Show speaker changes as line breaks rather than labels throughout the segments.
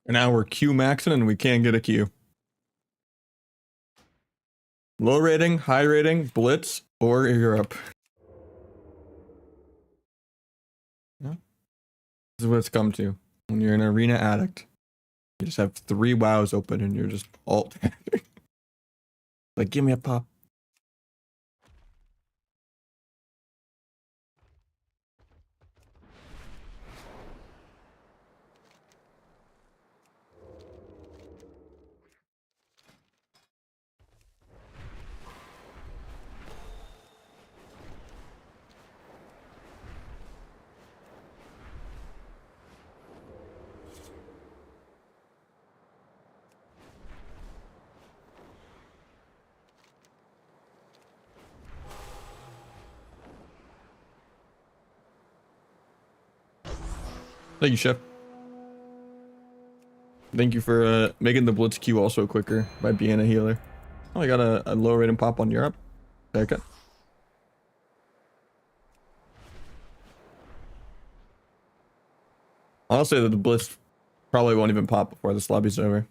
And now we're Q maxing and we can't get a Q. Low rating, high rating, blitz, or Europe. Yeah. This is what it's come to. When you're an arena addict, you just have 3 wows open and you're just alt. Like, give me a pop. Thank you, Chef. Thank you for making the blitz queue also quicker by being a healer. Oh, I got a low rating pop on Europe. Haircut. I'll say that the blitz probably won't even pop before this lobby's over.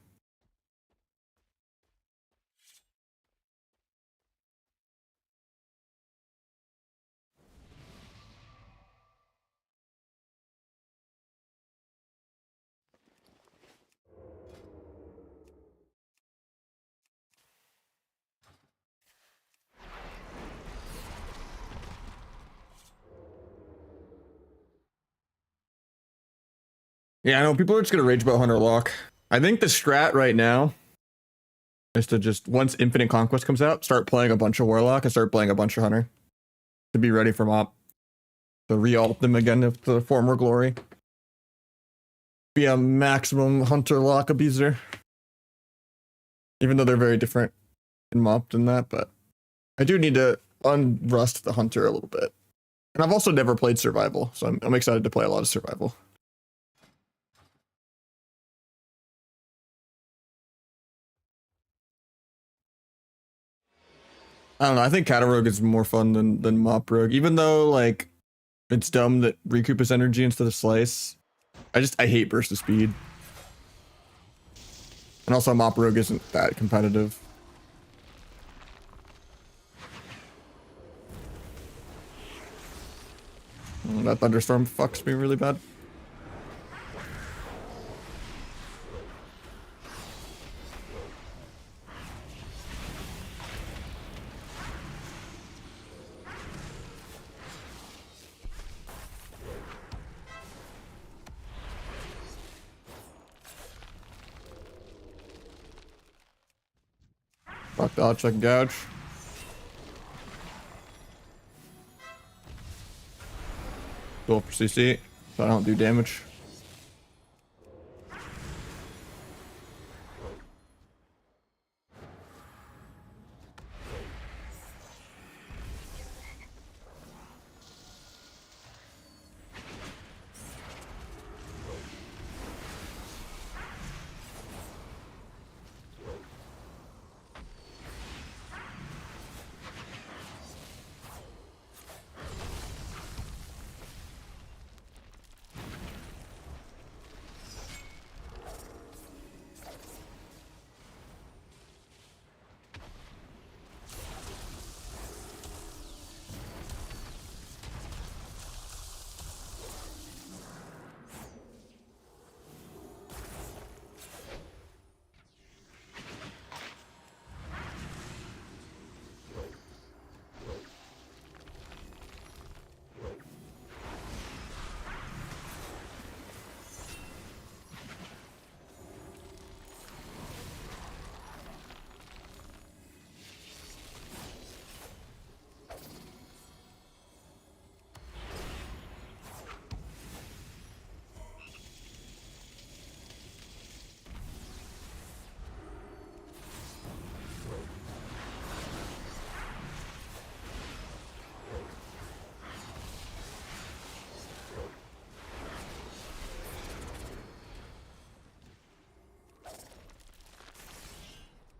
Yeah, I know people are just gonna rage about Hunter Lock. I think the strat right now is to just, once Infinite Conquest comes out, start playing a bunch of Warlock and start playing a bunch of Hunter. To be ready for mop. To re-alt them again to the former glory. Be a maximum Hunter Lock abuser. Even though they're very different in mop than that, but I do need to unrust the Hunter a little bit. And I've also never played Survival, so I'm excited to play a lot of Survival. I don't know, I think Cata Rogue is more fun than Mop Rogue, even though, like, it's dumb that recoup his energy instead of slice. I hate burst of speed. And also Mop Rogue isn't that competitive. That thunderstorm fucks me really bad. Fuck dodge, check gouge. Go for CC, so I don't do damage.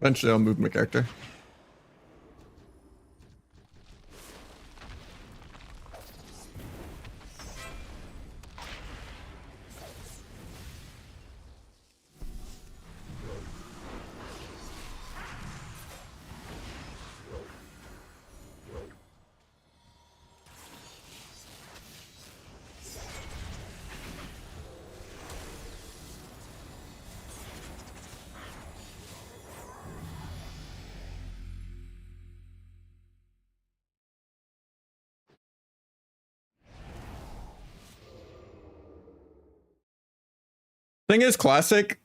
Eventually I'll move my character. Thing is, classic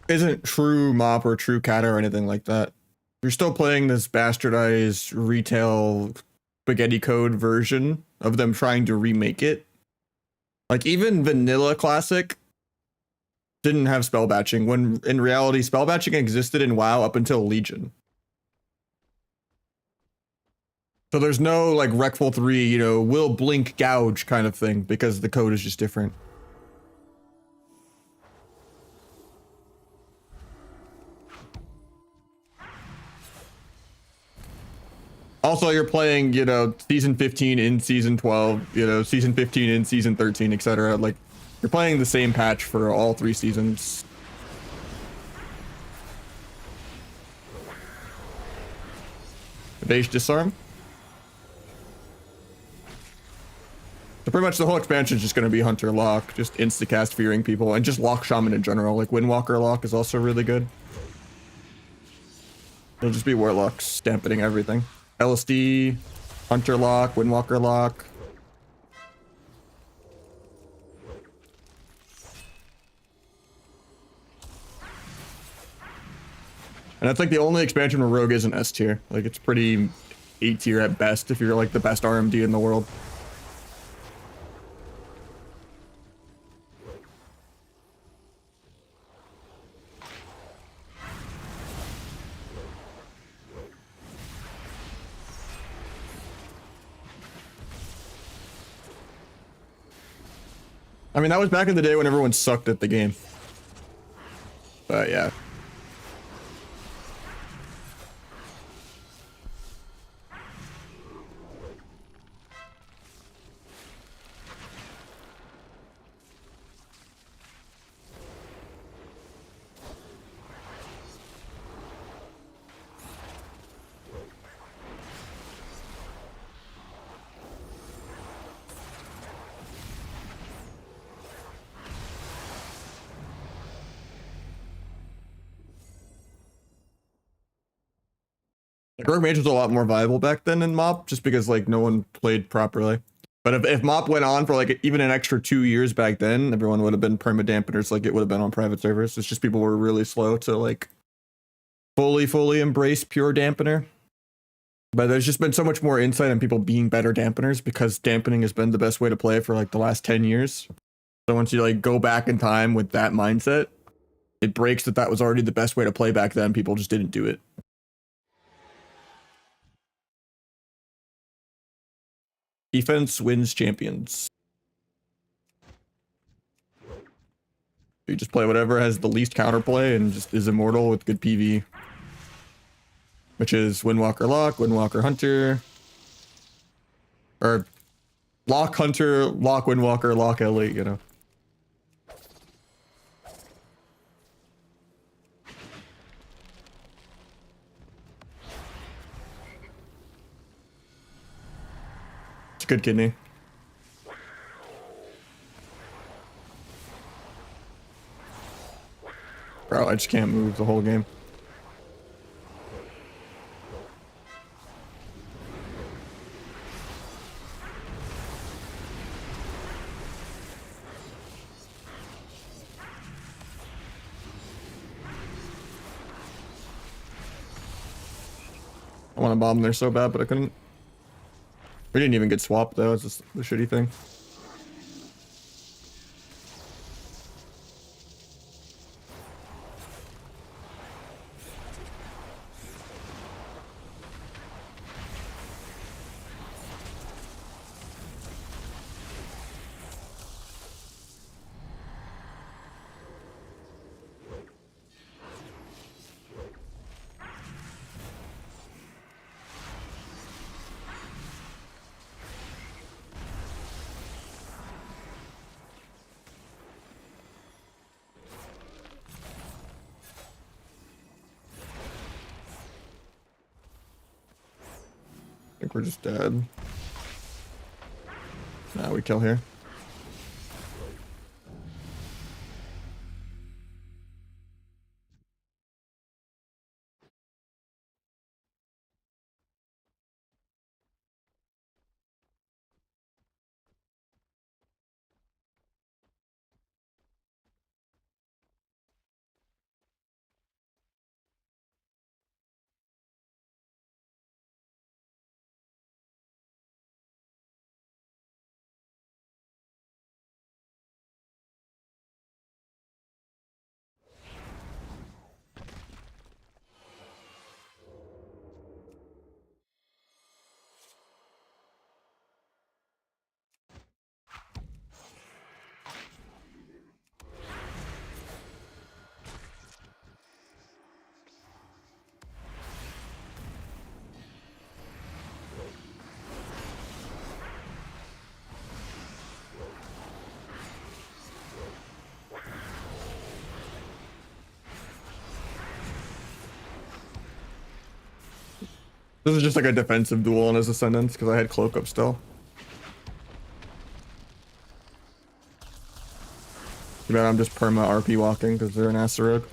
isn't true mop or true kata or anything like that. You're still playing this bastardized retail spaghetti code version of them trying to remake it. Like even vanilla classic didn't have spell batching, when in reality spell batching existed in WoW up until Legion. So there's no like Recful 3, you know, will blink gouge kind of thing because the code is just different. Also, you're playing, you know, season 15 in season 12, you know, season 15 in season 13, etc. Like, you're playing the same patch for all 3 seasons. Base disarm. So pretty much the whole expansion is just going to be Hunter Lock, just insta-cast fearing people, and just Lock Shaman in general. Like, Windwalker Lock is also really good. It'll just be Warlocks dampening everything. LSD, Hunter Lock, Windwalker Lock. And that's like the only expansion where Rogue isn't S tier. Like, it's pretty A tier at best if you're like the best RMD in the world. I mean, that was back in the day when everyone sucked at the game. But yeah. Like, Rogue Mage was a lot more viable back then in MoP, just because like no one played properly. But if MoP went on for like even an extra 2 years back then, everyone would have been perma dampeners like it would have been on private servers. It's just people were really slow to like fully embrace pure dampener. But there's just been so much more insight on people being better dampeners because dampening has been the best way to play for like the last 10 years. So once you like go back in time with that mindset, it breaks that was already the best way to play back then. People just didn't do it. Defense wins champions. You just play whatever has the least counterplay and just is immortal with good PV. Which is Windwalker Lock, Windwalker Hunter. Or Lock Hunter, Lock Windwalker, Lock Elite, you know. It's a good kidney. Bro, I just can't move the whole game. I want to bomb there so bad, but I couldn't. We didn't even get swapped though, it's just the shitty thing. I think we're just dead. Nah, we kill here. This is just like a defensive duel on his Ascendants because I had Cloak up still. Too bad I'm just perma RP walking because they're an Asteroid.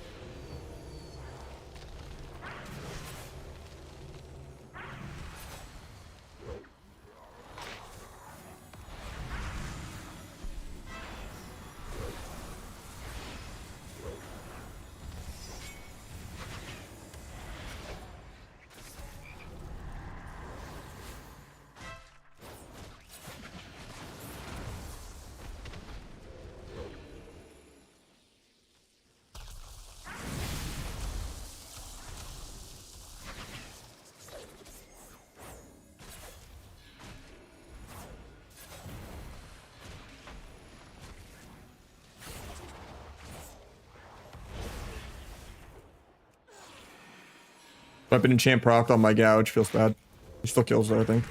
I've been enchant proc on my gouge, feels bad. He still kills though, I think.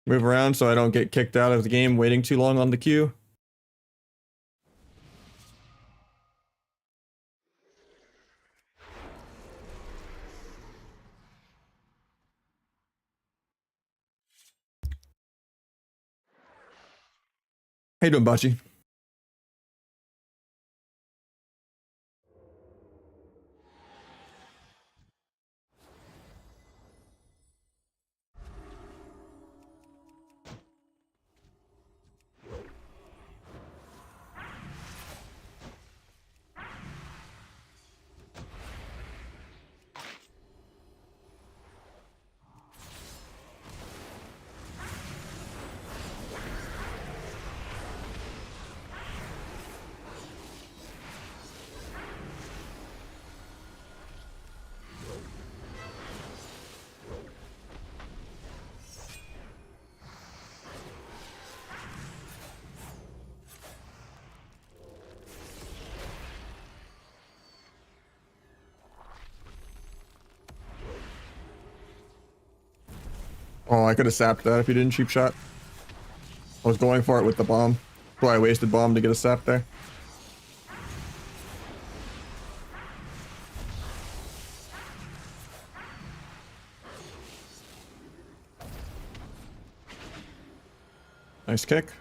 Move around so I don't get kicked out of the game waiting too long on the queue. How you doing, Bachi? Oh, I could have sapped that if he didn't cheap shot. I was going for it with the bomb. That's why I wasted bomb to get a sap there. Nice kick.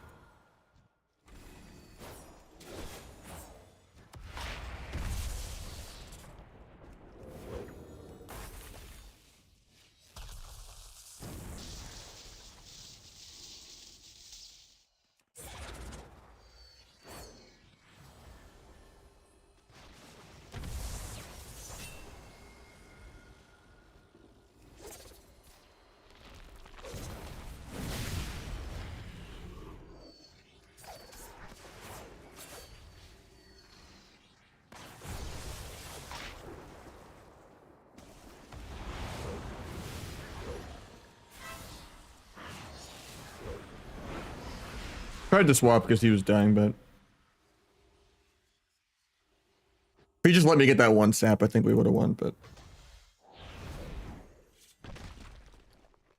Tried to swap because he was dying, but if he just let me get that one sap, I think we would have won, but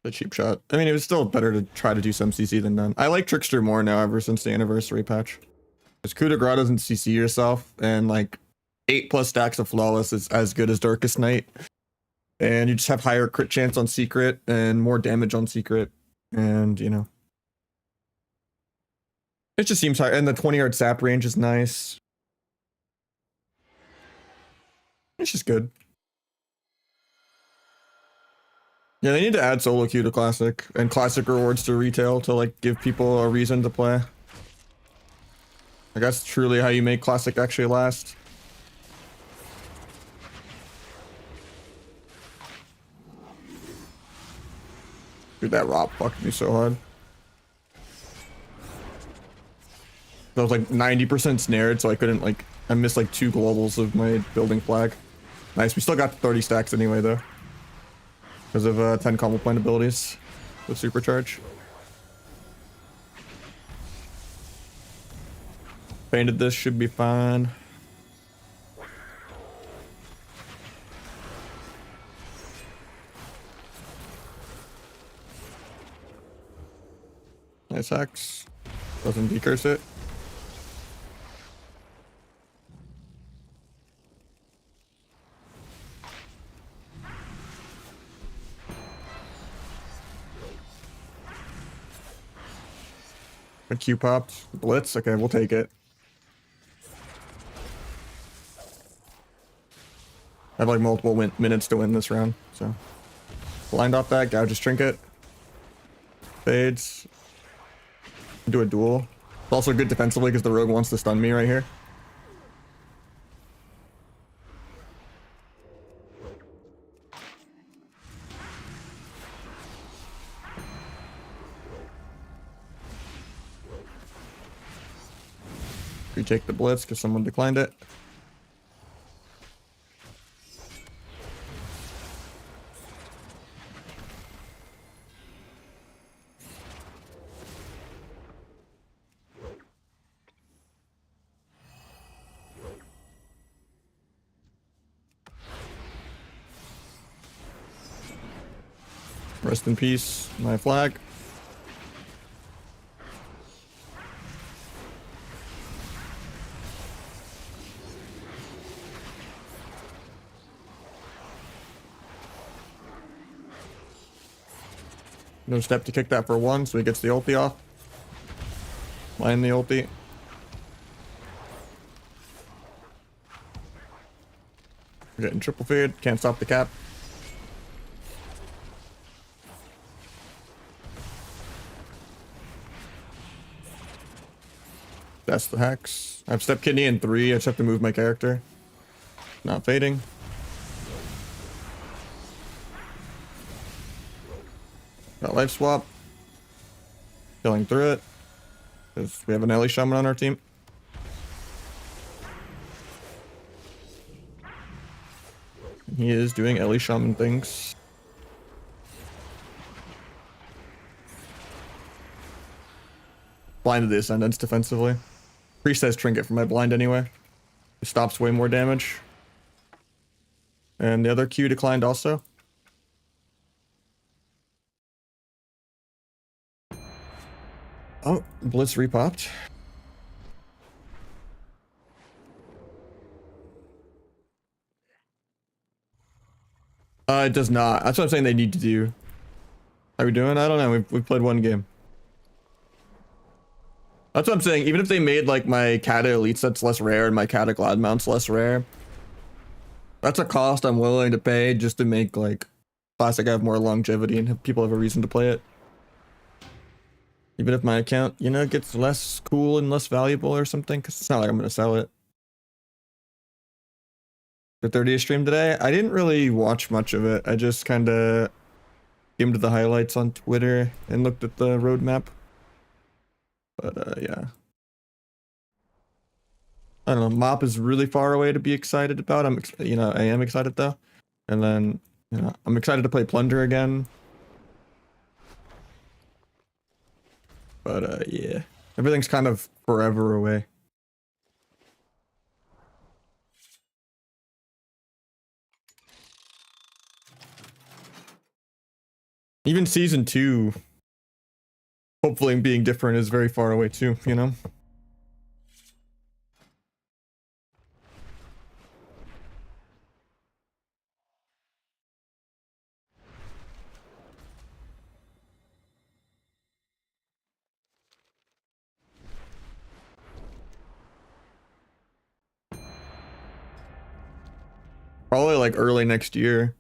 the cheap shot. I mean, it was still better to try to do some CC than none. I like Trickster more now ever since the anniversary patch. Because coup de grace doesn't CC yourself, and like 8+ stacks of flawless is as good as Darkest Night. And you just have higher crit chance on secret and more damage on secret. And you know, it just seems high. And the 20-yard sap range is nice. It's just good. Yeah, they need to add solo queue to classic and classic rewards to retail to like give people a reason to play. Like that's truly how you make classic actually last. Dude, that Rob fucked me so hard. I was like 90% snared, so I couldn't like, I missed like 2 globals of my building flag. Nice, we still got 30 stacks anyway though. Because of 10 combo point abilities with supercharge. Painted this, should be fine. Nice hex. Doesn't decurse it. A Q popped. Blitz. Okay, we'll take it. I have like multiple minutes to win this round, so. Blind off that, gouges trinket. Fades. Do a duel. It's also good defensively because the rogue wants to stun me right here. We take the blitz because someone declined it. Rest in peace, my flag. No step to kick that for one, so he gets the ulti off. Line the ulti. We're getting triple feed, can't stop the cap. That's the hex. I have step kidney in 3, I just have to move my character. Not fading. Got life swap. Killing through it. Because we have an Ellie Shaman on our team. He is doing Ellie Shaman things. Blinded the Ascendants defensively. Priest has Trinket for my blind anyway. It stops way more damage. And the other Q declined also. Oh, Blitz repopped. It does not. That's what I'm saying they need to do. How are we doing? I don't know. We've played one game. That's what I'm saying. Even if they made like my Cata Elite sets less rare and my Cata Glad mounts less rare, that's a cost I'm willing to pay just to make like Classic have more longevity and have people have a reason to play it. Even if my account, you know, gets less cool and less valuable or something, because it's not like I'm going to sell it. The 30th stream today, I didn't really watch much of it. I just kind of came to the highlights on Twitter and looked at the roadmap. But yeah. I don't know, Mop is really far away to be excited about. I am excited though. And then, you know, I'm excited to play Plunder again. But yeah, everything's kind of forever away. Even season 2, hopefully being different, is very far away too, you know? Probably like early next year.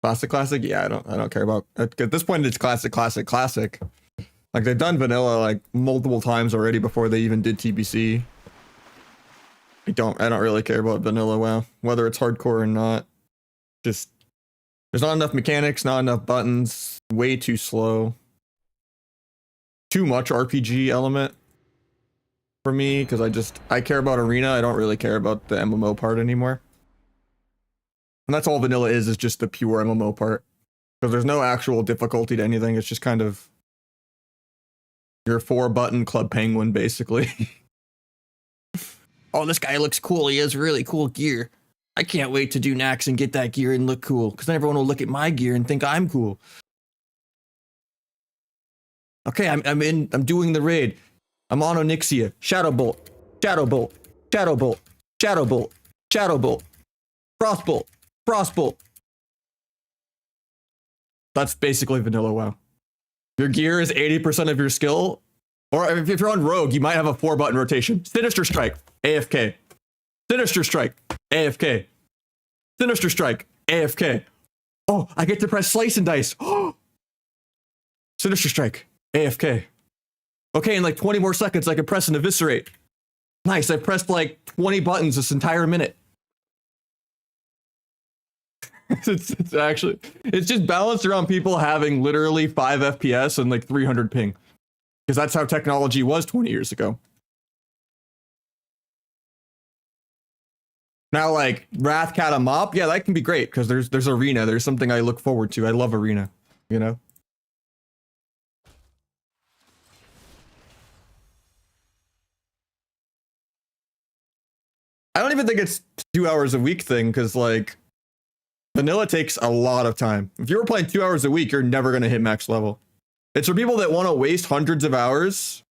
Classic? Yeah, I don't care about at this point. It's classic. Like they've done vanilla like multiple times already before they even did TBC. I don't really care about vanilla WoW, whether it's hardcore or not. Just there's not enough mechanics, not enough buttons, way too slow. Too much RPG element for me because I care about arena. I don't really care about the MMO part anymore. And that's all vanilla is just the pure MMO part. Because there's no actual difficulty to anything. It's just kind of your 4-button Club Penguin, basically. Oh, this guy looks cool. He has really cool gear. I can't wait to do Nax and get that gear and look cool, because then everyone will look at my gear and think I'm cool. Okay, I'm doing the raid. I'm on Onyxia. Shadow Bolt. Shadow Bolt. Shadow Bolt. Shadow Bolt. Shadow Bolt. Frostbolt. Frostbolt. That's basically vanilla WoW. Your gear is 80% of your skill. Or if you're on Rogue, you might have a 4-button rotation. Sinister Strike. AFK. Sinister Strike. AFK. Sinister Strike. AFK. Oh, I get to press Slice and Dice. Sinister Strike. AFK. Okay, in like 20 more seconds, I can press and Eviscerate. Nice, I pressed like 20 buttons this entire minute. it's actually, it's just balanced around people having literally 5 FPS and like 300 ping. Because that's how technology was 20 years ago. Now, like, Wrath Cat Mop, yeah, that can be great, because there's Arena. There's something I look forward to. I love Arena, you know? I don't even think it's 2 hours a week thing, because, like, vanilla takes a lot of time. If you were playing 2 hours a week, you're never going to hit max level. It's for people that want to waste hundreds of hours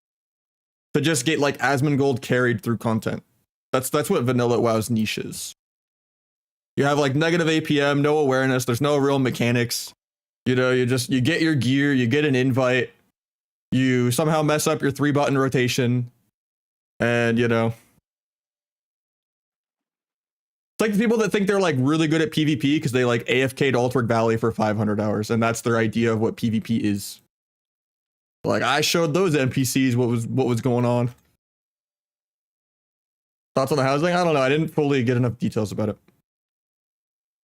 to just get, like, Asmongold carried through content. That's what vanilla WoW's niche is. You have, like, negative APM, no awareness, there's no real mechanics. You know, you get your gear, you get an invite, you somehow mess up your 3-button rotation, and, you know... It's like the people that think they're like really good at PvP because they like AFK'd Altwork Valley for 500 hours, and that's their idea of what PvP is. Like, I showed those NPCs what was going on. Thoughts on the housing? I don't know. I didn't fully get enough details about it.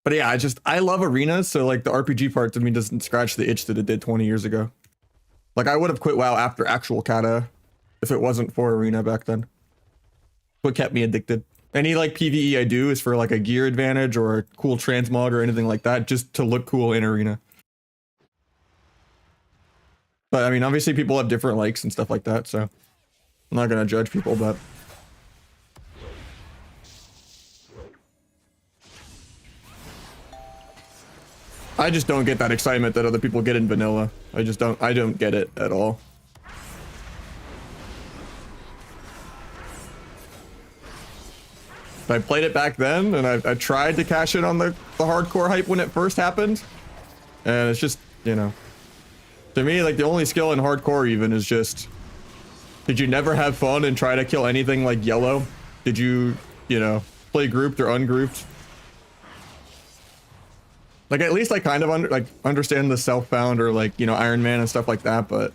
But yeah, I love arenas, so like the RPG part to me doesn't scratch the itch that it did 20 years ago. Like, I would have quit WoW after actual Kata if it wasn't for arena back then. What kept me addicted. Any like PvE I do is for like a gear advantage or a cool transmog or anything like that, just to look cool in arena. But I mean, obviously people have different likes and stuff like that, so I'm not gonna judge people, but I just don't get that excitement that other people get in vanilla. I don't get it at all. I played it back then, and I tried to cash in on the hardcore hype when it first happened, and it's just, you know, to me, like, the only skill in hardcore even is just, did you never have fun and try to kill anything like yellow? Did you, you know, play grouped or ungrouped? Like, at least I kind of understand the self-found or like, you know, Iron Man and stuff like that, but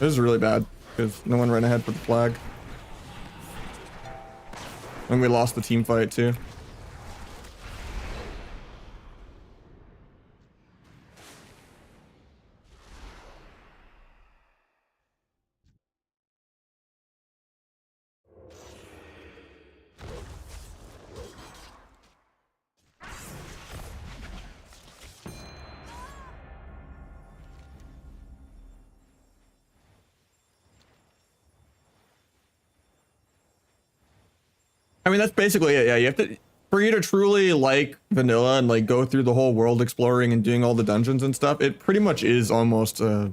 this is really bad because no one ran ahead for the flag. And we lost the team fight too. I mean, that's basically it. Yeah, you have to, for you to truly like vanilla and like go through the whole world exploring and doing all the dungeons and stuff, it pretty much is almost a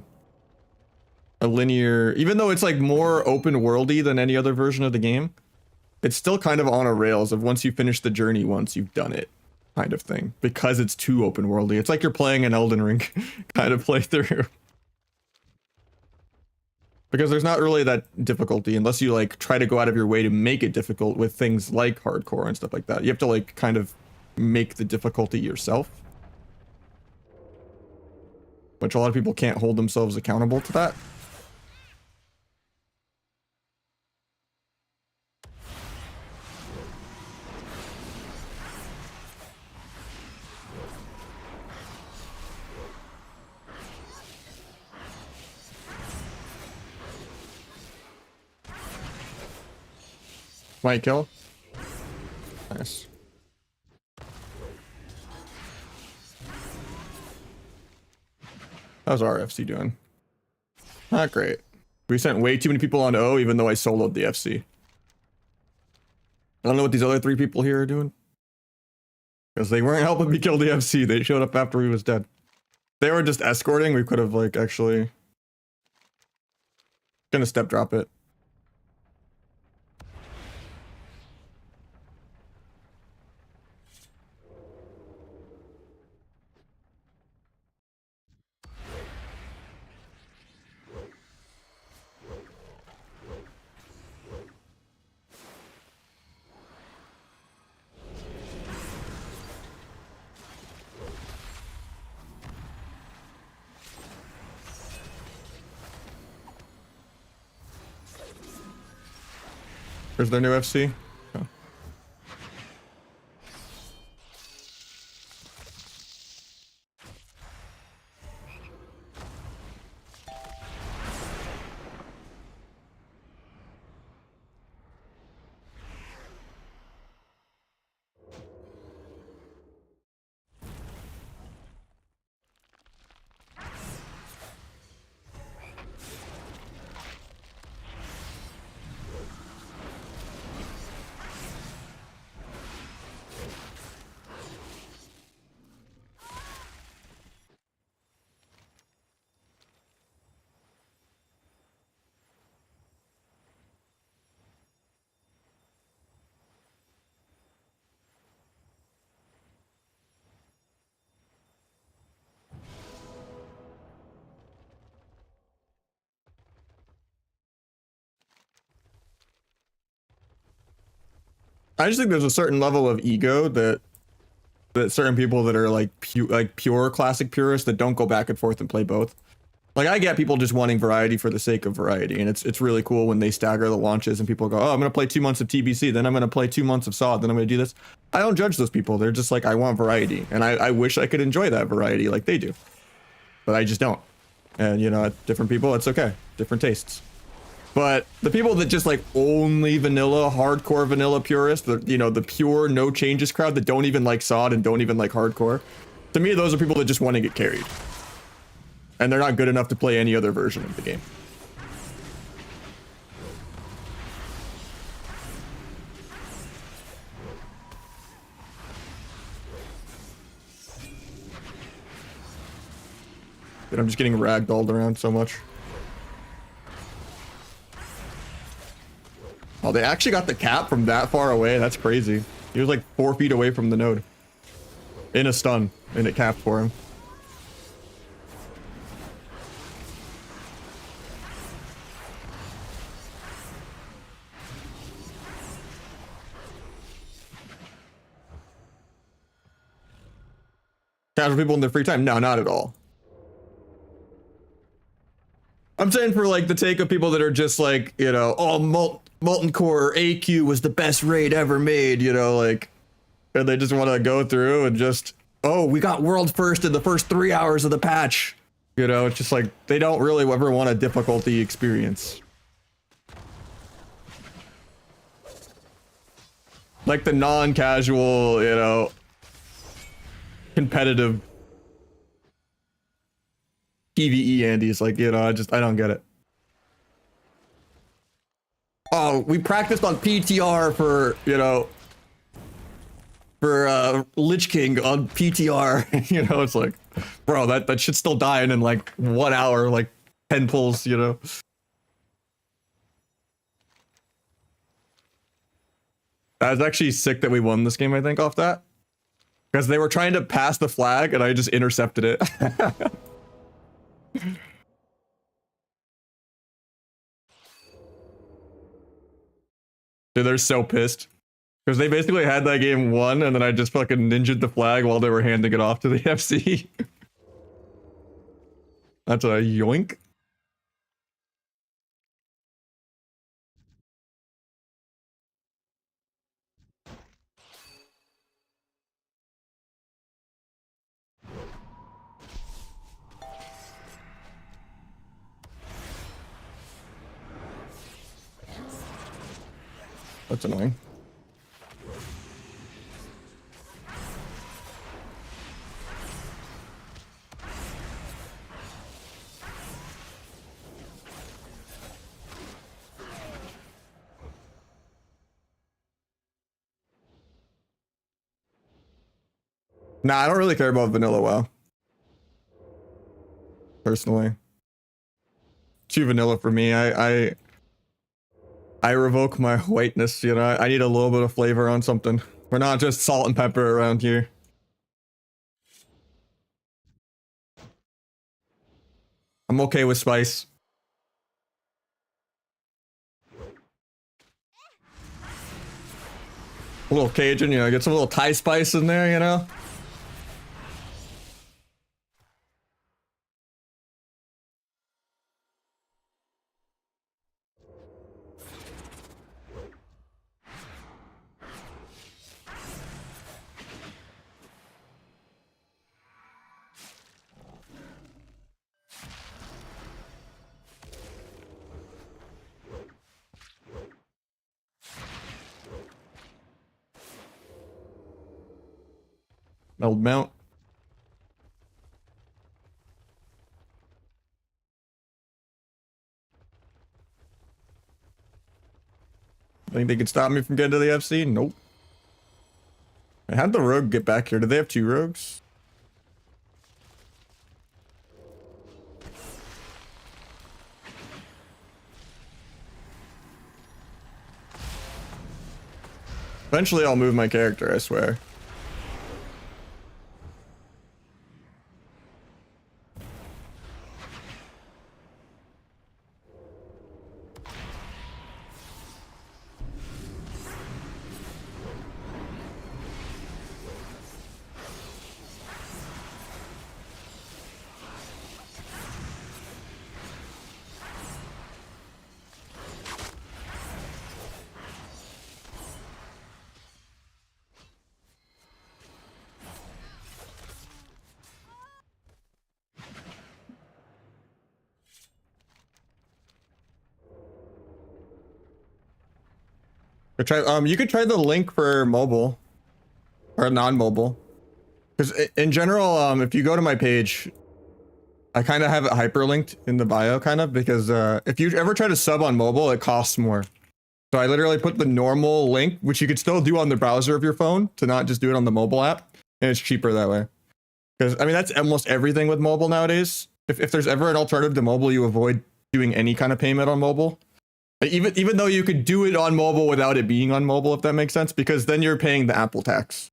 linear, even though it's like more open worldy than any other version of the game, it's still kind of on a rails of once you finish the journey, once you've done it kind of thing, because it's too open worldy. It's like you're playing an Elden Ring kind of playthrough. Because there's not really that difficulty unless you like try to go out of your way to make it difficult with things like hardcore and stuff like that. You have to like kind of make the difficulty yourself. Which a lot of people can't hold themselves accountable to that. Might kill. Nice. How's RFC doing? Not great. We sent way too many people on O, even though I soloed the FC. I don't know what these other 3 people here are doing. Because they weren't helping me kill the FC. They showed up after he was dead. They were just escorting. We could have, like, actually... Gonna step drop it. There's their new FC. Oh. I just think there's a certain level of ego that certain people that are like pure classic purists that don't go back and forth and play both. Like, I get people just wanting variety for the sake of variety, and it's really cool when they stagger the launches and people go, oh, I'm gonna play 2 months of TBC, then I'm gonna play 2 months of SOD, then I'm gonna do this. I don't judge those people. They're just like, I want variety, and I wish I could enjoy that variety like they do, but I just don't. And you know, different people, it's okay, different tastes. But the people that just like only vanilla, hardcore vanilla purists, you know, the pure no changes crowd that don't even like SOD and don't even like hardcore, to me, those are people that just want to get carried. And they're not good enough to play any other version of the game. Dude, I'm just getting ragdolled around so much. Oh, they actually got the cap from that far away. That's crazy. He was like 4 feet away from the node. In a stun, and it capped for him. Casual people in their free time? No, not at all. I'm saying for like the take of people that are just like, you know, oh, Molten Core AQ was the best raid ever made, you know, like, and they just want to go through and just, oh, we got world first in the first 3 hours of the patch. You know, it's just like, they don't really ever want a difficulty experience. Like the non-casual, you know, competitive PvE Andy's like, you know, I don't get it. Oh, we practiced on PTR for, you know, for Lich King on PTR. You know, it's like, bro, that shit's still dying in like 1 hour, like 10 pulls, you know. That was actually sick that we won this game, I think, off that. Because they were trying to pass the flag and I just intercepted it. Dude, they're so pissed. Because they basically had that game won and then I just fucking ninja'd the flag while they were handing it off to the FC. That's a yoink. That's annoying. Nah, I don't really care about vanilla WoW. Personally. Too vanilla for me. I revoke my whiteness, you know. I need a little bit of flavor on something. We're not just salt and pepper around here. I'm okay with spice. A little Cajun, you know, get some little Thai spice in there, you know? Old mount. Think they could stop me from getting to the FC? Nope. How'd the rogue get back here? Did they have 2 rogues? Eventually I'll move my character, I swear. You could try the link for mobile or non-mobile, because in general, if you go to my page, I kind of have it hyperlinked in the bio, kind of, because if you ever try to sub on mobile, it costs more. So I literally put the normal link, which you could still do on the browser of your phone, to not just do it on the mobile app, and it's cheaper that way. Because I mean, that's almost everything with mobile nowadays. If there's ever an alternative to mobile, you avoid doing any kind of payment on mobile. Even though you could do it on mobile without it being on mobile, if that makes sense, because then you're paying the Apple tax.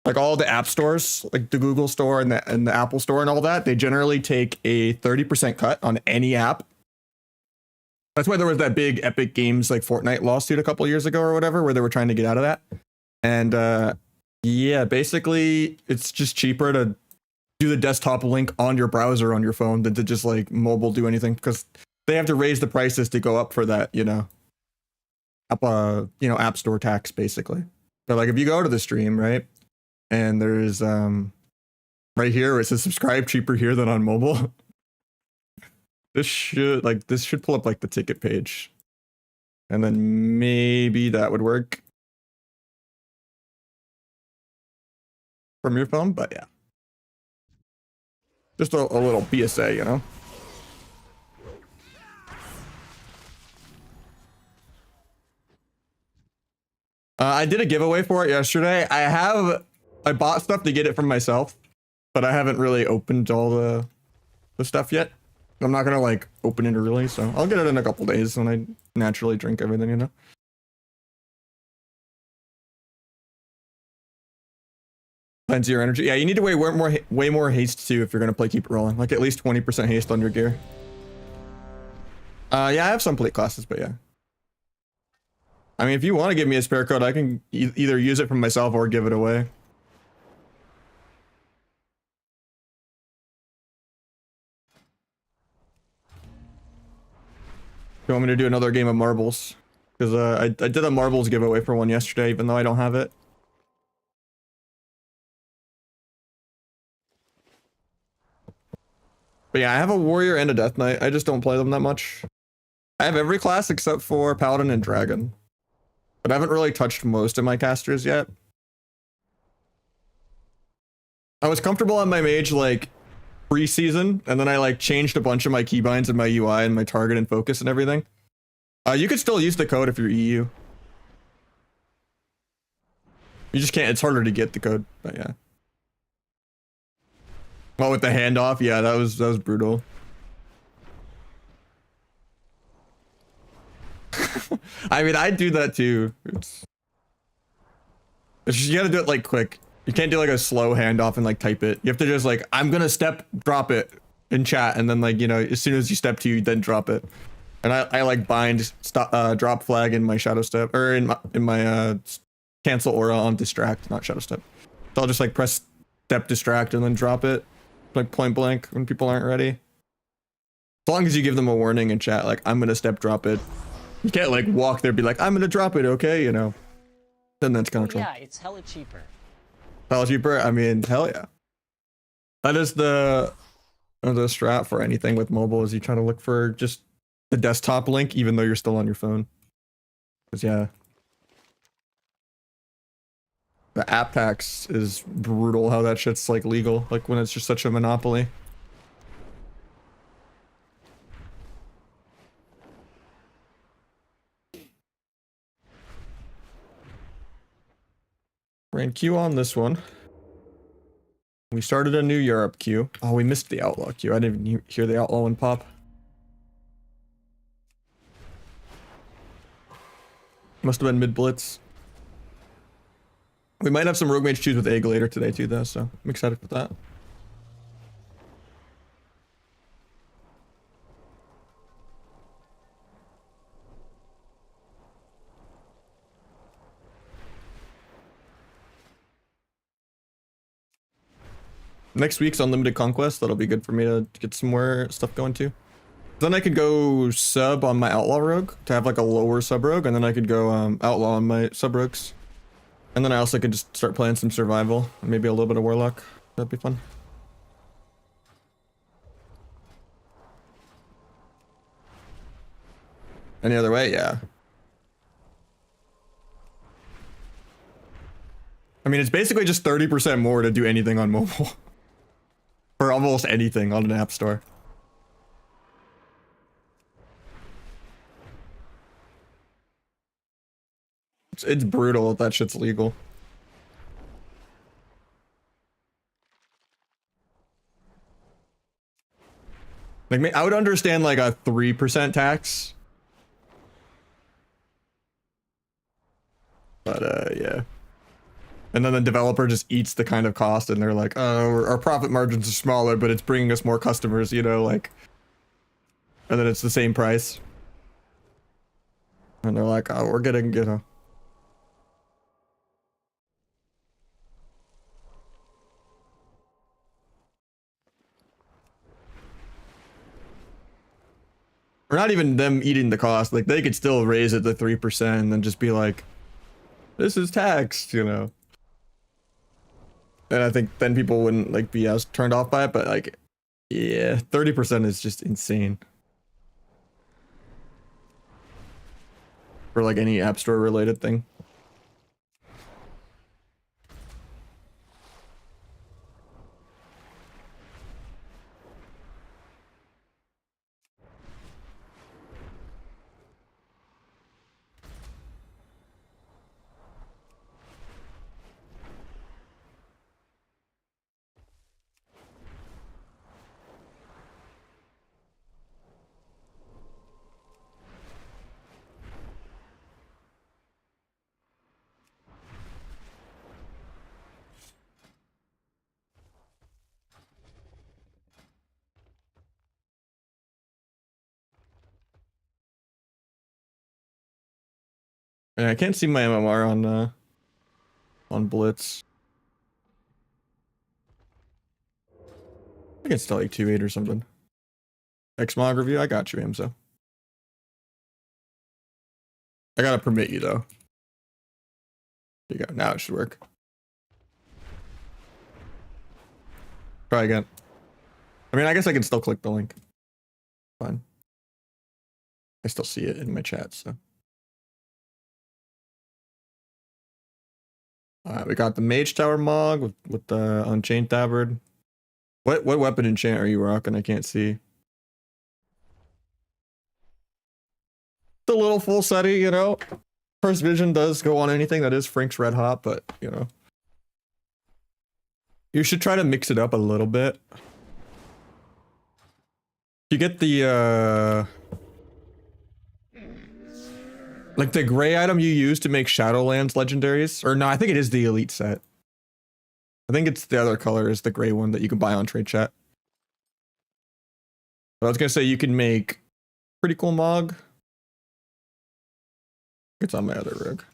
Like all the app stores, like the Google Store and the Apple Store and all that, they generally take a 30% cut on any app. That's why there was that big Epic Games like Fortnite lawsuit a couple years ago or whatever, where they were trying to get out of that. And yeah, basically it's just cheaper to do the desktop link on your browser on your phone than to just like mobile do anything, because they have to raise the prices to go up for that, you know, app store tax basically. But like if you go to the stream, right, and there's right here where it says subscribe cheaper here than on mobile. this should pull up like the ticket page, and then maybe that would work from your phone. But yeah, just a little PSA, you know. I did a giveaway for it yesterday. I bought stuff to get it from myself, but I haven't really opened all the stuff yet. I'm not gonna like open it early, so I'll get it in a couple days when I naturally drink everything, you know. Cleanse your energy. Yeah, you need to way more haste too if you're gonna play keep it rolling. Like at least 20% haste on your gear. Yeah, I have some plate classes, but yeah. I mean, if you want to give me a spare code, I can either use it for myself or give it away. You want me to do another game of marbles? Because I did a marbles giveaway for one yesterday, even though I don't have it. But yeah, I have a warrior and a death knight. I just don't play them that much. I have every class except for paladin and dragon. But I haven't really touched most of my casters yet. I was comfortable on my mage like pre-season, and then I like changed a bunch of my keybinds and my UI and my target and focus and everything. You could still use the code if you're EU. You just can't, it's harder to get the code, but yeah. Oh, with the handoff, yeah, that was brutal. I mean, I do that too. It's just, you gotta do it like quick. You can't do like a slow handoff and like type it. You have to just like, I'm gonna step, drop it in chat, and then like, you know, as soon as you step to, you then drop it. And I like bind stop drop flag in my shadow step, or in my cancel aura on distract, not shadow step. So I'll just like press step distract and then drop it, like point blank when people aren't ready. As long as you give them a warning in chat, like I'm gonna step drop it. You can't like walk there, be like I'm gonna drop it, okay, you know. Then that's kind of
yeah, it's hella cheaper.
Hella cheaper. I mean, hell yeah. That is the strat for anything with mobile, is you try to look for just the desktop link even though you're still on your phone. Because yeah, the app packs is brutal how that shit's like legal, like when it's just such a monopoly. Ran Q on this one. We started a new Europe queue. Oh, we missed the Outlaw queue. I didn't even hear the Outlaw one pop. Must have been mid-blitz. We might have some Rogue Mage choose with Egg later today too, though, so I'm excited for that. Next week's Unlimited Conquest. That'll be good for me to get some more stuff going too. Then I could go sub on my Outlaw Rogue to have like a lower sub rogue, and then I could go Outlaw on my sub rogues. And then I also could just start playing some survival and maybe a little bit of Warlock. That'd be fun. Any other way? Yeah. I mean, it's basically just 30% more to do anything on mobile. For almost anything on an app store. It's brutal if that shit's legal. Like, I would understand like a 3% tax. But yeah. And then the developer just eats the kind of cost, and they're like, oh, our profit margins are smaller, but it's bringing us more customers, you know, like. And then it's the same price. And they're like, oh, we're getting, you know. Or not even them eating the cost. Like, they could still raise it to 3% and then just be like, this is taxed, you know. And I think then people wouldn't like be as turned off by it, but like, yeah, 30% is just insane. For like any app store related thing. Yeah, I can't see my MMR on Blitz. I think it's still like 2.8 or something. Xmog review, I got you, Amzo. I gotta permit you though. There you go. Now it should work. Try again. I mean, I guess I can still click the link. Fine. I still see it in my chat, so. Alright, we got the Mage Tower Mog with the Unchained Tabard. What weapon enchant are you rocking? I can't see. It's a little full setty, you know. First Vision does go on anything that is Frank's Red Hot, but you know. You should try to mix it up a little bit. You get the like the gray item you use to make Shadowlands legendaries, or no, I think it is the elite set. I think it's the other color is the gray one that you can buy on Trade Chat. But I was gonna say you can make pretty cool Mog. It's on my other rig.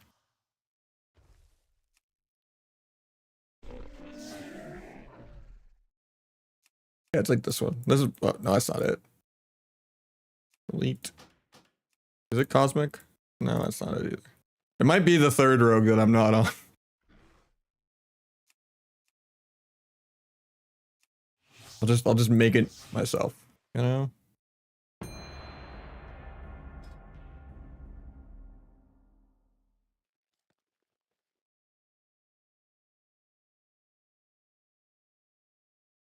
Yeah, it's like this one. This is oh, no, that's not it. Elite. Is it Cosmic? No, that's not it either. It might be the third rogue that I'm not on. I'll just make it myself, you know?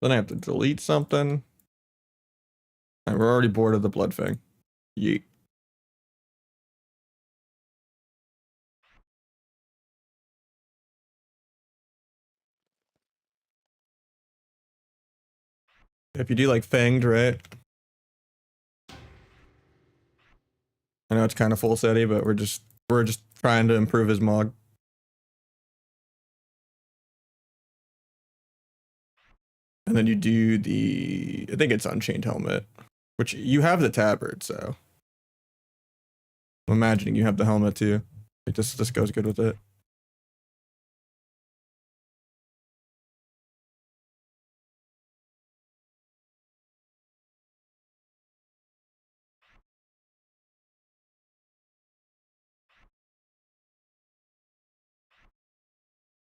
Then I have to delete something. And we're already bored of the blood fang. Yeet. If you do like fanged, right? I know it's kind of full setty, but we're just trying to improve his Mog. And then you do the, I think it's Unchained Helmet, which you have the tabard, so I'm imagining you have the helmet too. Like this goes good with it.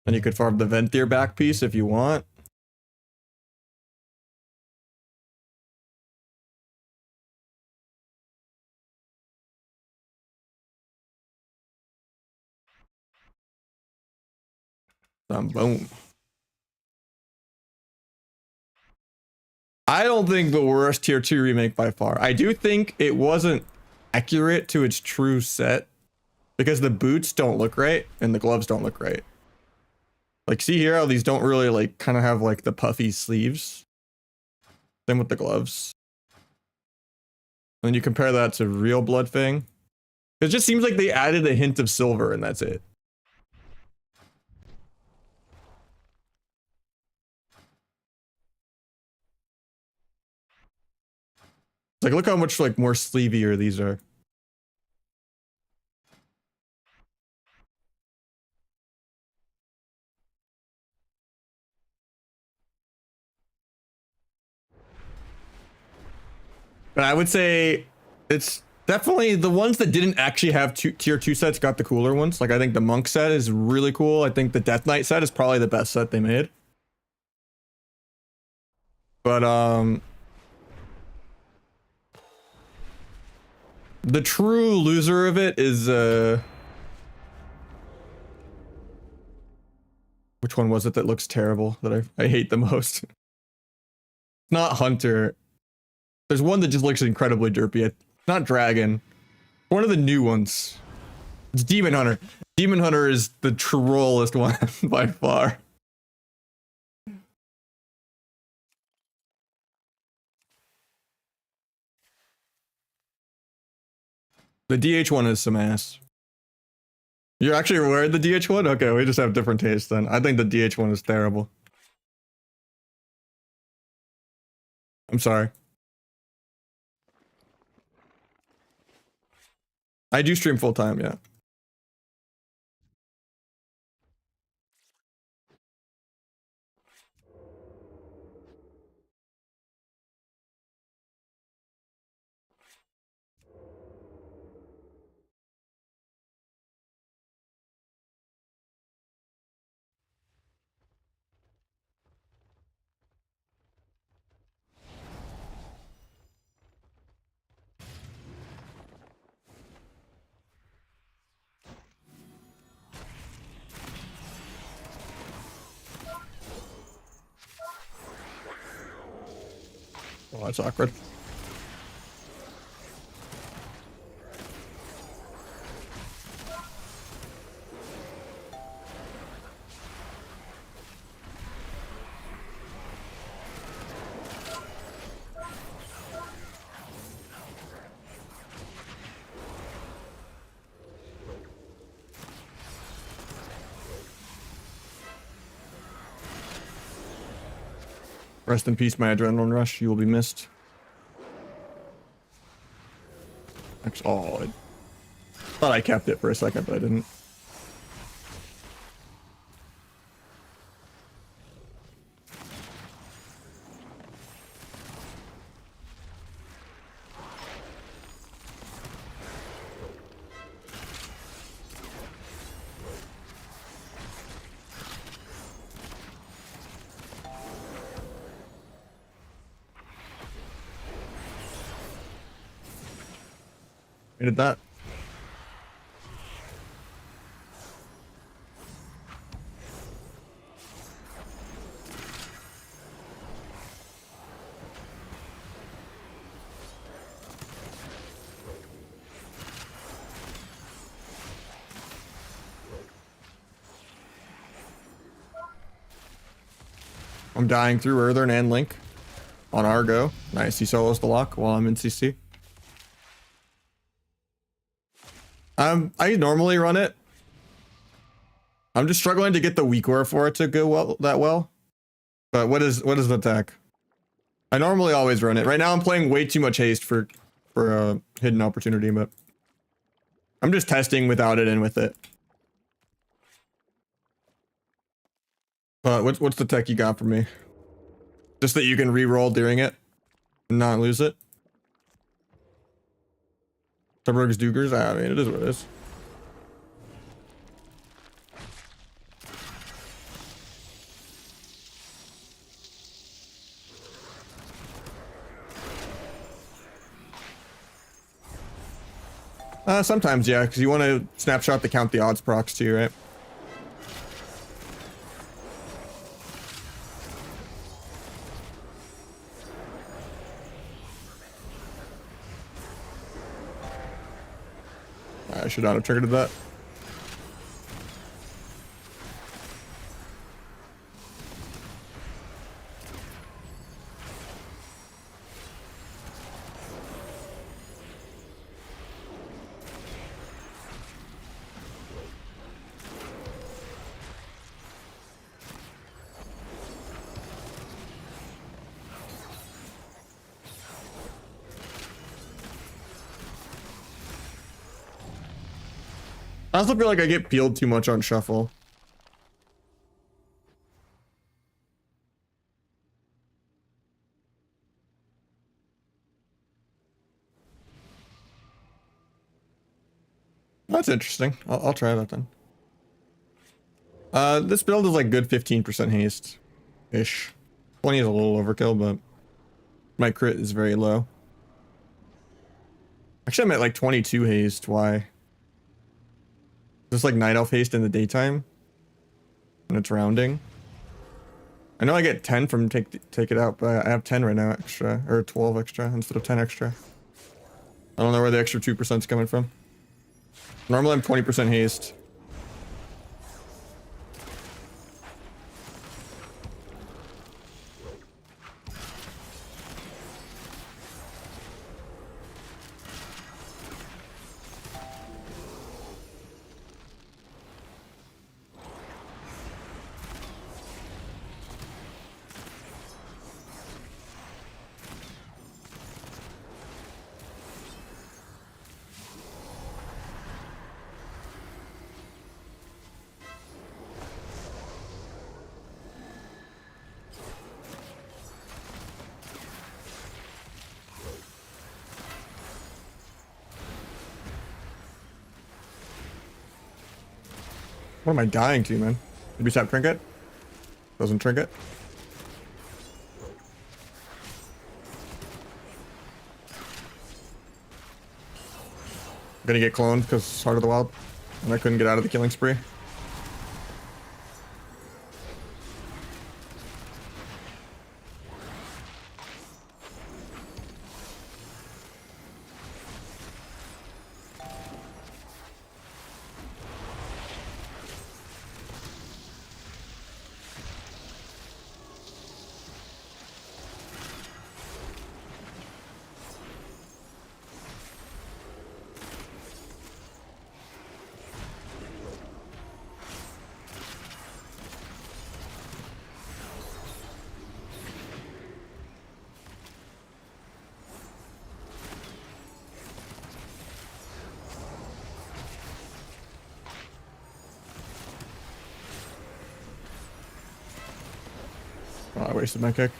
And you could farm the Venthyr back piece if you want. Boom. I don't think the worst tier 2 remake by far. I do think it wasn't accurate to its true set because the boots don't look right and the gloves don't look right. Like, see here how these don't really like kind of have like the puffy sleeves. Same with the gloves. And then you compare that to real Blood Fang. It just seems like they added a hint of silver and that's it. Like, look how much like more sleevier these are. But I would say it's definitely the ones that didn't actually have tier 2 sets got the cooler ones. Like I think the Monk set is really cool. I think the Death Knight set is probably the best set they made. But the true loser of it is which one was it that looks terrible that I hate the most? Not Hunter. There's one that just looks incredibly derpy. It's not Dragon. One of the new ones. It's Demon Hunter. Demon Hunter is the trollest one by far. The DH one is some ass. You're actually aware of the DH one? Okay, we just have different tastes then. I think the DH one is terrible. I'm sorry. I do stream full time, yeah. Oh, that's awkward. Rest in peace, my adrenaline rush. You will be missed. Oh, I thought I kept it for a second, but I didn't. I did that. I'm dying through Earthern and Link on Argo. Nice, he solos the lock while I'm in CC. I normally run it. I'm just struggling to get the weak aura for it to go that well. But what is the attack? I normally always run it. Right now I'm playing way too much haste for a hidden opportunity, but I'm just testing without it and with it. What's the tech you got for me? Just that you can re-roll during it and not lose it. Suburgs Dugers? I mean, it is what it is. Sometimes, yeah, because you want to snapshot to count the odds procs too, right? I should not have triggered that. I also feel like I get peeled too much on shuffle. That's interesting. I'll try that then. This build is like good 15% haste-ish. 20 is a little overkill, but my crit is very low. Actually, I'm at like 22 haste. Why? Just like night elf haste in the daytime when it's rounding. I know I get 10 from take it out, but I have 10 right now extra, or 12 extra instead of 10 extra. I don't know where the extra 2% is coming from. Normally I'm 20% haste. What am I dying to, man? Did we stop trinket? Doesn't trinket. I'm gonna get cloned because Heart of the Wild, and I couldn't get out of the killing spree. wasted my kick.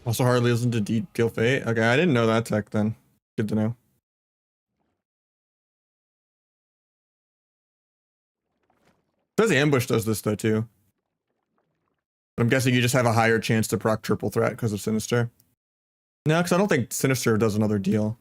Also hardly listen to Deal Fate. Okay, I didn't know that tech then. Good to know. It says ambush does this though too. But I'm guessing you just have a higher chance to proc triple threat because of Sinister. No, because I don't think Sinister does another deal.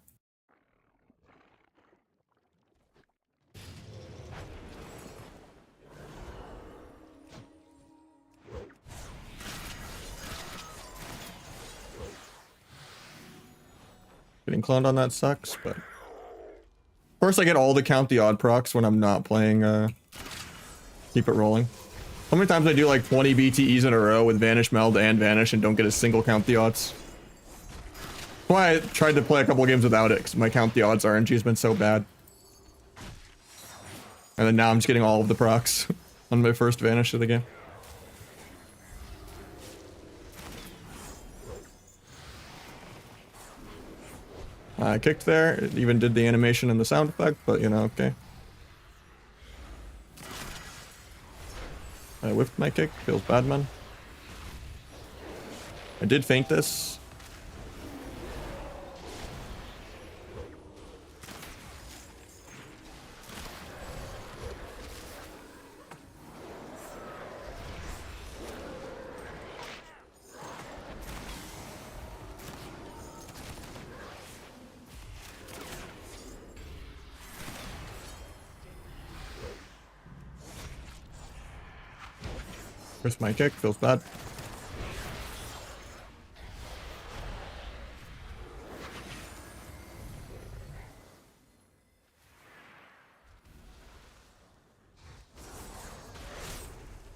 Getting cloned on that sucks, but... Of course I get all the count the odd procs when I'm not playing, Keep It Rolling. How many times I do like 20 BTEs in a row with Vanish, Meld, and Vanish and don't get a single count the odds? That's why I tried to play a couple games without it, because my count the odds RNG has been so bad. And then now I'm just getting all of the procs on my first Vanish of the game. I kicked there, it even did the animation and the sound effect, but you know, okay. I whiffed my kick, feels bad, man. I did feint this. Where's my kick? Feels bad.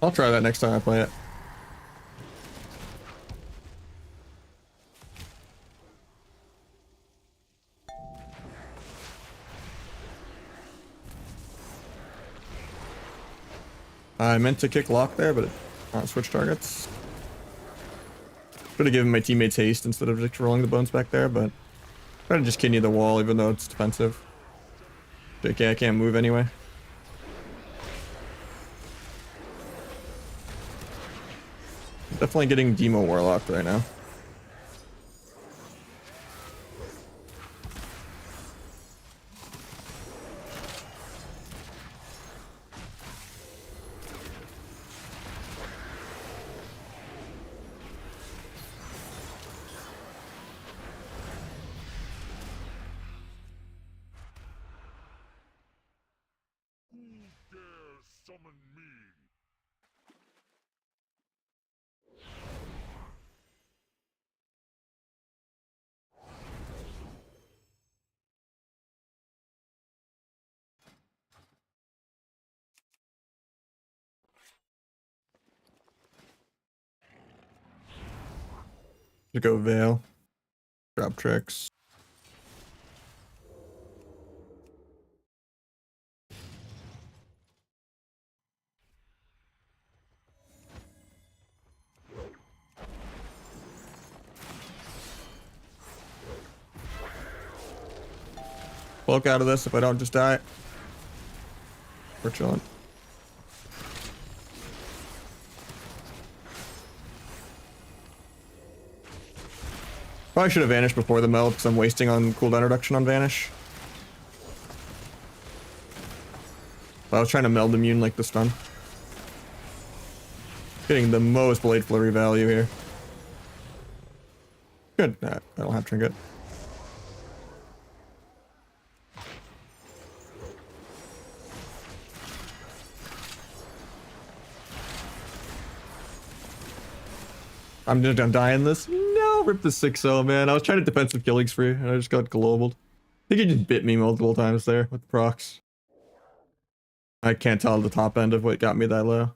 I'll try that next time I play it. I meant to kick lock there, but it switch targets. Could have given my teammates haste instead of just rolling the bones back there, but try to just kidney the wall even though it's defensive. JK, I can't move anyway. Definitely getting Demo Warlocked right now. To go Veil. Drop tricks. Bulk out of this if I don't just die. We're chilling. Probably should have vanished before the meld because I'm wasting on cooldown reduction on vanish. But I was trying to meld immune like the stun. Getting the most blade flurry value here. Good. Nah, I don't have trinket. I'm dying this. No, rip the 6-0, man. I was trying to defensive killings free, and I just got global. I think he just bit me multiple times there with the procs. I can't tell the top end of what got me that low.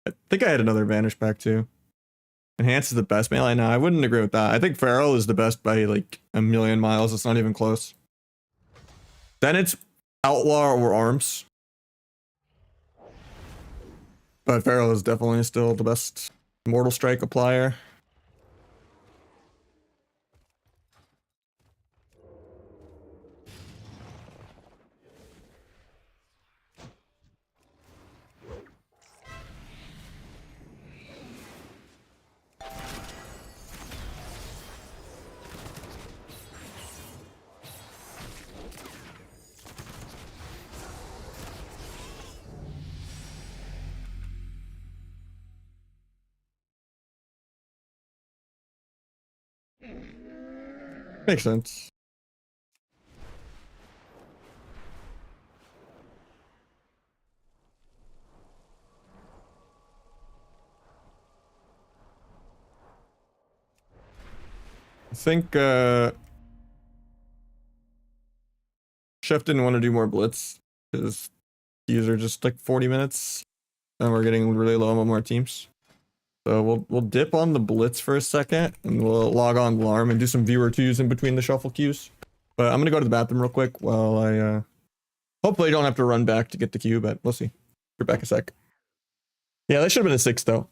I think I had another Vanish pack too. Enhance is the best melee? No, I wouldn't agree with that. I think Feral is the best by like a million miles. It's not even close. Then it's Outlaw or Arms. But Feral is definitely still the best Mortal Strike applier. Makes sense. I think Chef didn't want to do more blitz because these are just like 40 minutes and we're getting really low on more teams. So we'll dip on the blitz for a second and we'll log on alarm and do some viewer twos in between the shuffle queues. But I'm gonna go to the bathroom real quick while I hopefully I don't have to run back to get the queue, but we'll see. Be back a sec. Yeah, that should have been a 6 though.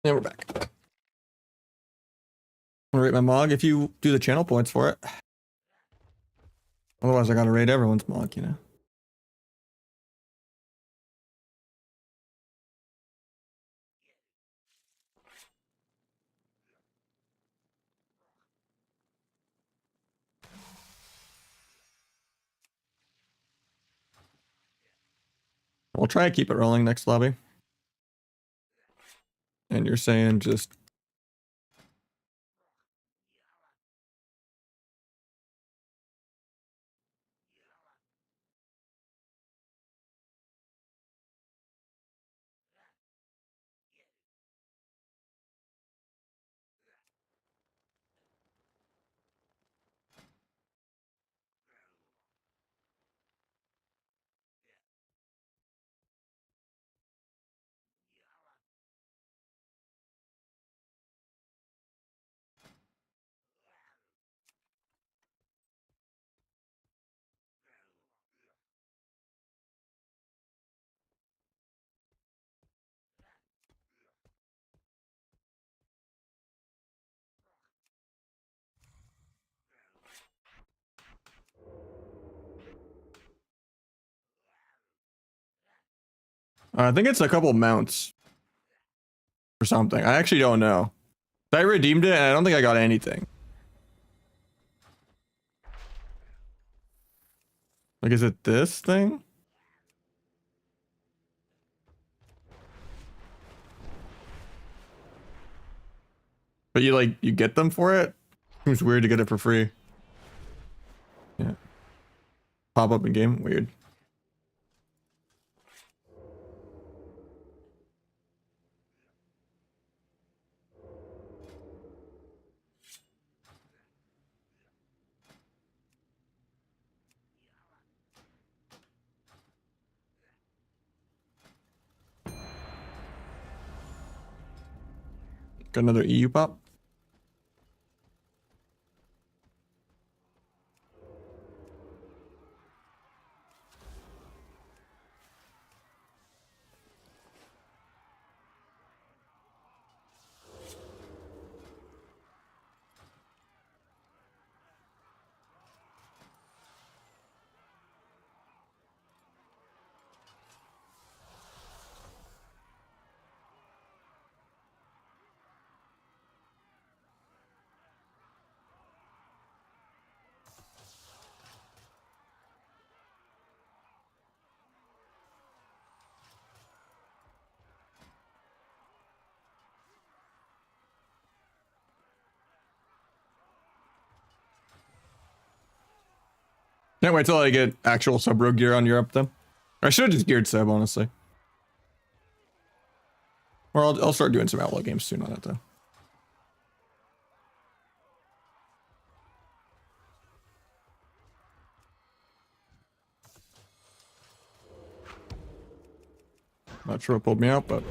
And we're back. I'm gonna rate my Mog if you do the channel points for it. Otherwise I gotta rate everyone's Mog, you know. We'll try to keep it rolling next lobby. And you're saying just I think it's a couple mounts or something. I actually don't know. I redeemed it and I don't think I got anything. Like, is it this thing? But you get them for it? Seems weird to get it for free. Yeah. Pop up in game? Weird. Got another EU pop. Can't wait till I get actual sub-rogue gear on Europe, though. I should have just geared sub, honestly. Or I'll start doing some Outlaw games soon on it, though. Not sure what pulled me out, but...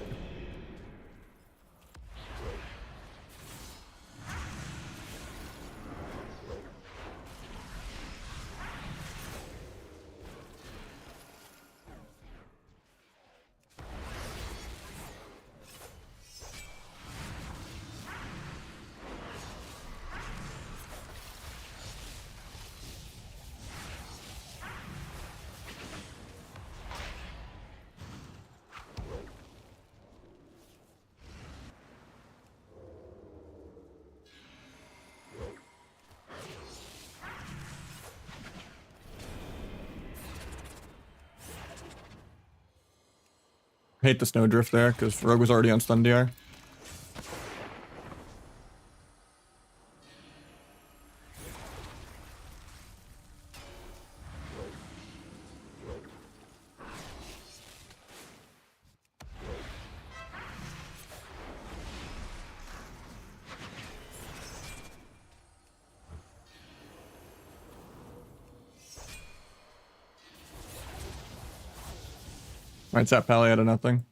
hate the snowdrift there, because Rogue was already on stun DR. Right, tap pally out of nothing.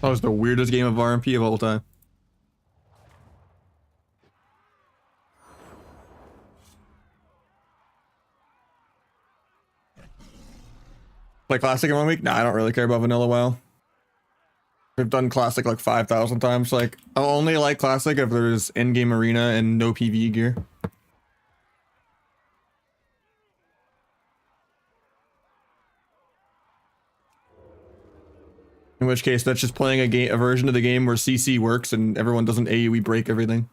That was the weirdest game of RMP of all time. Play Classic in 1 week? Nah, I don't really care about Vanilla WoW. We've done Classic like 5,000 times. Like, I'll only like Classic if there's in-game arena and no PvE gear. In which case, that's just playing a version of the game where CC works and everyone doesn't AoE break everything.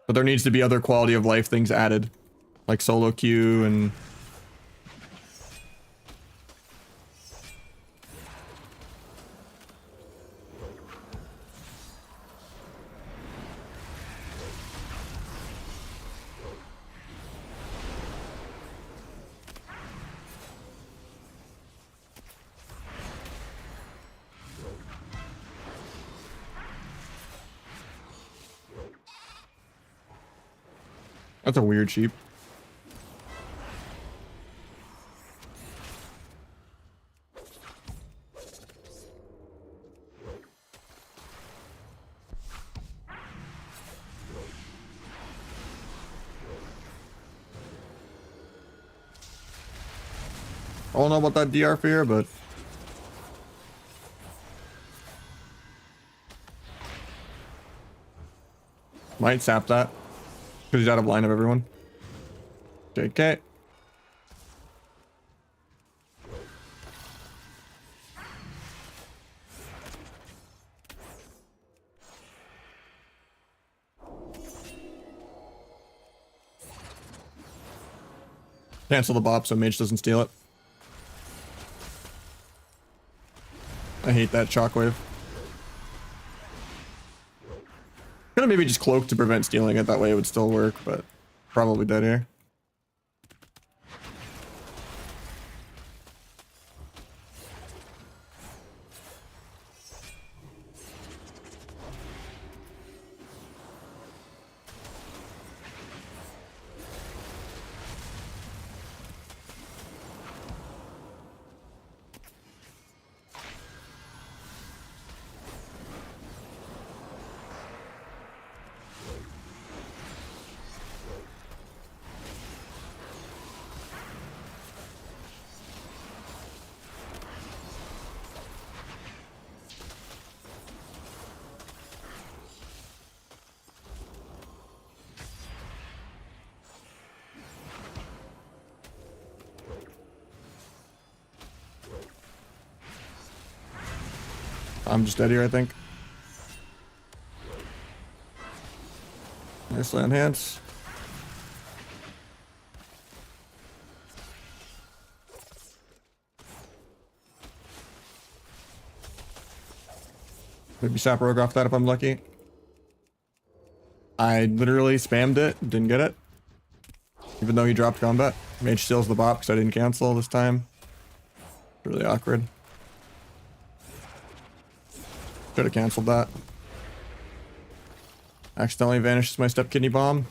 But there needs to be other quality of life things added, like solo queue and... That's a weird sheep. I don't know about that DR fear, but might sap that because he's out of line of everyone. JK. Cancel the bop so mage doesn't steal it. I hate that shockwave. Gonna maybe just cloak to prevent stealing it, that way it would still work, but probably dead here. I'm just dead here, I think. Nicely enhanced. Maybe sap rogue off that if I'm lucky. I literally spammed it, didn't get it. Even though he dropped combat. Mage steals the bop because I didn't cancel this time. Really awkward. Should have canceled that. Accidentally vanishes my step kidney bomb.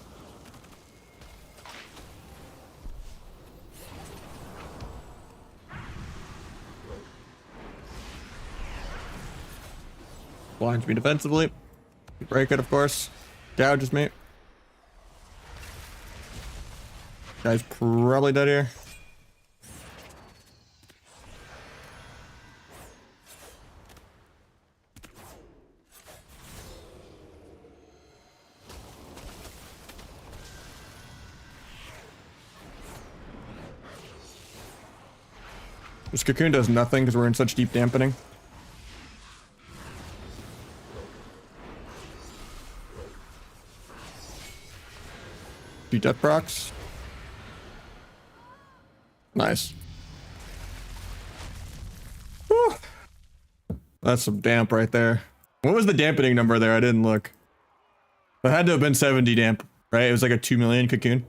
Blinds me defensively. Break it, of course. Gouges me. Guy's probably dead here. This cocoon does nothing because we're in such deep dampening. Do death procs. Nice. Whew. That's some damp right there. What was the dampening number there? I didn't look. It had to have been 70 damp, right? It was like a 2 million cocoon.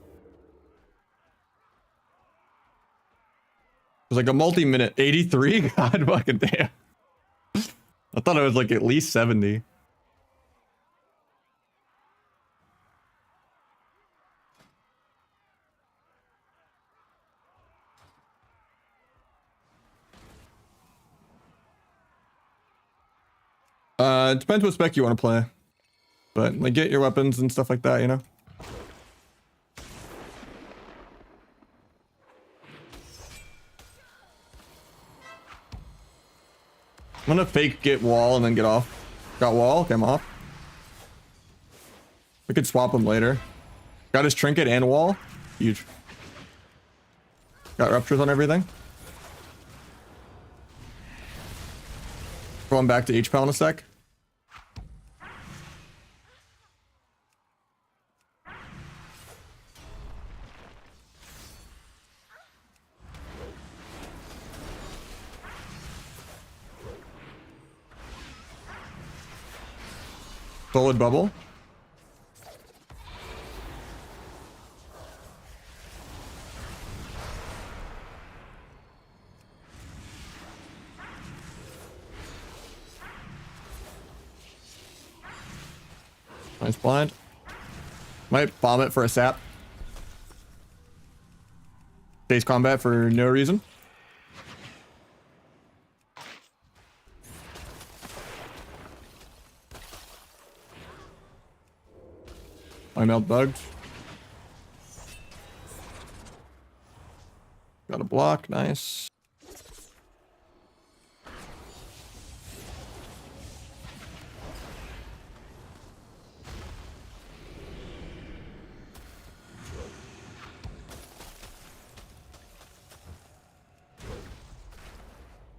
It was like a multi-minute 83. God fucking damn. I thought it was like at least 70. It depends what spec you want to play. But like get your weapons and stuff like that, you know? I'm gonna fake get wall and then get off. Got wall, okay, I'm off. We could swap him later. Got his trinket and wall. Huge. Got ruptures on everything. Going back to HPAL in a sec. Solid bubble. Nice blind. Might bomb it for a sap. Base combat for no reason. I melt bugged. Got a block, nice.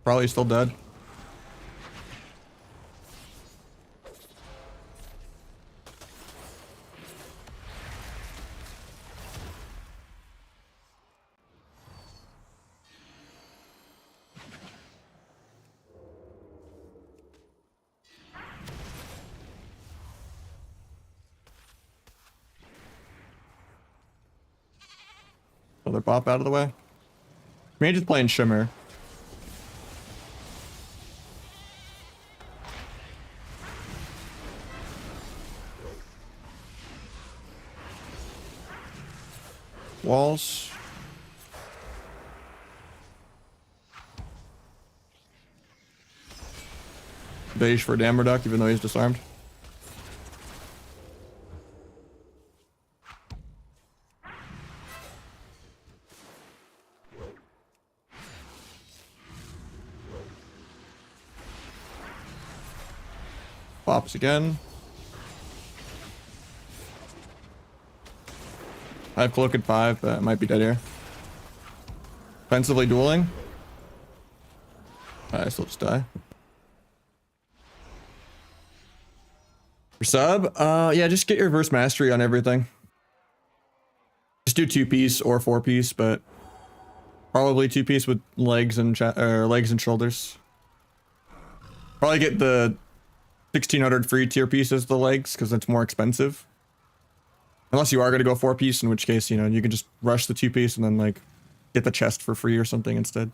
Probably still dead. Another bop out of the way. Mage is playing Shimmer. Walls. Beige for Dammer Duck, even though he's disarmed. Pops again. I have cloak at 5, but I might be dead here. Offensively dueling. I still just die. For sub, yeah, just get your reverse mastery on everything. Just do 2-piece or 4-piece, but probably 2-piece with legs and shoulders. Probably get the 1600 free tier pieces, the legs, because it's more expensive. Unless you are going to go 4-piece, in which case, you know, you can just rush the 2-piece and then, like, get the chest for free or something instead.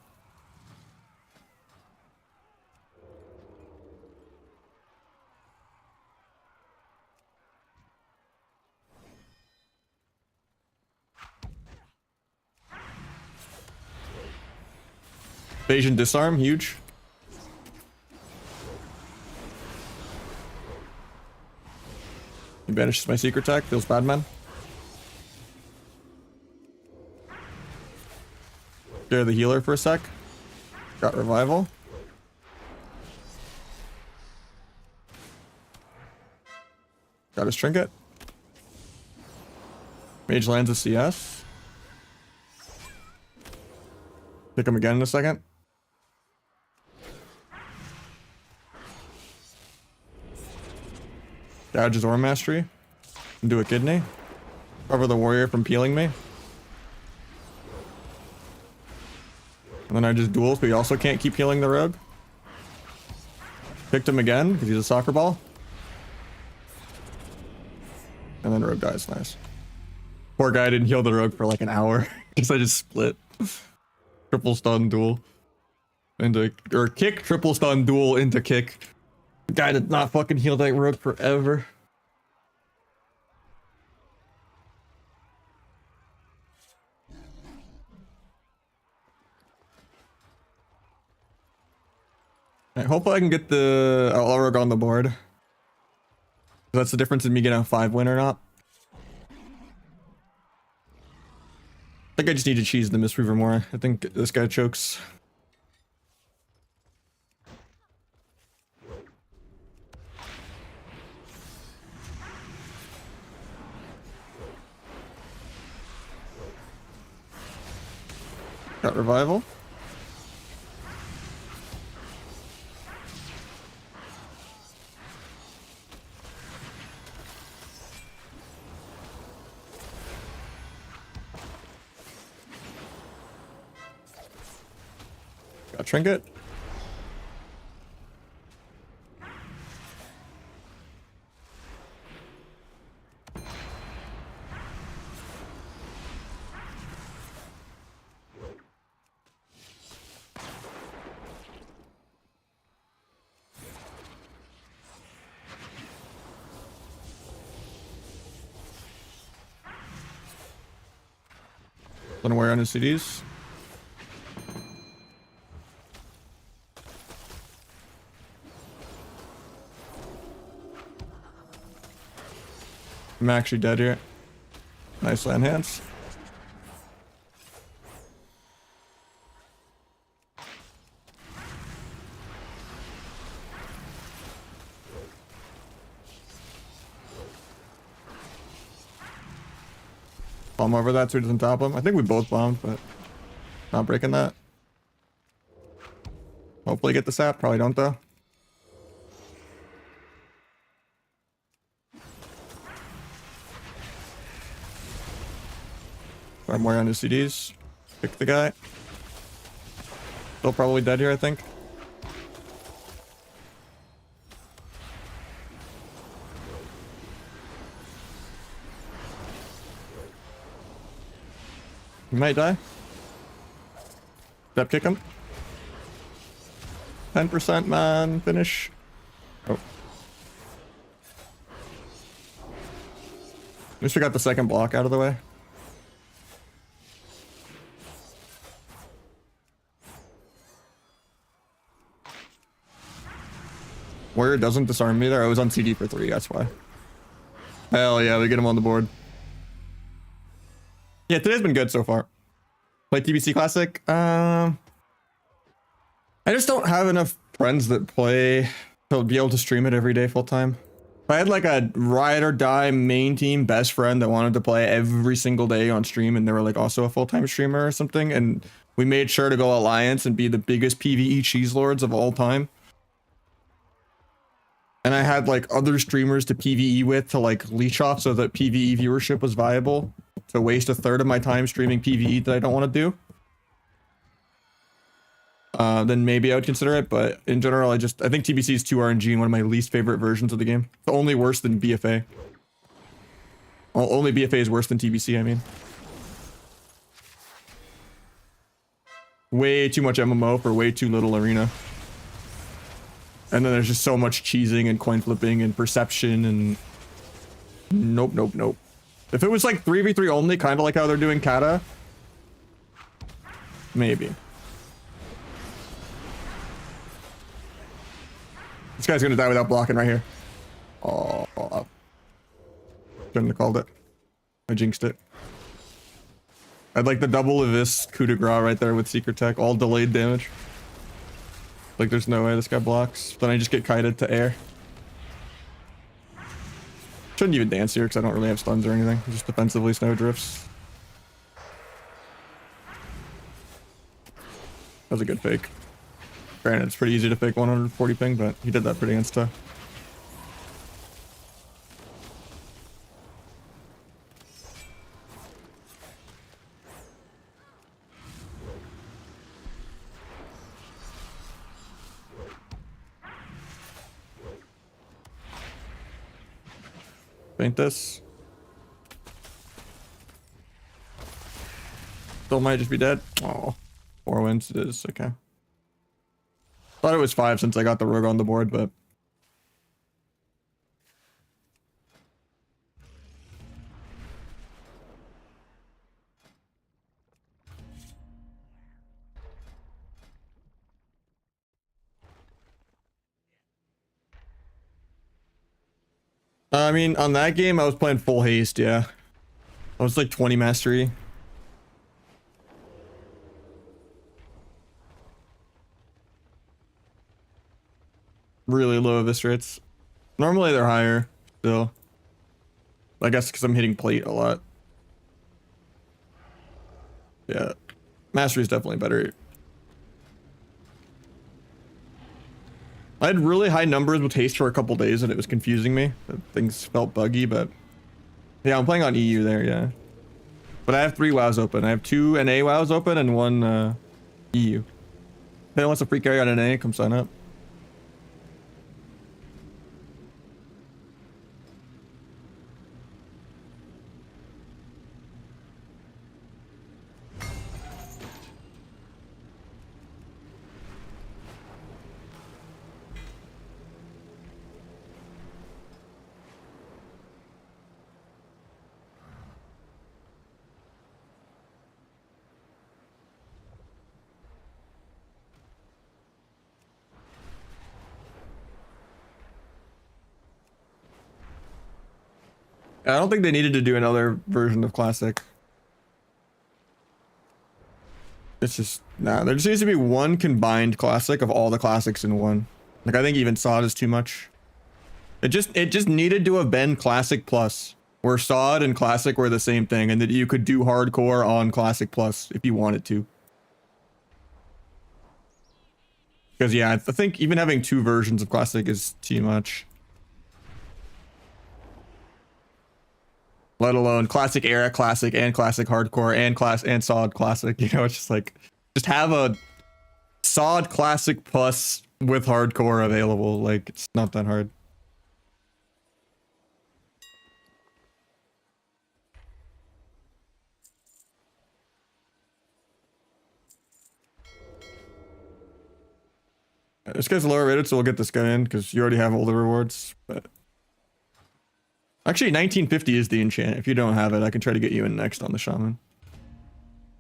Evasion disarm, huge. He banishes my secret attack, feels bad, man. Scare the healer for a sec. Got revival. Got his trinket. Mage lands a CS. Pick him again in a second. Gouge his Aura Mastery. And do a kidney. Cover the warrior from peeling me. And then I just duel, but he also can't keep healing the rogue. Picked him again, because he's a soccer ball. And then rogue dies, nice. Poor guy didn't heal the rogue for like an hour. Because I just split. Triple stun duel. Into, or kick, triple stun duel into kick. The guy did not fucking heal that rogue forever. Right, hopefully I can get the Outlaw rogue on the board. That's the difference in me getting a 5 win or not. I think I just need to cheese the Mistweaver more. I think this guy chokes. Got revival. Got trinket. Unaware on his CDs. I'm actually dead here. Nice land hands. Bomb over that so he doesn't top him. I think we both bombed, but not breaking that. Oh Hopefully get the sap. Probably don't though. I'm more on his CDs. Pick the guy. Still probably dead here, I think. He might die. Step kick him. 10% man. Finish. Oh. At least we got the second block out of the way. Warrior doesn't disarm me there. I was on CD for 3, that's why. Hell yeah, we get him on the board. Yeah, today's been good so far. Play TBC Classic. I just don't have enough friends that play to be able to stream it every day full time. If I had like a ride or die main team best friend that wanted to play every single day on stream and they were like also a full-time streamer or something, and we made sure to go Alliance and be the biggest PvE cheeselords of all time. And I had like other streamers to PvE with to like leech off so that PvE viewership was viable. To waste a third of my time streaming PvE that I don't want to do. Then maybe I would consider it, but in general, I think TBC is too RNG and one of my least favorite versions of the game. It's only worse than BFA. Well, only BFA is worse than TBC, I mean. Way too much MMO for way too little arena. And then there's just so much cheesing and coin flipping and perception and... Nope, nope, nope. If it was like 3v3 only, kind of like how they're doing Kata, maybe. This guy's gonna die without blocking right here. Oh, shouldn't have called it. I jinxed it. I'd like the double of this coup de grace right there with secret tech, all delayed damage. Like there's no way this guy blocks. Then I just get kited to air. Shouldn't even dance here because I don't really have stuns or anything. Just defensively snow drifts. That was a good fake. Granted, it's pretty easy to fake 140 ping, but he did that pretty insta. Paint this. Still might just be dead. Oh, 4 wins it is. Okay. Thought it was 5 since I got the rogue on the board, but I mean, on that game, I was playing full haste, yeah. I was like 20 mastery. Really low eviscerates. Normally they're higher, still. I guess because I'm hitting plate a lot. Yeah. Mastery is definitely better. I had really high numbers with haste for a couple days and it was confusing me. Things felt buggy, but yeah, I'm playing on EU there, yeah. But I have 3 WoWs open. I have 2 NA WoWs open and 1 EU. If anyone wants a free carry on NA, come sign up. I don't think they needed to do another version of Classic. It's just, nah, there just needs to be one combined Classic of all the Classics in one. Like, I think even SOD is too much. It just needed to have been Classic Plus, where SOD and Classic were the same thing, and that you could do hardcore on Classic Plus if you wanted to. Because yeah, I think even having 2 versions of classic is too much. Let alone classic era, classic, and classic hardcore, and solid classic. You know, it's just like, just have a solid classic plus with hardcore available. Like, it's not that hard. This guy's lower rated, so we'll get this guy in because you already have all the rewards. But actually, 1950 is the enchant. If you don't have it, I can try to get you in next on the shaman.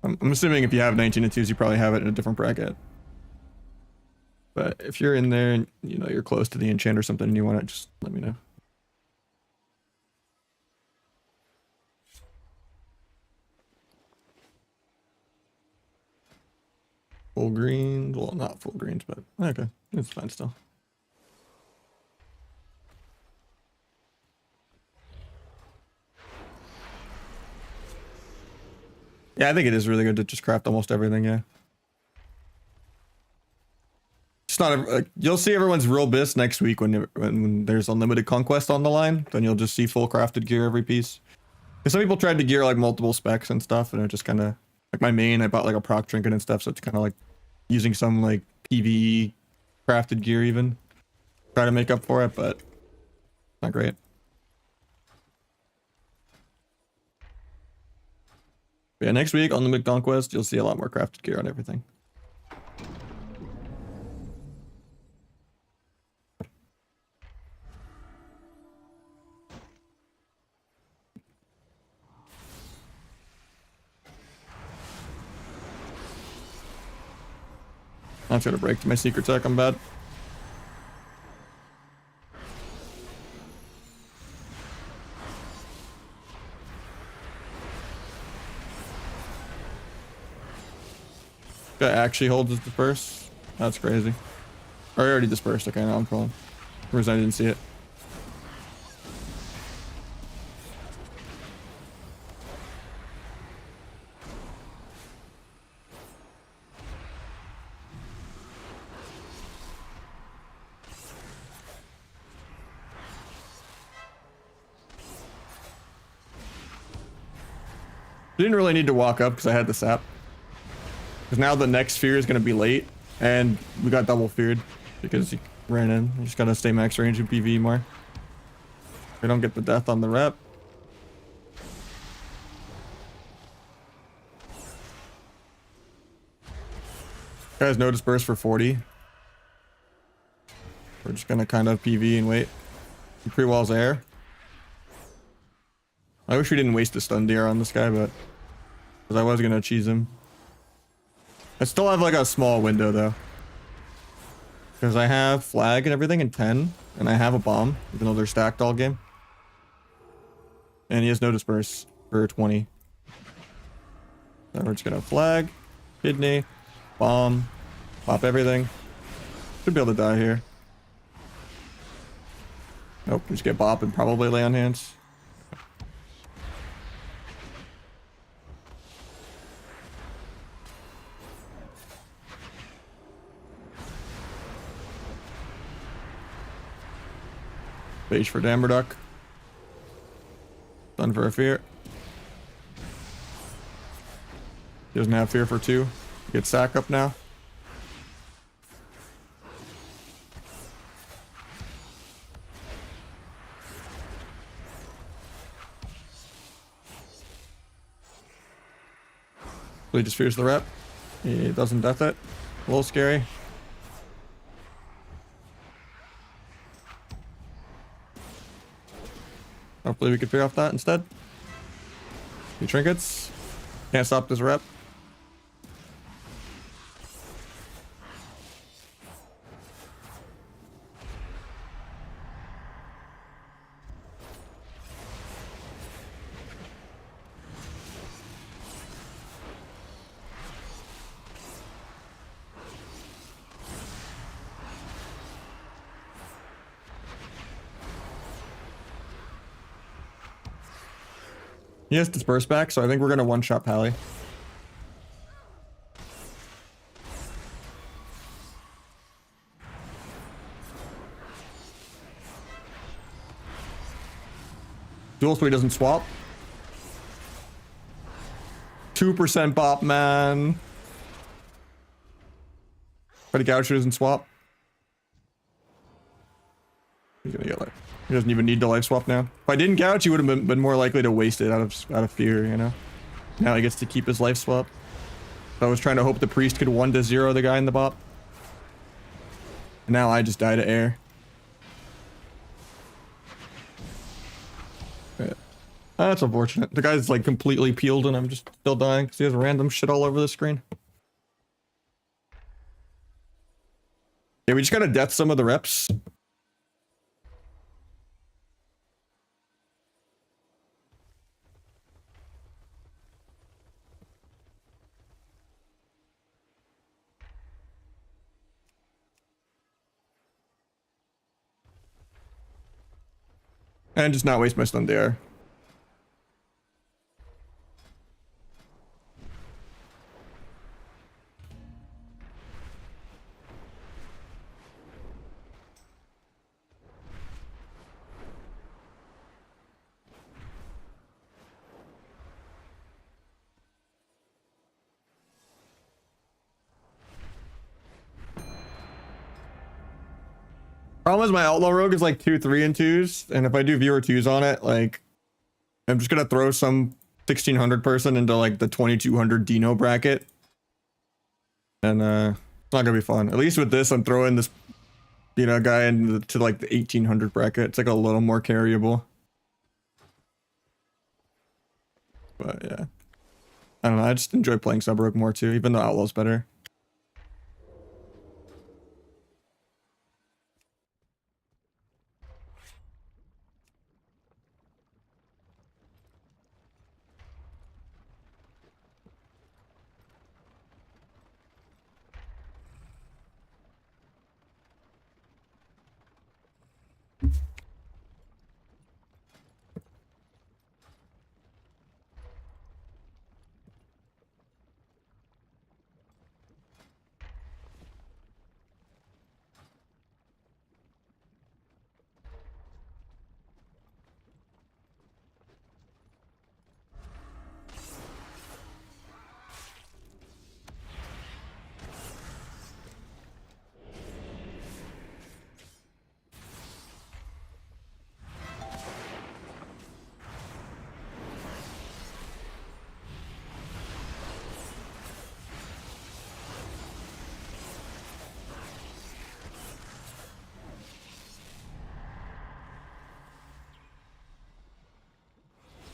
I'm assuming if you have 19 and 2s, you probably have it in a different bracket. But if you're in there and you know you're close to the enchant or something and you want it, just let me know. Full greens, well, not full greens, but okay, it's fine still. Yeah, I think it is really good to just craft almost everything. Yeah. It's not like, you'll see everyone's real best next week when there's unlimited conquest on the line. Then you'll just see full crafted gear every piece. Because some people tried to gear like multiple specs and stuff, and it just kind of like my main. I bought like a proc trinket and stuff, so it's kind of like using some like PvE crafted gear even try to make up for it, but not great. But yeah, next week on the Conquest, you'll see a lot more crafted gear on everything. I'm trying to break to my secret tech, I'm bad. Guy actually holds his disperse. That's crazy. Or I already dispersed. Okay, now I'm calling. Whereas I didn't see it. Didn't really need to walk up because I had the sap. Because now the next fear is going to be late, and we got double feared because he ran in. You just got to stay max range in PvE more. We don't get the death on the rep. Guys, no disperse for 40. We're just going to kind of PvE and wait. Pre-wall's air. I wish we didn't waste a stun DR on this guy, but because I was gonna cheese him. I still have like a small window though, because I have flag and everything in 10, and I have a bomb, even though they're stacked all game. And he has no disperse for 20. So we're just gonna flag, kidney, bomb, pop everything. Should be able to die here. Nope, just get bop and probably lay on hands. Page for Dammer Duck. Done for a fear. He doesn't have fear for 2. Get sack up now. So he just fears the rep. He doesn't death it. A little scary. Hopefully we can figure off that instead. 2 trinkets. Can't stop this rep. He has disperse back, so I think we're gonna one-shot Pally. Dual so he doesn't swap. 2% bop, man. Try to gouge, doesn't swap. He's gonna get life. He doesn't even need to life swap now. If I didn't gouge, he would have been more likely to waste it out of fear, you know? Now he gets to keep his life swap. So I was trying to hope the priest could 1-0 the guy in the bop. And now I just die to air. Yeah. That's unfortunate. The guy's like completely peeled and I'm just still dying because he has random shit all over the screen. Yeah, we just gotta death some of the reps. And just not waste my stun there. Problem is my Outlaw Rogue is like 2 3-2s, and if I do viewer 2s on it, like I'm just gonna throw some 1600 person into like the 2200 Dino bracket. And it's not gonna be fun. At least with this, I'm throwing this, you know, guy into like the 1800 bracket. It's like a little more carryable. But yeah. I don't know, I just enjoy playing Sub Rogue more too, even though Outlaw's better.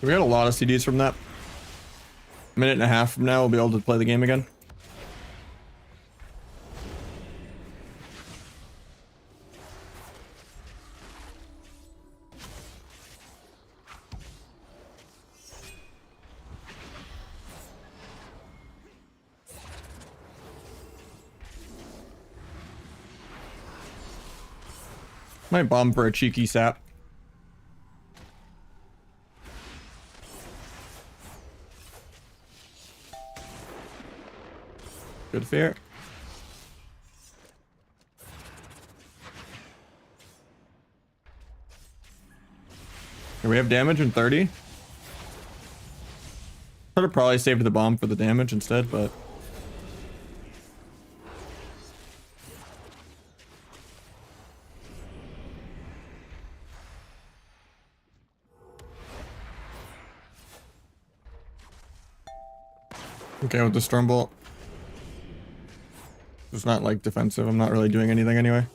We got a lot of CDs from that. A minute and a half from now, we'll be able to play the game again. Might bomb for a cheeky sap. Good fear. Here we have damage in 30. Could have probably saved the bomb for the damage instead, but okay with the Stormbolt. It's not like defensive. I'm not really doing anything anyway.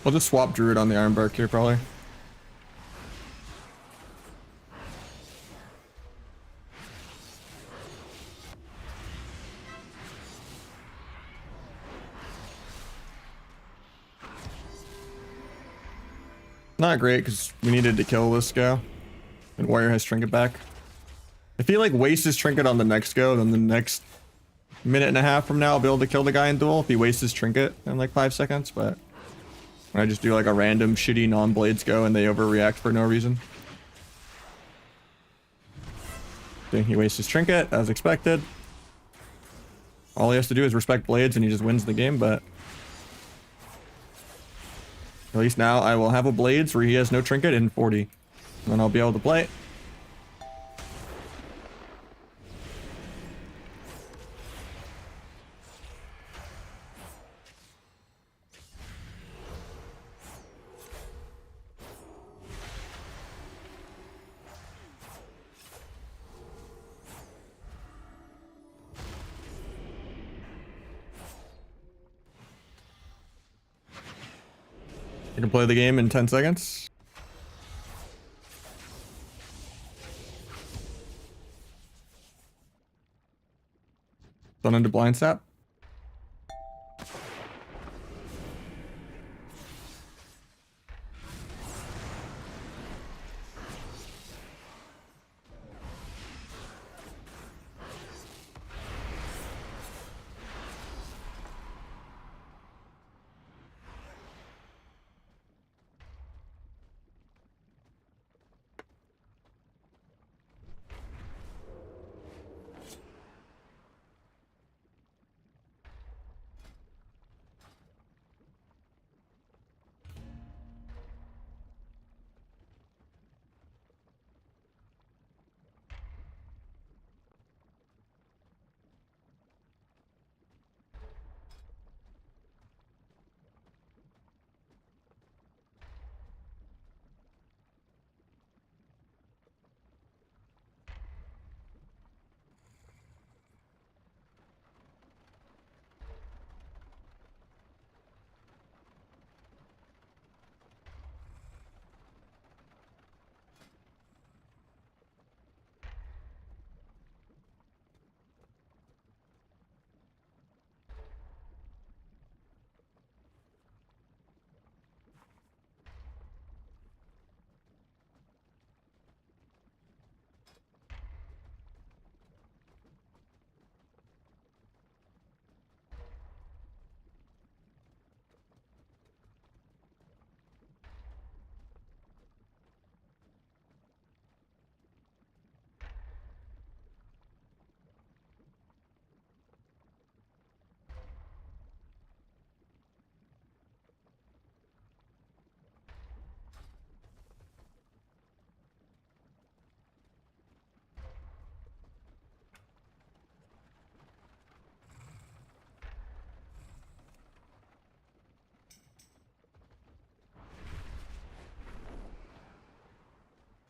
We'll just swap Druid on the Ironbark here probably. Not great because we needed to kill this guy. And Warrior has Trinket back. If he like wastes his Trinket on the next go, then the next minute and a half from now I'll be able to kill the guy in duel if he wastes his Trinket in like 5 seconds, but when I just do like a random shitty non-blades go and they overreact for no reason. Okay, he wastes his Trinket as expected. All he has to do is respect blades and he just wins the game, but At least now I will have a blades where he has no trinket in 40. And then I'll be able to play. You can play the game in 10 seconds. Done into blind sap.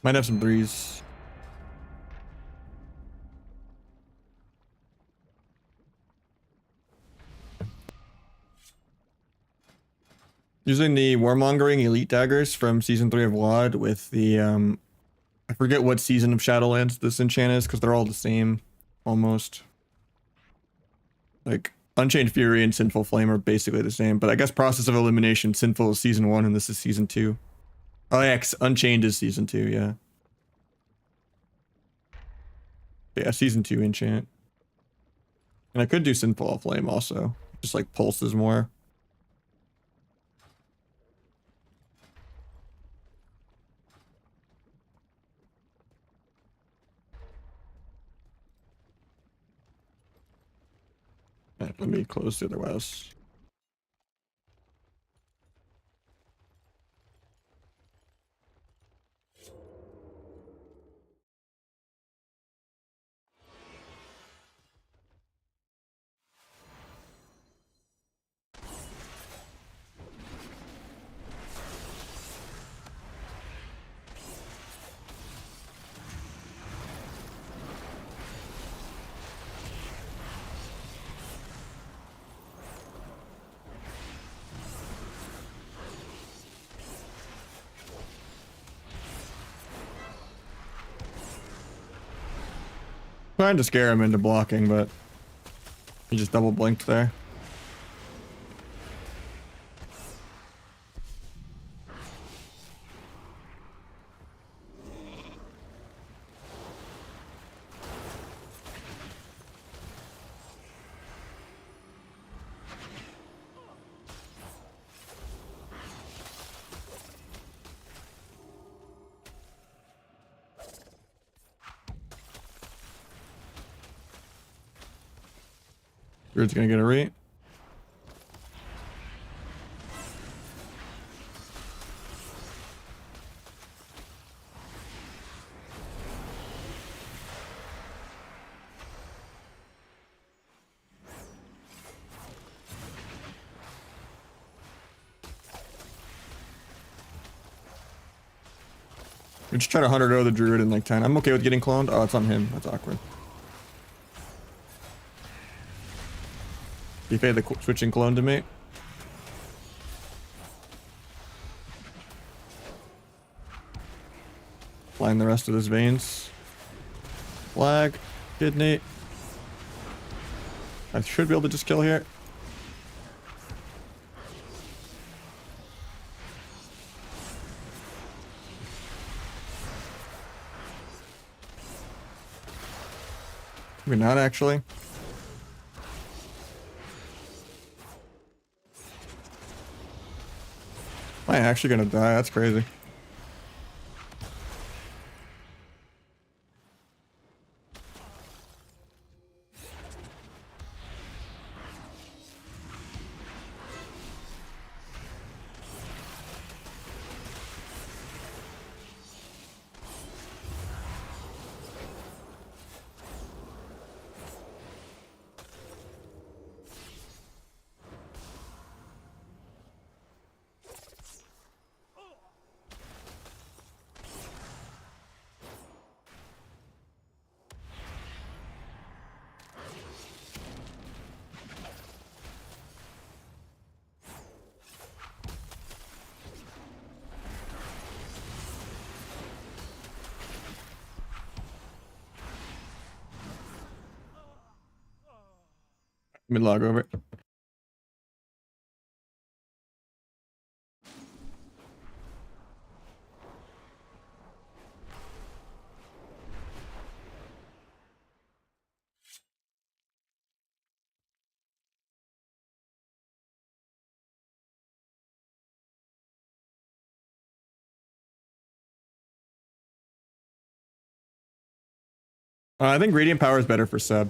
Might have some threes. Using the warmongering elite daggers from season 3 of WoD with the I forget what season of Shadowlands this enchant is because they're all the same almost. Like Unchained Fury and Sinful Flame are basically the same, but I guess Process of Elimination, Sinful is season 1 and this is season 2. Oh yeah, Unchained is season 2, yeah. But yeah, season 2 enchant. And I could do Sinful Flame also. Just like pulses more. Right, let me close the other warehouse. Trying to scare him into blocking, but he just double blinked there. Druid's gonna get a rate. We just try to 100 the druid in like 10. I'm okay with getting cloned. Oh, it's on him. That's awkward. He paid the switching clone to me. Line the rest of his veins. Flag. Kidney. I should be able to just kill here. Maybe not actually. Am I actually gonna die? That's crazy. Let me log over. I think radiant power is better for sub.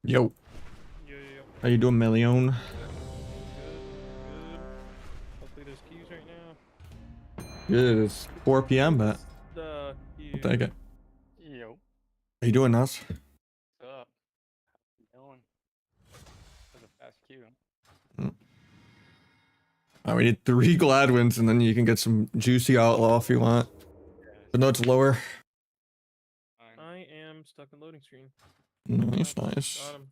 Yo.
Yo.
How you doing, Million?
Good. Hopefully there's keys right now.
Good. It's 4 p.m., but
I'll
I'll take it.
Yo.
How you doing, Nahj?
What's up? How you doing? That's a fast queue.
We need 3 Gladwins, and then you can get some juicy Outlaw if you want. But no, it's lower.
I am stuck in loading screen.
Nice, nice.
Got him.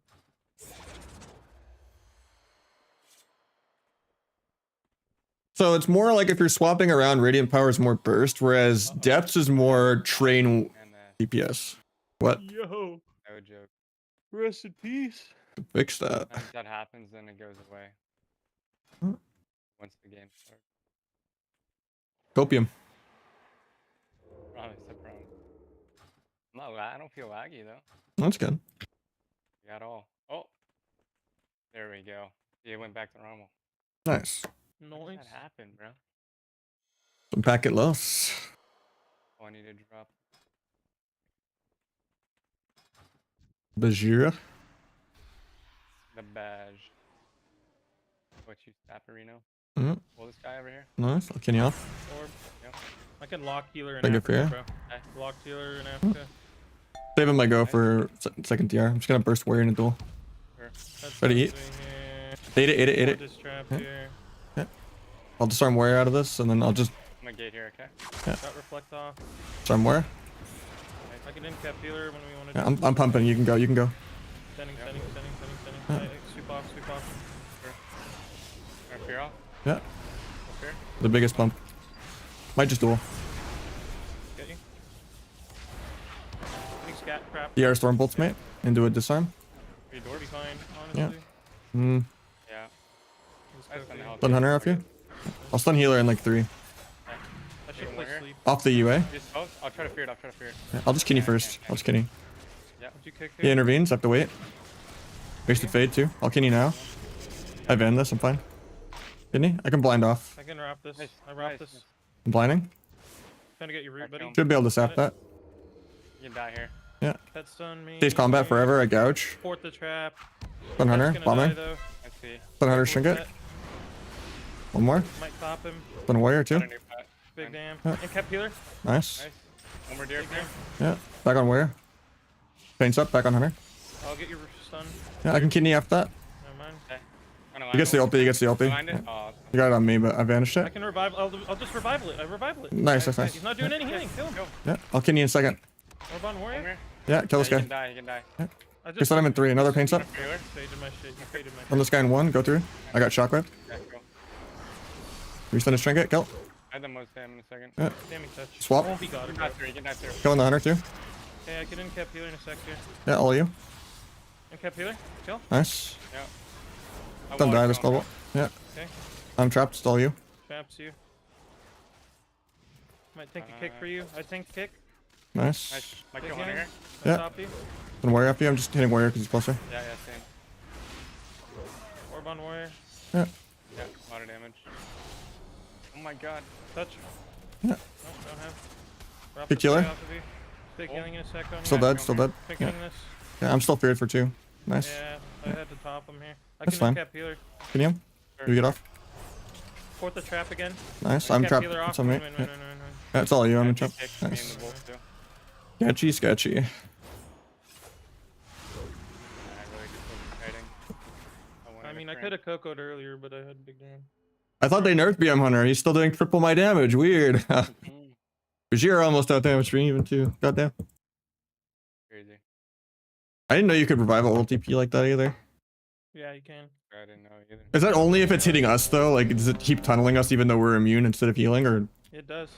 So it's more like if you're swapping around, radiant power is more burst, whereas depths is more train DPS. What?
Yo. No joke. Rest in peace.
Fix that.
Once that happens, then it goes away.
Huh?
Once the game starts.
Copium.
Promise, I promise. I don't feel laggy though.
That's good.
At all. Oh, there we go. Yeah, it went back to normal.
Nice.
How did
Nice.
that happen, bro?
Some packet loss.
Oh, I need to drop.
Bajira.
The badge. What you Saparino?
Mm-hmm.
Well, this guy over here.
Nice. I'll kill you off.
Orb.
Yep.
I can lock healer in
Thank you
Africa,
for
bro. Lock healer in Africa.
Saving my go for second TR. I'm just gonna burst warrior in a duel.
Sure.
That's
Try to eat. Ate it.
This trap
Yeah.
here.
I'll disarm warrior out of this, and then I'll just
I'm gonna gate here, okay?
Got reflect off.
disarm warrior.
I can incap healer when we want to.
Yeah, I'm pumping. You can go.
Sending.
Yeah.
Sweep off.
Or fear off?
Yeah.
Up here?
The biggest pump. Might just duel.
Get you. Getting scat crap.
TR storm bolts, mate. Into a disarm.
Are you
Be
door?
fine,
Yeah.
honestly.
Yeah.
Let's
I
go
stun
for
health.
Stun hunter off you. I'll stun healer in like 3.
I should
One
play
here.
sleep.
Off the UA.
Just both? I'll try to fear it.
Yeah, I'll just kidney first. I'll just kidney.
Yeah.
Would you kick
He
here?
intervenes. I have to wait. Wasted fade too. I'll kidney now. I van this. I'm fine. Kidney. I can blind off.
I can wrap this.
Nice,
I wrap
nice,
this.
nice.
I'm blinding.
Trying to get your root, buddy.
Should be able to sap that.
You can die here.
Yeah.
Pet stun me.
Stays combat forever. I gouge.
Port the trap.
Stun hunter.
Pet's gonna die,
Bombing.
though.
Let's see.
Stun hunter.
Port
Trinket.
pet.
One more.
Might top him.
Stun warrior too.
Got a new pet.
Big
Fine.
damn.
Yeah.
And cap healer.
Nice.
Nice. One more deer
Big
here.
damn.
Yeah. Back on warrior. Paints up, back on Hunter.
I'll get your stun.
Yeah, I can kidney after that.
Never mind.
Okay.
He gets the ulti, he gets the ulti.
Behind it?
Yeah.
Oh,
You got it on me, but I vanished
I
it.
can revive. I'll just revival it. I revival it.
Nice, that's nice.
He's not doing any healing. Kill him.
go.
Yeah, I'll kidney in a second.
Orban
Come
warrior.
here.
Yeah, kill this
Yeah,
guy.
he can die, he can die.
I
Just let him in 3. Another paints up.
Healer.
Faded my shit. You faded my
On this guy in 1, go through. I got shockwave.
Okay, go.
Restun his trinket, kill.
I had the most damn in a second.
Yeah.
Damning touch.
Swap.
Won't be god.
You can die through, you can die through.
Killing the Hunter too.
Okay, I can in-cap healer in a sec here.
Yeah, all of you.
In-cap healer. Kill.
Nice.
Yeah. I
Don't
walked
die this
on
global. Yeah.
Okay.
I'm trapped, it's all you.
Traps you. Might think a kick for you. I think kick.
Nice.
Nice. Might
Big
kill Hunter
hand.
here.
Yeah.
Top you.
Then warrior after you, I'm just hitting warrior because he's closer.
Yeah, yeah, same.
Orban warrior.
Yeah.
Yeah, a lot of damage. Oh my god.
Touch.
Yeah.
Nope, don't have. Drop
Big
the spray
killer.
off of you. Big
Oh.
healing in a sec on you.
Still dead, still dead.
Quick
Yeah.
healing this.
Yeah, I'm still feared for 2. Nice.
Yeah, I had to top him here. I
That's
can
fine.
in-cap healer.
Can you? Do we get off?
Fourth the trap again.
Nice. I'm
In-cap
trapped.
healer
It's
off.
on me.
Win.
Yeah. Yeah, it's all you. I'm in trap.
Kicked me in
Nice.
the wolf too.
Sketchy, sketchy.
Yeah, I really just wasn't fighting.
I mean, I could have cocoed earlier, but I had big damn.
I thought they nerfed BM Hunter. He's still doing triple my damage. Weird. Bajir almost out damage me even too. Goddamn.
Crazy.
I didn't know you could revive a ult TP like that either.
Yeah, you can.
I didn't know either.
Is that only if it's hitting us though? Like, does it keep tunneling us even though we're immune instead of healing? Or
It does.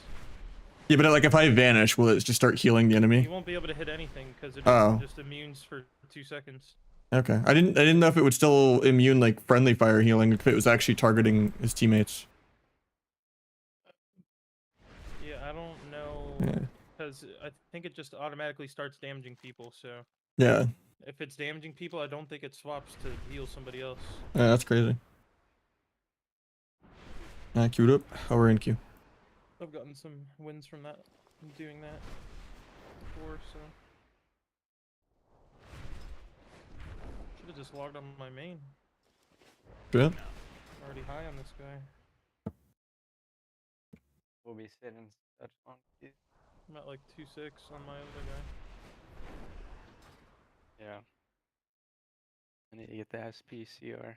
yeah, but like if I vanish, will it just start healing the enemy?
You won't be able to hit anything because it
Oh.
just immunes for 2 seconds.
Okay, I didn't know if it would still immune like friendly fire healing if it was actually targeting his teammates.
Yeah, I don't know
Yeah.
because I think it just automatically starts damaging people. So
Yeah,
if it's damaging people, I don't think it swaps to heal somebody else.
yeah, that's crazy. Queued up. Oh, we're in queue.
I've gotten some wins from that, from doing that before. So should have just logged on my main.
Good.
Already high on this guy.
We'll be sitting such long queues.
I'm at like 2-6 on my other guy.
Yeah. I need to get the SPCR.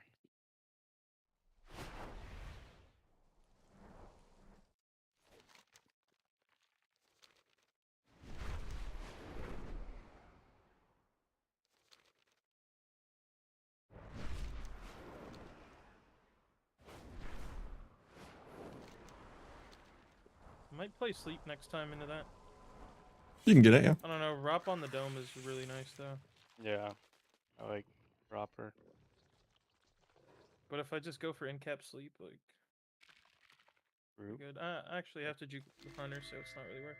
I might play sleep next time into that.
You can get it, yeah.
I don't know. Rop on the dome is really nice though.
Yeah. I like proper.
But if I just go for in-cap sleep, like,
Group.
good. I actually have to juke the hunter, so it's not really worth.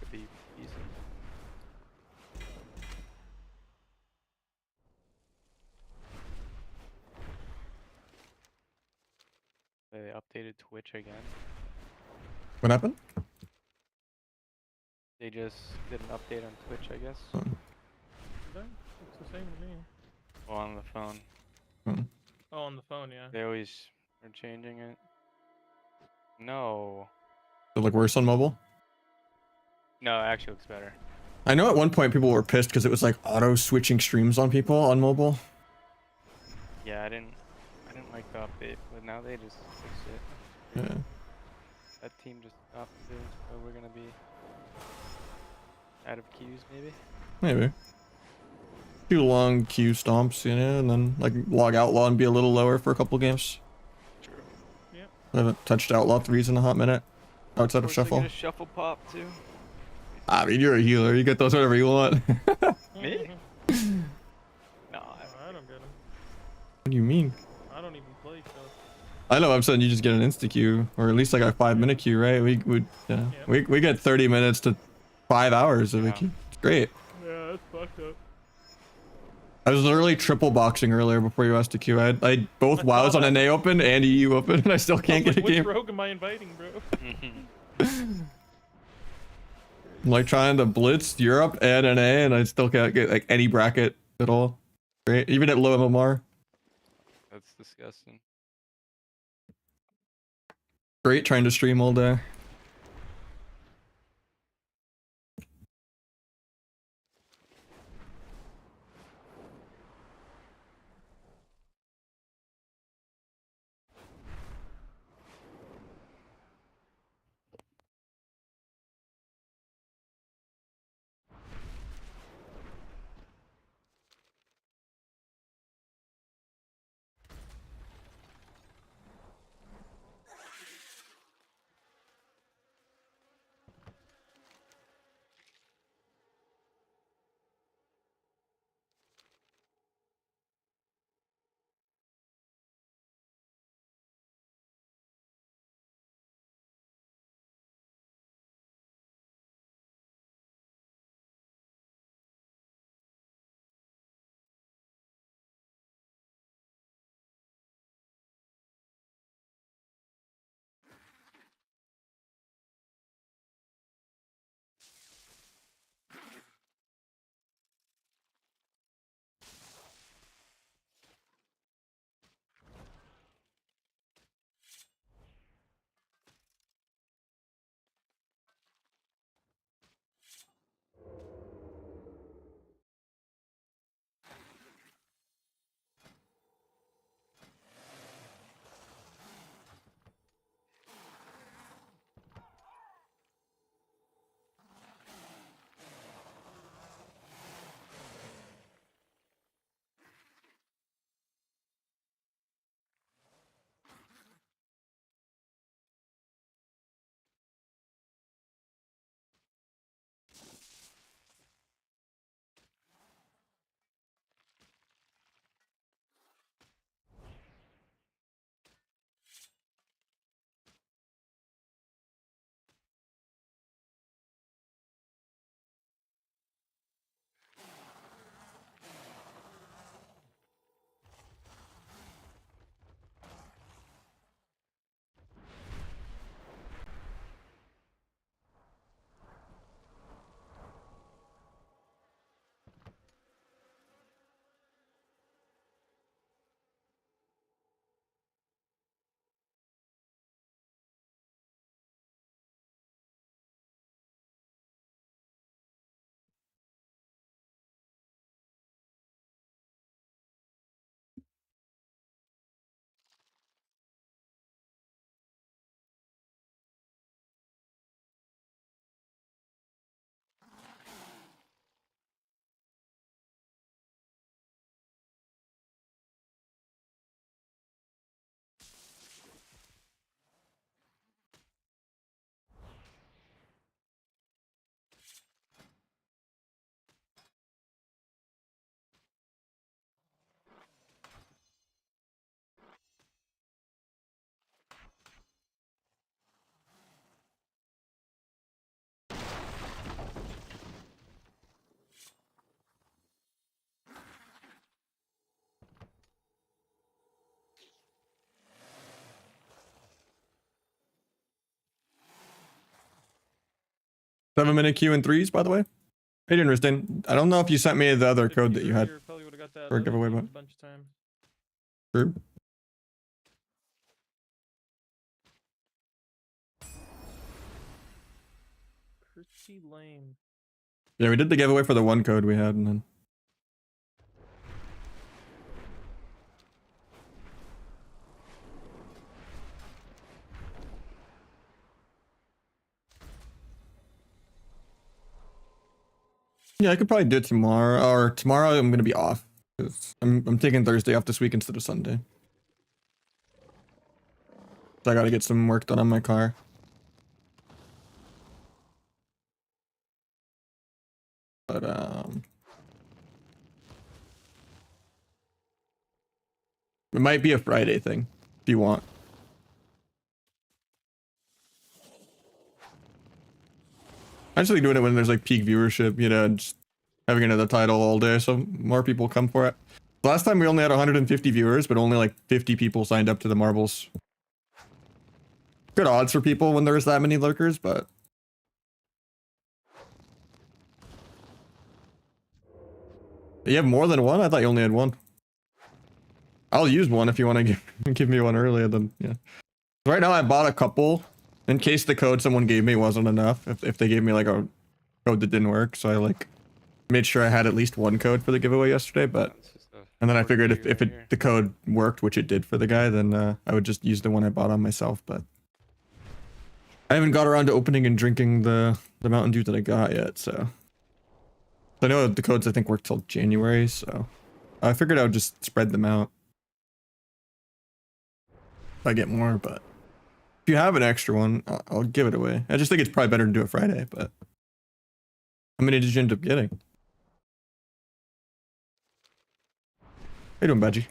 Could be decent. They updated Twitch again.
What happened?
They just did an update on Twitch, I guess.
Oh.
It's the same to me.
Well, on the phone.
Oh, on the phone, yeah.
They always are changing it. No.
Does it look worse on mobile?
No, it actually looks better.
I know at one point people were pissed because it was like auto switching streams on people on mobile.
Yeah, I didn't like the update, but now they just fixed it.
Yeah.
That team just stopped too, so we're gonna be out of queues maybe.
Maybe. Few long queue stomps, you know, and then like log Outlaw and be a little lower for a couple games.
True.
Yep.
I haven't touched Outlaw 3s in a hot minute. Outside of
course, I
Shuffle.
get a shuffle pop too.
I mean, you're a healer. You get those whatever you want. What
Me?
Mhm.
No,
I don't get them.
do you mean?
I don't even play stuff.
I know I'm saying you just get an insta queue, or at least like a 5-minute queue, right? We would, yeah.
Yeah.
We get 30 minutes to 5 hours of a
Yeah.
queue. It's great.
Yeah, that's fucked up.
I was literally triple boxing earlier before you asked to queue. I had both
I
WoWs
saw
on
that.
NA open and EU open, and I still can't get a
Which
game.
rogue am I inviting, bro?
I'm like trying to blitz Europe and NA, and I still can't get like any bracket at all. Great, even at low MMR.
that's disgusting.
Great trying to stream all day. 7-minute queue in threes, by the way. Hey, Riston. I don't know if you sent me the other
If
code
you
that you had
earlier, probably would have got that
for a
leather
giveaway,
team
but
a bunch of times.
true.
Pretty lame.
Yeah, we did the giveaway for the one code we had, and then. Yeah, I could probably do it tomorrow, or tomorrow I'm gonna be off. 'Cause I'm taking Thursday off this week instead of Sunday. So I gotta get some work done on my car. But it might be a Friday thing if you want. I just like doing it when there's like peak viewership, you know, and just having another title all day so more people come for it. Last time we only had 150 viewers, but only like 50 people signed up to the marbles. Good odds for people when there's that many lurkers, but you have more than one? I thought you only had one. I'll use one if you want to give me one earlier, then yeah. Right now I bought a couple in case the code someone gave me wasn't enough. If they gave me like a code that didn't work, so I like made sure I had at least one code for the giveaway yesterday, but
It's just a
and then I
40
figured
right
if
here.
the code worked, which it did for the guy, then I would just use the one I bought on myself, but I haven't got around to opening and drinking the Mountain Dew that I got yet, so I know the codes I think work till January, so I figured I would just spread them out if I get more, but if you have an extra one, I'll give it away. I just think it's probably better to do it Friday, but how many did you end up getting? How you doing, Budgie?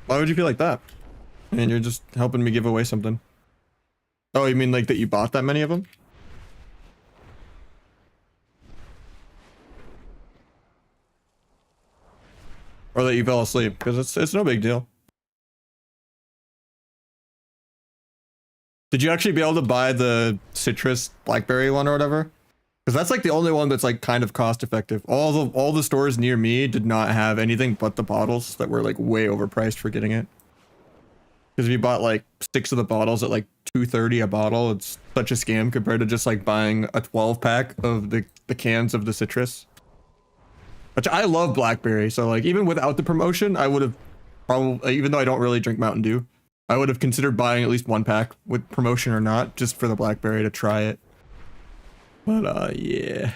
Why would you feel like that? And you're just helping me give away something. Oh, you mean like that you bought that many of them? Or that you fell asleep? Because it's no big deal. Did you actually be able to buy the citrus blackberry one or whatever? Because that's like the only one that's like kind of cost effective. All the stores near me did not have anything but the bottles that were like way overpriced for getting it. Because if you bought like 6 of the bottles at like $2.30 a bottle, it's such a scam compared to just like buying a 12-pack of the cans of the citrus. Which I love blackberry, so like even without the promotion, I would have probably, even though I don't really drink Mountain Dew, I would have considered buying at least 1 pack with promotion or not, just for the blackberry to try it. But yeah.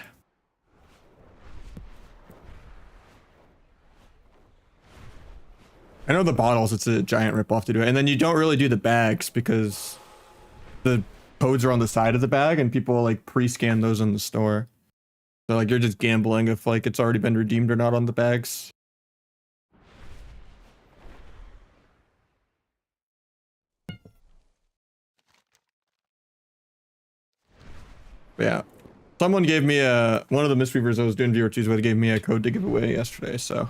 I know the bottles, it's a giant ripoff to do it. And then you don't really do the bags because the codes are on the side of the bag and people like pre-scan those in the store. So like you're just gambling if like it's already been redeemed or not on the bags. Yeah. Someone gave me one of the Mistweavers I was doing viewer twos with gave me a code to give away yesterday, so.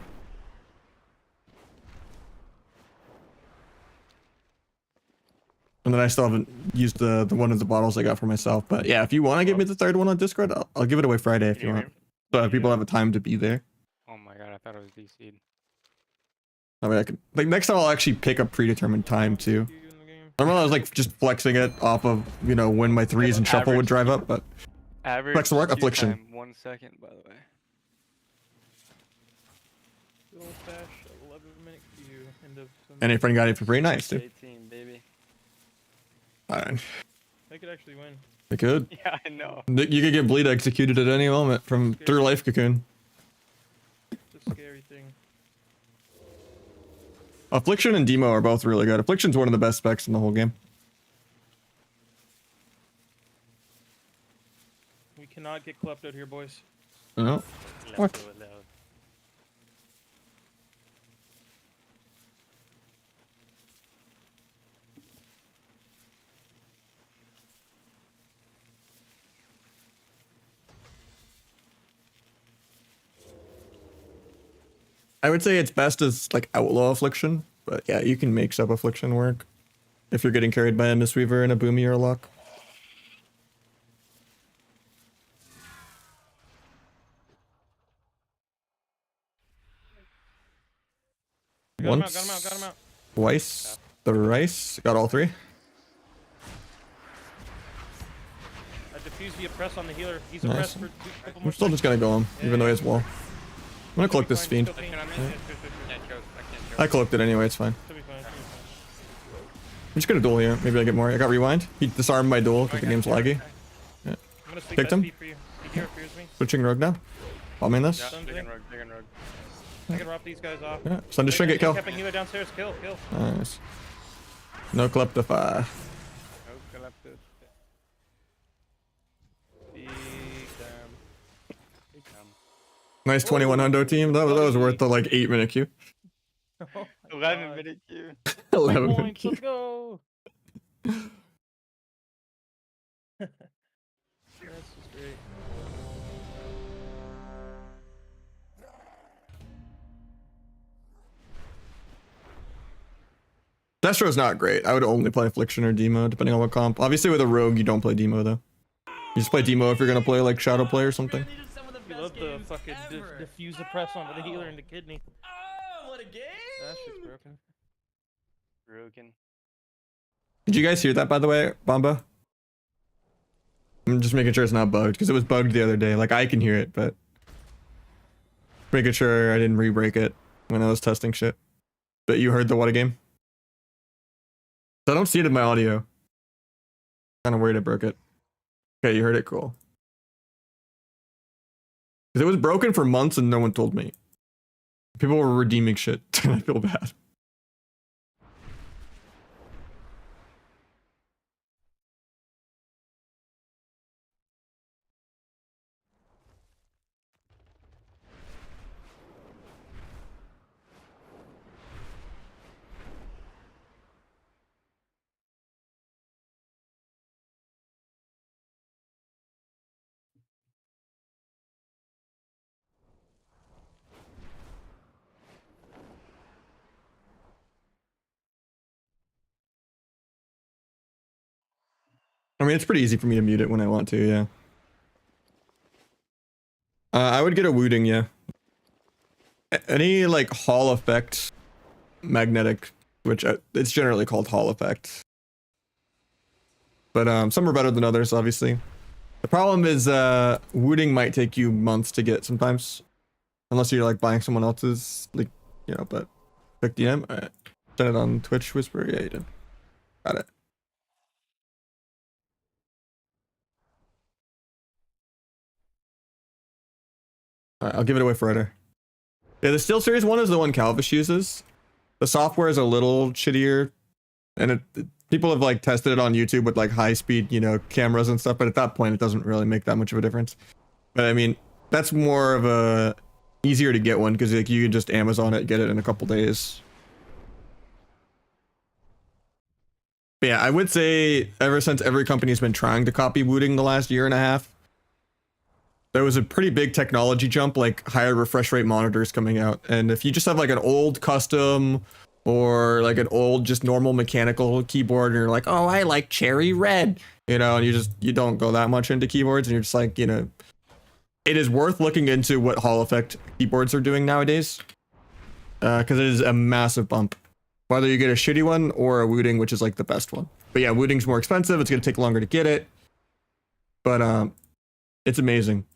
And then I still haven't used the one of the bottles I got for myself. But yeah, if you want to give me the third one on Discord, I'll give it away Friday if
Can
you
hear
want.
me?
So that people have a time to be there.
Oh my god, I thought it was DC'd.
I mean, I could, like next time I'll actually pick a predetermined time too.
You in the game.
Normally I was like just flexing it off of, you know, when my threes and shuffle would
Average.
drive up, but
Average
Flex the work,
queue
affliction.
time, 1 second, by the way.
Good old fashioned 11-minute queue. End of some.
any friend got it for free, nice dude.
18, baby.
Fine.
I could actually win.
I could.
Yeah, I know.
You could get bleed executed at any moment from through life cocoon.
It's a scary thing.
Affliction and Demo are both really good. Affliction's one of the best specs in the whole game.
We cannot get clept out here, boys.
No. What?
Let's go loud.
I would say it's best as like Outlaw Affliction, but yeah, you can make Sub Affliction work if you're getting carried by a Mistweaver and a Boomy or a Lock.
Got him out, got him out, got him out.
Twice, thrice, got all three.
I diffuse the oppress on the healer. He's
Nice.
oppressed for couple more
I'm still just gonna go him, even though he has wall. I'm gonna collect this fiend.
Can I
Can't go. I can't
I collected anyway, it's fine.
Should be fine, should be fine.
I'm just gonna duel here. Maybe I get more. I got rewind. He disarmed my duel because the game's laggy.
I'm gonna sweep
Picked him.
SP for you. The hero fears me.
Switching rogue now. I'll main this.
Yeah,
Sun's
big
in.
and rogue, big and rogue.
I can rob these guys off.
Yeah, Sun just trying to get kill.
Capping healer downstairs. Kill, kill.
Nice. No Kleptify.
Nope, collected.
Big
Big time.
Nice 21 hundo team. That was worth the like 8-minute queue.
Oh my
11
God.
minute queue.
11 minute
Points,
queue.
let's go. That's just great.
Destro's not great. I would only play Affliction or Demo, depending on what comp. Obviously, with a Rogue, you don't play Demo, though. You just play Demo if you're gonna play, like, Shadow Play or something.
You love the fucking diffuse the press onto the healer and the kidney.
Oh, what a game!
That shit's broken.
Broken.
Did you guys hear that, by the way, Bomba? I'm just making sure it's not bugged, because it was bugged the other day. Like, I can hear it, but... making sure I didn't re-break it when I was testing shit. But you heard the what a game? I don't see it in my audio. Kind of worried I broke it. Okay, you heard it, cool. Because it was broken for months and no one told me. People were redeeming shit. I feel bad. I mean, it's pretty easy for me to mute it when I want to, yeah. I would get a Wooting, yeah. Any, like, Hall effect magnetic, which it's generally called Hall effect. But some are better than others, obviously. The problem is Wooting might take you months to get sometimes. Unless you're, like, buying someone else's, like, you know, but... Pick DM? Alright. Done it on Twitch Whisper? Yeah, you did. Got it. Alright, I'll give it away for Ryder. Yeah, the Steel Series one is the one Calvish uses. The software is a little shittier, and people have like tested it on YouTube with like high speed, you know, cameras and stuff. But at that point, it doesn't really make that much of a difference. But I mean, that's more of a easier to get one because like you can just Amazon it, get it in a couple days. But yeah, I would say ever since every company's been trying to copy Wooting the last year and a half, there was a pretty big technology jump, like higher refresh rate monitors coming out. And if you just have like an old custom or like an old just normal mechanical keyboard and you're like, oh, I like cherry red, you know, and you don't go that much into keyboards and you're just like, you know, it is worth looking into what Hall effect keyboards are doing nowadays. Because it is a massive bump. Whether you get a shitty one or a Wooting, which is like the best one. But yeah, Wooting's more expensive. It's going to take longer to get it. But it's amazing.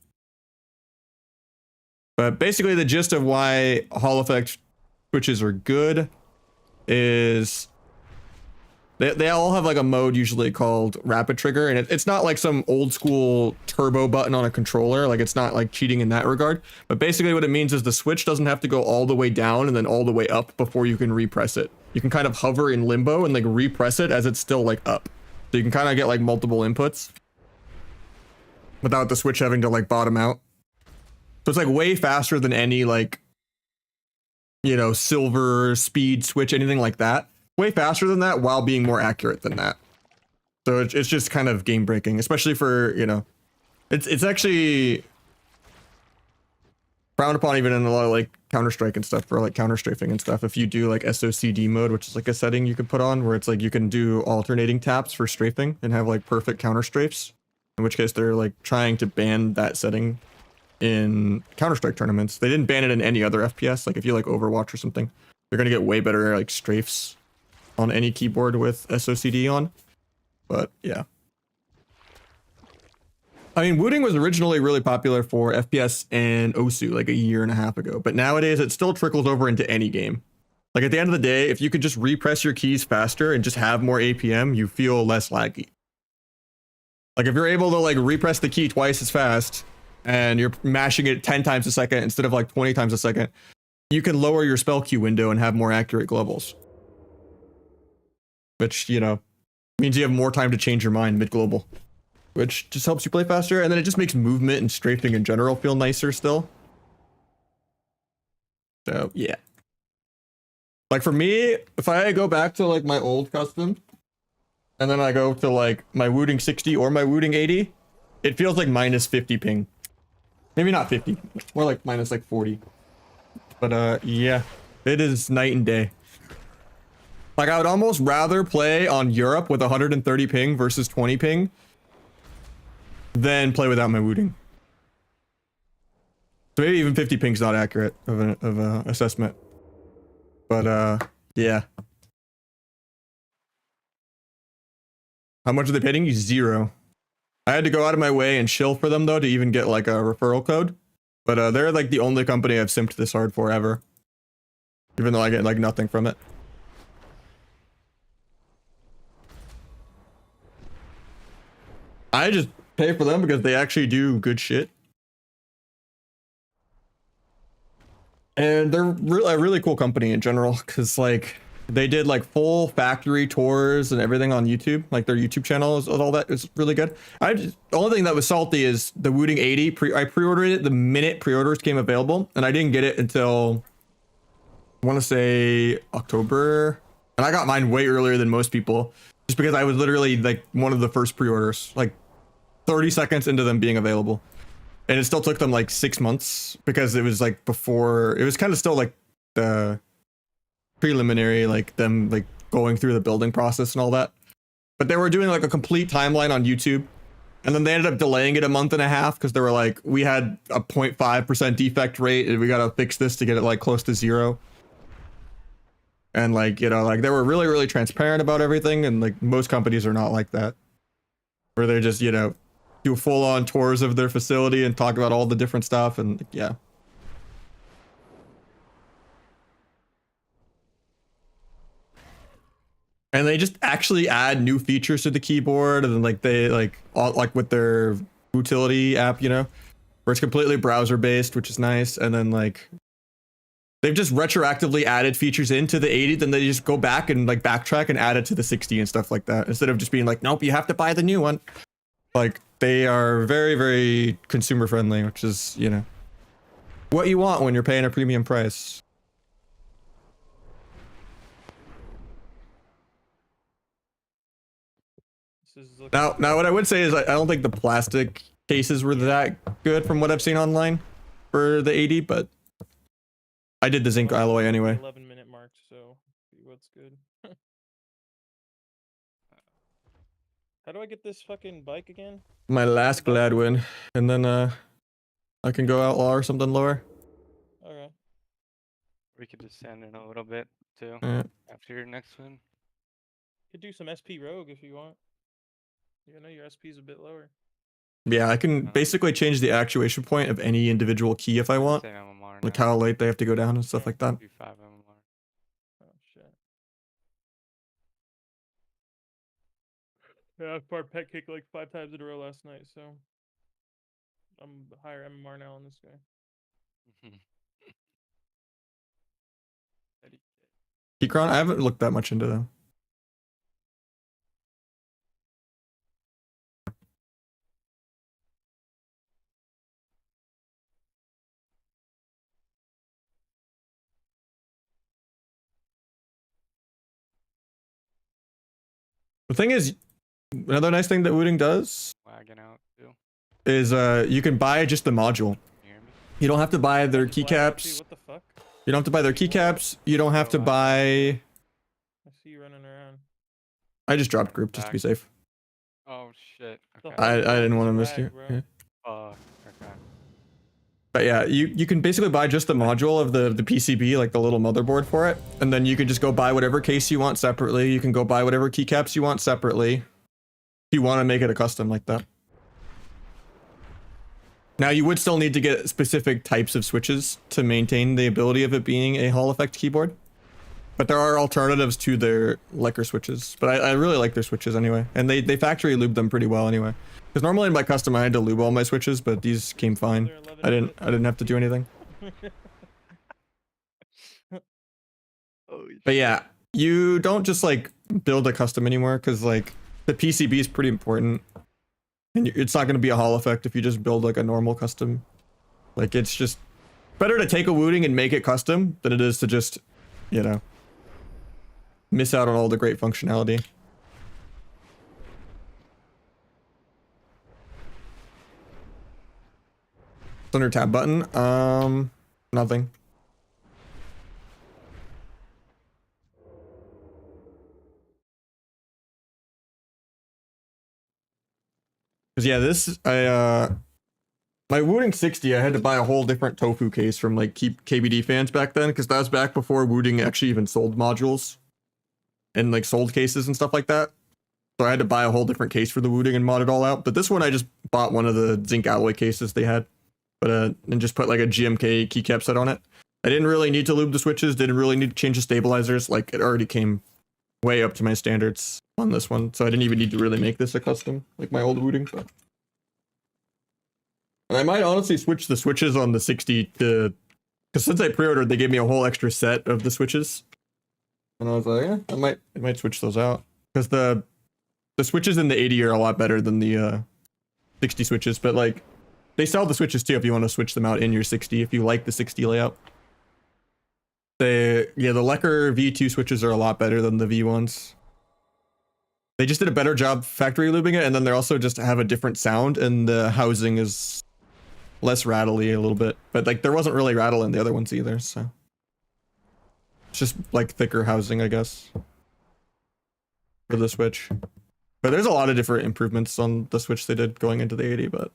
But basically the gist of why Hall effect switches are good is they all have like a mode usually called rapid trigger, and it's not like some old school turbo button on a controller. Like it's not like cheating in that regard. But basically what it means is the switch doesn't have to go all the way down and then all the way up before you can repress it. You can kind of hover in limbo and like repress it as it's still like up. So you can kind of get like multiple inputs without the switch having to like bottom out. So it's like way faster than any like, you know, silver speed switch, anything like that. Way faster than that while being more accurate than that. So it's just kind of game breaking, especially for, you know, it's actually, frowned upon even in a lot of like Counter-Strike and stuff for like counter strafing and stuff. If you do like SOCD mode, which is like a setting you can put on where it's like you can do alternating taps for strafing and have like perfect counter strafes, in which case they're like trying to ban that setting in Counter-Strike tournaments. They didn't ban it in any other FPS. Like if you like Overwatch or something, you're gonna get way better like strafes on any keyboard with SOCD on. But yeah. I mean, Wooting was originally really popular for FPS and OSU like a year and a half ago, but nowadays it still trickles over into any game. Like at the end of the day, if you could just repress your keys faster and just have more APM, you feel less laggy. Like if you're able to like repress the key twice as fast and you're mashing it 10 times a second instead of like 20 times a second, you can lower your spell queue window and have more accurate globals. Which, you know, means you have more time to change your mind mid-global, which just helps you play faster, and then it just makes movement and strafing in general feel nicer still. So yeah. Like for me, if I go back to like my old custom, and then I go to like my Wooting 60 or my Wooting 80, it feels like minus 50 ping. Maybe not 50, more like minus like 40. But yeah, it is night and day. Like I would almost rather play on Europe with 130 ping versus 20 ping than play without my Wooting. So maybe even 50 ping's not accurate of a assessment. But yeah. How much are they paying you? 0. I had to go out of my way and shill for them though to even get like a referral code. But they're like the only company I've simped this hard for ever. Even though I get like nothing from it. I just pay for them because they actually do good shit. And they're a really cool company in general, because like they did like full factory tours and everything on YouTube. Like their YouTube channel is all that is really good. The only thing that was salty is the Wooting 80. I pre-ordered it the minute pre-orders came available, and I didn't get it until I want to say October, and I got mine way earlier than most people, just because I was literally like one of the first pre-orders, like 30 seconds into them being available. And it still took them like 6 months because it was like before, it was kind of still like the preliminary, like them like going through the building process and all that. But they were doing like a complete timeline on YouTube. And then they ended up delaying it a month and a half because they were like, we had a 0.5% defect rate and we got to fix this to get it like close to 0. And like, you know, like they were really, really transparent about everything. And like most companies are not like that, where they're just, you know, do full-on tours of their facility and talk about all the different stuff. And yeah. And they just actually add new features to the keyboard, and then like they like all, like with their utility app, you know, where it's completely browser based, which is nice. And then like they've just retroactively added features into the 80, then they just go back and like backtrack and add it to the 60 and stuff like that, instead of just being like, nope, you have to buy the new one. Like they are very, very consumer friendly, which is, you know, what you want when you're paying a premium price. Now what I would say is I don't think the plastic cases were that good from what I've seen online for the 80, but I did the zinc alloy anyway.
11-minute mark, so see what's good. How do I get this fucking bike again?
My last Gladwin, and then I can go Outlaw or something lower.
Okay.
We could just send in a little bit too after your next one.
Could do some SP Rogue if you want. You know your SP is a bit lower.
Yeah, I can basically change the actuation point of any individual key if I want.
Same MMR
Like
now.
how late they have to go down and stuff like that.
Do 5 MMR.
Oh shit. Yeah, I've part pet kick like 5 times in a row last night, so I'm higher MMR now on this guy.
Keychron, I haven't looked that much into them. The thing is, another nice thing that Wooting does
Wagging out too.
is you can buy just the module.
You hear me?
You don't have to buy their
Why actually,
keycaps.
what the fuck?
You don't have to buy their keycaps. You don't have to buy.
I see you running around.
I just dropped group just to be safe.
Oh shit.
The
Okay.
I didn't want to miss
Lag,
you.
bro.
Yeah.
Okay.
But yeah, you can basically buy just the module of the PCB, like the little motherboard for it, and then you can just go buy whatever case you want separately. You can go buy whatever keycaps you want separately. If you want to make it a custom like that. Now you would still need to get specific types of switches to maintain the ability of it being a Hall effect keyboard. But there are alternatives to their Lecker switches. But I really like their switches anyway. And they factory lube them pretty well anyway. Because normally in my custom I had to lube all my switches, but these came fine. I didn't have to do anything. But yeah, you don't just like build a custom anymore because like the PCB is pretty important. And it's not going to be a Hall effect if you just build like a normal custom. Like it's just better to take a Wooting and make it custom than it is to just, you know, miss out on all the great functionality. It's under tab button. Nothing. Cause yeah, this my Wooting 60, I had to buy a whole different tofu case from like KBD fans back then, because that was back before Wooting actually even sold modules and like sold cases and stuff like that. So I had to buy a whole different case for the Wooting and mod it all out. But this one I just bought one of the zinc alloy cases they had, but and just put like a GMK keycap set on it. I didn't really need to lube the switches, didn't really need to change the stabilizers. Like it already came way up to my standards on this one, so I didn't even need to really make this a custom like my old Wooting. But and I might honestly switch the switches on the 60 to, because since I pre-ordered, they gave me a whole extra set of the switches, and I was like, I might switch those out because the switches in the 80 are a lot better than the 60 switches. But like, they sell the switches too if you want to switch them out in your 60 if you like the 60 layout. The Lecker V2 switches are a lot better than the V1s. They just did a better job factory lubing it, and then they also just have a different sound, and the housing is less rattly a little bit. But like there wasn't really rattle in the other ones either, so it's just like thicker housing, I guess, for the Switch. But there's a lot of different improvements on the Switch they did going into the 80, but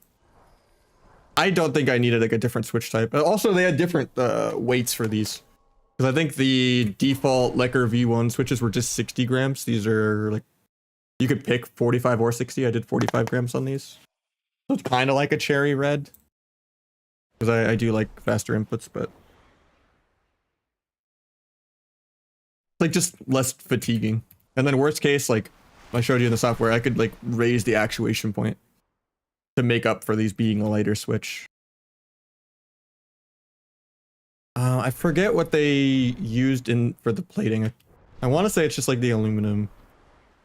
I don't think I needed like a different Switch type. Also, they had different weights for these. Because I think the default Lecker V1 switches were just 60 grams. These are like, you could pick 45 or 60. I did 45 grams on these. So it's kind of like a cherry red. Because I do like faster inputs, but it's like just less fatiguing. And then worst case, like I showed you in the software, I could like raise the actuation point to make up for these being a lighter switch. I forget what they used for the plating. I want to say it's just like the aluminum,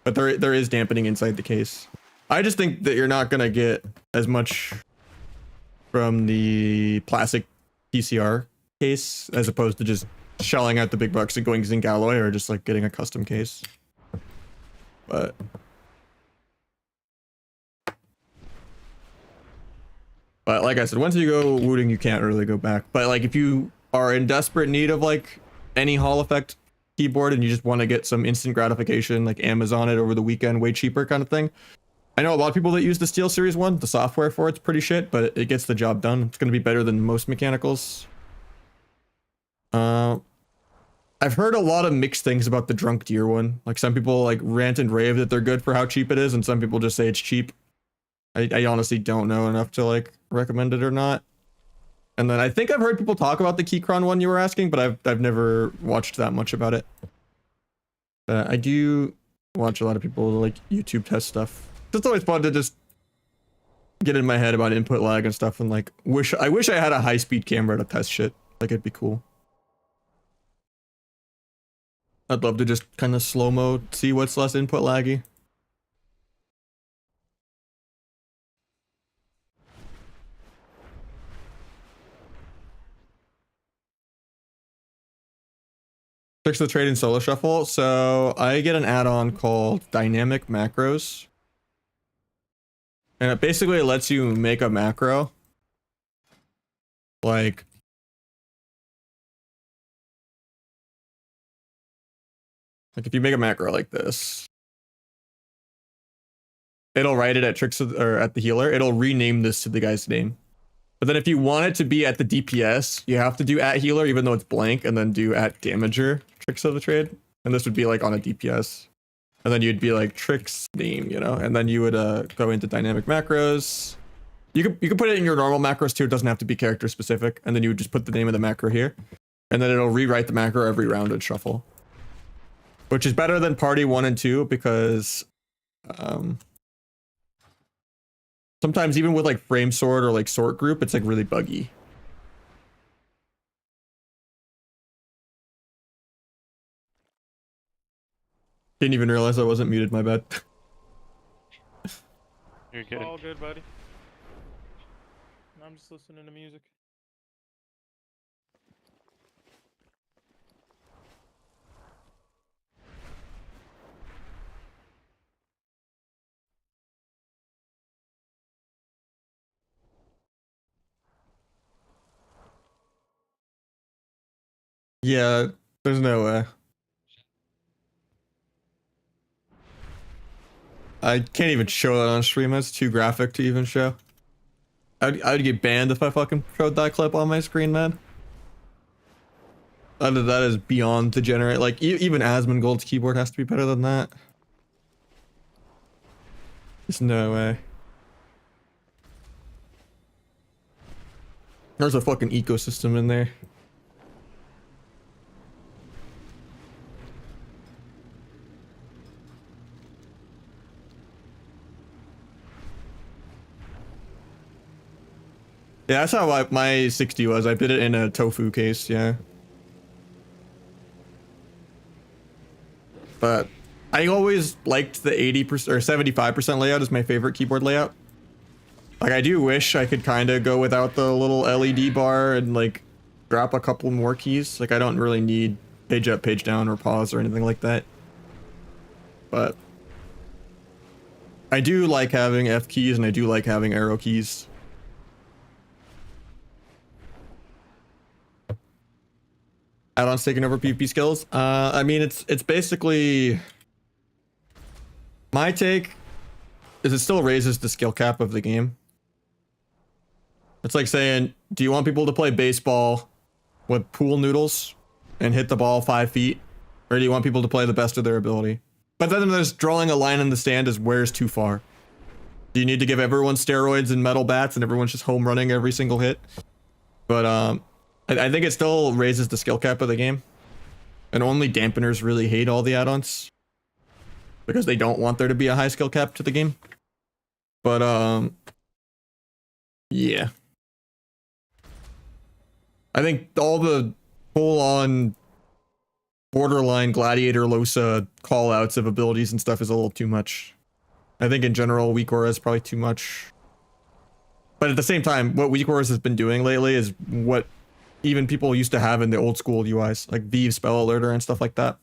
but there is dampening inside the case. I just think that you're not gonna get as much from the plastic PCR case as opposed to just shelling out the big bucks and going zinc alloy or just like getting a custom case. But like I said, once you go Wooting, you can't really go back. But like if you are in desperate need of like any Hall effect keyboard and you just want to get some instant gratification, like Amazon it over the weekend, way cheaper kind of thing. I know a lot of people that use the Steel Series 1. The software for it's pretty shit, but it gets the job done. It's going to be better than most mechanicals. I've heard a lot of mixed things about the Drunk Deer one. Like some people like rant and rave that they're good for how cheap it is, and some people just say it's cheap. I honestly don't know enough to like recommend it or not. And then I think I've heard people talk about the Keychron one you were asking, but I've never watched that much about it. I do watch a lot of people like YouTube test stuff. It's always fun to just get in my head about input lag and stuff, and like I wish I had a high-speed camera to test shit. Like it'd be cool. I'd love to just kind of slow-mo, see what's less input laggy. Fix the trade in solo shuffle. So I get an add-on called Dynamic Macros. And it basically lets you make a macro Like if you make a macro like this, it'll write it at Trickster or at the healer. It'll rename this to the guy's name. But then if you want it to be at the DPS, you have to do at healer, even though it's blank, and then do at damager tricks of the trade. And this would be like on a DPS. And then you'd be like tricks name, you know, and then you would go into dynamic macros. You could put it in your normal macros too. It doesn't have to be character specific. And then you would just put the name of the macro here. And then it'll rewrite the macro every round and shuffle. Which is better than party 1 and 2 because sometimes even with like frame sort or like sort group, it's like really buggy. Didn't even realize I wasn't muted, my bad.
You're good.
All good, buddy. I'm just listening to music.
Yeah, there's no way. I can't even show that on stream. That's too graphic to even show. I'd get banned if I fucking showed that clip on my screen, man. That is beyond degenerate. Like, even Asmongold's keyboard has to be better than that. There's no way. There's a fucking ecosystem in there. Yeah, that's how my 60 was. I did it in a tofu case, yeah. But I always liked the 80% or 75% layout as my favorite keyboard layout. Like, I do wish I could kind of go without the little LED bar and like drop a couple more keys. Like, I don't really need page up, page down, or pause or anything like that. But I do like having F keys and I do like having arrow keys. Add-ons taking over PvP skills. I mean, it's basically my take is it still raises the skill cap of the game. It's like saying, do you want people to play baseball with pool noodles and hit the ball 5 feet, or do you want people to play the best of their ability? But then there's drawing a line in the stand is where's too far. Do you need to give everyone steroids and metal bats and everyone's just home running every single hit? But I think it still raises the skill cap of the game. And only dampeners really hate all the add-ons. Because they don't want there to be a high skill cap to the game. But yeah. I think all the full-on borderline gladiator Losa call-outs of abilities and stuff is a little too much. I think in general weak aura is probably too much. But at the same time, what weak auras has been doing lately is what even people used to have in the old school UIs, like Vive spell alerter and stuff like that.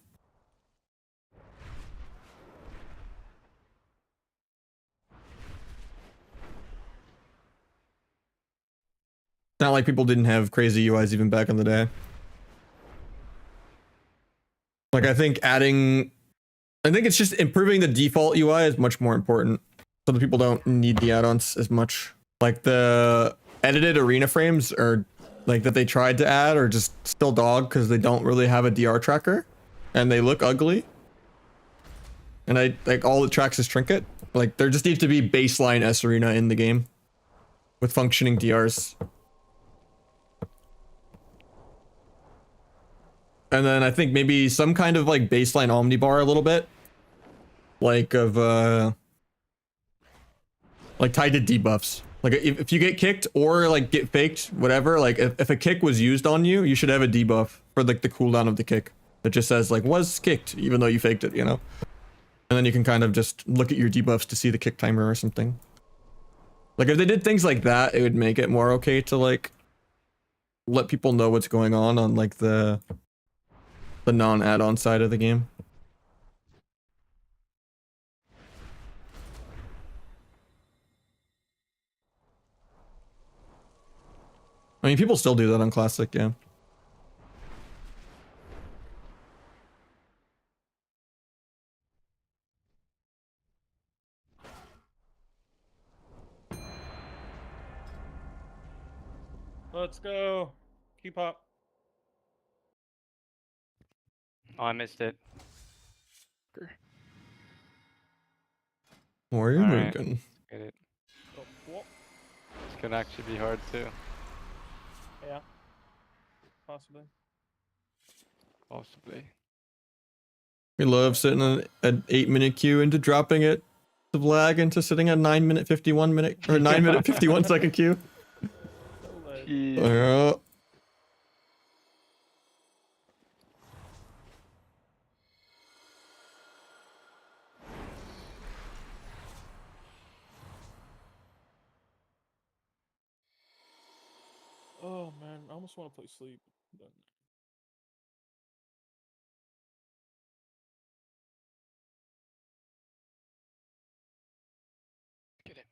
Not like people didn't have crazy UIs even back in the day. Like, I think it's just improving the default UI is much more important. So that people don't need the add-ons as much. Like the edited arena frames are like that they tried to add are just still dog because they don't really have a DR tracker and they look ugly. And I like all it tracks is trinket. Like there just needs to be baseline S arena in the game with functioning DRs. And then I think maybe some kind of like baseline omnibar a little bit. Like of like tied to debuffs. Like if you get kicked or like get faked, whatever, like if a kick was used on you, you should have a debuff for like the cooldown of the kick. That just says like was kicked, even though you faked it, you know? And then you can kind of just look at your debuffs to see the kick timer or something. Like if they did things like that, it would make it more okay to like let people know what's going on like the non-add-on side of the game. I mean, people still do that on Classic, yeah.
Let's go. Keep up.
Oh, I missed it.
Where are you
Alright.
moving?
Get it.
Oh, whoa.
This could actually be hard too.
Yeah. Possibly.
Possibly.
We love sitting in an 8-minute queue into dropping it to lag into sitting at 9-minute 51-minute or 9-minute 51-second queue.
So lit.
Jeez.
Oh man, I almost want to play sleep. But...
Get it.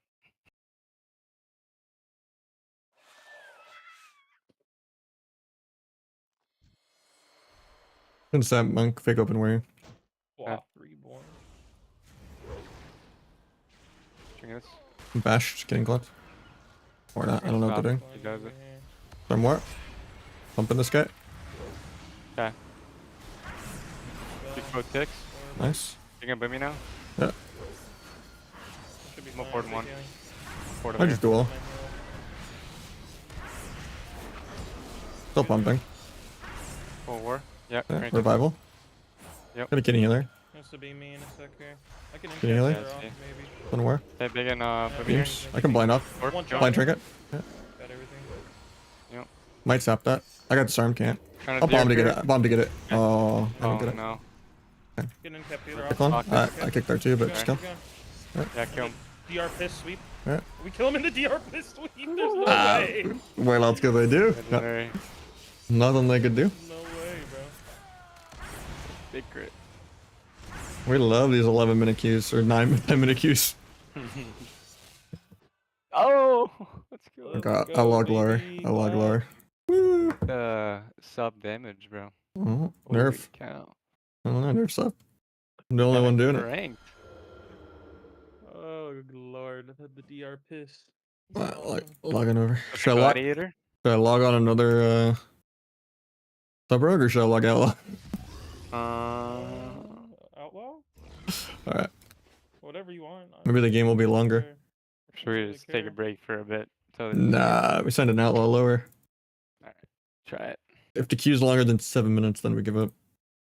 Since that monk fake open warrior.
Wow, reborn.
String this.
Bash just getting gloves. Or not, I don't know what they're doing.
He does it.
Some more. Pumping this guy.
Okay. Big both ticks.
Nice.
You gonna boomy now?
Yeah.
Should be
I'm a
fine,
forward
big
one.
healing.
Forward
I
over
just
here.
duel.
My heal.
Still pumping.
Full war. Yep.
Yeah,
right
revival.
Yep.
Got a kitty healer.
Has to be me in a sec here. I can
Can you heal
incast
it?
her off,
Yeah,
maybe.
One war.
there. Hey, big and boomy here.
Beams. I can blind off.
Or
One
go.
shot.
Blind trinket.
Got everything.
Might sap that. I got disarm, can't.
Trying
I'll bomb to get
DRP.
it. Bomb to get it. Oh, I
Oh
don't get it.
no.
Get in, cap healer
Kick
off.
one.
Okay.
I kicked there too, but
Keep
still.
going, keep going.
Yeah, kill him.
DR piss sweep.
Yeah.
We kill him in the DR piss sweep. There's no
Ah.
way.
Well, else could they do?
Legendary.
Nothing they could do.
No way, bro.
Big crit.
We love these 11-minute queues or 9-minute queues.
Oh, let's go.
I got
go,
Outlaw lower.
baby.
Outlaw lower. Woo.
Sub damage, bro.
Oh,
Holy
nerf.
cow.
I don't know, nerf's up. I'm the only one doing it.
Ranked.
Oh lord, the DR piss.
Like logging over.
With the
Should
gladiator?
I log on another sub rogue or should I log Outlaw?
Outlaw?
Alright.
Whatever you want.
Maybe the game will be longer.
Should we just take a break for a bit?
Nah, we send an Outlaw lower.
Try it.
If the queue's longer than 7 minutes, then we give up.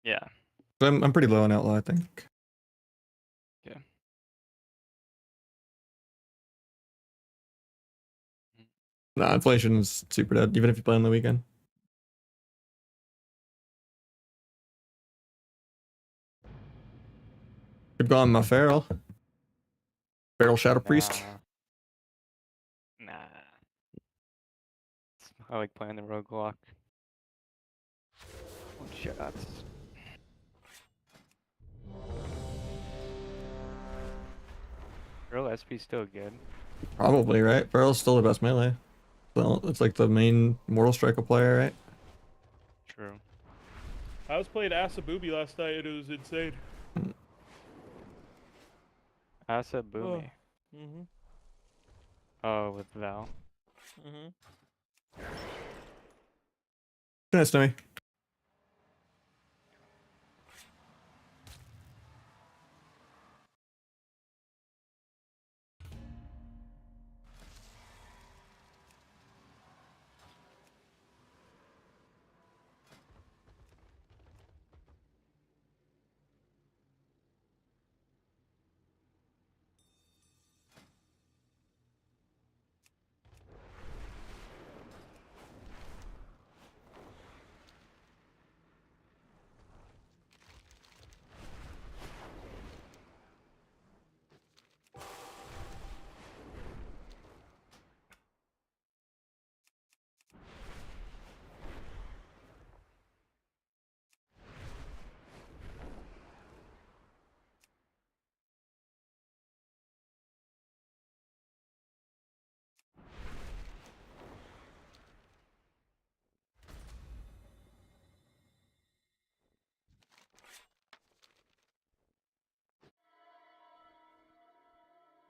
Yeah.
So I'm pretty low on Outlaw, I think.
Yeah.
Nah, inflation is super dead, even if you play on the weekend. Could go on my Feral. Feral Shadow Priest.
Nah. I like playing the roguelike. One shots. Real SP still good.
Probably, right? Feral's still the best melee. Well, it's like the main Mortal Striker player, right?
True.
I was playing Asa Booby last night and it was insane.
Asa Boomy.
Mm-hmm.
Oh, with Val.
Mm-hmm.
Nice to me.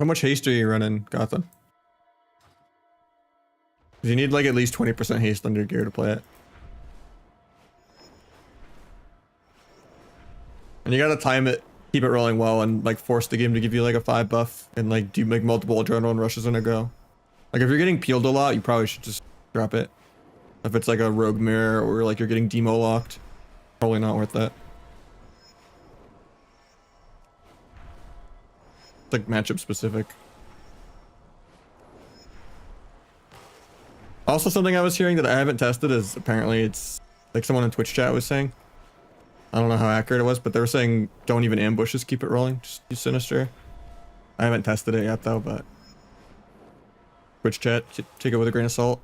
much haste are you running, Gotham? 'Cause you need like at least 20% haste on your gear to play it. And you gotta time it, keep it rolling well, and like force the game to give you like a 5 buff and like do like multiple adrenaline rushes in a go. Like if you're getting peeled a lot, you probably should just drop it. If it's like a rogue mirror or like you're getting demo locked, probably not worth that. It's like matchup specific. Also, something I was hearing that I haven't tested is apparently it's like someone in Twitch chat was saying. I don't know how accurate it was, but they were saying don't even ambushes, keep it rolling, just use Sinister. I haven't tested it yet though, but Twitch chat, take it with a grain of salt.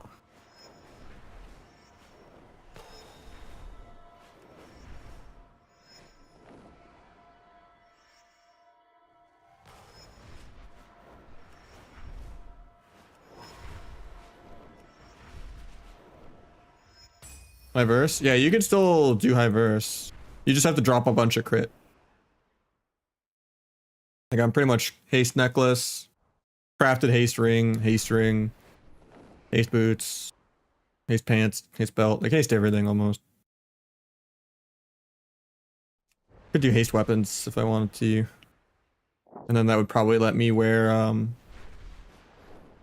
High verse? Yeah, you can still do high verse. You just have to drop a bunch of crit. Like I'm pretty much haste necklace, crafted haste ring, haste boots, haste pants, haste belt, like haste everything almost. Could do haste weapons if I wanted to. And then that would probably let me wear a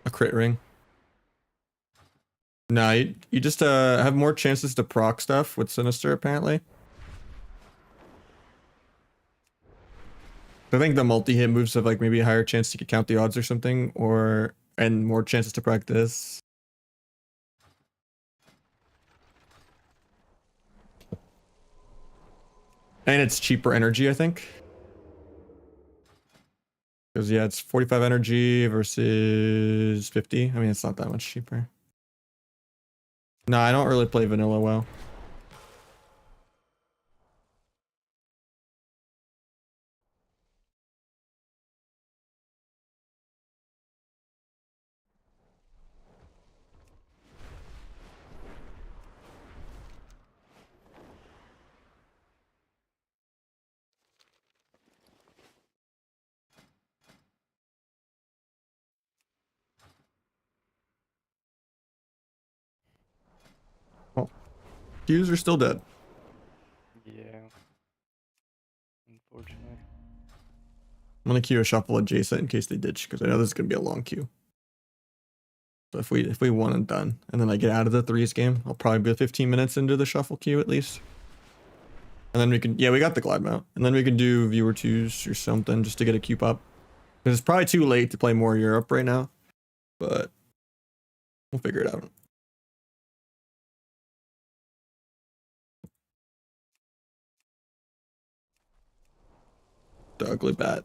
crit ring. Nah, you just have more chances to proc stuff with Sinister apparently. I think the multi-hit moves have like maybe a higher chance to count the odds or something, or and more chances to practice. And it's cheaper energy, I think. Because yeah, it's 45 energy versus 50. I mean, it's not that much cheaper. No, I don't really play vanilla well. Oh, Qs are still dead.
Yeah. Unfortunately.
I'm gonna queue a shuffle adjacent in case they ditch, because I know this is gonna be a long queue. So if we won and done, and then I get out of the threes game, I'll probably be 15 minutes into the shuffle queue at least. And then we can, yeah, we got the glide mount, and then we can do viewer twos or something just to get a queue up. Because it's probably too late to play more Europe right now, but we'll figure it out. The ugly bat.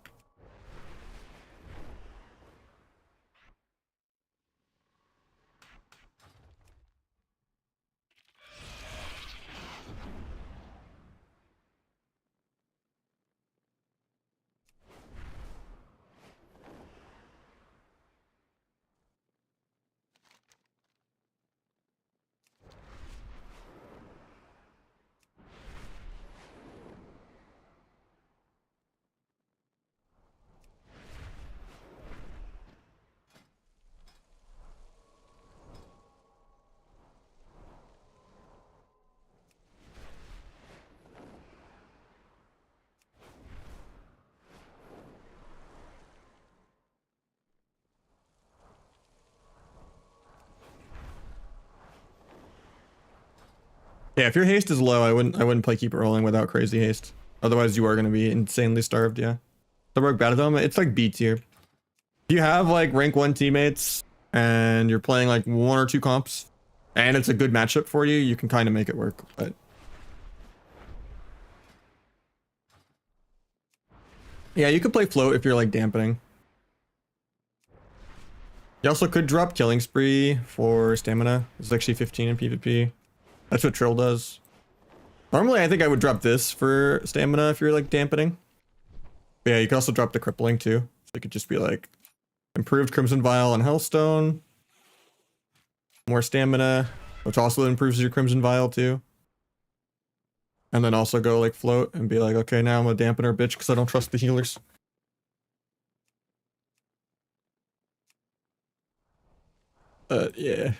Yeah, if your haste is low, I wouldn't play keep it rolling without crazy haste. Otherwise, you are gonna be insanely starved. Yeah, the rogue batadome, it's like B tier. If you have like rank 1 teammates and you're playing like 1 or 2 comps, and it's a good matchup for you, you can kind of make it work. But yeah, you could play float if you're like dampening. You also could drop killing spree for stamina. It's actually 15 in PvP. That's what Trill does. Normally, I think I would drop this for stamina if you're like dampening. But yeah, you can also drop the crippling too. So it could just be like improved Crimson Vial and Hellstone. More stamina, which also improves your Crimson Vial too. And then also go like float and be like, okay, now I'm a dampener bitch because I don't trust the healers. Yeah.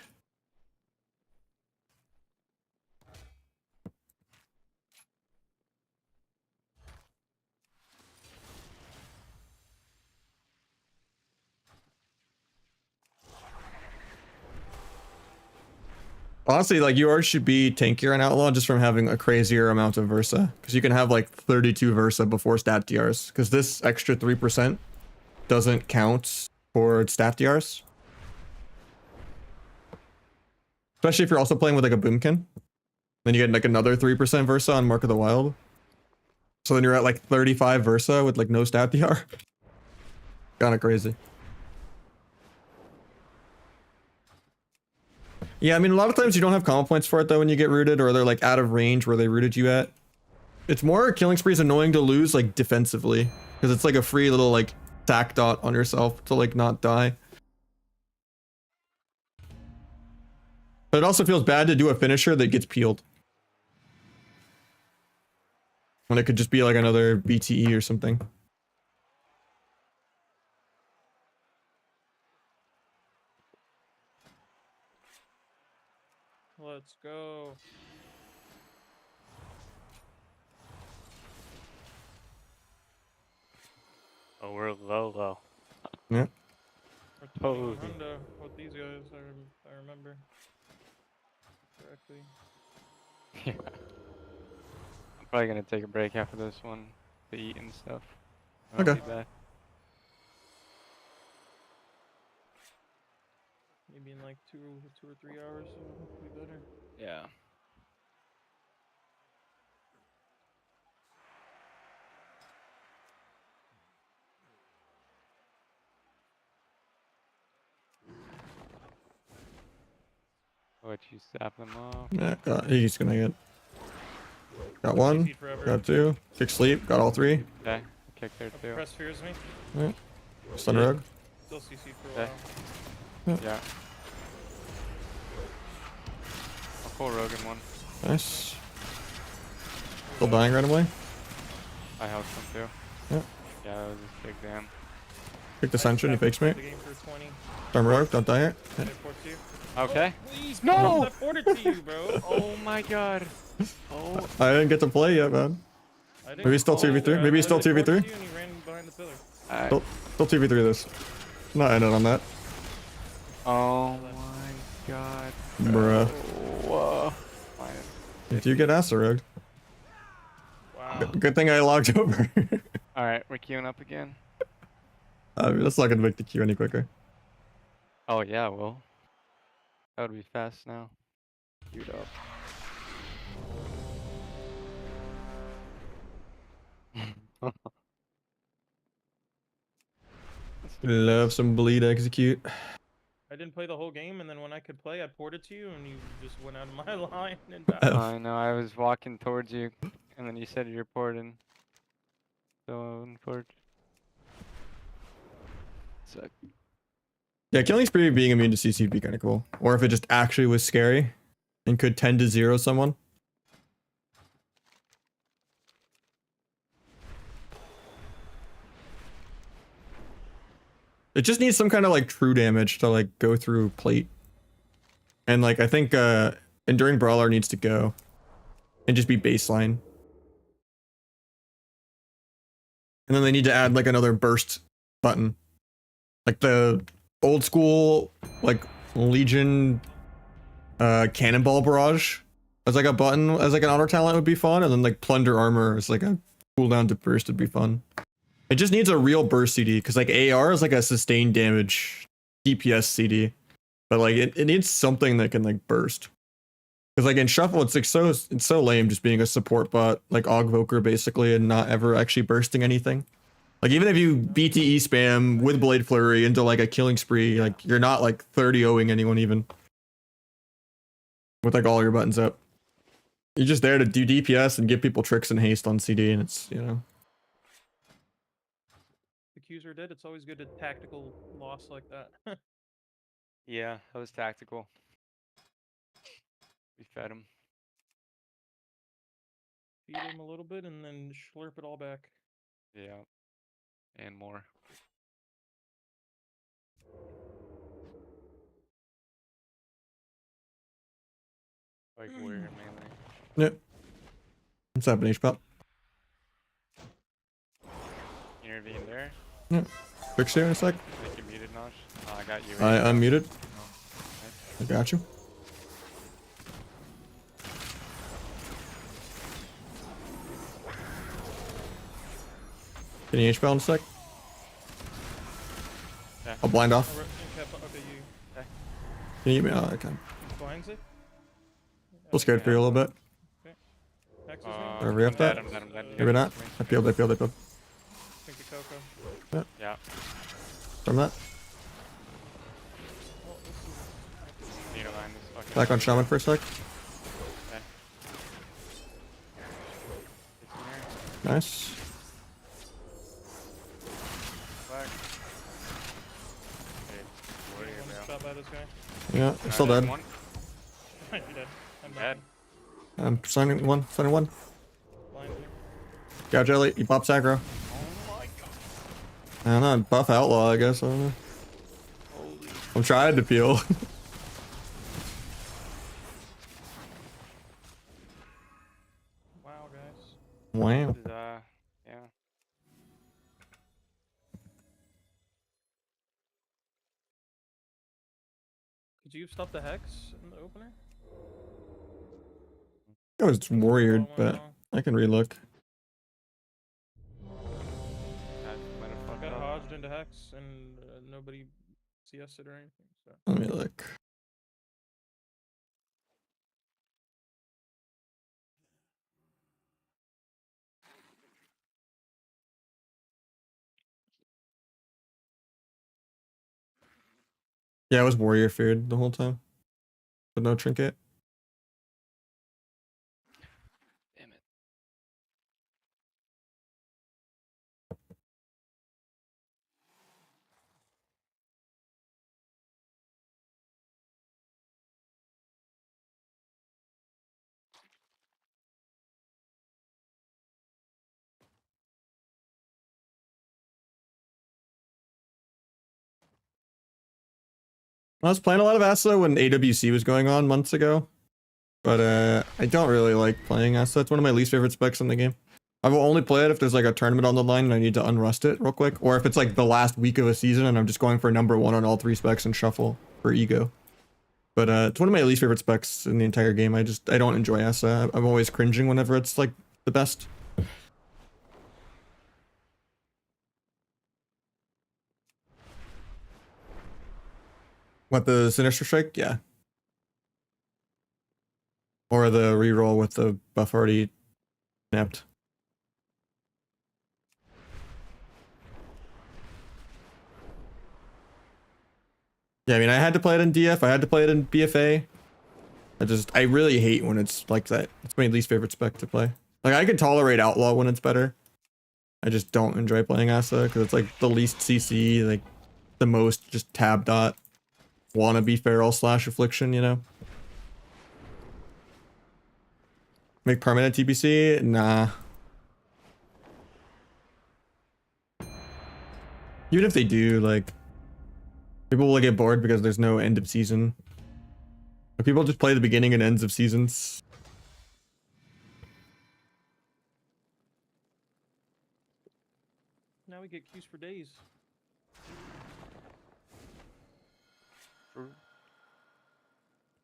Honestly, like yours should be tankier and Outlaw just from having a crazier amount of Versa. Because you can have like 32 Versa before stat DRs. Because this extra 3% doesn't count for stat DRs. Especially if you're also playing with like a Boomkin. Then you get like another 3% Versa on Mark of the Wild. So then you're at like 35 Versa with like no stat DR. Kinda crazy. Yeah, I mean, a lot of times you don't have combo points for it though when you get rooted, or they're like out of range where they rooted you at. It's more killing spree is annoying to lose like defensively, because it's like a free little like tack dot on yourself to like not die. But it also feels bad to do a finisher that gets peeled. When it could just be like another BTE or something.
Let's go.
Oh, we're low.
Yeah.
We're
Totally.
taking Honda with these guys, if I remember correctly.
Yeah. I'm probably gonna take a break after this one to eat and stuff. I'll
Okay.
be back.
Maybe in like two or 3 hours, it'll be better.
Yeah. I'll let you sap them off.
Yeah, he's gonna get. Got one,
CC'd forever.
got two, kick sleep, got all three.
Okay, kick there too.
Press fears me.
Yeah. Stun rogue.
Still CC'd for a
Okay.
while.
Yeah. I'll pull Rogan one.
Nice. Still dying randomly.
I helped him too.
Yeah.
Yeah, that was a big damn.
Kick Ascension, he fakes me.
The game for 20.
Stun rogue, don't die here.
I port to you.
Okay.
Please,
No!
I ported to you, bro.
Oh my god. Oh.
I didn't get to play yet, man.
I didn't
Maybe he's still
call
2v3?
there.
Maybe he's still
I ported
2v3?
to you and he ran behind the pillar.
I,
Still 2v3 this. Not ended on that.
oh my god.
Bruh.
Whoa. Fine.
If you get Asteroid.
Wow.
Good thing I logged over.
Alright, we're queuing up again.
That's not gonna make the queue any quicker.
Oh yeah, well. That would be fast now. Queued up.
Love some bleed execute.
I didn't play the whole game, and then when I could play, I ported to you, and you just went out of my line and died.
I know, I was walking towards you, and then you said you're porting. So, unfortunate. Suck.
Yeah, killing spree being immune to CC would be kind of cool. Or if it just actually was scary and could 10 to 0 someone. It just needs some kind of like true damage to like go through plate. And like I think Enduring Brawler needs to go and just be baseline. And then they need to add like another burst button. Like the old school like Legion Cannonball Barrage as like a button, as like an auto talent would be fun, and then like Plunder Armor as like a cooldown to burst would be fun. It just needs a real burst CD, because like AR is like a sustained damage DPS CD, but like it needs something that can like burst. Because like in Shuffle, it's like it's so lame just being a support bot, like Augvoker basically, and not ever actually bursting anything. Like even if you BTE spam with Blade Flurry into like a killing spree, like you're not like 30-0ing anyone even. With like all your buttons up. You're just there to do DPS and give people tricks and haste on CD, and it's, you know.
The Qs are dead. It's always good to tactical loss like that.
Yeah, that was tactical. We fed him.
Feed him a little bit and then slurp it all back.
Yeah. And more. Like warrior mainly.
Yep. What's happening, H-Pop?
You intervene there.
Yep. Trickster in a sec.
I think you're muted, Nahj. Oh, I got you.
I
Right
unmuted.
Nice.
I got you. Can you H-Pop in a sec?
Yeah.
I'll blind off.
Okay, you
Can you get me? Oh, I can.
blinds it?
A little scared for you a little bit.
Hex is
Are we up that?
I'm dead.
Maybe not. I peeled.
I think the Coco.
Yeah.
From that.
Well, this is...
Need to line this fucking.
Back on Shaman for a sec.
Okay. It's in here.
Nice.
Black. Okay. Warrior,
One
bro.
shot by this guy.
Yeah, I'm still dead.
One.
You're dead. I'm
Dead.
I'm signing one. Signing one.
Blind here.
Gouge Jelly. You pop aggro.
Oh my god.
I don't know. Buff Outlaw, I guess. I don't know.
Holy.
I'm trying to peel.
Wow, guys.
Wow.
This is, yeah.
Could you stop the Hex in the opener?
It was warriored,
One
but
now.
I can relook.
Guys, might have
I
fucked
got
up.
hodged into Hex and nobody CS'd it or anything, so.
Let me look. Yeah, it was warrior feared the whole time. But no trinket.
Damn it.
I was playing a lot of Asa when AWC was going on months ago. But I don't really like playing Asa. It's one of my least favorite specs in the game. I will only play it if there's like a tournament on the line and I need to unrust it real quick. Or if it's like the last week of a season and I'm just going for number one on all three specs and shuffle for ego. But it's one of my least favorite specs in the entire game. I don't enjoy Asa. I'm always cringing whenever it's like the best. What, the Sinister Strike? Yeah. Or the reroll with the buff already snapped. Yeah, I mean, I had to play it in DF. I had to play it in BFA. I really hate when it's like that. It's my least favorite spec to play. Like, I could tolerate Outlaw when it's better. I just don't enjoy playing Asa because it's like the least CC, like the most just tab dot. Wannabe feral / affliction, you know? Make permanent TBC? Nah. Even if they do, like, people will get bored because there's no end of season. But people just play the beginning and ends of seasons.
Now we get queues for days.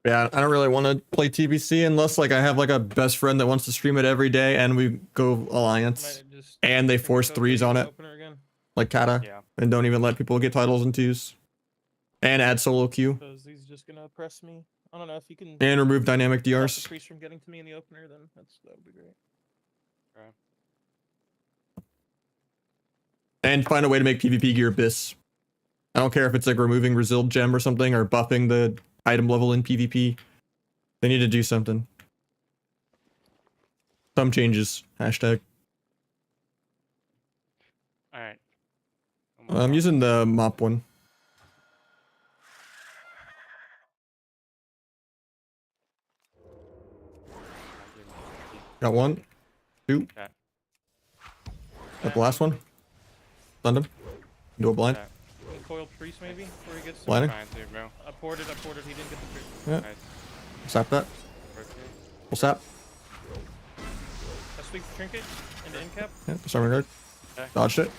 Yeah, I don't really want to play TBC unless like I have like a best friend that wants to stream it every day and we go alliance
Might just
and they
bring the
force
Coco
threes
to
on
the
it
opener again,
like Kata
Yeah.
and don't even let people get titles and twos and add solo queue
'cause he's just gonna press me. I don't know if you can
and remove dynamic
stop the
DRs.
priest from getting to me in the opener, then that would be great.
And find a way to make PvP gear Abyss. I don't care if it's like removing Resiled Gem or something or buffing the item level in PvP. They need to do something. Some changes. Hashtag.
Alright.
I'm using the mop one. Got one. Two.
Okay.
Got the last one. Stunned him. Do a blind.
Okay.
Can you coil priest maybe before he gets to
Blinding.
Trying to, bro.
I ported, he didn't get the priest.
Yeah.
Nice.
Stop that.
Perfect.
Full sap.
I sweep trinket into end cap.
Yeah, disarming guard.
Okay.
Dodged it.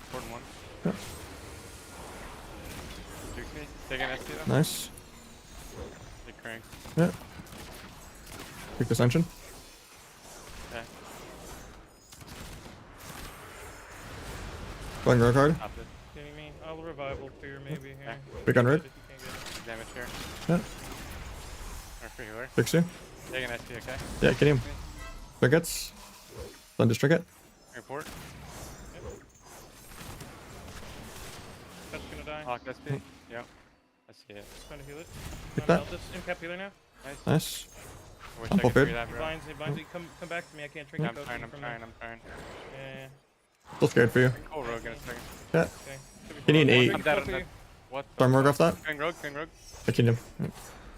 Important one.
Yeah.
Jukes me. Take an SP though.
Nice.
Big crank.
Yeah. Quick dissension.
Okay.
Going rogue card.
Stop it.
Kidding me? I'll revival fear maybe here.
Big on red.
If you can't get it.
Damage here.
Yeah.
Or free healer.
Fix you.
Take an SP, okay?
Yeah, get him. Trinkets. Thunder trinket.
Report.
That's gonna die.
Hawk SP. Yep. I see it.
Trying to heal it.
Pick
I'm
that.
out this end cap healer now.
Nice.
Nice.
I wish
I'm
I
full
could free
fade.
that, bro.
Binds it. Come back to me. I can't trinket.
I'm
coat
trying,
you
I'm
from
trying,
there.
I'm trying.
Yeah.
Still scared for you.
Cool rogue in a second.
Yeah.
Okay. Should be
You need
fine.
eight.
I'm dead, I'm dead. What the
Storm rogue off that.
Going rogue, going rogue.
I can him.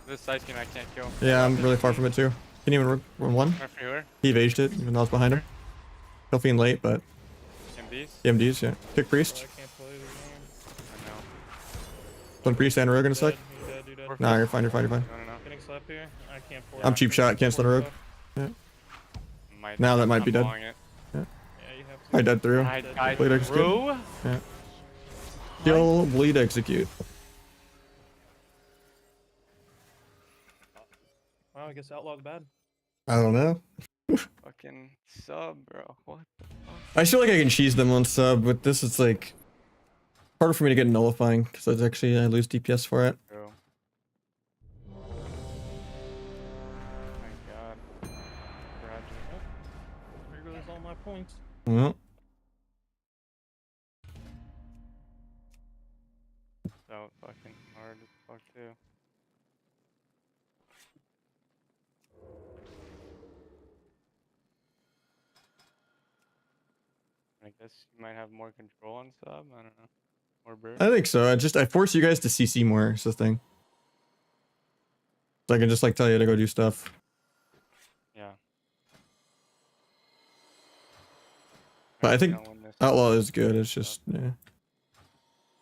This side team I can't kill.
Yeah, I'm really far from it too. Can you even run one?
Or free healer.
He evaded it, even though I was behind him. Still feeling late, but
MDs.
EMDs, yeah. Kick
Bro,
priest.
I can't play the game.
I know.
One priest and rogue in a sec.
You're dead, you're dead.
Nah, you're fine, you're fine, you're fine.
No.
Getting slapped here. I can't force.
I'm cheap shot, cancel the rogue.
Might,
Now that might be
I'm
dead.
mauling it.
Yeah, you have to.
I dead through.
I died
Bleed execute.
through.
Kill, bleed, execute.
Wow, I guess outlaw's bad.
I don't know.
Fucking sub, bro. What the fuck?
I feel like I can cheese them on sub, but this is like harder for me to get nullifying because it's actually I lose DPS for it.
Bro. My god. Graduate.
There goes all my points.
Well,
So fucking hard as fuck too. I guess you might have more control on sub. I don't know. Or burst.
I think so. I force you guys to CC more. Is the thing. So I can just like tell you to go do stuff.
Yeah.
But I
Alright,
think
I'll win this.
Outlaw is good. It's just yeah.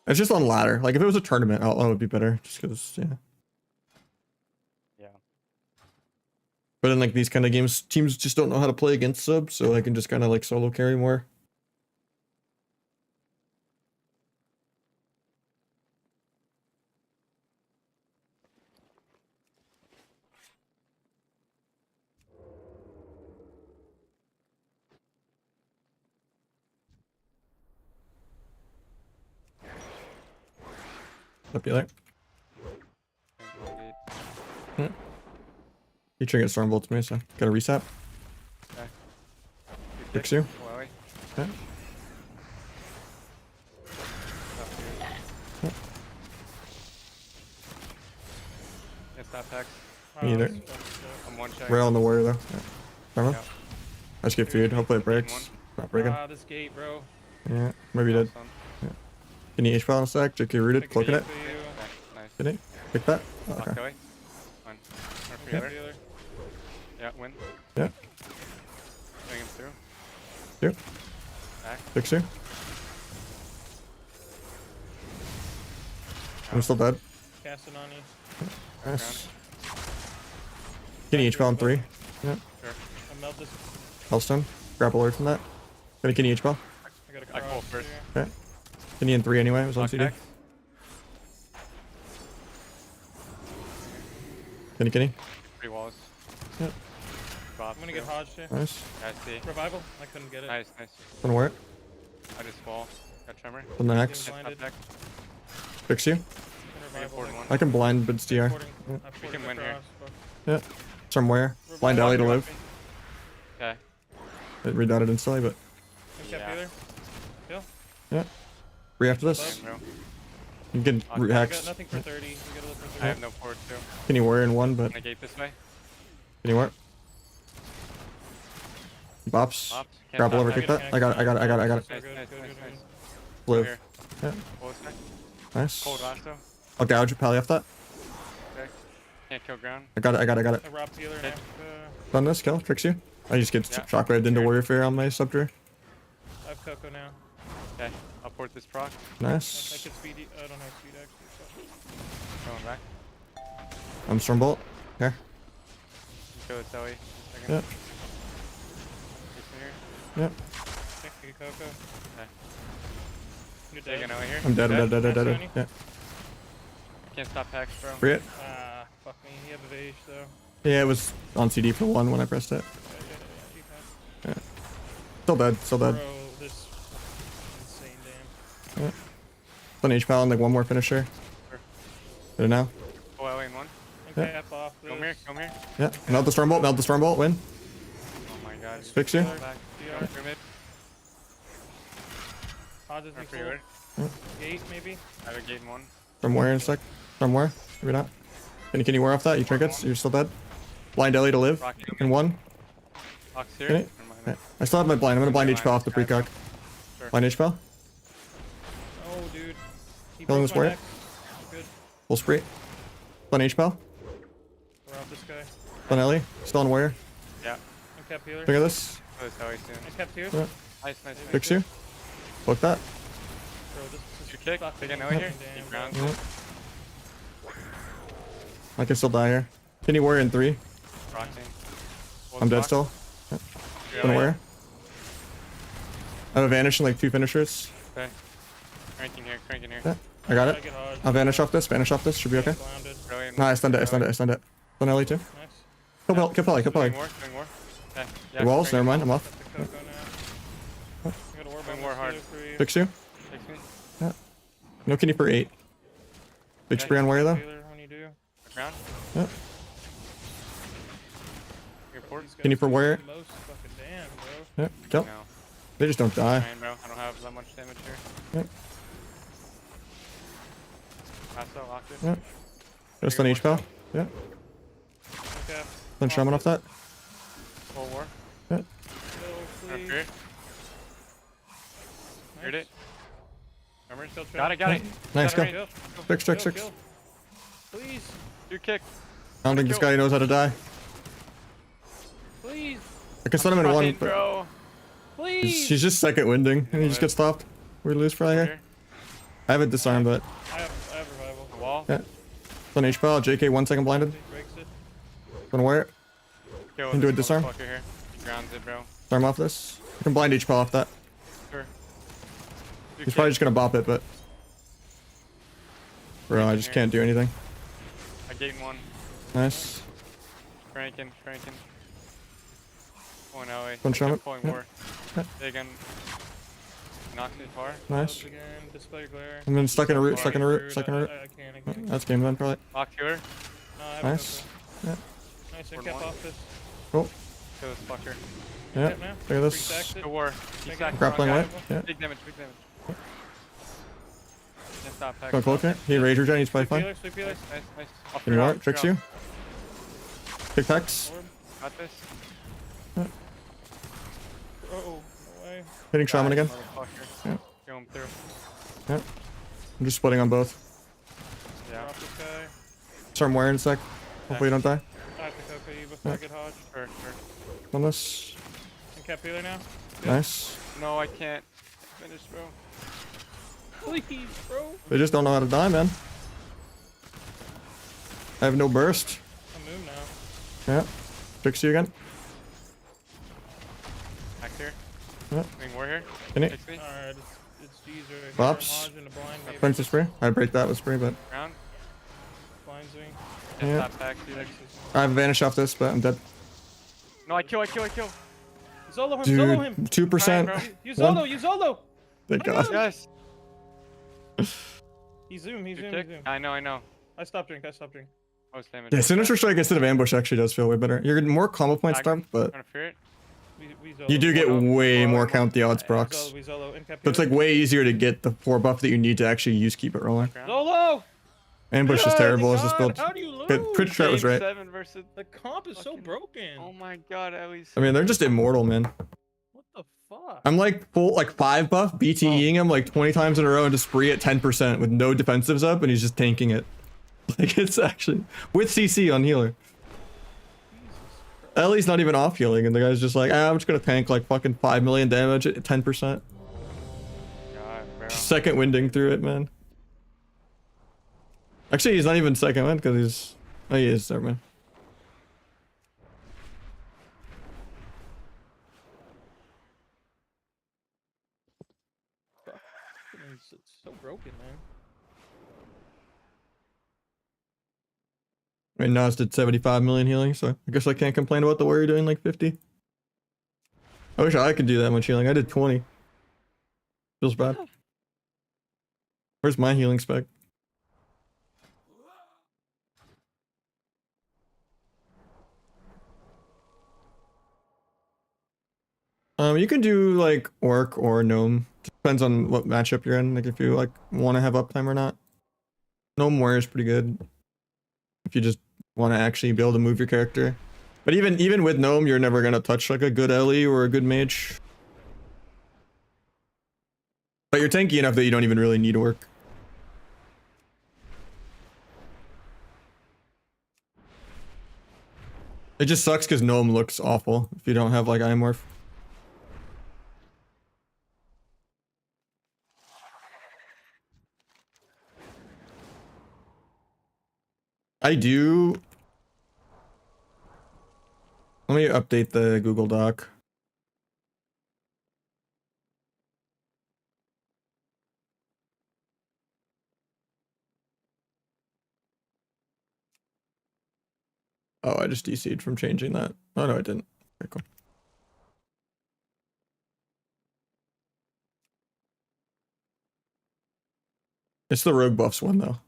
It's just on ladder. Like if it was a tournament, Outlaw would be better. Just because yeah.
Yeah.
But in like these kind of games, teams just don't know how to play against sub, so I can just kind of like solo carry more. Up you there. You trigger storm bolt to me, so gotta reset. Fix you. Okay.
It's not text.
Me either.
I'm one check.
Rail on the warrior though. Yeah. Remember?
Yeah.
I just get feared. Hopefully it breaks. Not breaking.
Ah, this gate, bro.
Yeah, maybe you did. Can you HP on a sec? JK rooted. Cloaking it.
Nice.
Did he? Pick that? Oh,
Locked
okay.
away. Fine. Or free
Yeah.
healer. Yeah, win.
Yeah.
Bring him through.
Here.
Back.
Fix you. I'm still dead.
Casting on you.
Nice. Can you HP on 3? Yeah.
Sure.
I melt this.
Hellstone. Grapple alert from that. Gonna can you HP?
I gotta
I pull
cross
first.
here.
Okay. Can you in 3 anyway? It was on
Lock
CD.
text.
Can you?
3 walls.
Yep.
Bob
I'm gonna get Hodge here.
Nice.
I see.
Revival? I couldn't get it.
Nice, nice.
Gonna wear it.
I just fall. Got tremor.
On the
Getting
next.
blinded.
Back.
Fix you.
Can revival,
forward
like,
one.
I can blind, but it's DR.
porting.
Yeah.
I ported
can win here.
across, but-
Somewhere. Blind alley to live.
Okay.
It redotted instantly, but
End cap
Yeah.
healer.
re after this.
Same, bro.
You can
I
root
I got
hacks.
nothing for 30. We gotta look for
I
30.
have no forward too.
Can you warrior in 1, but
Negate this way.
can you warp? Bops.
Ops. Can't
Grapple
stop
over,
that.
kick that. I got it, I got it, I got it, I got it.
Nice,
Good,
nice,
good,
nice,
good,
nice.
good.
Live.
Here.
Yeah.
Full sec.
Nice.
Cold Rasto.
I'll gouge pally off that.
Okay. Can't kill ground.
I got it, I got it, I got it.
I robbed healer
Okay.
now.
Done this, kill, tricks you. I just get
Yeah.
shockwaved into warrior fear on my subter.
I have Coco now.
Okay. I'll port this proc.
I
Nice.
could speed. I don't have speed actually. So.
Going back.
I'm stormbolt. Here.
this Ellie. Just a second.
Yeah.
Jason here.
Yeah.
Thank you, Coco.
Okay.
You're
Taking
dead.
Ellie here.
I'm dead. I'm
Dead?
dead. Dead. Dead.
Nice,
Dead. Yeah.
Can't stop packs, bro.
Free it.
Ah, fuck me. You have evade though.
Yeah, it was on CD for 1 when I pressed it.
You have.
Still dead. Still dead.
Bro, this insane damn.
An H-Pal and like 1 more finisher.
Sure.
Get it now.
Oh, Ellie in 1.
And
Yeah.
cap off this.
Come here, come here.
Yeah. Melt the Stormbolt. Melt the Stormbolt. Win.
Oh my god.
Fix you.
Back.
Yeah.
Go through mid.
Hodges
Or
be
free
cool.
word.
Gate maybe.
I have a gate in 1.
From where in a sec? From where? Maybe not. Can you wear off that? You trinkets? You're still dead? Blind Ellie to live.
Rocky
In 1.
Box here.
Can it?
Never mind.
Yeah. I still have my blind. I'm gonna blind
Okay,
H-Pal off the
blind.
precock.
Sure.
Blind H-Pal.
Oh, dude. He
Killing
broke
this
my
warrior.
neck. Good.
Full spree. Blind H-Pal.
We're off this guy.
Blind Ellie. Still on warrior.
Yeah.
And cap healer.
Look at this.
Oh, it's Ellie soon.
And cap too.
Yeah.
Nice, nice, nice.
Fix you. Book that.
Bro, this is
Two kick.
fucking
Taking Ellie here.
damn,
Keep
bro.
ground.
Yeah. I can still die here. Can you warrior in 3?
Roxing.
I'm dead still. Gonna warrior. I have a vanish and like 2 finishers.
Okay. Cranking here, cranking here.
Yeah. I got
I
it.
get Hodge.
I'll vanish off this. Vanish off this. Should be okay.
Grounded.
Brilliant.
Nah, I stunned it. I stunned it. I stunned it. Stun Ellie too.
Nice.
Kill Pelly. Kill Pelly.
Doing more, doing more. Okay. Yeah,
The walls.
cranking.
Never mind. I'm off.
Got the Coco now. I got a war
Doing
bomb
more hard.
too for you.
Fix you.
Fix me.
No Kenny for 8. Big
Okay.
spree on warrior though.
Healer when you do.
Ground.
Yeah.
Your port.
These
Can you
guys
for
do
warrior?
the most fucking damn, bro.
Yeah. Kill.
No.
They just don't die.
Fine, bro. I don't have that much damage here.
Yeah.
Pass out, lock it.
Yeah. Just on H-Pal. Yeah.
Okay.
Then shaman off that.
Full war.
Yeah.
Kill,
Or
please.
fear. Feared it. Armor.
Kill
Got it, got it.
Nice
Got
kill.
it right.
Six.
Kill. Please.
You kick.
I don't think this guy knows how to die.
Please.
I can stun him in 1.
Trying,
But
bro.
Please.
he's just second winding and he just gets stopped. We lose probably here.
Here.
I have it disarmed, but
I have revival.
The wall.
yeah. On H-Pal. JK 1 second blinded.
He breaks it.
Gonna wear it.
Kill
Can do
this
a disarm.
motherfucker here. He grounds it, bro.
Disarm off this. I can blind H-Pal off that.
Sure. You
He's probably
kick.
just gonna bop it, but bro, I just can't do anything.
I gate in 1.
Nice.
Cranking, cranking. Pulling LA.
One shaman.
Pulling
Yeah.
war.
Yeah.
Big gun. Knocks me far.
Nice.
Again. Display glare.
I'm then stuck in a root. Stuck in a root.
Rude.
Stuck in a root.
I can't.
That's game then probably.
Lock healer.
No, I have
Nice.
Coco.
Yeah.
Nice.
Ward
And cap
one.
off this.
Cool.
Kill this fucker.
Yeah.
Hit now.
Look at this.
Free stacks it.
Good war. He
Take
sacked
it.
Grappling
one
away.
guy.
Yeah.
Big damage, big damage. Can't stop pack.
Go close here. He rage regen. He's probably
Sweep
fine.
healer. Sweep healer.
Nice, nice, nice. Off
Can you
your
want
arm,
it? Tricks
your
you.
arm.
Tic tacs.
Orb.
Got this.
Oh, no way.
Hitting shaman
Nice,
again.
motherfucker.
Yeah.
Kill him through.
Yeah. I'm just splitting on both.
Yeah.
Drop this guy.
Start wearing in a sec. Hopefully you don't die.
I have to Coco you before I get Hodge.
Sure, sure.
On this.
And cap healer now.
Nice.
No, I can't finish, bro.
Please, bro.
They just don't know how to die, man. I have no burst.
I move now.
Yeah. Fix you again.
Back here.
Yeah.
Wing war here.
Can he?
Fix me.
Alright, it's G's right here.
Bops.
Hodge and a blind maybe.
Princess spree. I break that with spree, but
Ground.
Blind swing.
Can't
Yeah.
stop back, dude.
I have a vanish off this, but I'm dead.
No, I kill.
Zolo him, Zolo
Dude,
him.
2%.
Alright,
You
One.
Zolo, you Zolo.
Thank God.
Yes.
He zoom, he
You
zoom, he
kick.
zoom.
I know.
I stopped drink.
Most damage.
Yeah, Sinister Strike instead of Ambush actually does feel way better. You're getting more combo points
Dragon.
starved, but
Trying to fear it.
We Zolo.
you do get
One up,
way
one
more
up.
count the odds procs.
We Zolo. And cap
So it's
healer.
like way easier to get the 4 buff that you need to actually use keep it rolling.
Ground.
Zolo.
Ambush is
Good
terrible as this
God,
build.
How do you lose?
Good. Crit Strat was
Game
right.
7 versus.
The comp is so
Fucking-
broken.
Oh my god, Ellie's.
I mean, they're just immortal, man.
What the fuck?
I'm like full like 5 buff, BTEing him like 20 times in a row into spree at 10% with no defensives up, and he's just tanking it. Like it's actually with CC on healer. Ellie's not even off healing, and the guy's just like, I'm just gonna tank like fucking 5 million damage at 10%.
God, bro.
Second winding through it, man. Actually, he's not even second wind because he's. Oh, he is, never mind. Right now, it's did 75 million healing, so I guess I can't complain about the warrior doing like 50. I wish I could do that much healing. I did 20. Feels bad. Where's my healing spec? You can do like orc or gnome. Depends on what matchup you're in. Like if you like want to have uptime or not. Gnome warrior is pretty good. If you just want to actually be able to move your character. But even with gnome, you're never gonna touch like a good Ellie or a good mage. But you're tanky enough that you don't even really need orc. It just sucks because gnome looks awful if you don't have like imorph. I do. Let me update the Google Doc. Oh, I just DC'd from changing that. Oh no, I didn't. Okay, cool. It's the rogue buffs one though.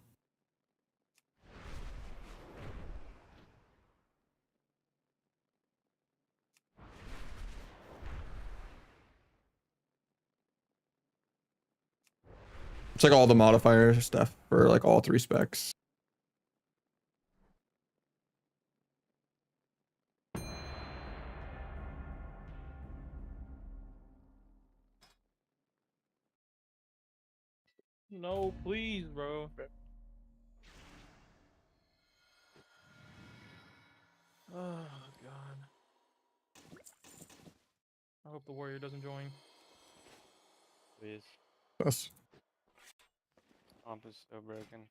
It's like all the modifier stuff for like all 3 specs.
No, please, bro. Oh god. I hope the warrior doesn't join.
Please.
Yes.
Comp is so broken.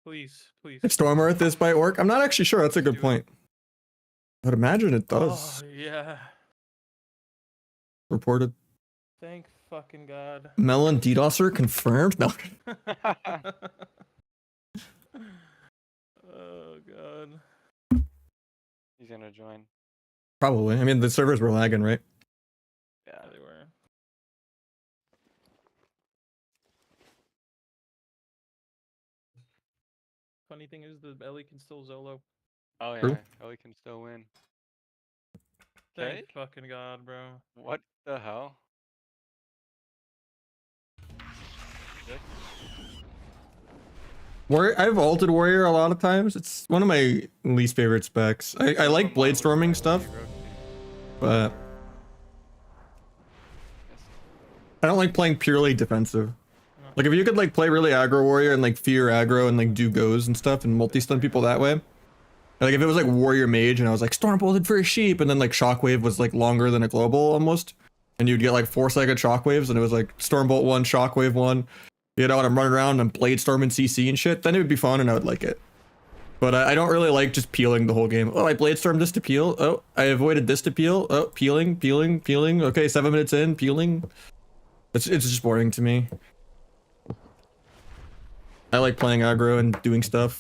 Please, please.
If Storm Earth is by orc, I'm not actually sure. That's a good point. But imagine it does.
Oh, yeah.
Reported.
Thank fucking god.
Melon DDoSer confirmed? No.
Oh god.
He's gonna join.
Probably. I mean, the servers were lagging, right?
Yeah, they were. Funny thing is, the Ellie can still Zolo.
Oh yeah,
True.
Ellie can still win.
Thank
Okay.
fucking god, bro.
What the hell?
I've ulted warrior a lot of times. It's one of my least favorite specs. I like blade storming stuff, but I don't like playing purely defensive. Like if you could like play really aggro warrior and like fear aggro and like do goes and stuff and multi-stun people that way. Like if it was like warrior mage and I was like storm bolted for a sheep and then like shockwave was like longer than a global almost, and you'd get like 4-second shockwaves and it was like stormbolt 1, shockwave 1, you know, and I'm running around and blade storming CC and shit, then it would be fun and I would like it. But I don't really like just peeling the whole game. Oh, I blade stormed this to peel. Oh, I avoided this to peel. Oh, peeling. Okay, 7 minutes in, peeling. It's just boring to me. I like playing aggro and doing stuff.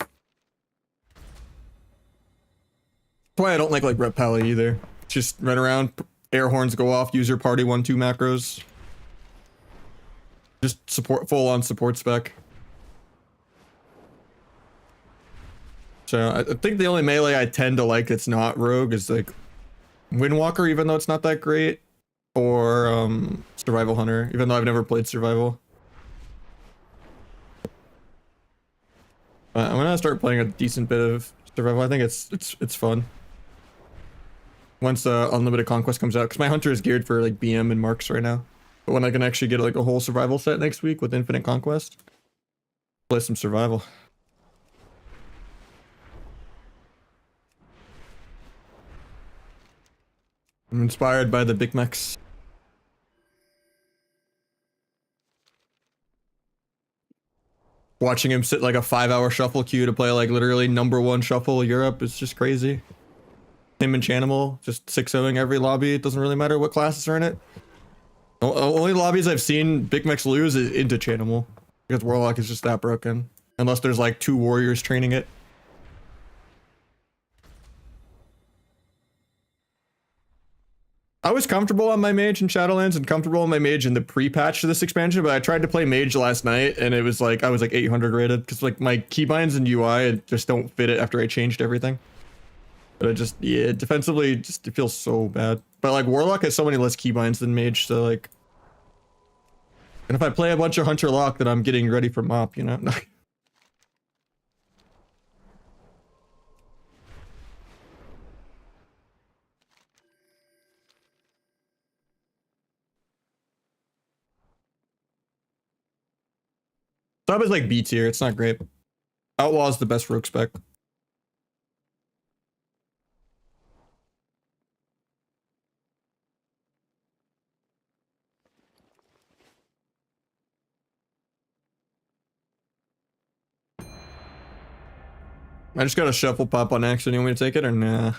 That's why I don't like rep pally either. Just run around, air horns go off, use your party 1-2 macros. Just support, full on support spec. So I think the only melee I tend to like that's not rogue is like Windwalker, even though it's not that great, or Survival Hunter, even though I've never played Survival. I'm gonna start playing a decent bit of Survival. I think it's fun. Once Unlimited Conquest comes out, because my Hunter is geared for like BM and Marks right now. But when I can actually get like a whole Survival set next week with Infinite Conquest, play some Survival. I'm inspired by the Big Macs. Watching him sit like a 5-hour shuffle queue to play like literally #1 shuffle Europe is just crazy. Him and Chanimal just 6-0ing every lobby. It doesn't really matter what classes are in it. Only lobbies I've seen Big Macs lose is into Chanimal. because Warlock is just that broken. Unless there's like 2 warriors training it. I was comfortable on my mage in Shadowlands and comfortable on my mage in the pre-patch to this expansion, but I tried to play mage last night and it was like I was like 800 rated because like my keybinds and UI just don't fit it after I changed everything. But it just, yeah, defensively just it feels so bad. But like Warlock has so many less keybinds than mage, so like, and if I play a bunch of Hunter Lock, then I'm getting ready for mop, you know. Sub is like B tier, it's not great. Outlaw is the best rogue spec. I just got a shuffle pop on accident. You want me to take it or nah?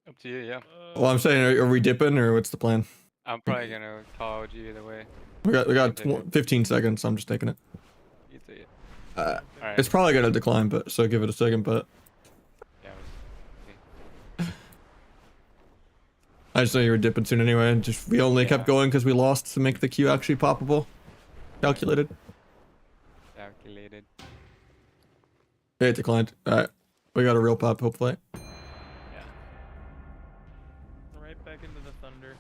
Up to you, yeah.
Well, I'm saying, are we dipping or what's the plan?
I'm probably gonna call OG either way.
We got
Take it.
15 seconds, so I'm just taking it.
You take it.
Uh,
Alright.
it's probably gonna decline, but so give it a second. But
Yeah, okay.
I just know you were dipping soon anyway. And just we only kept
Yeah.
going because we lost to make the queue actually poppable. Calculated.
Calculated.
Yeah, it declined. Alright, we got a real pop hopefully.
Yeah.
Right back into the thunder.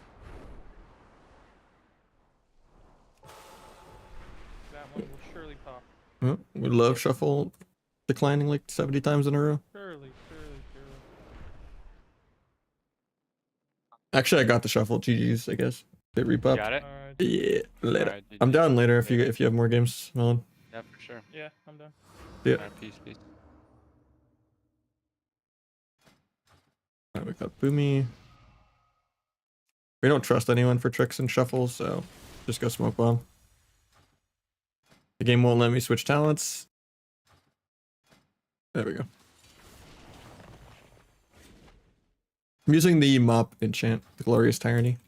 That one will surely pop.
Well, we love shuffle declining like 70 times in a row.
Surely.
Actually, I got the shuffle. GG's, I guess. Hit repop.
Got it?
Alright.
Yeah, later.
Alright,
I'm
GG.
down later if you have more games, Melon.
Yeah, for sure.
Yeah, I'm done.
Yeah.
Alright, peace, peace.
Alright, we got Boomy. We don't trust anyone for tricks and shuffles, so just go smoke bomb. The game won't let me switch talents. There we go. I'm using the mop enchant, the glorious tyranny.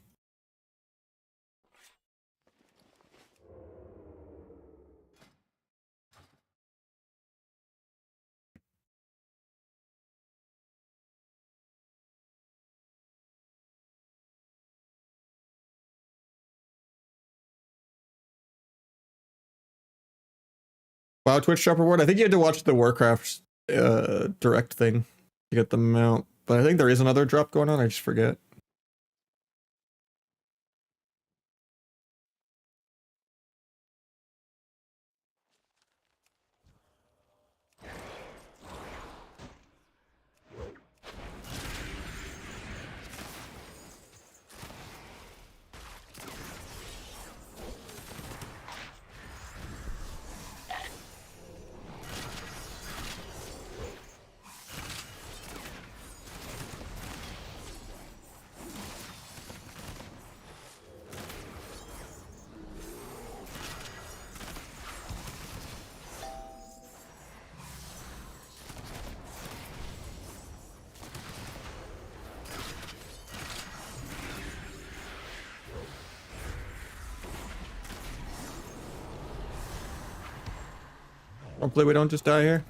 Wow, Twitch drop reward. I think you had to watch the Warcraft direct thing to get the mount, but I think there is another drop going on. I just forget. Hopefully we don't just die here.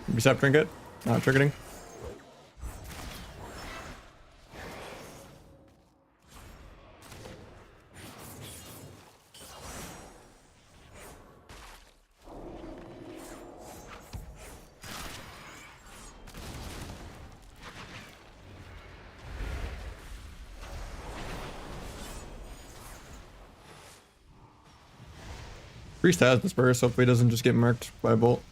Reset trinket. Not tricketing. Priest has this burst, hopefully he doesn't just get marked by a bolt.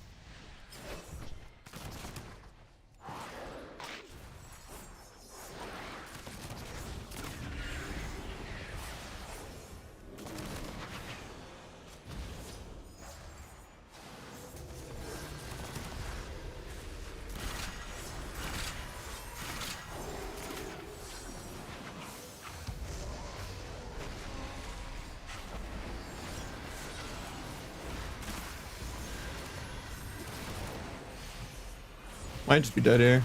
Might just be dead here.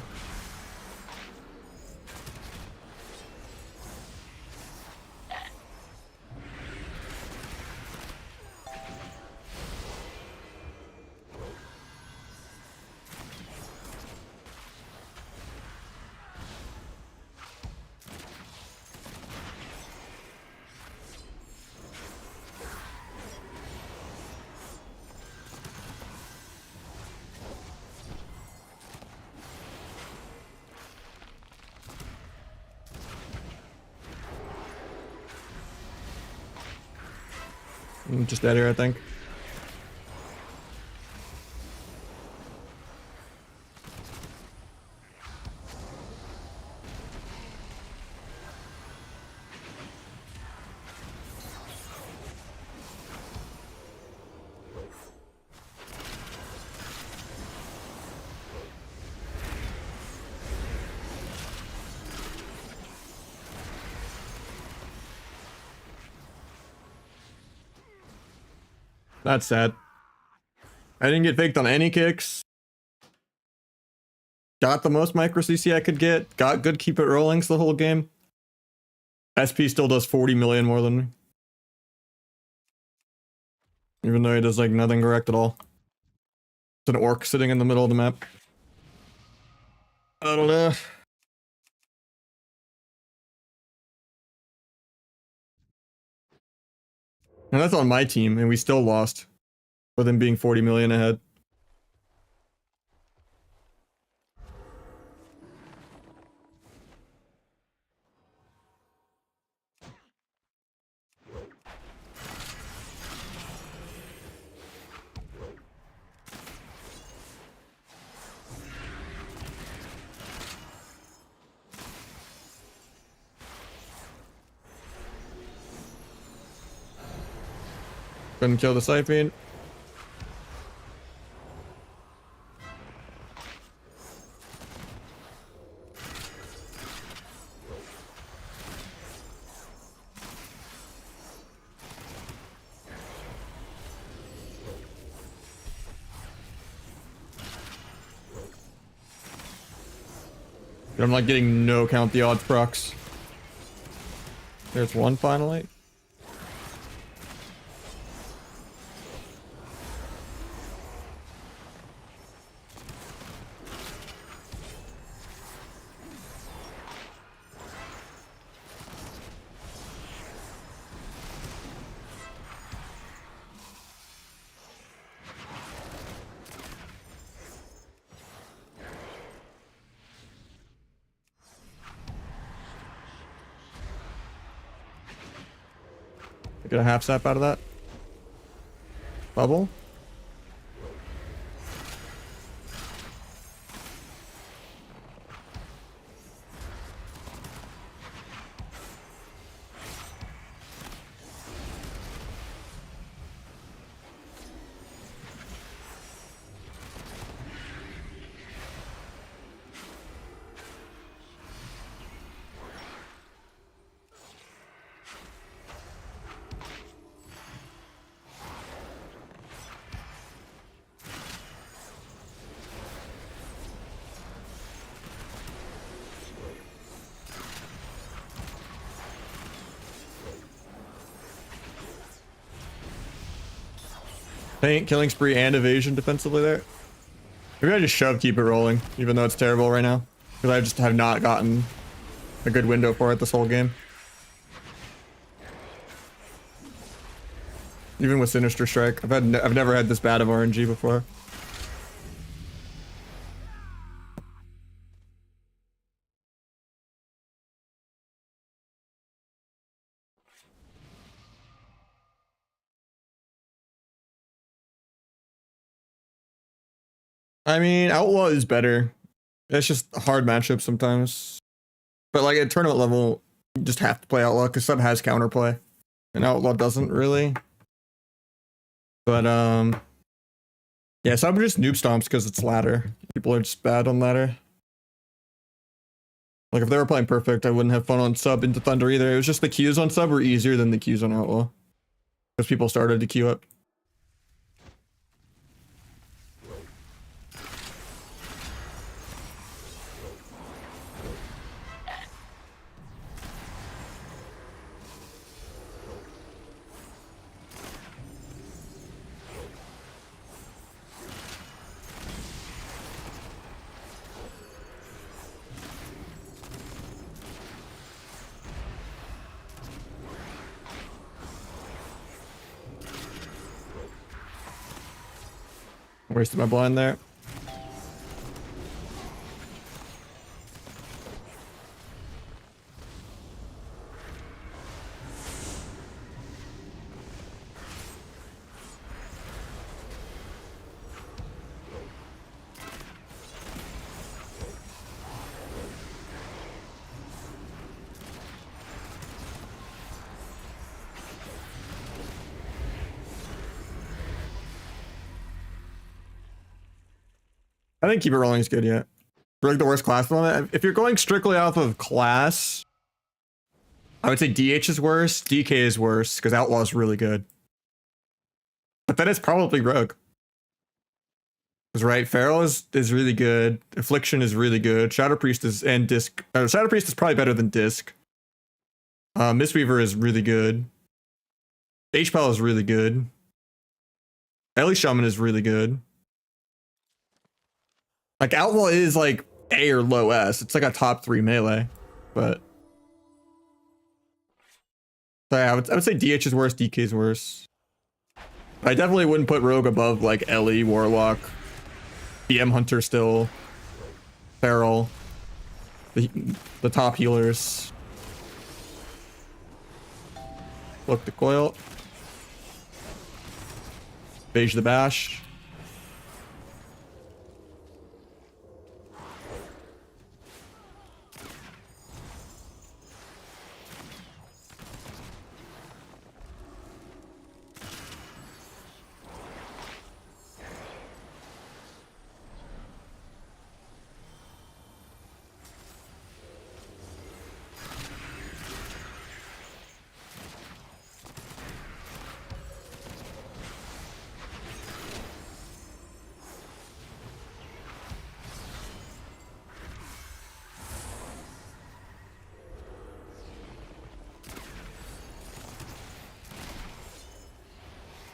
Just dead here, I think. That's sad. I didn't get faked on any kicks. Got the most micro CC I could get. Got good keep it rollings the whole game. SP still does 40 million more than me. Even though he does like nothing correct at all. It's an orc sitting in the middle of the map. I don't know. And that's on my team, and we still lost. With him being 40 million ahead. Couldn't kill the Siphon. I'm like getting no count the odds procs. There's one finally. Get a half sap out of that. Bubble. Paint, killing spree, and evasion defensively there. Maybe I just shove keep it rolling, even though it's terrible right now. Because I just have not gotten a good window for it this whole game. Even with Sinister Strike. I've never had this bad of RNG before. I mean, Outlaw is better. It's just a hard matchup sometimes. But like at tournament level, you just have to play Outlaw because Sub has counterplay. And Outlaw doesn't really. But yeah, Sub just noob stomps because it's ladder. People are just bad on ladder. Like if they were playing perfect, I wouldn't have fun on Sub into Thunder either. It was just the queues on Sub were easier than the queues on Outlaw. Because people started to queue up. Wasted my blind there. I think keep it rolling is good, yeah. For like the worst class on it, if you're going strictly off of class, I would say DH is worse, DK is worse, because Outlaw is really good. But then it's probably Rogue. Because right, Feral is really good, Affliction is really good, Shadow Priest is, and Disc, Shadow Priest is probably better than Disc. Mistweaver is really good. H-Pal is really good. Ellie Shaman is really good. Like Outlaw is like A or low S. It's like a top 3 melee, but so yeah, I would say DH is worse, DK is worse. I definitely wouldn't put Rogue above like Ellie, Warlock, BM Hunter still, Feral, the top healers. Look the coil. Beige the bash.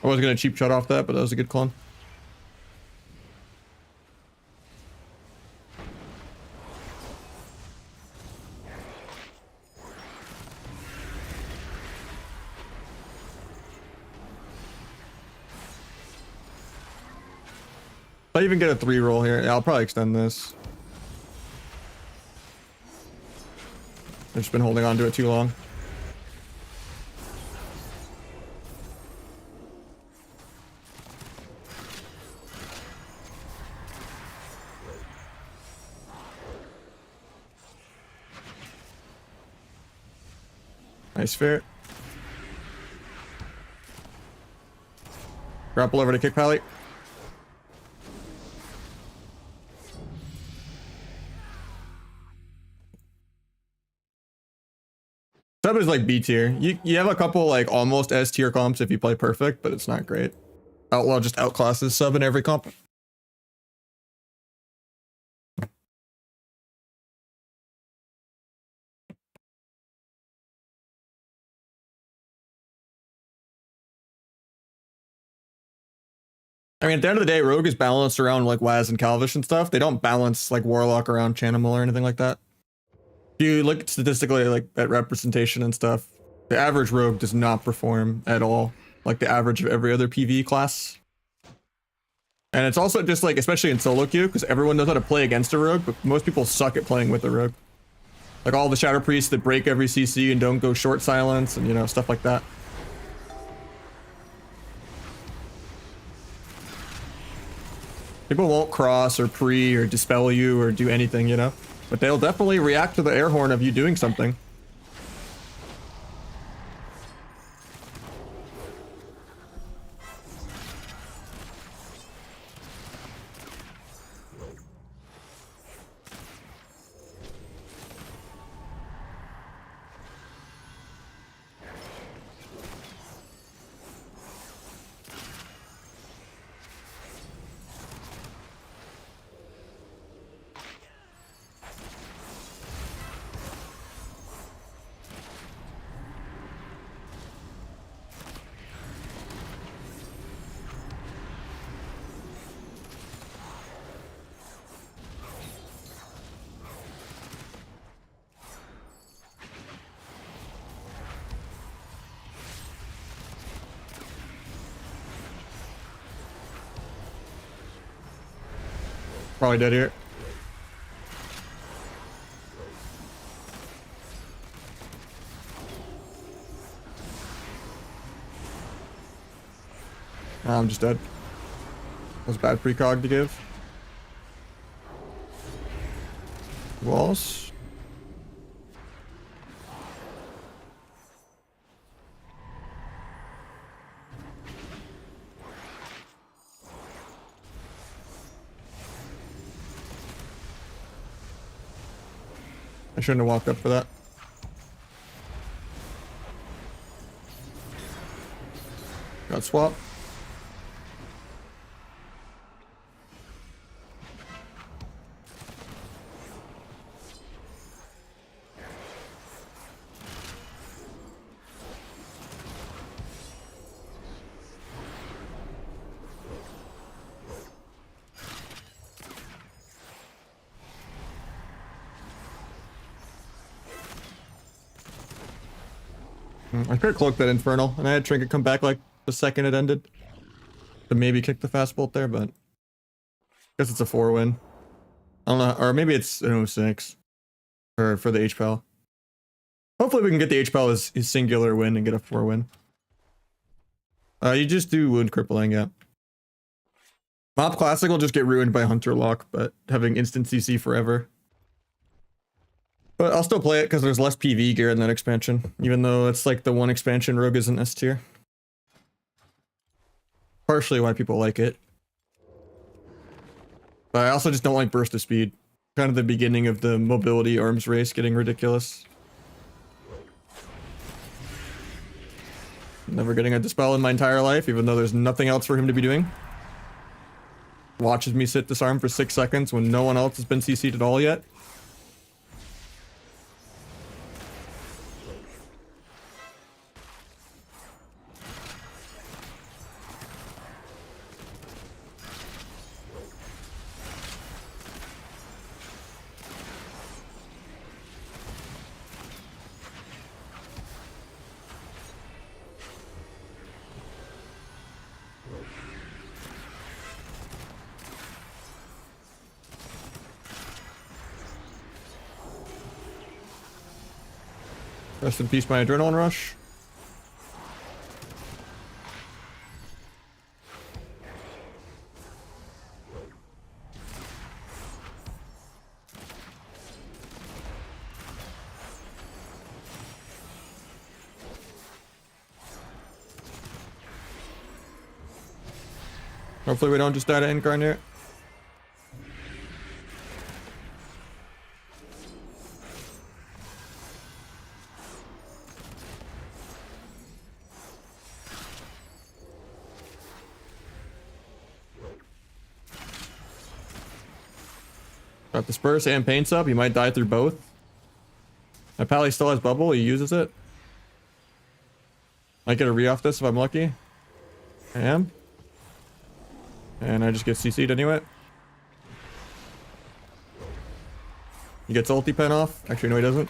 I was gonna cheap shot off that, but that was a good clone. If I even get a 3 roll here, yeah, I'll probably extend this. I've just been holding on to it too long. Nice fair. Grapple over to kick pally. Sub is like B tier. You have a couple like almost S tier comps if you play perfect, but it's not great. Outlaw just outclasses sub in every comp. I mean, at the end of the day, Rogue is balanced around like Waz and Calvish and stuff. They don't balance like Warlock around Chanimal or anything like that. If you look statistically like at representation and stuff, the average Rogue does not perform at all like the average of every other PvE class. And it's also just like, especially in solo queue, because everyone knows how to play against a Rogue, but most people suck at playing with a Rogue. Like all the Shadow Priests that break every CC and don't go short silence and, you know, stuff like that. People won't cross or pre or dispel you or do anything, you know? But they'll definitely react to the air horn of you doing something. Probably dead here. I'm just dead. That was bad precog to give. Walls. I shouldn't have walked up for that. Got swap. I could have cloaked that Infernal, and I had Trinket come back like the second it ended. To maybe kick the fast bolt there, but I guess it's a 4-win. I don't know, or maybe it's an 06 for the HPAL. Hopefully we can get the HPAL as his singular win and get a 4-win. You just do wound crippling, yeah. Mop Classic will just get ruined by Hunter Lock, but having instant CC forever. But I'll still play it because there's less PV gear in that expansion, even though it's like the one expansion Rogue isn't S tier. Partially why people like it. But I also just don't like burst of speed. Kind of the beginning of the mobility arms race getting ridiculous. Never getting a dispel in my entire life, even though there's nothing else for him to be doing. Watches me sit disarm for 6 seconds when no one else has been CC'd at all yet. Rest in peace, my adrenaline rush. Hopefully we don't just die to Incarnate. Got Disperse and Paint Sub. He might die through both. My pally still has Bubble. He uses it. Might get a re off this if I'm lucky. I am. And I just get CC'd anyway. He gets ulti pen off. Actually, no, he doesn't.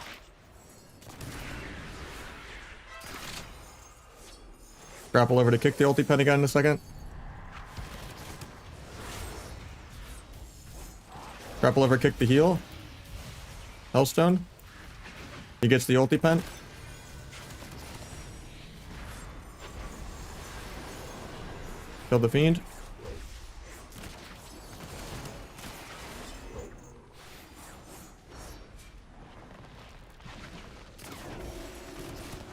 Grapple over to kick the ulti pen again in a second. Grapple over, kick the heal. Hellstone. He gets the ulti pen. Kill the fiend.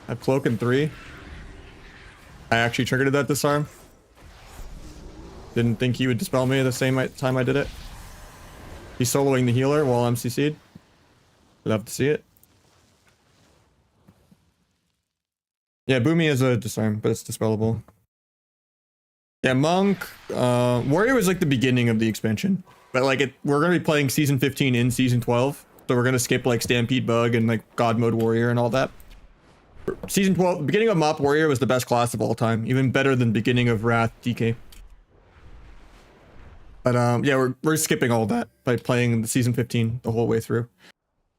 I have cloak in 3. I actually triggered that disarm. Didn't think he would dispel me the same time I did it. He's soloing the healer while I'm CC'd. Love to see it. Yeah, Boomy is a disarm, but it's dispellable. Yeah, Monk. Warrior was like the beginning of the expansion. But like we're gonna be playing season 15 in season 12. So we're gonna skip like Stampede Bug and like God Mode Warrior and all that. Season 12, the beginning of Mop Warrior was the best class of all time. Even better than beginning of Wrath DK. But yeah, we're skipping all that by playing the season 15 the whole way through.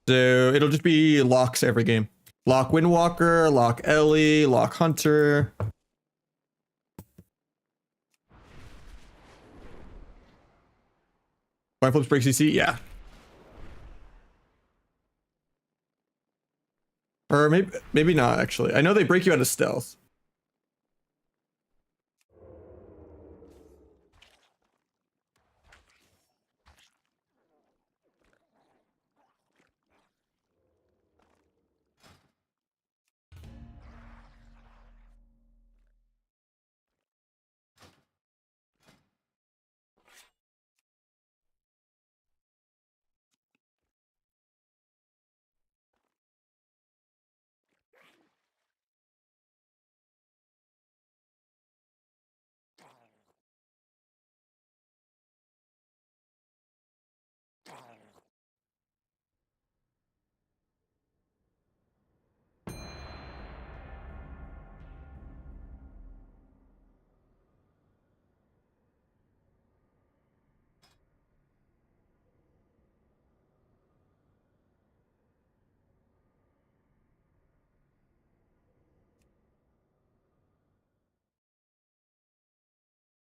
So it'll just be locks every game. Lock Windwalker, lock Ellie, lock Hunter. Coin flips break CC? Yeah. Or maybe not, actually. I know they break you out of stealth.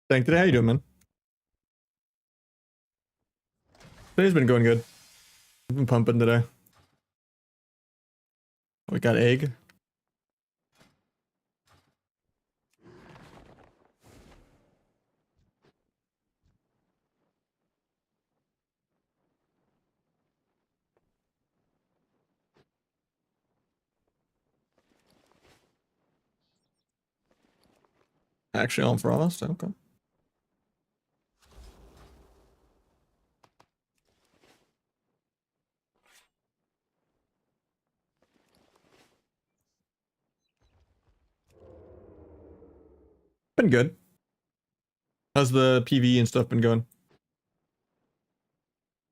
Thank you. How you doing, man? Today's been going good. I've been pumping today. We got egg. Actually on Frost, okay. Been good. How's the PV and stuff been going?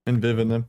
And Viv and them.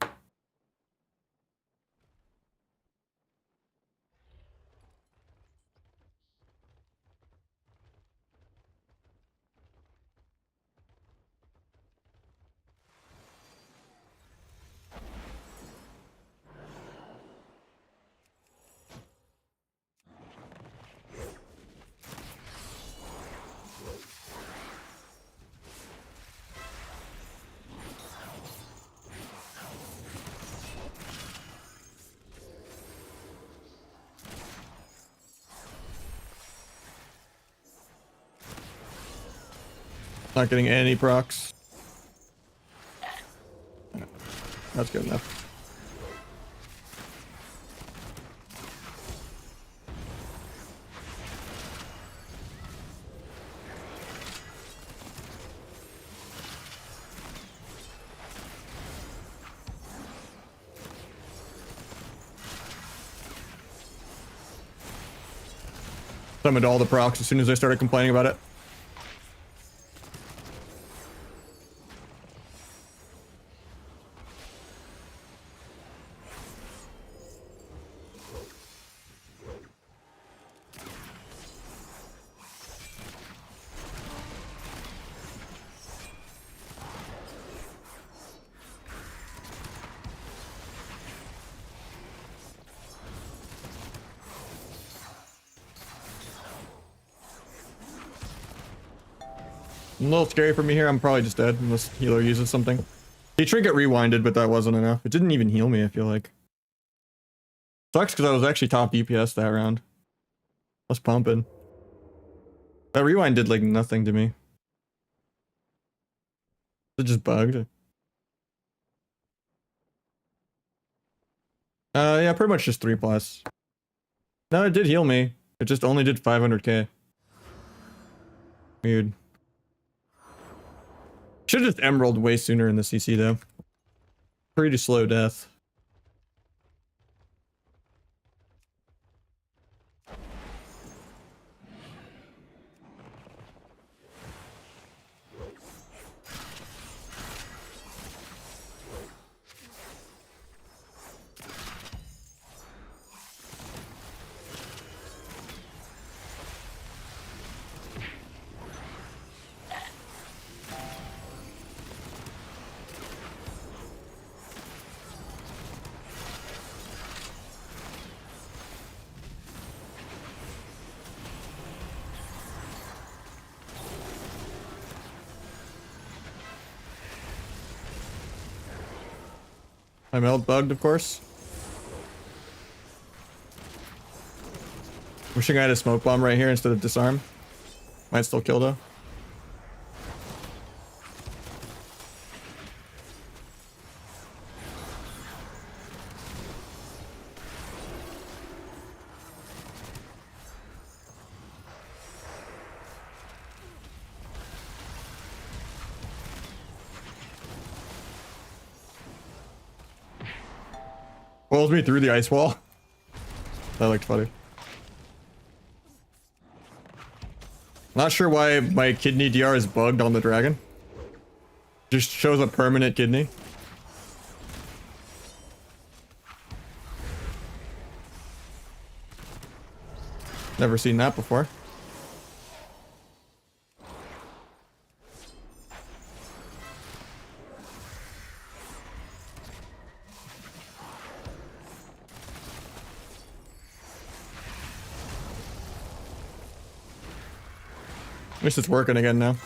Not getting any procs. That's good enough. Summoned all the procs as soon as I started complaining about it. A little scary for me here. I'm probably just dead unless healer uses something. He trinket rewinded, but that wasn't enough. It didn't even heal me, I feel like. Sucks because I was actually top DPS that round. I was pumping. That rewind did like nothing to me. It just bugged. Yeah, pretty much just 3+. No, it did heal me. It just only did 500k. Weird. Should've just emerald way sooner in the CC though. Pretty slow death. My meld bugged, of course. Wishing I had a smoke bomb right here instead of disarm. Might still kill though. Pulls me through the ice wall. That looked funny. Not sure why my kidney DR is bugged on the dragon. Just shows a permanent kidney. Never seen that before. At least it's working again now. I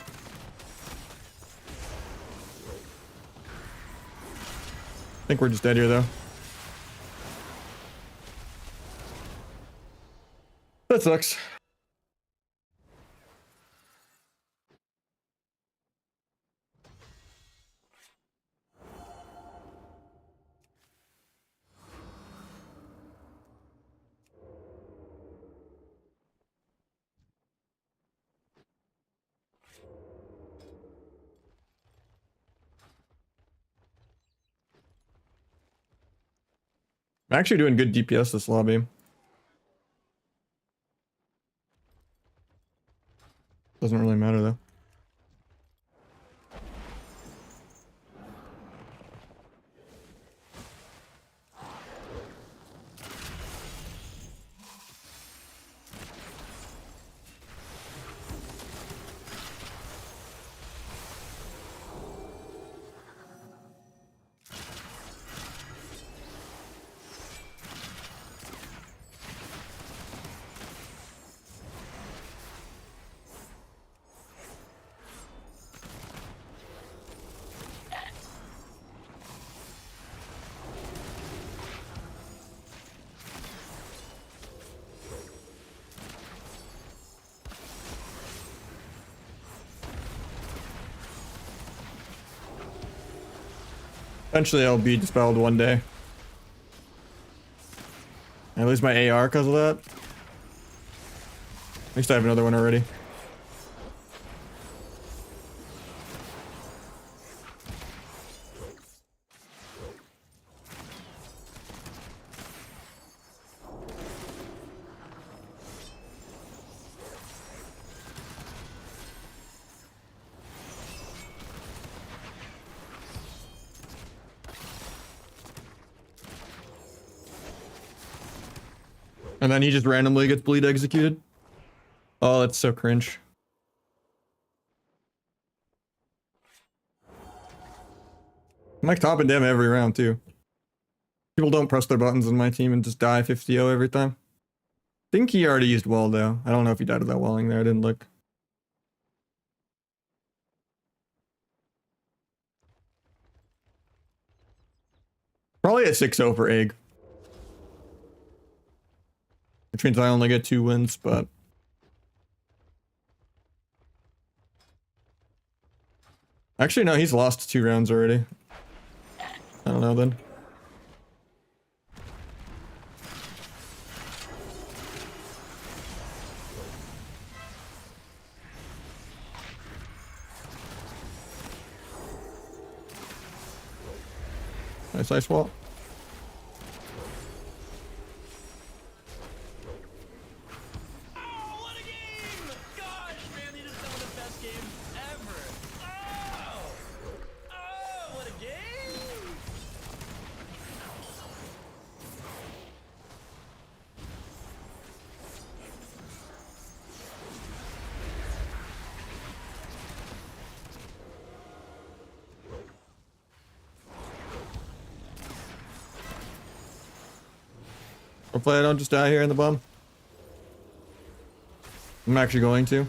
think we're just dead here though. That sucks. I'm actually doing good DPS this lobby. Doesn't really matter though. Eventually I'll be dispelled one day. I lose my AR because of that. At least I have another one already. And then he just randomly gets bleed executed. Oh, that's so cringe. I'm like top and dim every round too. People don't press their buttons in my team and just die 50-0 every time. I think he already used wall though. I don't know if he died of that walling there. I didn't look. Probably a 6-0 for egg. Which means I only get 2 wins, but actually no, he's lost 2 rounds already. I don't know then. Nice ice wall. Hopefully I don't just die here in the bomb. I'm actually going to.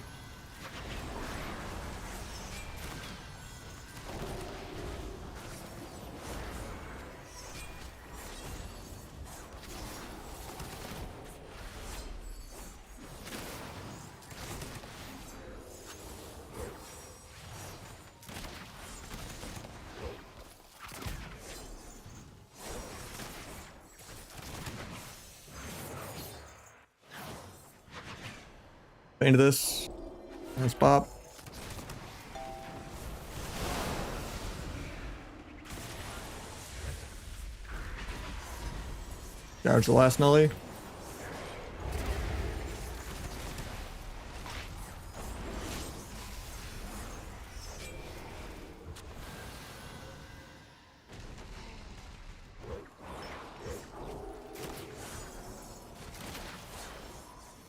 Into this. Nice pop. Gouge the last nully.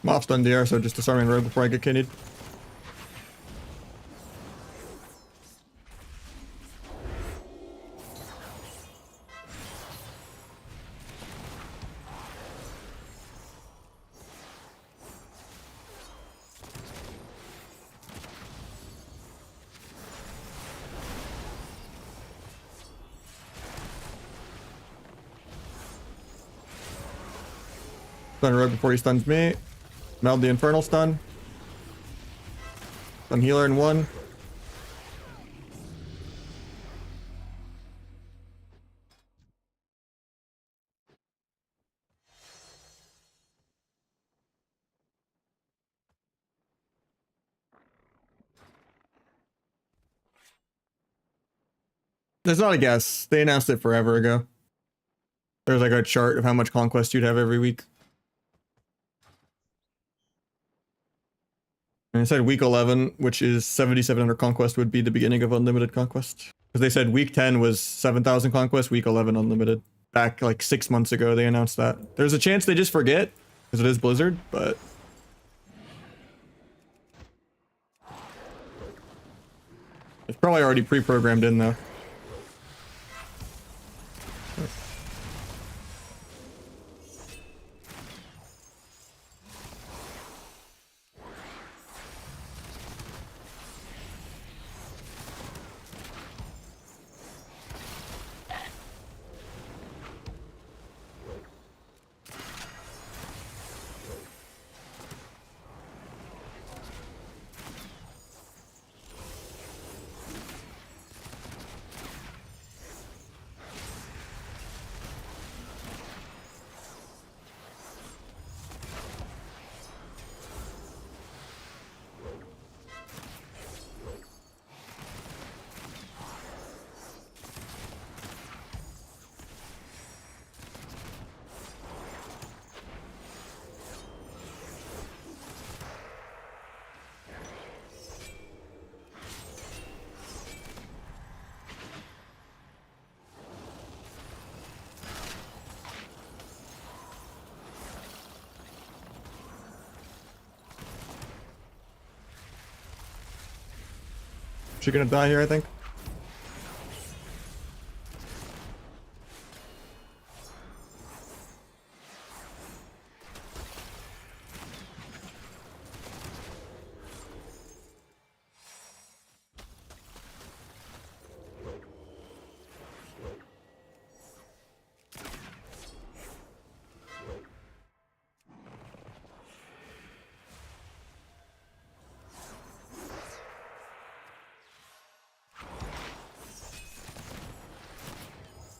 I'm off stun DR, so just disarming rogue before I get kidneyed. Stun rogue before he stuns me. Meld the infernal stun. Stun healer in 1. There's not a guess. They announced it forever ago. There's like a chart of how much conquest you'd have every week. And it said week 11, which is 7,700 conquest, would be the beginning of unlimited conquest. Because they said week 10 was 7,000 conquest, week 11 unlimited. Back like 6 months ago, they announced that. There's a chance they just forget, because it is Blizzard, but... it's probably already pre-programmed in though. She's gonna die here, I think.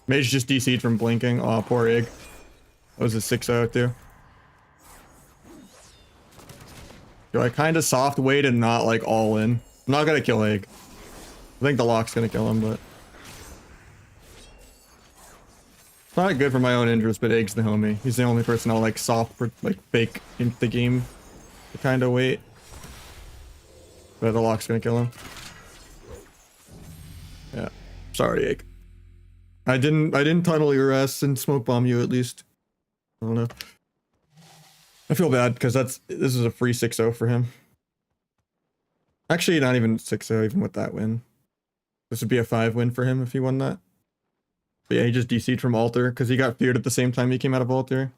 Mage just DC'd from blinking. Aw, poor Egg. That was a 6-0 too. Do I kind of soft wait and not like all in? I'm not gonna kill Egg. I think the lock's gonna kill him, but... it's not good for my own interest, but Egg's the homie. He's the only person I'll like soft, like fake into the game to kind of wait. But the lock's gonna kill him. Yeah. Sorry, Egg. I didn't tunnel your ass and smoke bomb you at least. I don't know. I feel bad because this is a free 6-0 for him. Actually, not even 6-0 even with that win. This would be a 5 win for him if he won that. But yeah, he just DC'd from altar because he got feared at the same time he came out of altar.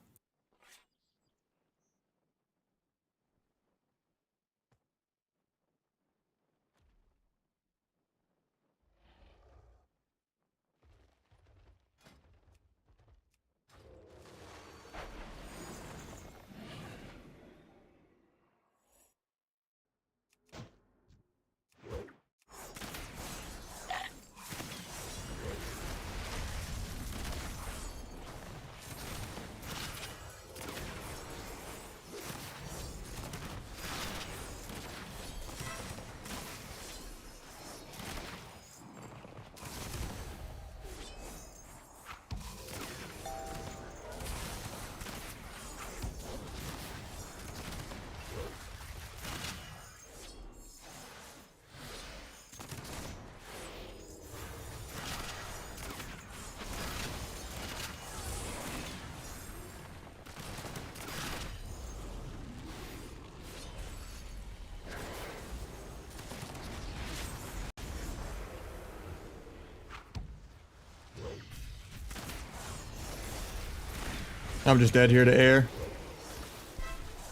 I'm just dead here to air.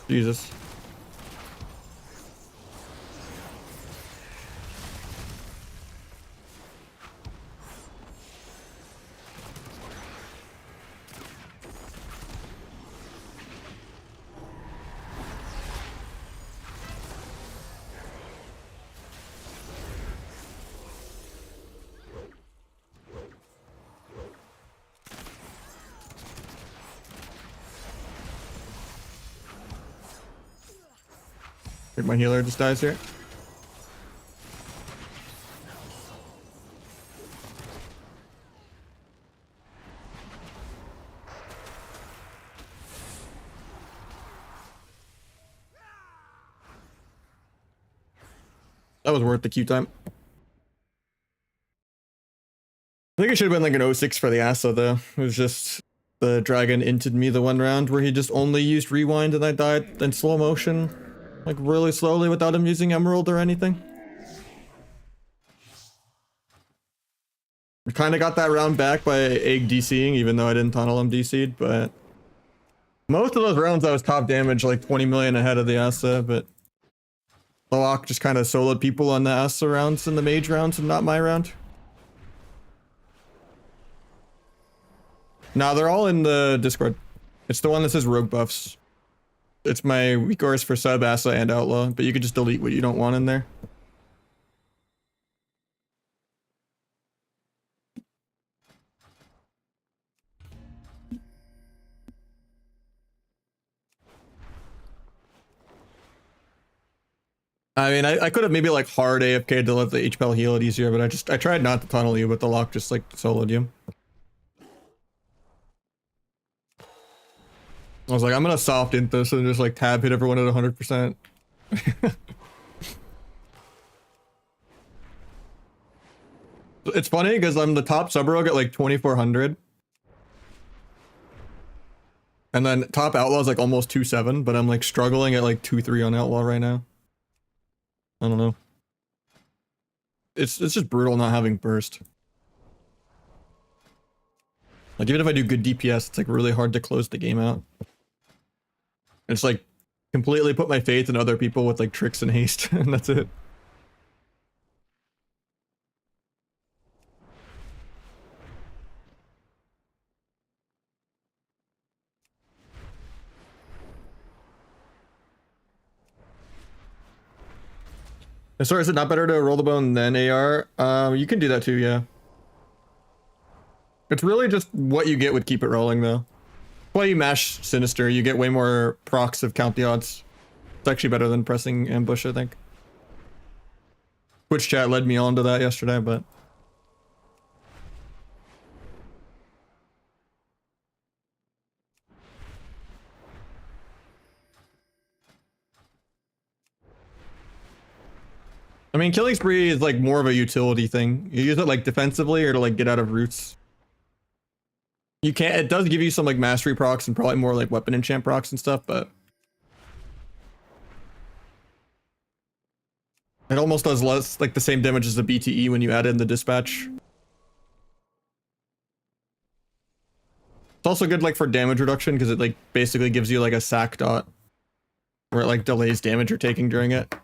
Jesus. Think my healer just dies here. That was worth the queue time. I think it should have been like an 06 for the Asa though. It was just the dragon inted me the one round where he just only used rewind and I died in slow motion. Like really slowly without him using emerald or anything. I kind of got that round back by egg DCing even though I didn't tunnel him DC'd, but most of those rounds I was top damage like 20 million ahead of the Asa, but Warlock just kind of soloed people on the Asa rounds and the mage rounds and not my round. Nah, they're all in the Discord. It's the one that says rogue buffs. It's my weak ores for sub, Asa, and Outlaw, but you could just delete what you don't want in there. I mean, I could have maybe like hard AFK to let the HPL heal it easier, but I tried not to tunnel you, but the lock just like soloed you. I was like, I'm gonna soft int this and just like tab hit everyone at 100%. It's funny because I'm the top sub rogue at like 2400. And then top outlaw is like almost 2.7, but I'm like struggling at like 2.3 on outlaw right now. I don't know. It's just brutal not having burst. Like even if I do good DPS, it's like really hard to close the game out. It's like completely put my faith in other people with like tricks and haste, and that's it. Sorry, is it not better to roll the bone than AR? You can do that too, yeah. It's really just what you get with keep it rolling though. Why you mash Sinister, you get way more procs of count the odds. It's actually better than pressing ambush, I think. Twitch chat led me on to that yesterday, but... I mean, Killing Spree is like more of a utility thing. You use it like defensively or to like get out of roots. You can't, it does give you some like mastery procs and probably more like weapon enchant procs and stuff, but it almost does less, like the same damage as the BTE when you add in the dispatch. It's also good like for damage reduction because it like basically gives you like a sack dot where it like delays damage you're taking during it.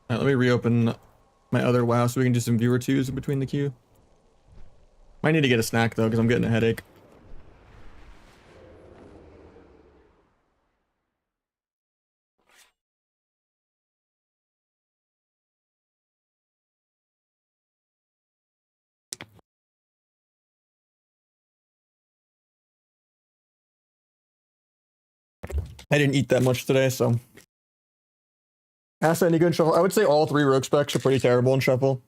Alright, let me reopen my other WoW so we can do some viewer twos in between the queue. Might need to get a snack though because I'm getting a headache. I didn't eat that much today, so. Ask any good shuffle. I would say all three rogue specs are pretty terrible in shuffle.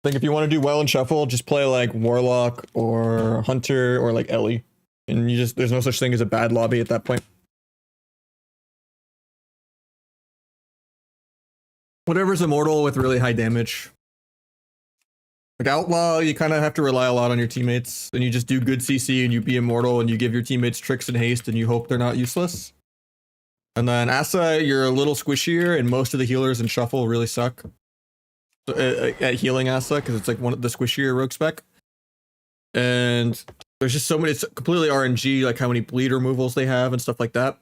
I think if you want to do well in shuffle, just play like Warlock or Hunter or like Ellie. And you just, there's no such thing as a bad lobby at that point. whatever's immortal with really high damage. Like Outlaw, you kind of have to rely a lot on your teammates, and you just do good CC and you be immortal and you give your teammates tricks and haste and you hope they're not useless. And then Asa, you're a little squishier, and most of the healers in Shuffle really suck at healing Asa because it's like one of the squishier rogue spec. And there's just so many, it's completely RNG, like how many bleed removals they have and stuff like that.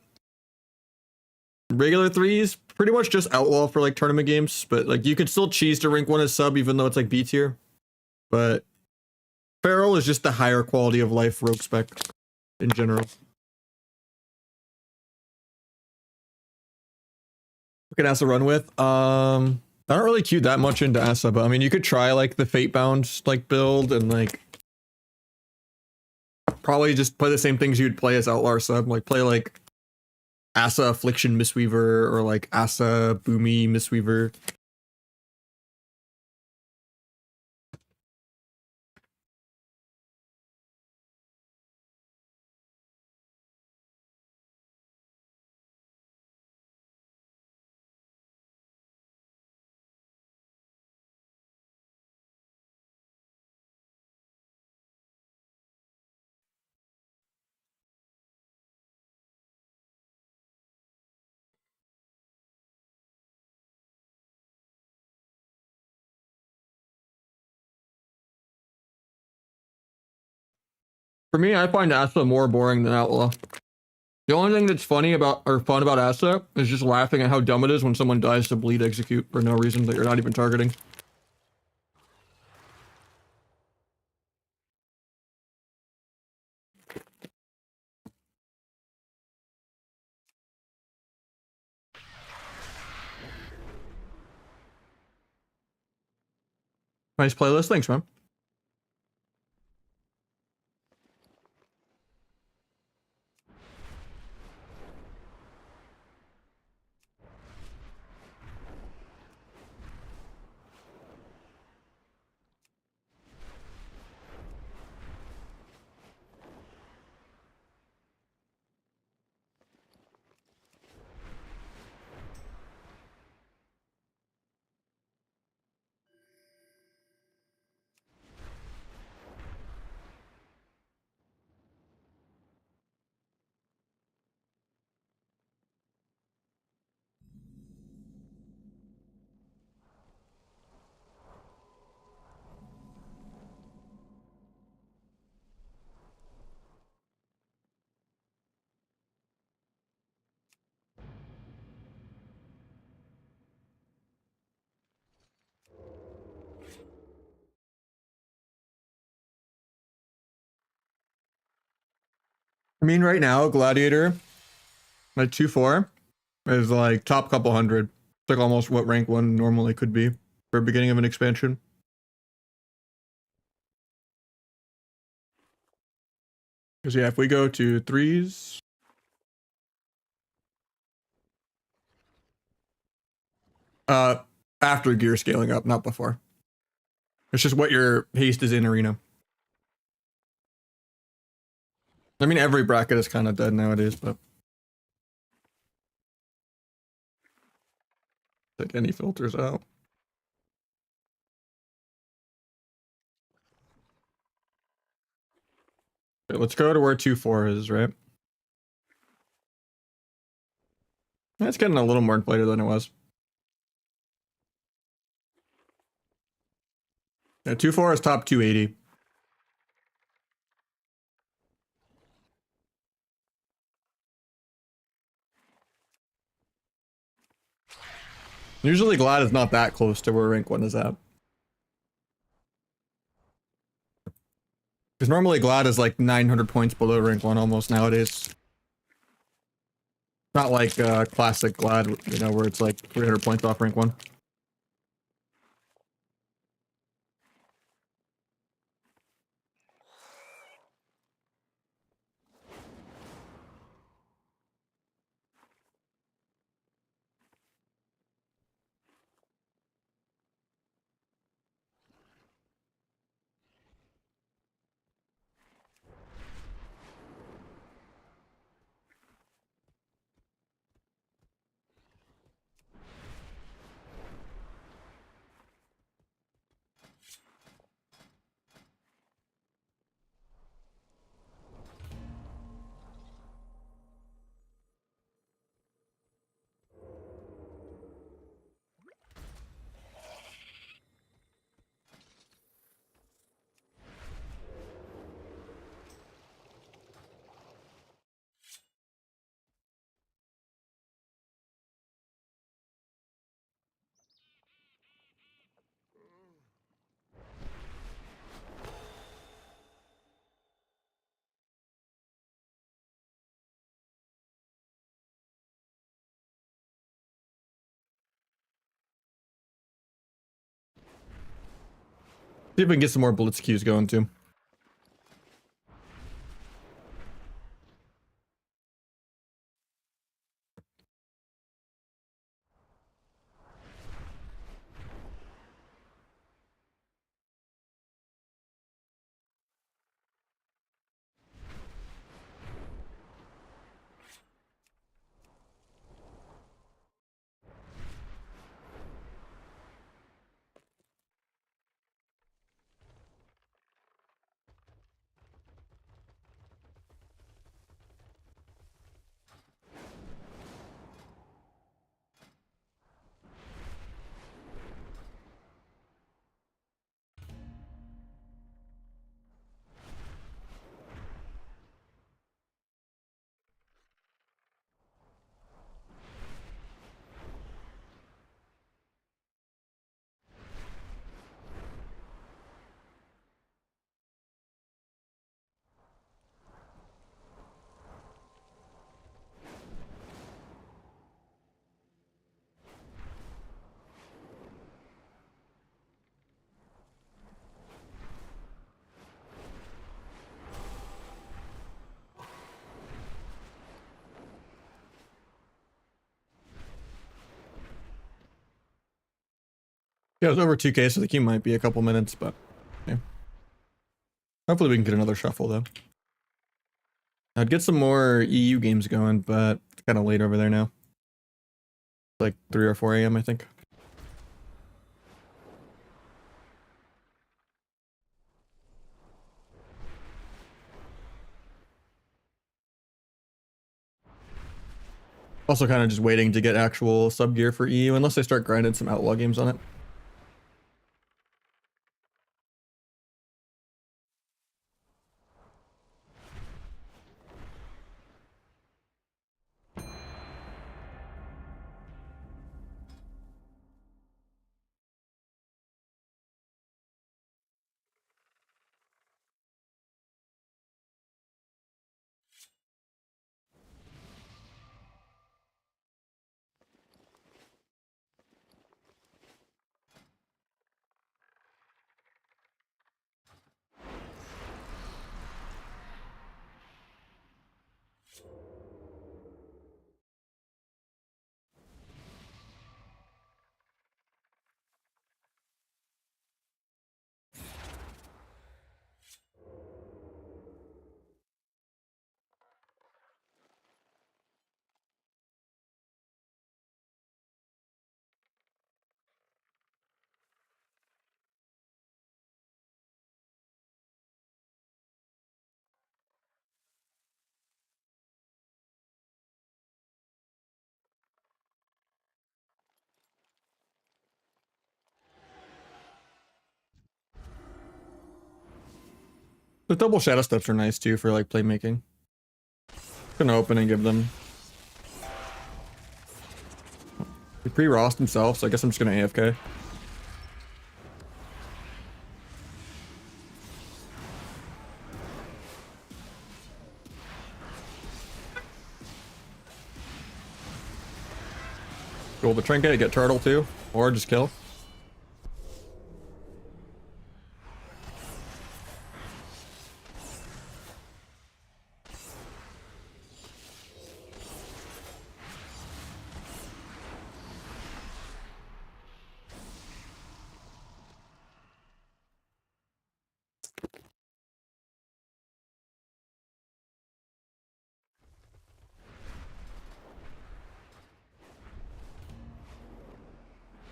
Regular threes, pretty much just Outlaw for like tournament games, but like you can still cheese to rank 1 as sub even though it's like B tier. But Feral is just the higher quality of life rogue spec in general. What can Asa run with? I don't really queue that much into Asa, but I mean you could try like the Fatebound like build and like probably just play the same things you'd play as Outlaw sub, like play like Asa Affliction Mistweaver or like Asa Boomy Mistweaver. For me, I find Asa more boring than Outlaw. The only thing that's funny about or fun about Asa is just laughing at how dumb it is when someone dies to bleed execute for no reason that you're not even targeting. Nice playlist, thanks, man. I mean, right now, Gladiator at 2-4 is like top couple hundred. It's like almost what rank 1 normally could be for beginning of an expansion. Because yeah, if we go to 3s, after gear scaling up, not before. It's just what your haste is in arena. I mean, every bracket is kind of dead nowadays, but take any filters out. Okay, let's go to where 2-4 is, right? It's getting a little more inflated than it was. Yeah, 2-4 is top 280. Usually Glad is not that close to where rank 1 is at. Because normally Glad is like 900 points below rank 1 almost nowadays. Not like classic Glad, you know, where it's like 300 points off rank 1. See if we can get some more blitz queues going too. Yeah, it was over 2K, so the queue might be a couple minutes, but yeah. Hopefully we can get another shuffle though. I'd get some more EU games going, but it's kind of late over there now. It's like 3 or 4 a.m. I think. Also kind of just waiting to get actual sub gear for EU unless they start grinding some Outlaw games on it. The double shadow steps are nice too for like playmaking. Gonna open and give them. He pre-rost himself, so I guess I'm just gonna AFK. Roll the trinket, get turtle too, or just kill.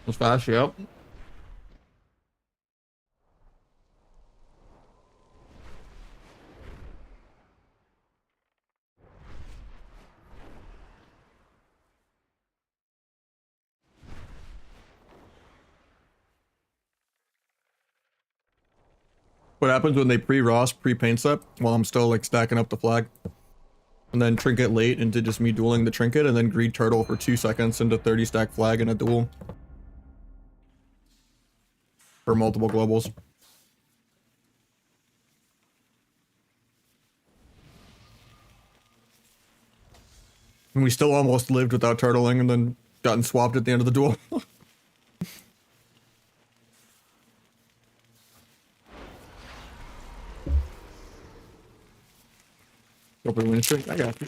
Was fast, yep. What happens when they pre-rost, pre-paints up while I'm still like stacking up the flag? And then trinket late into just me dueling the trinket, and then greed turtle for 2 seconds into 30 stack flag in a duel. For multiple globals. And we still almost lived without turtling and then gotten swapped at the end of the duel. Go for the win streak. I got you.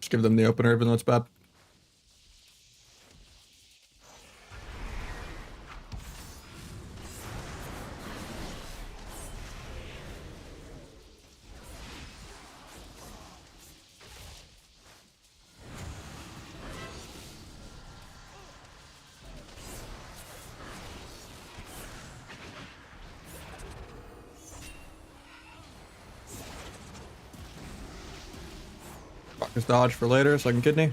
Just give them the opener even though it's bad. Fuck his dodge for later, second kidney.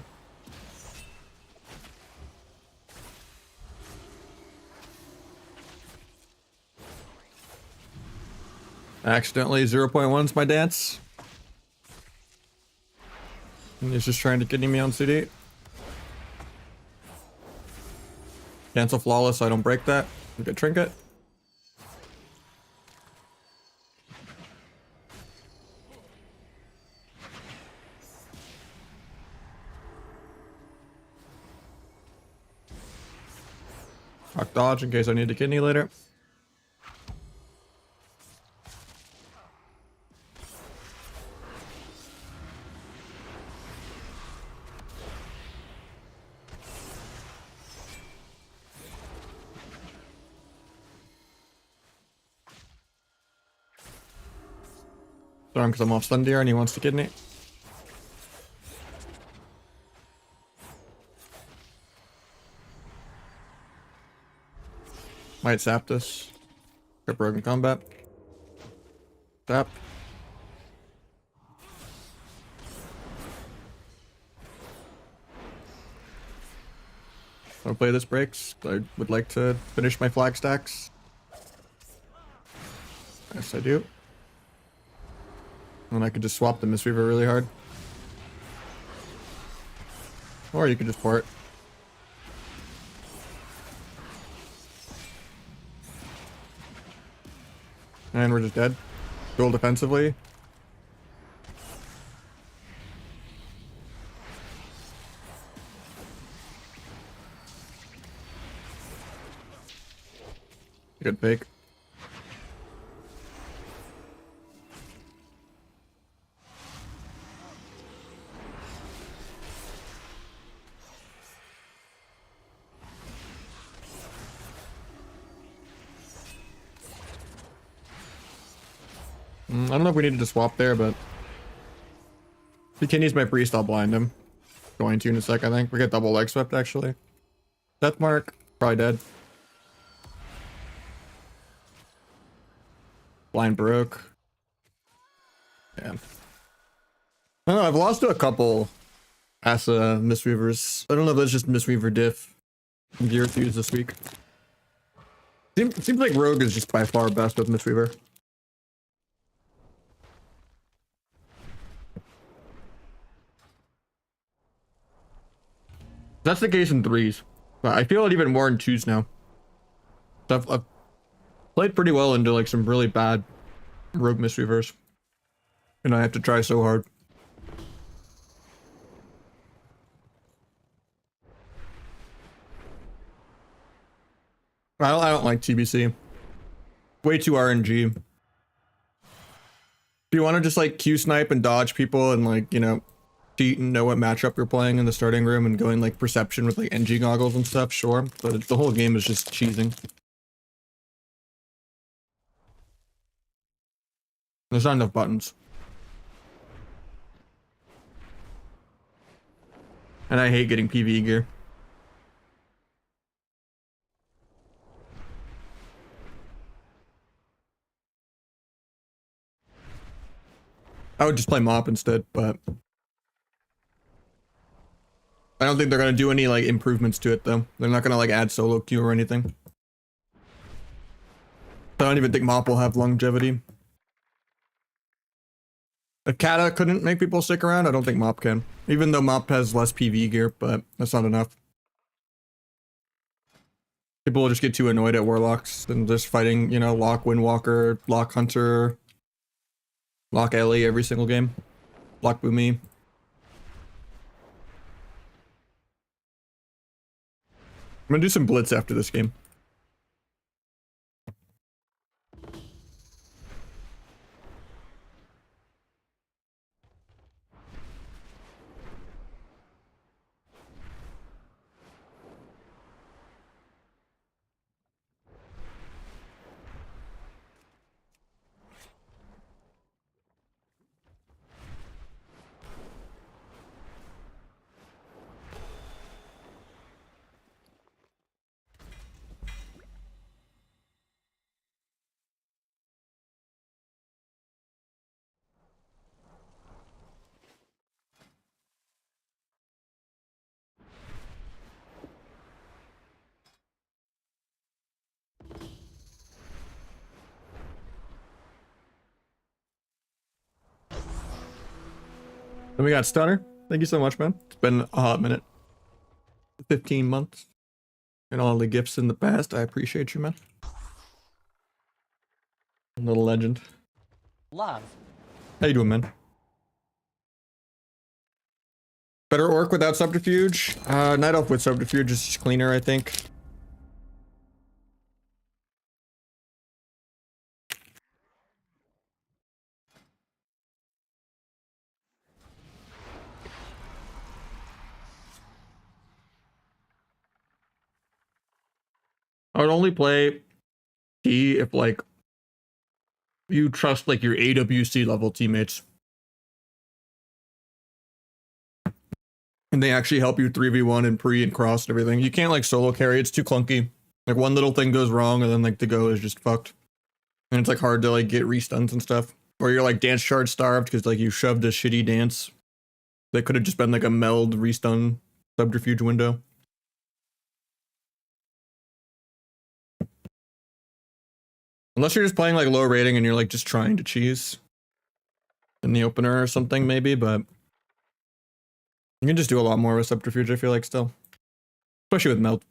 Accidentally 0.1's my dance. And he's just trying to kidney me on CD. Cancel flawless so I don't break that. Good trinket. Rock dodge in case I need a kidney later. Sorry, because I'm off stun deer and he wants to kidney. Might sap this. Got broken combat. Sap. I'll play this breaks. I would like to finish my flag stacks. Yes, I do. And I could just swap the Mistweaver really hard. Or you could just port. And we're just dead. Duel defensively. Good fake. I don't know if we needed to swap there, but if he kidneys my priest, I'll blind him. Going to in a sec, I think. We get double leg swept, actually. Death mark, probably dead. Blind broke. Yeah. I don't know, I've lost to a couple Asa Mistweavers. I don't know if that's just Mistweaver diff gear to use this week. Seems like Rogue is just by far best with Mistweaver. That's the case in 3s. But I feel it even more in 2s now. I've played pretty well into like some really bad Rogue Mistweavers. And I have to try so hard. I don't like TBC. Way too RNG. If you want to just like Q snipe and dodge people and like, you know, cheat and know what matchup you're playing in the starting room and going like perception with like NG goggles and stuff, sure. But the whole game is just cheesing. There's not enough buttons. And I hate getting PvE gear. I would just play Mop instead, but I don't think they're gonna do any like improvements to it though. They're not gonna like add solo queue or anything. I don't even think Mop will have longevity. If Kata couldn't make people stick around, I don't think Mop can. Even though Mop has less PV gear, but that's not enough. People will just get too annoyed at Warlocks and just fighting, you know, Lock Windwalker, Lock Hunter, Lock Ellie every single game. Lock Boomy. I'm gonna do some Blitz after this game. Then we got Stunner. Thank you so much, man. It's been a hot minute. 15 months. And all the gifts in the past. I appreciate you, man. Little legend.
Love.
How you doing, man? Better orc without subterfuge? Night elf with subterfuge is just cleaner, I think. I would only play T if like you trust like your AWC level teammates. And they actually help you 3v1 and pre and cross and everything. You can't like solo carry, it's too clunky. Like one little thing goes wrong and then like the go is just fucked. And it's like hard to like get restuns and stuff. Or you're like dance shard starved because like you shoved a shitty dance. That could have just been like a meld restun subterfuge window. Unless you're just playing like low rating and you're like just trying to cheese in the opener or something maybe, but you can just do a lot more with subterfuge I feel like still. Especially with meld.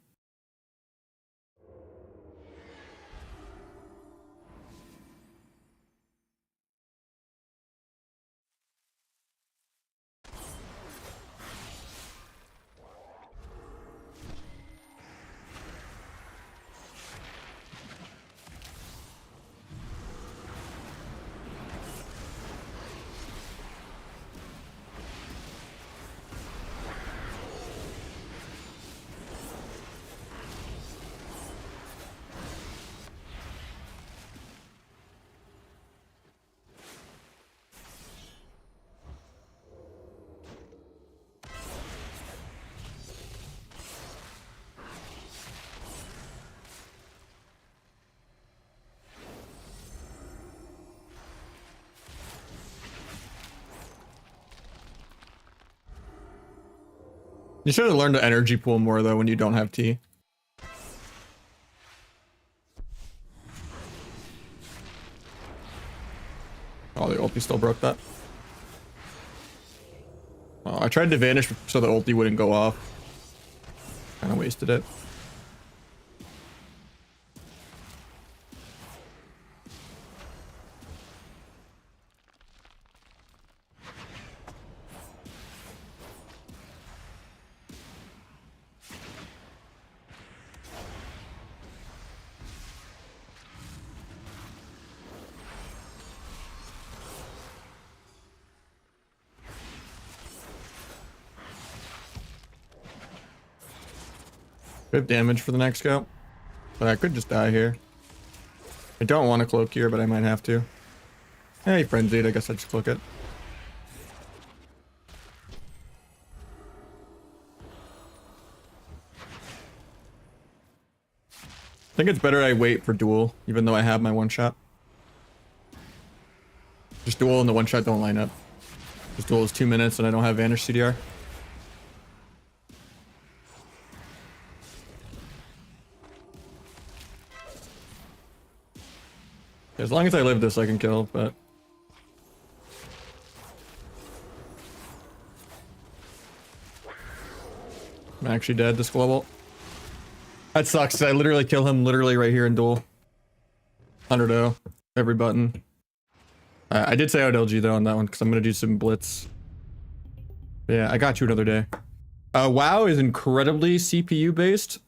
You should have learned to energy pool more though when you don't have T. Oh, the ulti still broke that. Oh, I tried to vanish so the ulti wouldn't go off. Kinda wasted it. Good damage for the next go. But I could just die here. I don't want to cloak here, but I might have to. Hey, frenzied. I guess I just cloak it. I think it's better I wait for duel, even though I have my one shot. Just duel and the one shot don't line up. This duel is 2 minutes and I don't have vanish CDR. As long as I live this, I can kill, but... I'm actually dead this global. That sucks. I literally kill him literally right here in duel. 100-0. Every button. I did say I would LG though on that one because I'm going to do some blitz. Yeah, I got you another day. WoW is incredibly CPU based.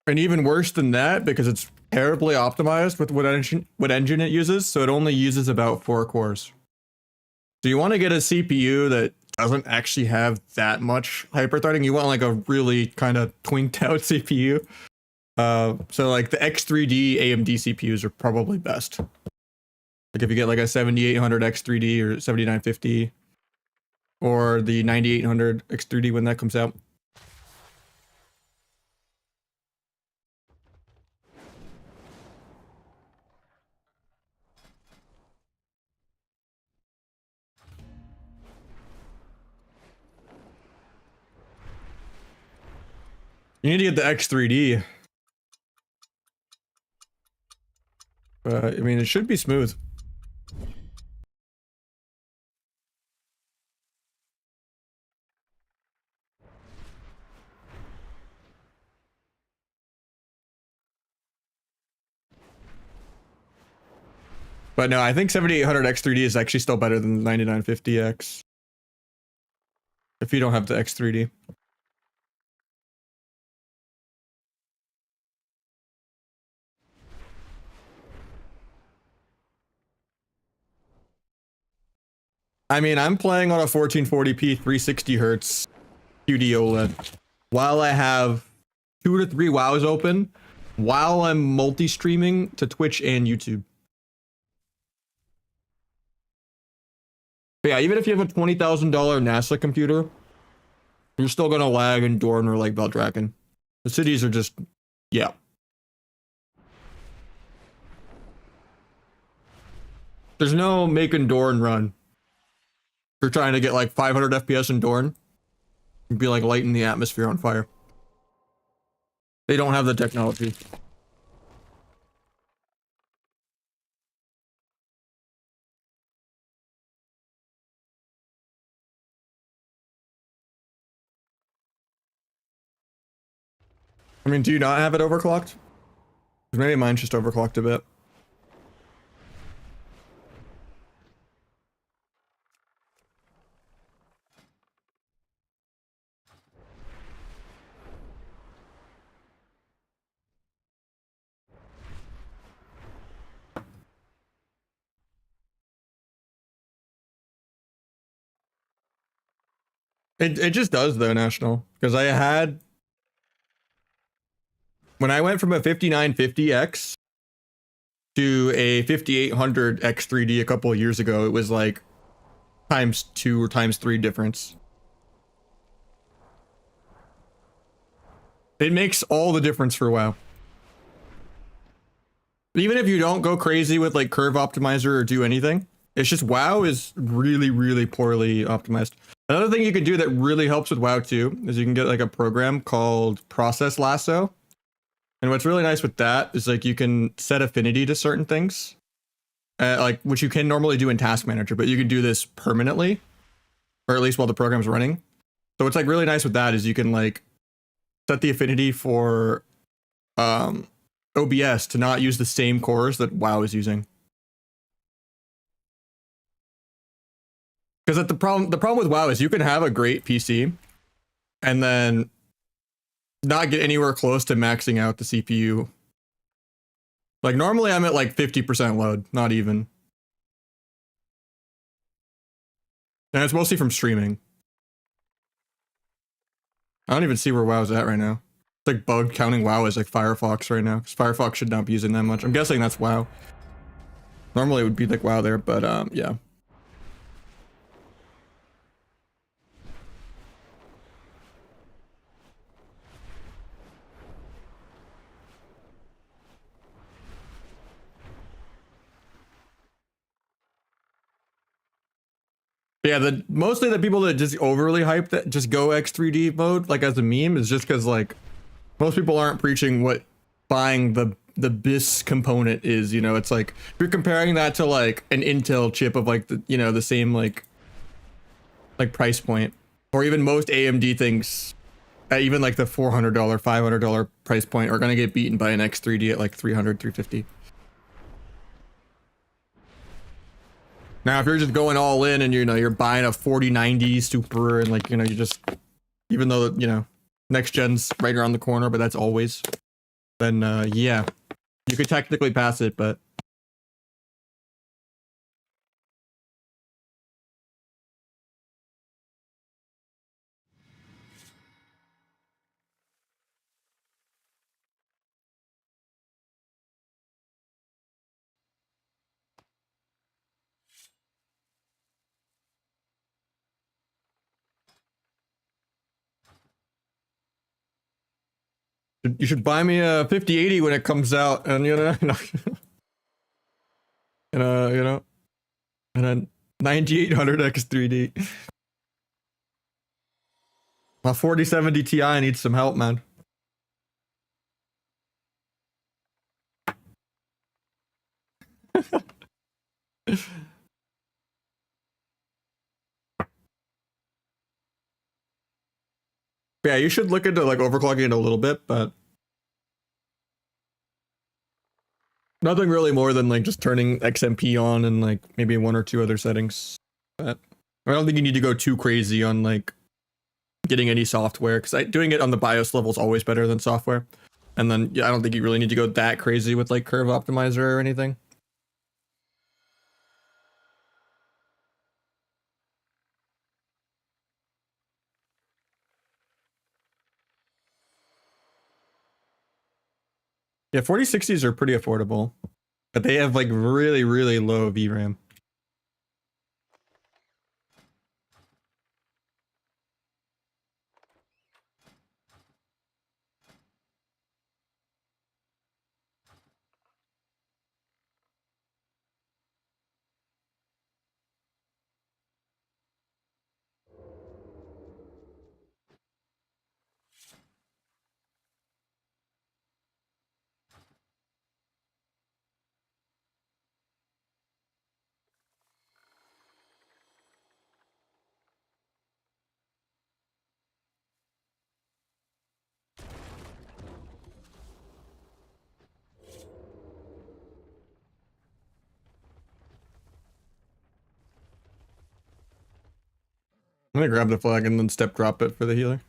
And even worse than that because it's terribly optimized with what engine it uses. So it only uses about 4 cores. So you want to get a CPU that doesn't actually have that much hyper-threading. You want like a really kind of twinked out CPU. So like the X3D AMD CPUs are probably best. Like if you get like a 7800 X3D or 7950 or the 9800 X3D when that comes out. You need to get the X3D. But I mean, it should be smooth. But no, I think 7800 X3D is actually still better than the 9950X. If you don't have the X3D. I mean, I'm playing on a 1440p 360 hertz QD OLED while I have 2 to 3 WoWs open while I'm multi-streaming to Twitch and YouTube. But yeah, even if you have a $20,000 NASA computer, you're still gonna lag in Dorn or like Beldraken. The cities are just, yeah. There's no making Dorn run. If you're trying to get like 500 FPS in Dorn, you'd be like lighting the atmosphere on fire. They don't have the technology. I mean, do you not have it overclocked? Maybe mine's just overclocked a bit. It just does though, National. Because I had... When I went from a 5950X to a 5800 X3D a couple of years ago, it was like ×2 or ×3 difference. It makes all the difference for WoW. Even if you don't go crazy with like curve optimizer or do anything, it's just WoW is really, really poorly optimized. Another thing you can do that really helps with WoW too is you can get like a program called Process Lasso. And what's really nice with that is like you can set affinity to certain things, like which you can normally do in Task Manager, but you can do this permanently, or at least while the program's running. So what's like really nice with that is you can like set the affinity for OBS to not use the same cores that WoW is using. Because the problem with WoW is you can have a great PC and then not get anywhere close to maxing out the CPU. Like normally I'm at like 50% load, not even. And it's mostly from streaming. I don't even see where WoW's at right now. It's like bug counting WoW as like Firefox right now, because Firefox should not be using that much. I'm guessing that's WoW. Normally it would be like WoW there, but yeah. Yeah, mostly the people that just overly hype that just go X3D mode, like as a meme, is just because like most people aren't preaching what buying the the BIS component is, you know, it's like if you're comparing that to like an Intel chip of like the, you know, the same like price point, or even most AMD things at even like the $400, $500 price point are gonna get beaten by an X3D at like 300, 350. Now, if you're just going all in and you know you're buying a 4090 Super and like, you know, you just, even though, you know, next gen's right around the corner, but that's always, then yeah, you could technically pass it, but you should buy me a 5080 when it comes out, and you know, and you know, and a 9800 X3D. My 4070 Ti needs some help, man. Yeah, you should look into like overclocking it a little bit, but nothing really more than like just turning XMP on and like maybe one or two other settings. But I don't think you need to go too crazy on like getting any software, because doing it on the BIOS level is always better than software. And then yeah, I don't think you really need to go that crazy with like curve optimizer or anything. Yeah, 4060s are pretty affordable, but they have like really, really low VRAM. I'm gonna grab the flag and then step drop it for the healer.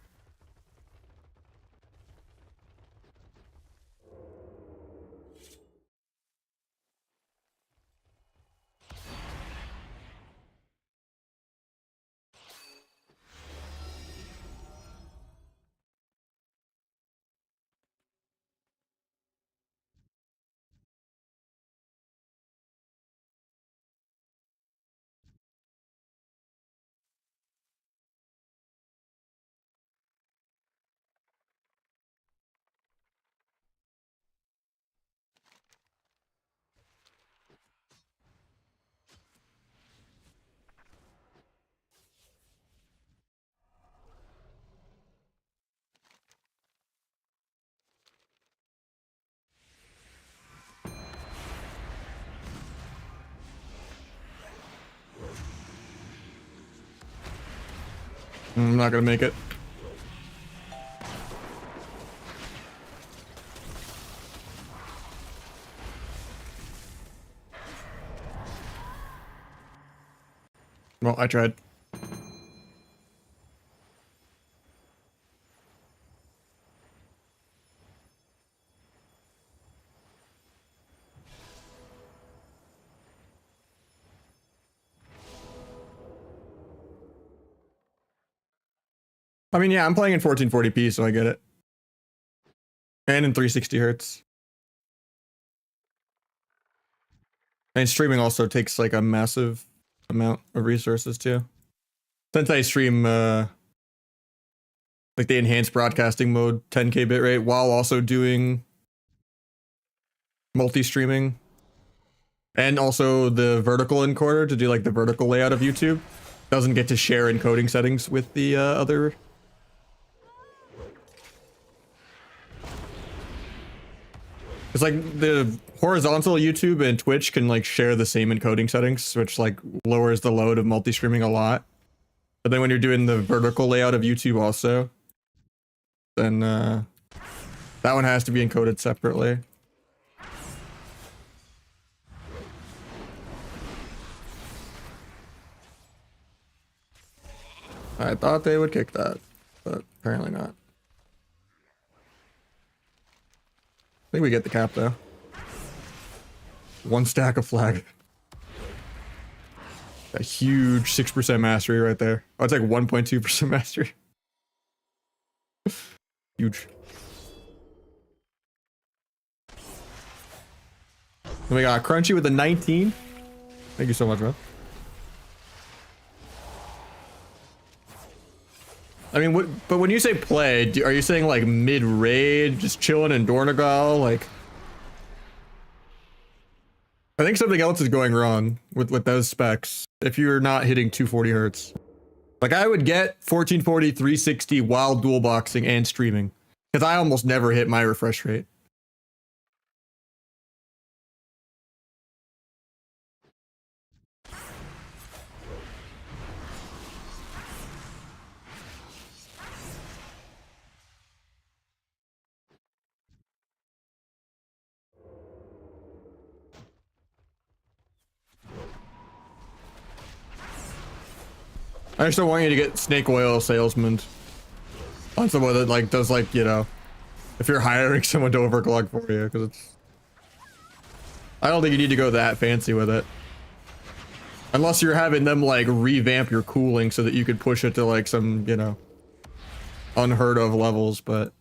I'm not gonna make it. Well, I tried. I mean, yeah, I'm playing in 1440p, so I get it. And in 360 hertz. And streaming also takes like a massive amount of resources too. Since I stream like the enhanced broadcasting mode 10K bitrate while also doing multi-streaming. And also the vertical encoder to do like the vertical layout of YouTube. Doesn't get to share encoding settings with the other. It's like the horizontal YouTube and Twitch can like share the same encoding settings, which like lowers the load of multi-streaming a lot. But then when you're doing the vertical layout of YouTube also, then that one has to be encoded separately. I thought they would kick that, but apparently not. I think we get the cap though. One stack of flag. A huge 6% mastery right there. Oh, it's like 1.2% mastery. Huge. Then we got Crunchy with a 19. Thank you so much, bro. I mean, but when you say play, are you saying like mid-raid, just chilling in Dornegal? Like, I think something else is going wrong with those specs if you're not hitting 240 hertz. Like, I would get 1440, 360 while dual boxing and streaming, because I almost never hit my refresh rate. I just don't want you to get snake oil salesman on someone that like does like, you know, if you're hiring someone to overclock for you, because it's, I don't think you need to go that fancy with it. Unless you're having them like revamp your cooling so that you could push it to like some, you know, unheard of levels, but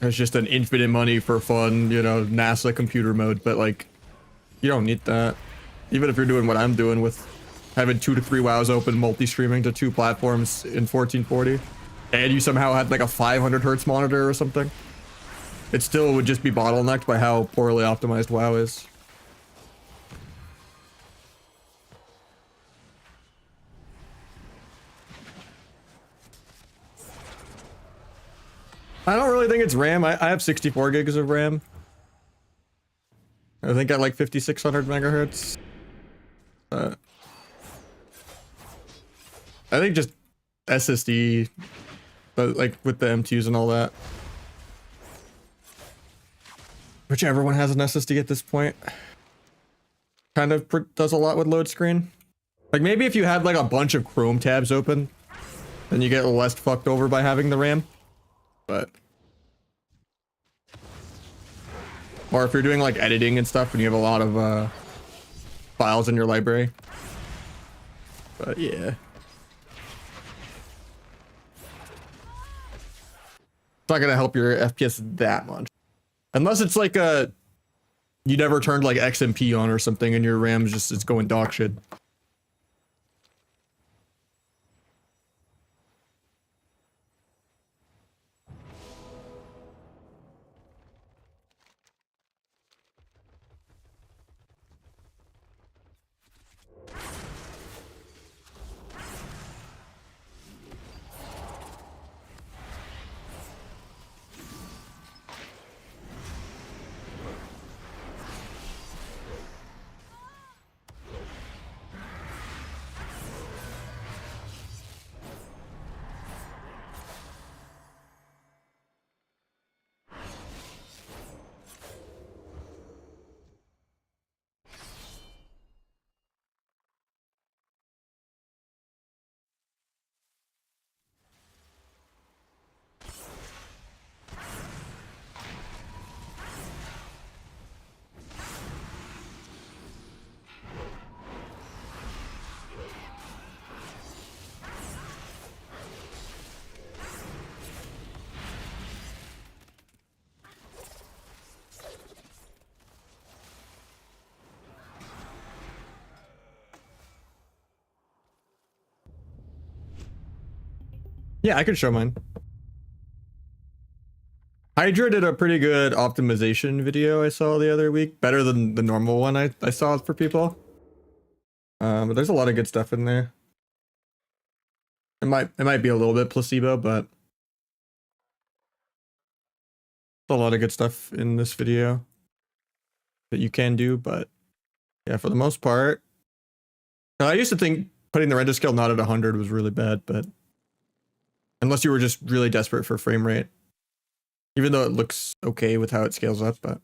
it's just an infinite money for fun, you know, NASA computer mode, but like, you don't need that. Even if you're doing what I'm doing with having 2 to 3 WoWs open, multi-streaming to 2 platforms in 1440, and you somehow had like a 500 hertz monitor or something, it still would just be bottlenecked by how poorly optimized WoW is. I don't really think it's RAM. I have 64 gigs of RAM. I think at like 5600 megahertz. I think just SSD, but like with the M2s and all that. Whichever one has an SSD at this point. Kind of does a lot with load screen. Like maybe if you had like a bunch of Chrome tabs open, then you get less fucked over by having the RAM. But or if you're doing like editing and stuff and you have a lot of files in your library. But yeah, it's not gonna help your FPS that much, unless it's like a you never turned like XMP on or something and your RAM just it's going dog shit. Yeah, I could show mine. Hydra did a pretty good optimization video I saw the other week. Better than the normal one I saw for people. But there's a lot of good stuff in there. It might be a little bit placebo, but there's a lot of good stuff in this video that you can do. But yeah, for the most part, I used to think putting the render scale not at 100 was really bad, but unless you were just really desperate for frame rate, even though it looks okay with how it scales up, but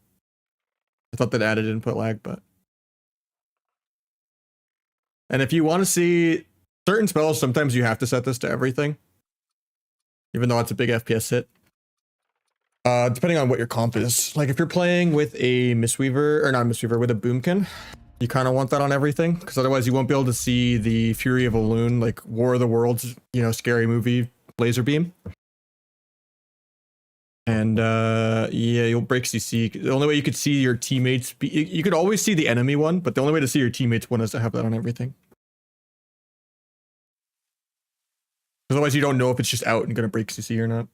I thought that added input lag. But and if you want to see certain spells, sometimes you have to set this to everything, even though it's a big FPS hit. Depending on what your comp is. Like if you're playing with a Mistweaver, or not Mistweaver, with a Boomkin, you kind of want that on everything, because otherwise you won't be able to see the Fury of Elune, like War of the Worlds, you know, scary movie laser beam. And yeah, you'll break CC. The only way you could see your teammates, you could always see the enemy one, but the only way to see your teammates one is to have that on everything. Otherwise you don't know if it's just out and gonna break CC or not.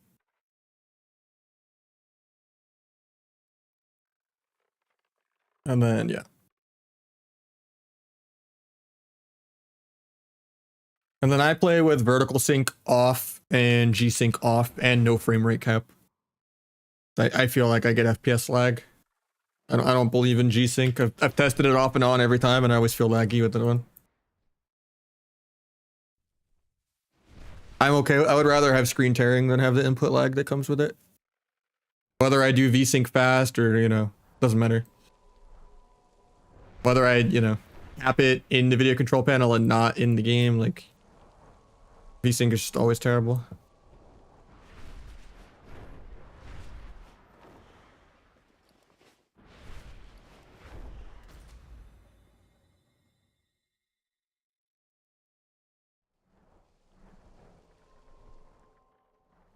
And then, yeah. And then I play with vertical sync off and G sync off and no frame rate cap. I feel like I get FPS lag. I don't believe in G sync. I've tested it off and on every time, and I always feel laggy with that one. I'm okay. I would rather have screen tearing than have the input lag that comes with it. Whether I do VSync fast or, you know, doesn't matter. Whether I, you know, tap it in the video control panel and not in the game, like VSync is just always terrible.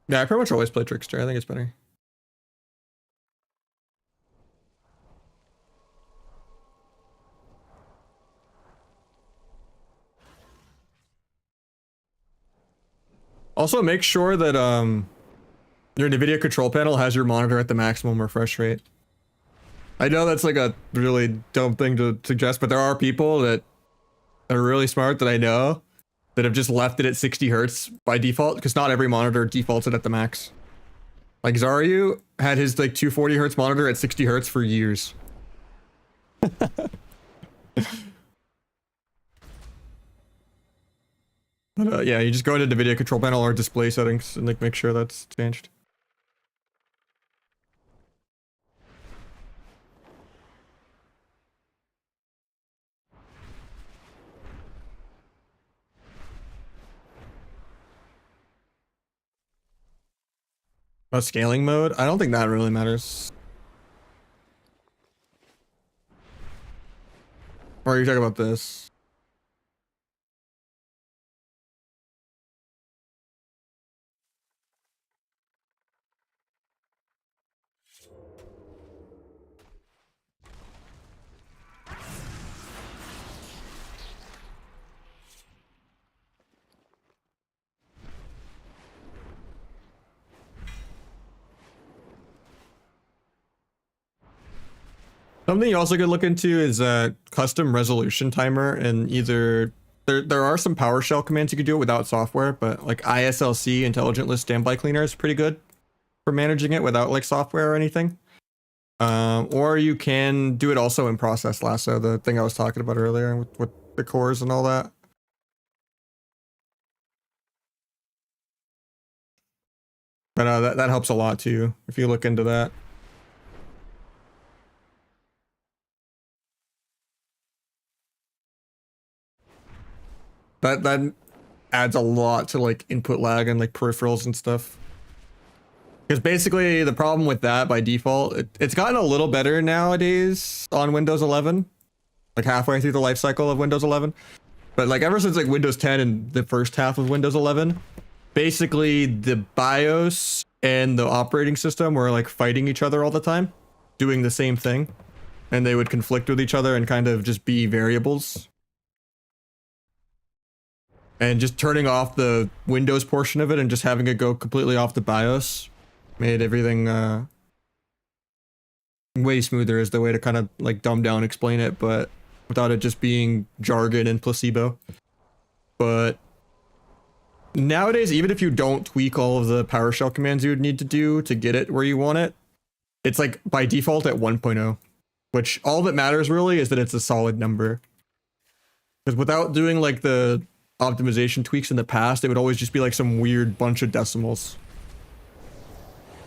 Yeah, I pretty much always play Trickster. I think it's better. Also, make sure that your Nvidia control panel has your monitor at the maximum refresh rate. I know that's like a really dumb thing to suggest, but there are people that are really smart that I know that have just left it at 60 hertz by default, because not every monitor defaults it at the max. Like Zaryu had his like 240 hertz monitor at 60 hertz for years. But yeah, you just go into the video control panel or display settings and like make sure that's changed. Scaling mode? I don't think that really matters. Or are you talking about this? Something you also could look into is a custom resolution timer, and either there are some PowerShell commands you could do it without software, but like ISLC intelligent list standby cleaner is pretty good for managing it without like software or anything. Or you can do it also in process lasso, the thing I was talking about earlier with the cores and all that. But that helps a lot too if you look into that. That adds a lot to like input lag and like peripherals and stuff. Because basically the problem with that by default, it's gotten a little better nowadays on Windows 11, like halfway through the life cycle of Windows 11. But like ever since like Windows 10 and the first half of Windows 11, basically the BIOS and the operating system were like fighting each other all the time, doing the same thing, and they would conflict with each other and kind of just be variables. And just turning off the Windows portion of it and just having it go completely off the BIOS made everything way smoother, is the way to kind of like dumb down explain it. But without it just being jargon and placebo. But nowadays, even if you don't tweak all of the PowerShell commands you would need to do to get it where you want it, it's like by default at 1.0, which all that matters really is that it's a solid number. Because without doing like the optimization tweaks in the past, it would always just be like some weird bunch of decimals.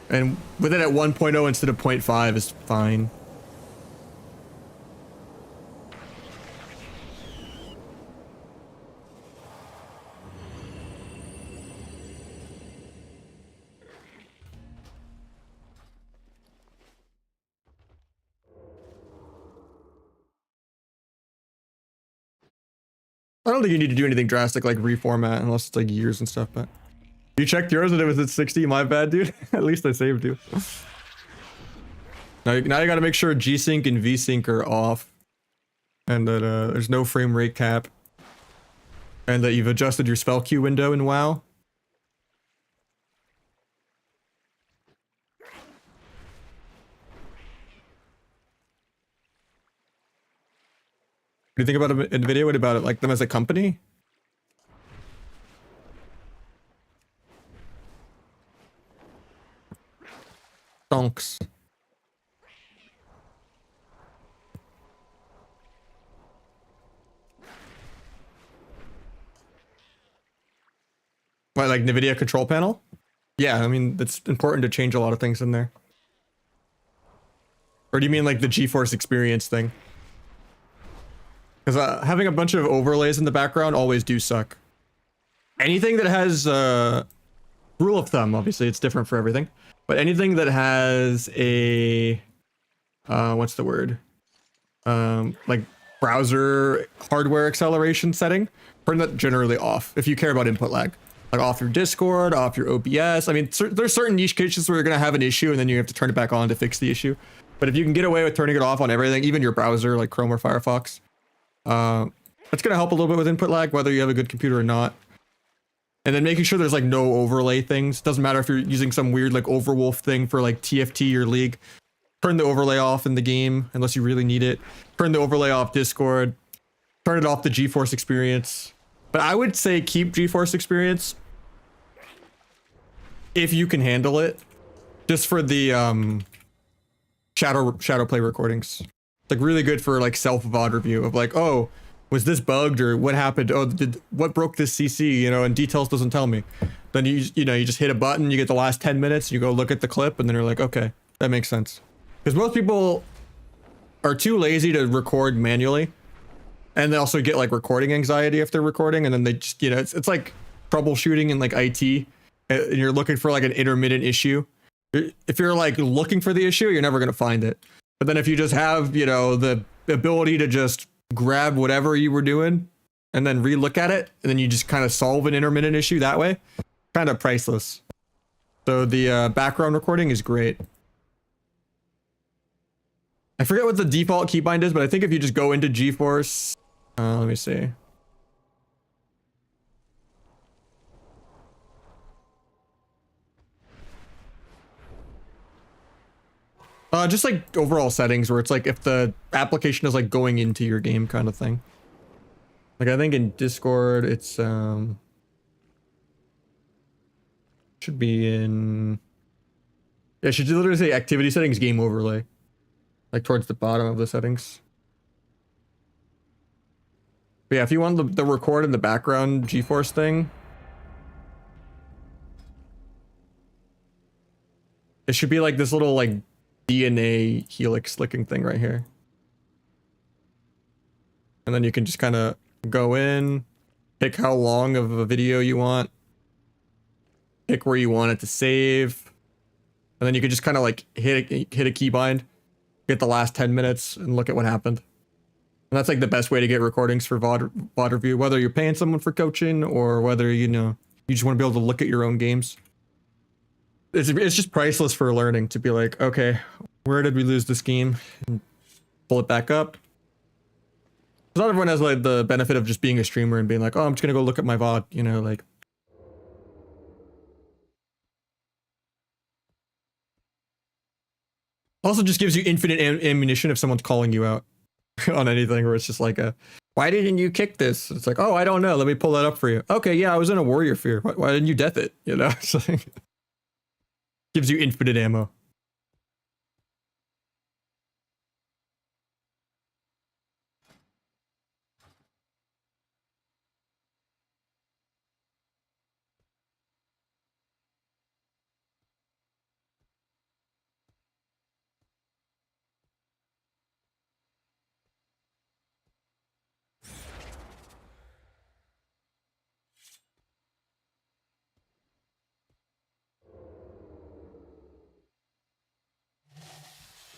And with it at 1.0 instead of 0.5 is fine. I don't think you need to do anything drastic like reformat unless it's like years and stuff, but you checked yours and it was at 60. My bad, dude. At least I saved you. Now you gotta make sure G-Sync and V-Sync are off, and that there's no frame rate cap, and that you've adjusted your spell queue window in WoW. What do you think about Nvidia? What about it? Like them as a company? Donks. What, like Nvidia control panel? Yeah, I mean, it's important to change a lot of things in there. Or do you mean like the GeForce experience thing? Because having a bunch of overlays in the background always do suck. Anything that has rule of thumb, obviously it's different for everything, but anything that has a what's the word? Like browser hardware acceleration setting, turn that generally off if you care about input lag. Like off your Discord, off your OBS. I mean, there's certain niche cases where you're gonna have an issue and then you have to turn it back on to fix the issue. But if you can get away with turning it off on everything, even your browser like Chrome or Firefox, that's gonna help a little bit with input lag, whether you have a good computer or not. And then making sure there's like no overlay things. Doesn't matter if you're using some weird like Overwolf thing for like TFT or League. Turn the overlay off in the game unless you really need it. Turn the overlay off Discord. Turn it off the GeForce experience. But I would say keep GeForce experience if you can handle it, just for the shadow play recordings. It's like really good for like self VOD review of like, oh, was this bugged or what happened? Oh, what broke this CC? You know, and details doesn't tell me. Then you just hit a button, you get the last 10 minutes, you go look at the clip, and then you're like, okay, that makes sense. Because most people are too lazy to record manually, and they also get like recording anxiety if they're recording, and then they just, it's like troubleshooting in like IT, and you're looking for like an intermittent issue. If you're like looking for the issue, you're never gonna find it. But then if you just have, the ability to just grab whatever you were doing and then re-look at it, and then you just kind of solve an intermittent issue that way, kind of priceless. So the background recording is great. I forget what the default keybind is, but I think if you just go into GeForce, let me see. Just like overall settings where it's like if the application is like going into your game kind of thing. Like I think in Discord it's should be in, yeah, it should literally say activity settings game overlay, like towards the bottom of the settings. But yeah, if you want the record in the background GeForce thing, it should be like this little like DNA helix looking thing right here. And then you can just kind of go in, pick how long of a video you want, pick where you want it to save, and then you can just kind of like hit a keybind, get the last 10 minutes and look at what happened. And that's like the best way to get recordings for VOD review, whether you're paying someone for coaching or whether, you just want to be able to look at your own games. It's just priceless for learning to be like, okay, where did we lose this game? And pull it back up. Not everyone has like the benefit of just being a streamer and being like, oh, I'm just gonna go look at my VOD, like. Also just gives you infinite ammunition if someone's calling you out. on anything where it's just like a, why didn't you kick this? It's like, oh, I don't know. Let me pull that up for you. Okay, yeah, I was in a warrior fear. Why didn't you death it? You know, it's like, gives you infinite ammo.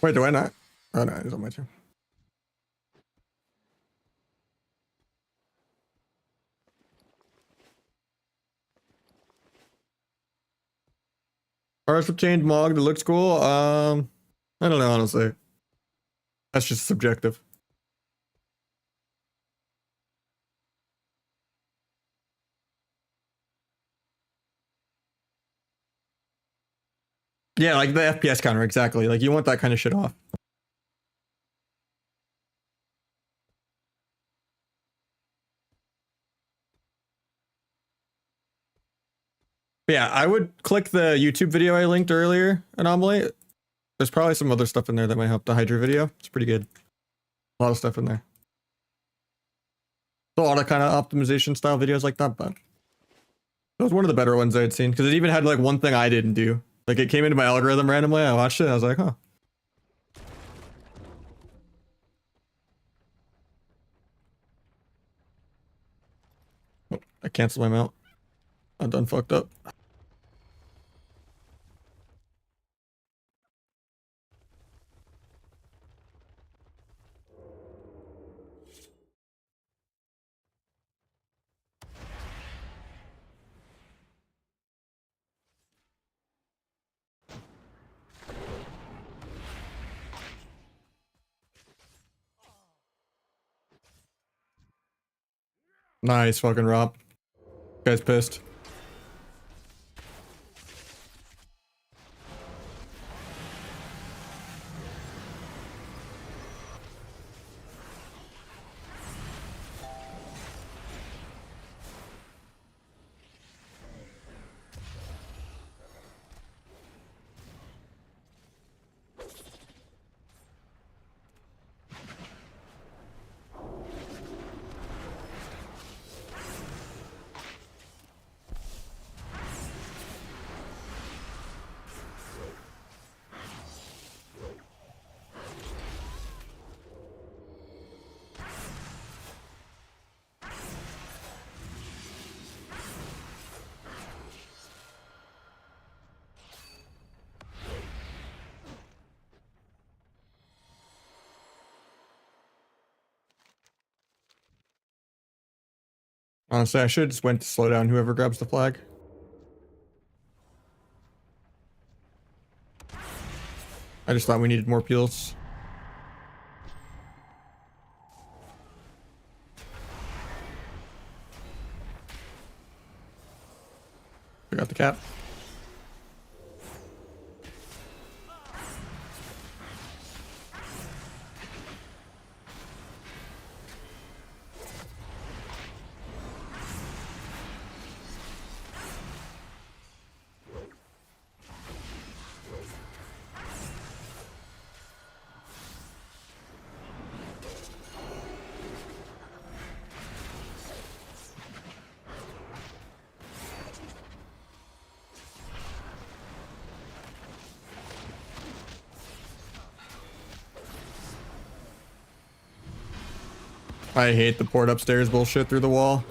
Wait, do I not? Oh no, it's on my turn. Partial chained Mog that looks cool. I don't know, honestly. That's just subjective. Yeah, like the FPS counter, exactly. Like you want that kind of shit off. But yeah, I would click the YouTube video I linked earlier, Anomaly. There's probably some other stuff in there that might help. The Hydra video, it's pretty good. A lot of stuff in there. A lot of kind of optimization style videos like that, but that was one of the better ones I had seen because it even had like one thing I didn't do. Like it came into my algorithm randomly. I watched it. And I was like, huh. Oh, I canceled my mount. I done fucked up. Nice fucking Rob. Guy's pissed. Honestly, I should have just went to slow down whoever grabs the flag. I just thought we needed more peels. I got the cap. I hate the port upstairs bullshit through the wall.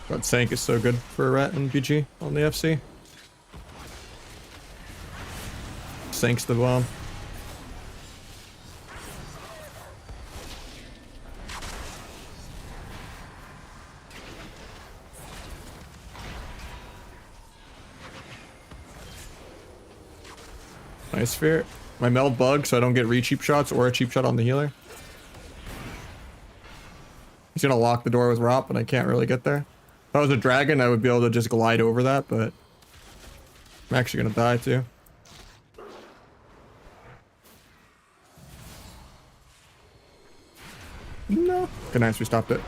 That Sank is so good for a rat in BG on the FC. sinks the bomb. Nice fear. My meld bug so I don't get re-cheap shots or a cheap shot on the healer. He's gonna lock the door with Rop, but I can't really get there. If I was a dragon, I would be able to just glide over that, but I'm actually gonna die too. No. Okay, nice, we stopped it.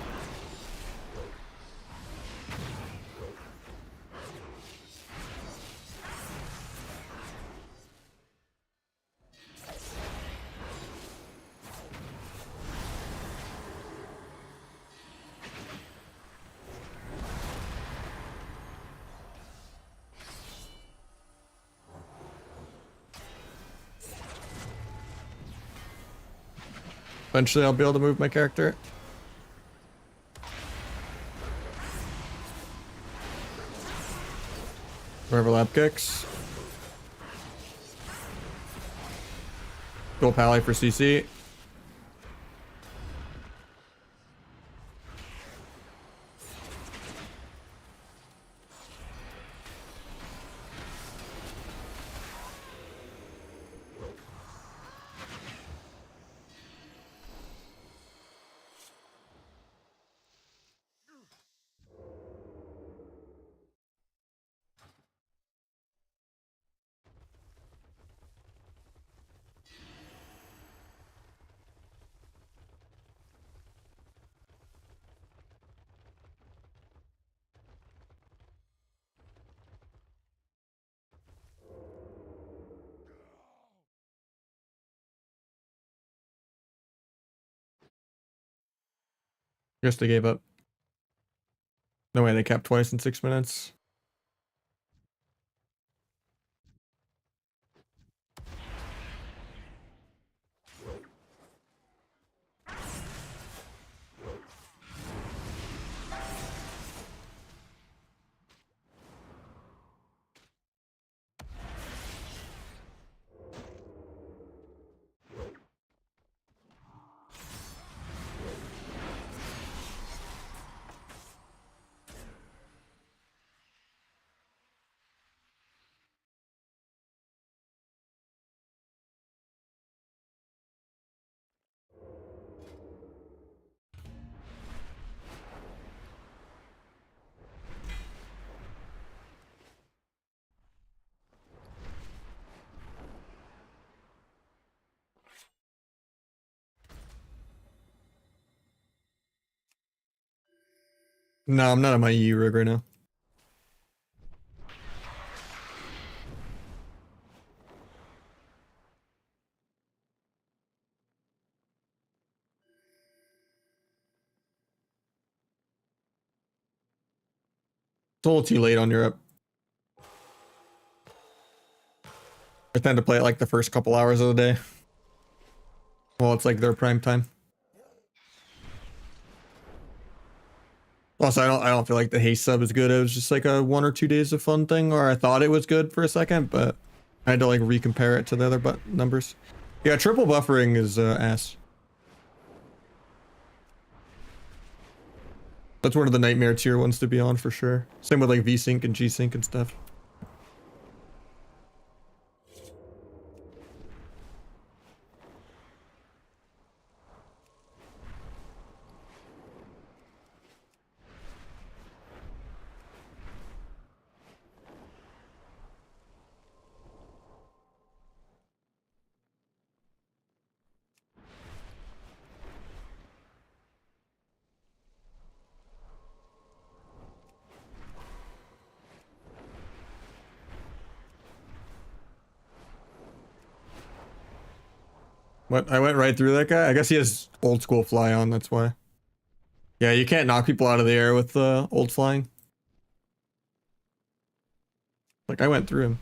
Eventually I'll be able to move my character. Overlap kicks. Go pally for CC. Guess they gave up. No way, they capped twice in 6 minutes. No, I'm not on my EU rig right now. It's a little too late on Europe. I tend to play it like the first couple hours of the day. Well, it's like their prime time. Also, I don't feel like the haste sub is good. It was just like a 1 or 2 days of fun thing, or I thought it was good for a second, but I had to like recompare it to the other numbers. Yeah, triple buffering is ass. That's one of the nightmare tier ones to be on for sure. Same with like V-Sync and G-Sync and stuff. What? I went right through that guy? I guess he has old school fly on, that's why. Yeah, you can't knock people out of the air with old flying. Like, I went through him.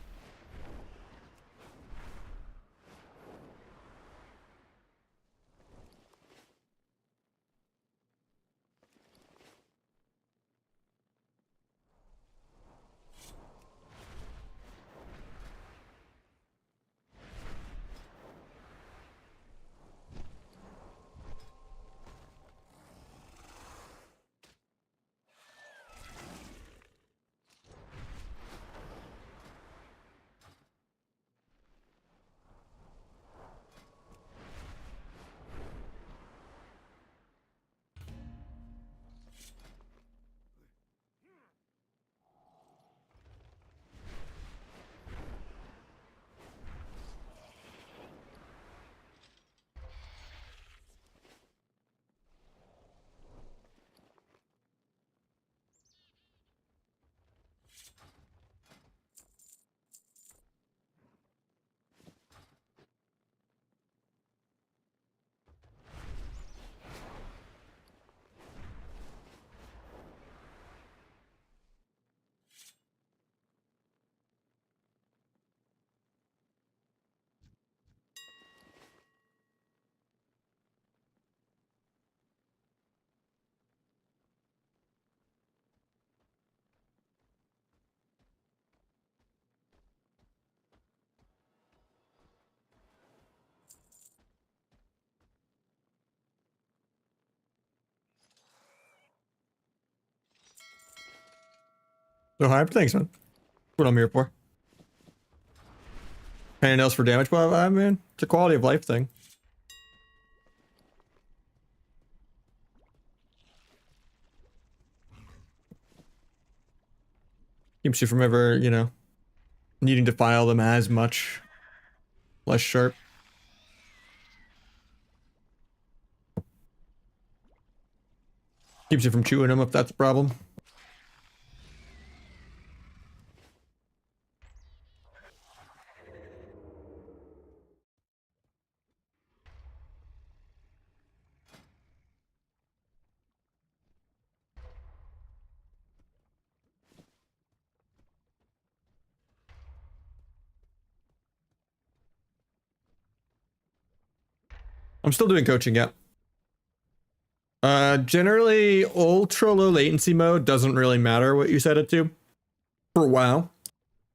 So hype. Thanks, man. What I'm here for. Anything else for damage? Well, I mean, it's a quality of life thing. Keeps you from ever, you know, needing to file them as much. Less sharp. Keeps you from chewing them if that's a problem. I'm still doing coaching, yeah. Generally, ultra low latency mode doesn't really matter what you set it to for WoW,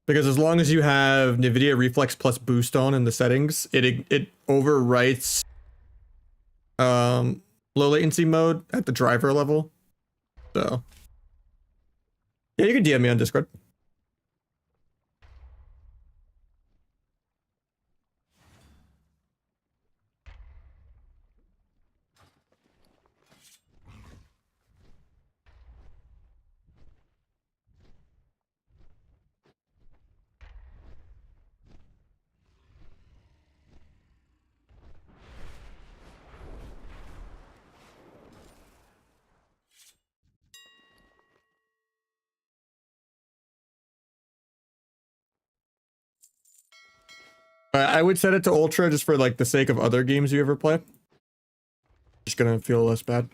because as long as you have Nvidia Reflex plus boost on in the settings, it overwrites low latency mode at the driver level. So yeah, you can DM me on Discord. I would set it to ultra just for like the sake of other games you ever play. Just gonna feel less bad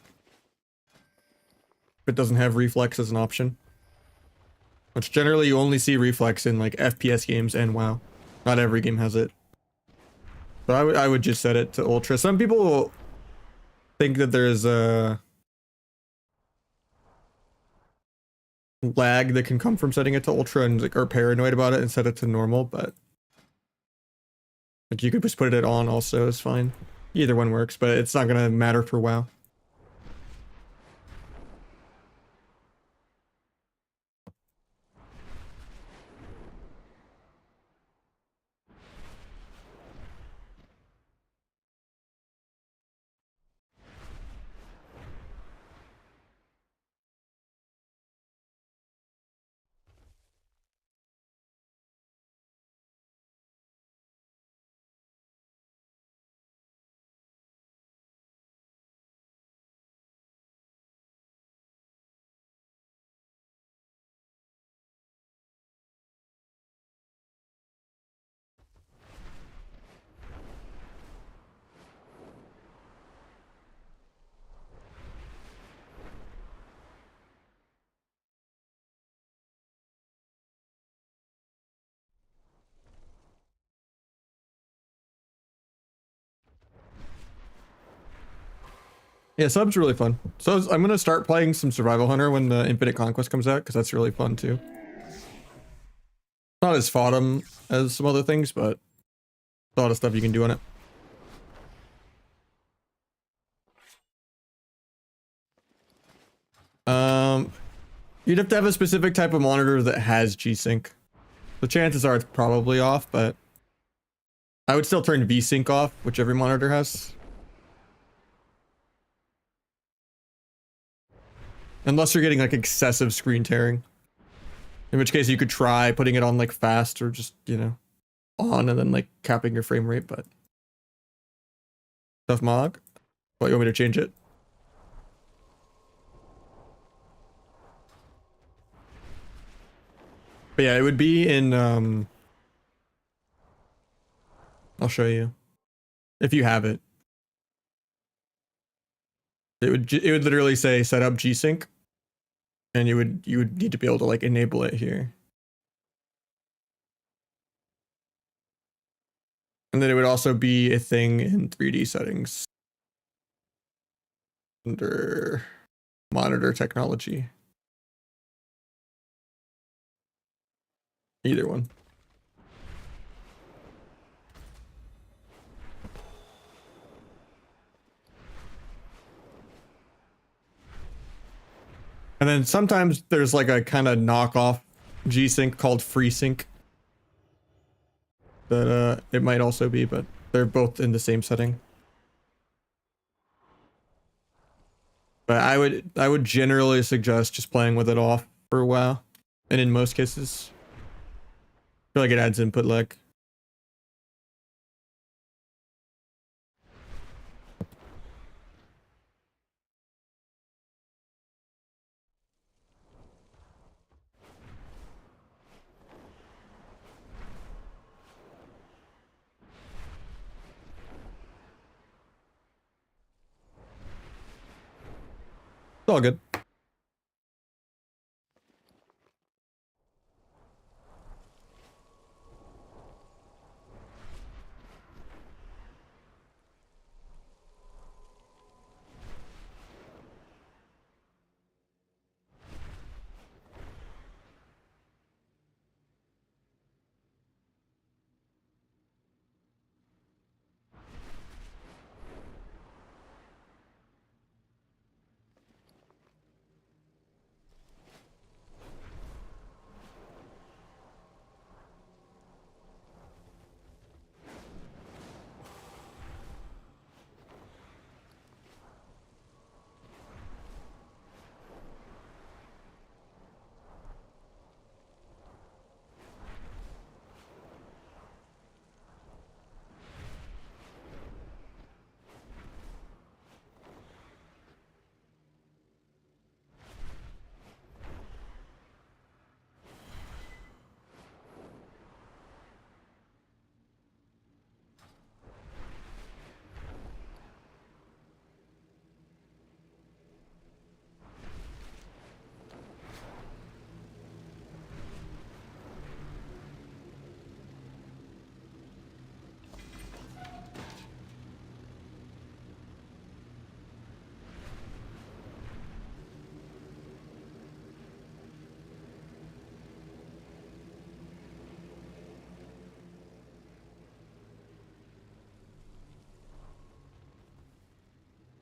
if it doesn't have reflex as an option. Which generally you only see reflex in like FPS games and WoW. Not every game has it. So I would just set it to ultra. Some people think that there's a lag that can come from setting it to ultra and like are paranoid about it and set it to normal, but like you could just put it on also, it's fine. Either one works, but it's not gonna matter for WoW. Yeah, sub's really fun. So I'm gonna start playing some Survival Hunter when the Infinite Conquest comes out, because that's really fun too. Not as fodum as some other things, but a lot of stuff you can do on it. You'd have to have a specific type of monitor that has G-Sync. The chances are it's probably off, but I would still turn V-Sync off, which every monitor has. Unless you're getting like excessive screen tearing. In which case you could try putting it on like fast or just, you know, on and then like capping your frame rate, but Transmog? What, you want me to change it? But yeah, it would be in I'll show you. If you have it. It would literally say set up G-Sync. And you would need to be able to like enable it here. And then it would also be a thing in 3D settings under monitor technology. Either one. And then sometimes there's like a kind of knockoff G-Sync called FreeSync. That it might also be, but they're both in the same setting. But I would generally suggest just playing with it off for a while, and in most cases, I feel like it adds input lag. It's all good.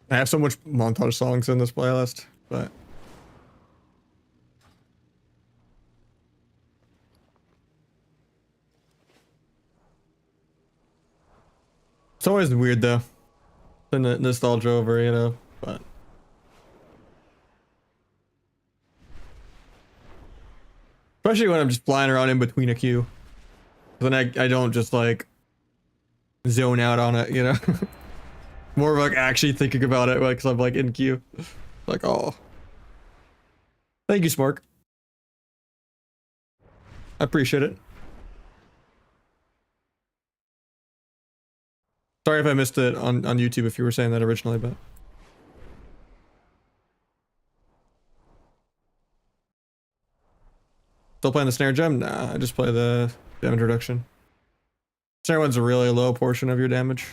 I have so much montage songs in this playlist, but it's always weird though. The nostalgia over, you know, but especially when I'm just flying around in between a queue. Then I don't just like zone out on it, you know. More of like actually thinking about it, like, cause I'm like in queue. Like, oh, thank you, Smark. I appreciate it. Sorry if I missed it on YouTube if you were saying that originally, but still playing the snare gem? Nah, I just play the damage reduction. Snare one's a really low portion of your damage.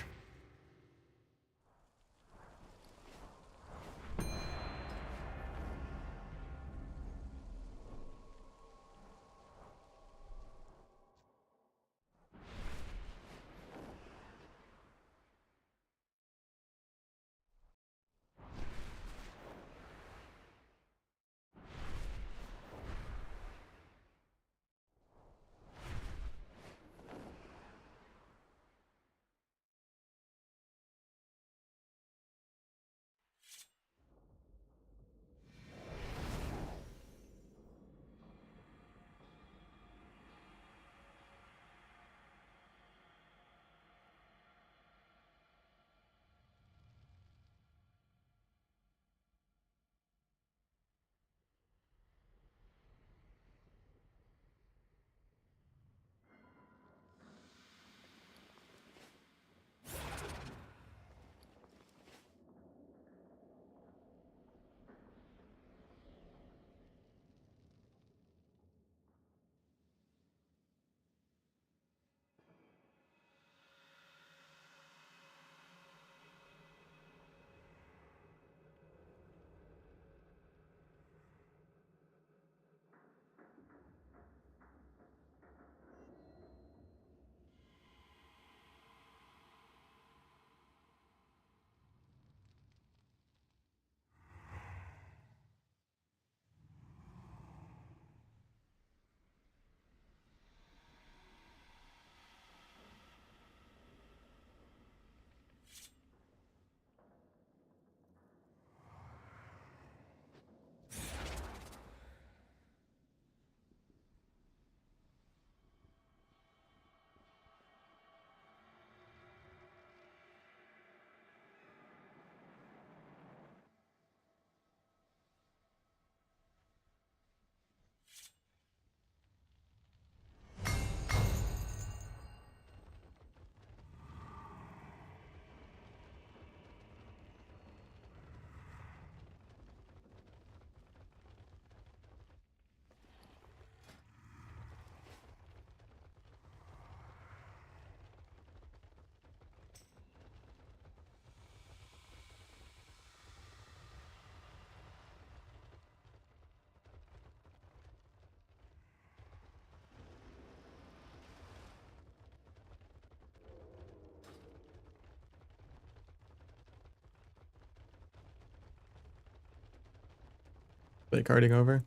Play carding over.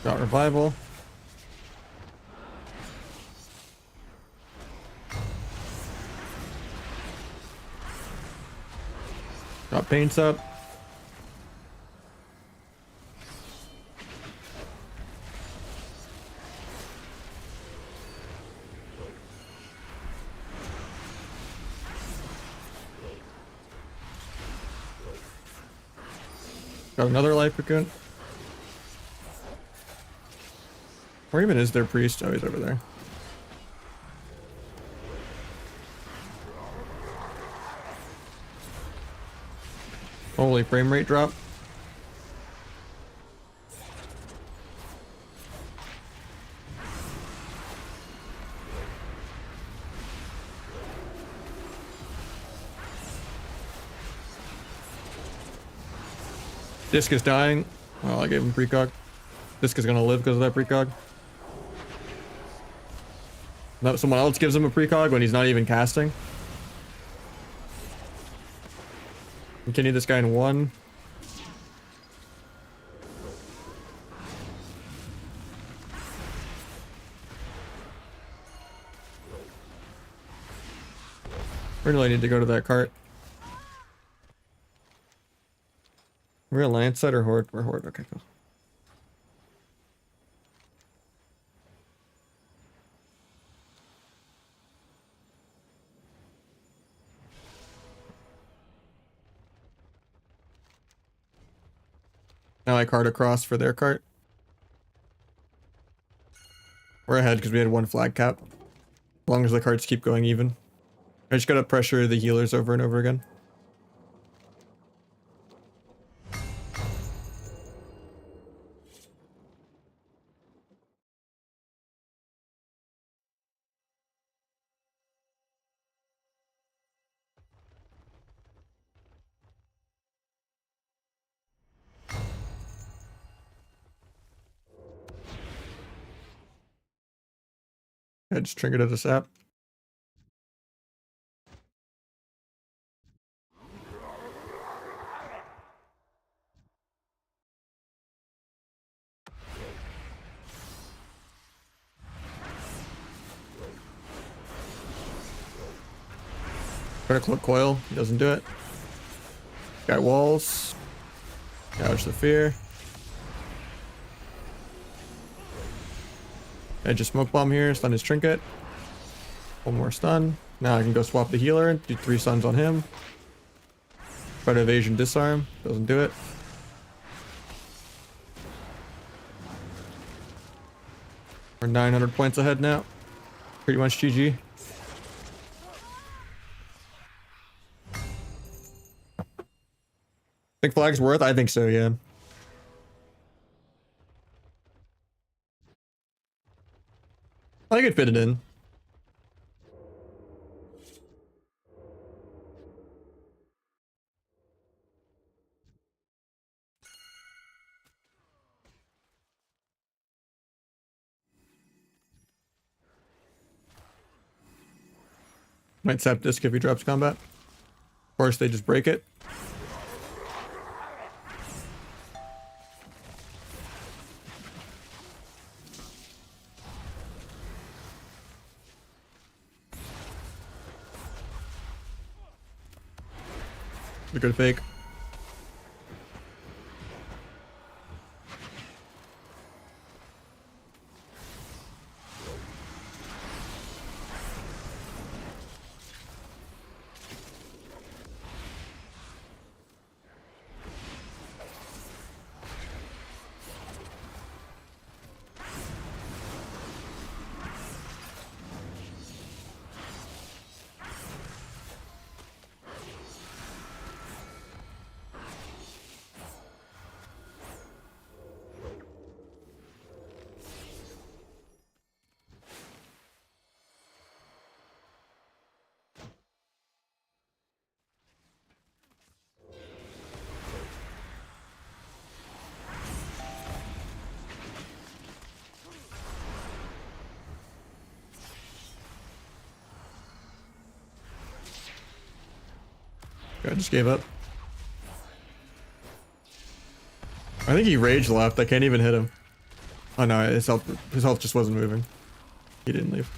Got revival. Got paints up. Got another life cocoon. Where even is their priest? Oh, he's over there. Holy frame rate drop. Disc is dying. Well, I gave him precog. Disc is gonna live because of that precog. No, someone else gives him a precog when he's not even casting. Continue this guy in 1. Where do I need to go to that cart? We're Alliance side or Horde? We're Horde. Okay, cool. Now I cart across for their cart. We're ahead because we had 1 flag cap. As long as the carts keep going even. I just gotta pressure the healers over and over again. I just triggered it a sap. Try to cloak coil. He doesn't do it. Got walls. Gouge the fear. I just smoke bomb here. Stun his trinket. 1 more stun. Now I can go swap the healer and do 3 stuns on him. Try to evasion disarm. Doesn't do it. We're 900 points ahead now. Pretty much GG. Think flag's worth? I think so, yeah. I could fit it in. Might sap disc if he drops combat. Of course, they just break it. A good fake. I just gave up. I think he rage left. I can't even hit him. Oh no, his health just wasn't moving. He didn't leave.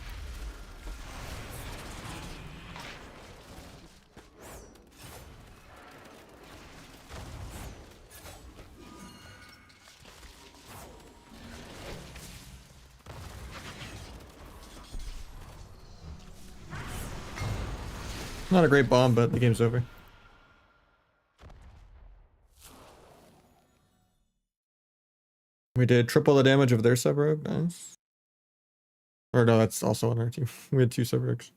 Not a great bomb, but the game's over. We did triple the damage of their sub-rogue. Nice. Or no, that's also on our team. We had 2 sub-rogues.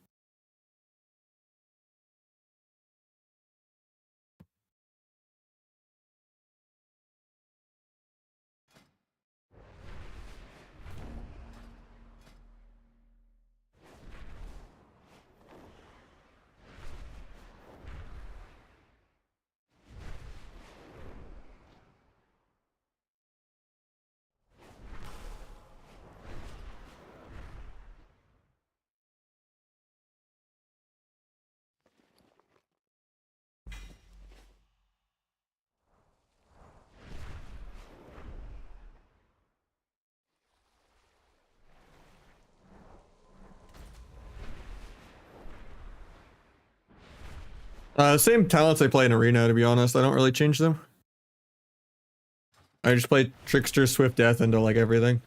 Same talents I play in Arena, to be honest. I don't really change them. I just play Trickster, Swift Death into like everything.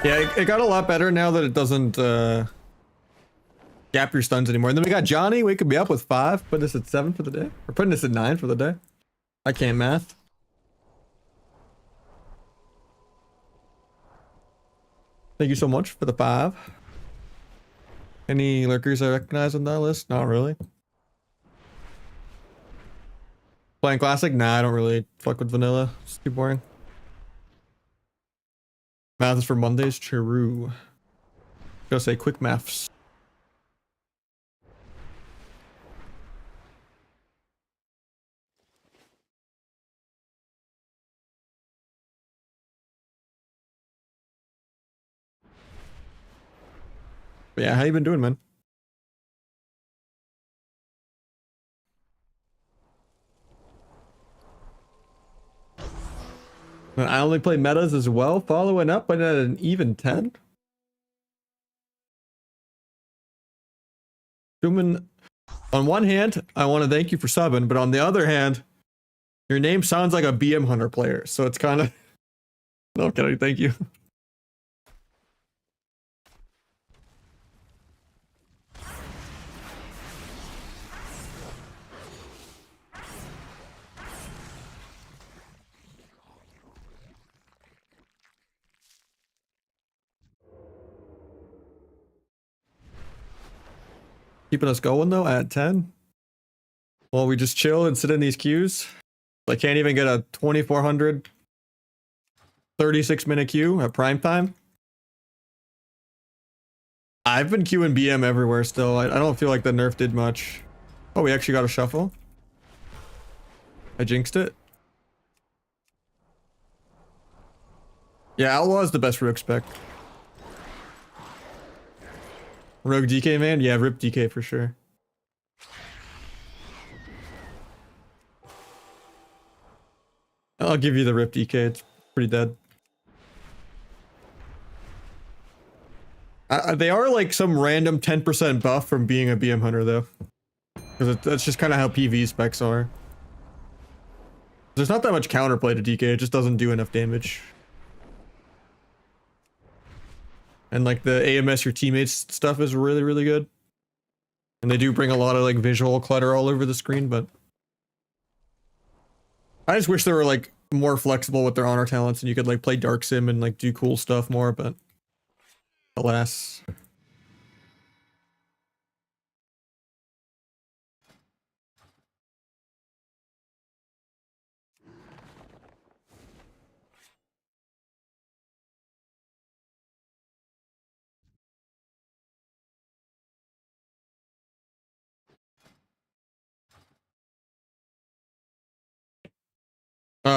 Yeah, it got a lot better now that it doesn't gap your stuns anymore. And then we got Johnny waking me up with 5, putting us at 7 for the day. Or putting us at 9 for the day. I can't math. Thank you so much for the 5. Any lurkers I recognize on that list? Not really. Playing Classic? Nah, I don't really fuck with vanilla. It's too boring. Math is for Mondays? True. Gotta say quick maths. But yeah, how you been doing, man? And I only play metas as well, following up but at an even 10. Human, on one hand, I want to thank you for subbing, but on the other hand, your name sounds like a BM Hunter player, so it's kind of... No kidding, thank you. Keeping us going though at 10. While we just chill and sit in these queues. I can't even get a 2400 36-minute queue at prime time. I've been queuing BM everywhere still. I don't feel like the nerf did much. Oh, we actually got a shuffle. I jinxed it. Yeah, Outlaw is the best rogue spec. Rogue DK, man? Yeah, rip DK for sure. I'll give you the rip DK, it's pretty dead. They are like some random 10% buff from being a BM Hunter though. Because that's just kind of how PV specs are. There's not that much counterplay to DK, it just doesn't do enough damage. And like the AMS your teammates stuff is really, really good. And they do bring a lot of like visual clutter all over the screen, but I just wish they were like more flexible with their honor talents and you could like play Dark Sim and like do cool stuff more, but alas.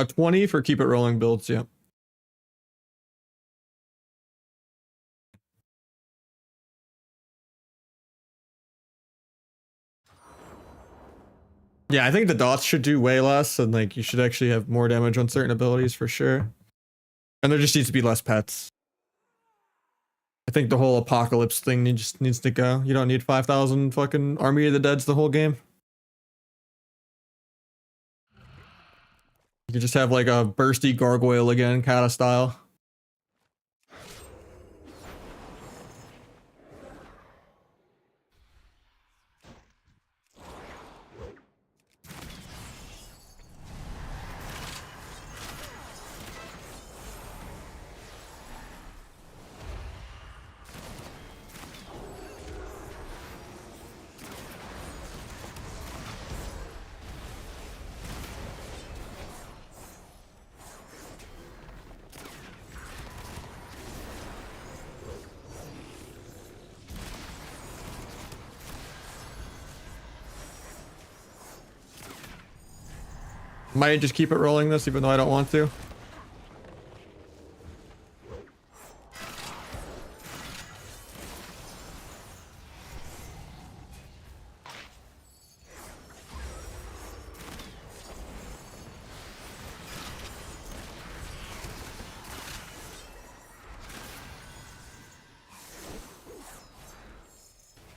20 for keep it rolling builds, yeah. Yeah, I think the dots should do way less, and like you should actually have more damage on certain abilities for sure. And there just needs to be less pets. I think the whole apocalypse thing just needs to go. You don't need 5,000 fucking Army of the Deads the whole game. You could just have like a bursty gargoyle again, kind of style. Might just keep it rolling this, even though I don't want to.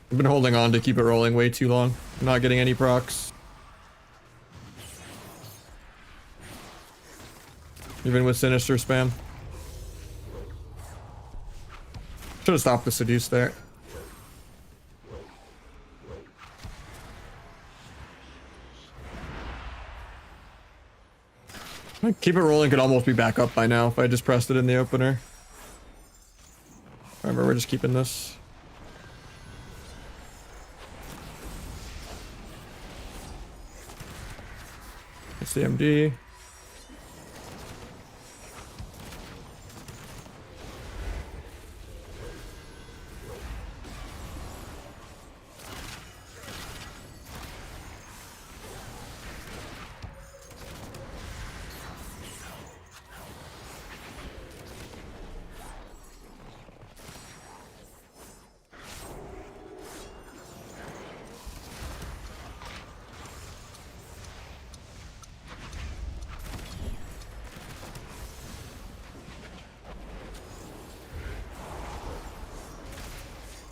I've been holding on to keep it rolling way too long. I'm not getting any procs. Even with Sinister spam. Should have stopped the Seduce there. Keep it rolling could almost be back up by now if I just pressed it in the opener. Remember, we're just keeping this. It's the MD.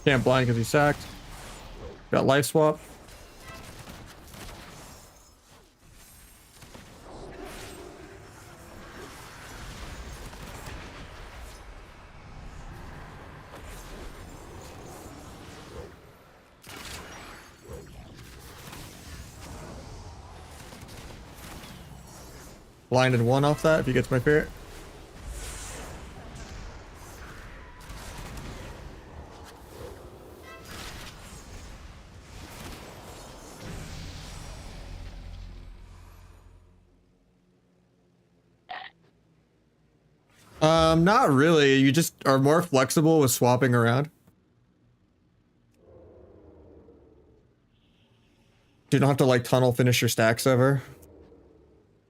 Can't blind because he's sacked. Got life swap. Blinded one off that if he gets my ferret. Not really. You just are more flexible with swapping around. You don't have to like tunnel finish your stacks ever.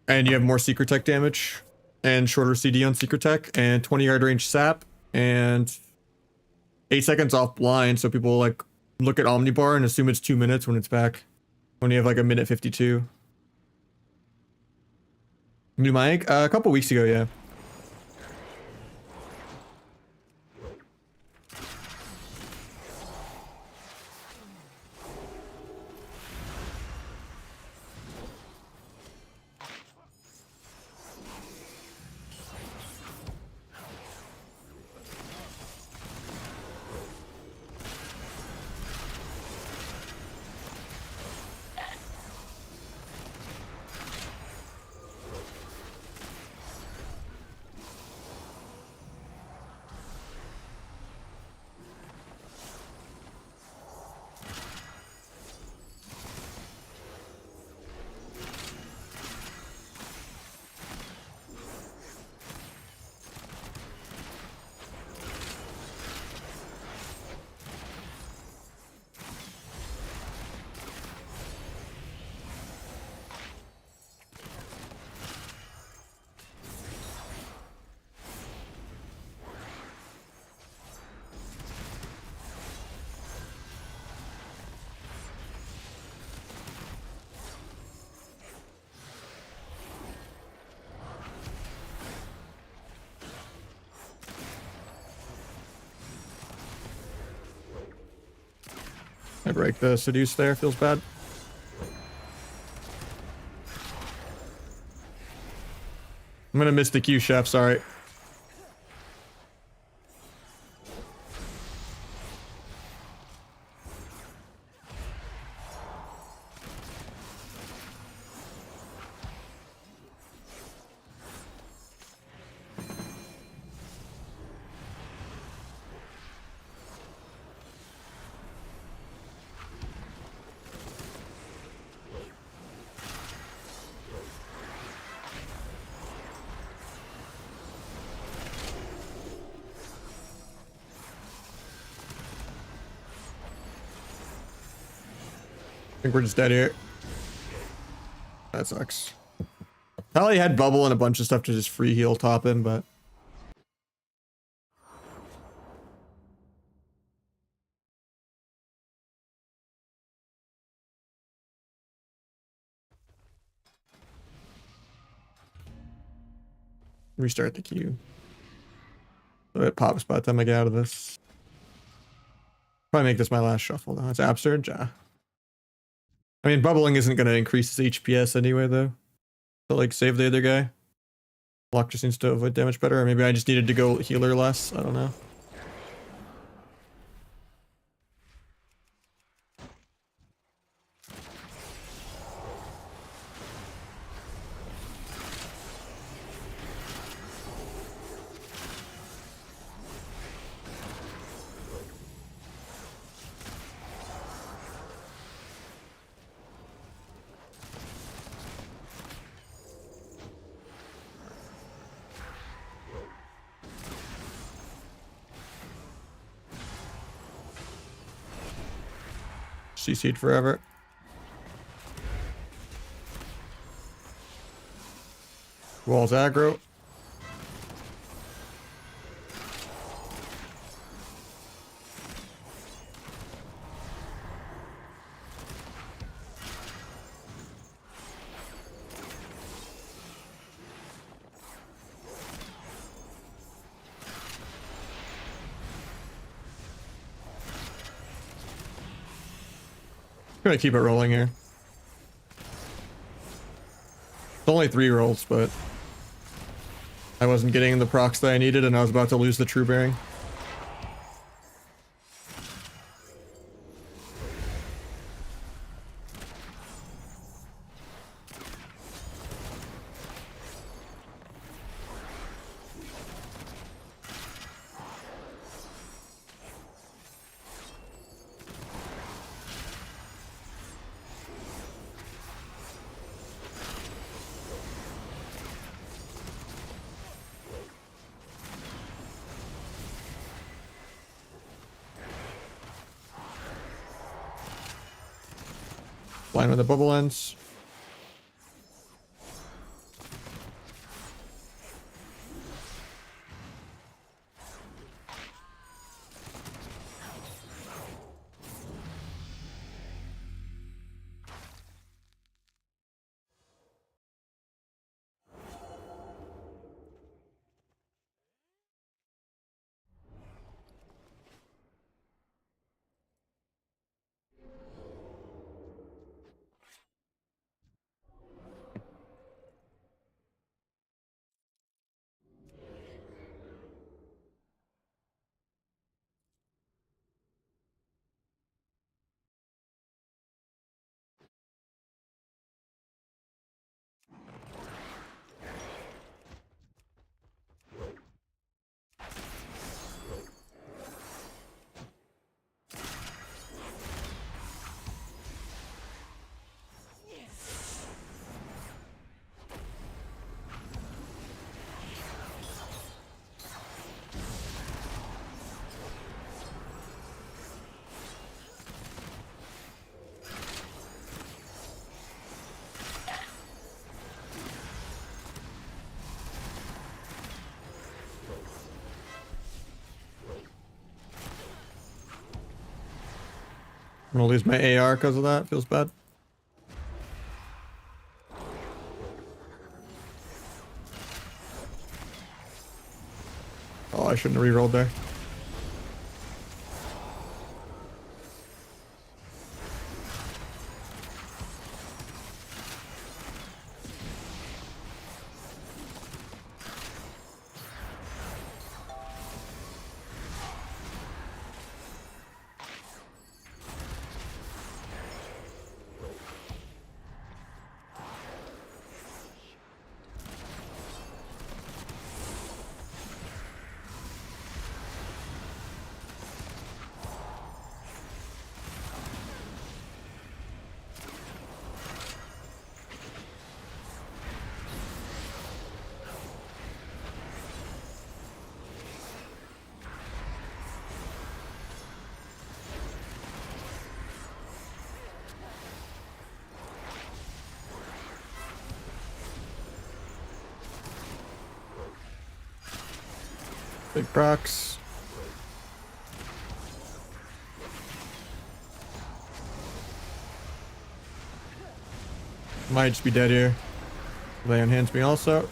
And you have more secret tech damage and shorter CD on secret tech and 20-yard range sap and 8 seconds off blind, so people like look at Omnibar and assume it's 2 minutes when it's back. When you have like a minute 52. New mic? A couple weeks ago, yeah. I break the seduce there, feels bad. I'm gonna miss the Q, chef, sorry. I think we're just dead here. That sucks. Probably had bubble and a bunch of stuff to just free heal top him, but restart the queue. So it pops by the time I get out of this. Probably make this my last shuffle though. It's absurd, yeah. I mean, bubbling isn't going to increase his HPS anyway, though. So, like, save the other guy. Block just needs to avoid damage better, or maybe I just needed to go healer less. I don't know. CC'd forever. Walls aggro. I'm gonna keep it rolling here. It's only 3 rolls, but I wasn't getting the procs that I needed, and I was about to lose the true bearing. Line with the bubble ends. I'm gonna lose my AR because of that. Feels bad. Oh, I shouldn't have re-rolled there. Big procs. Might just be dead here. Lay on hands me also.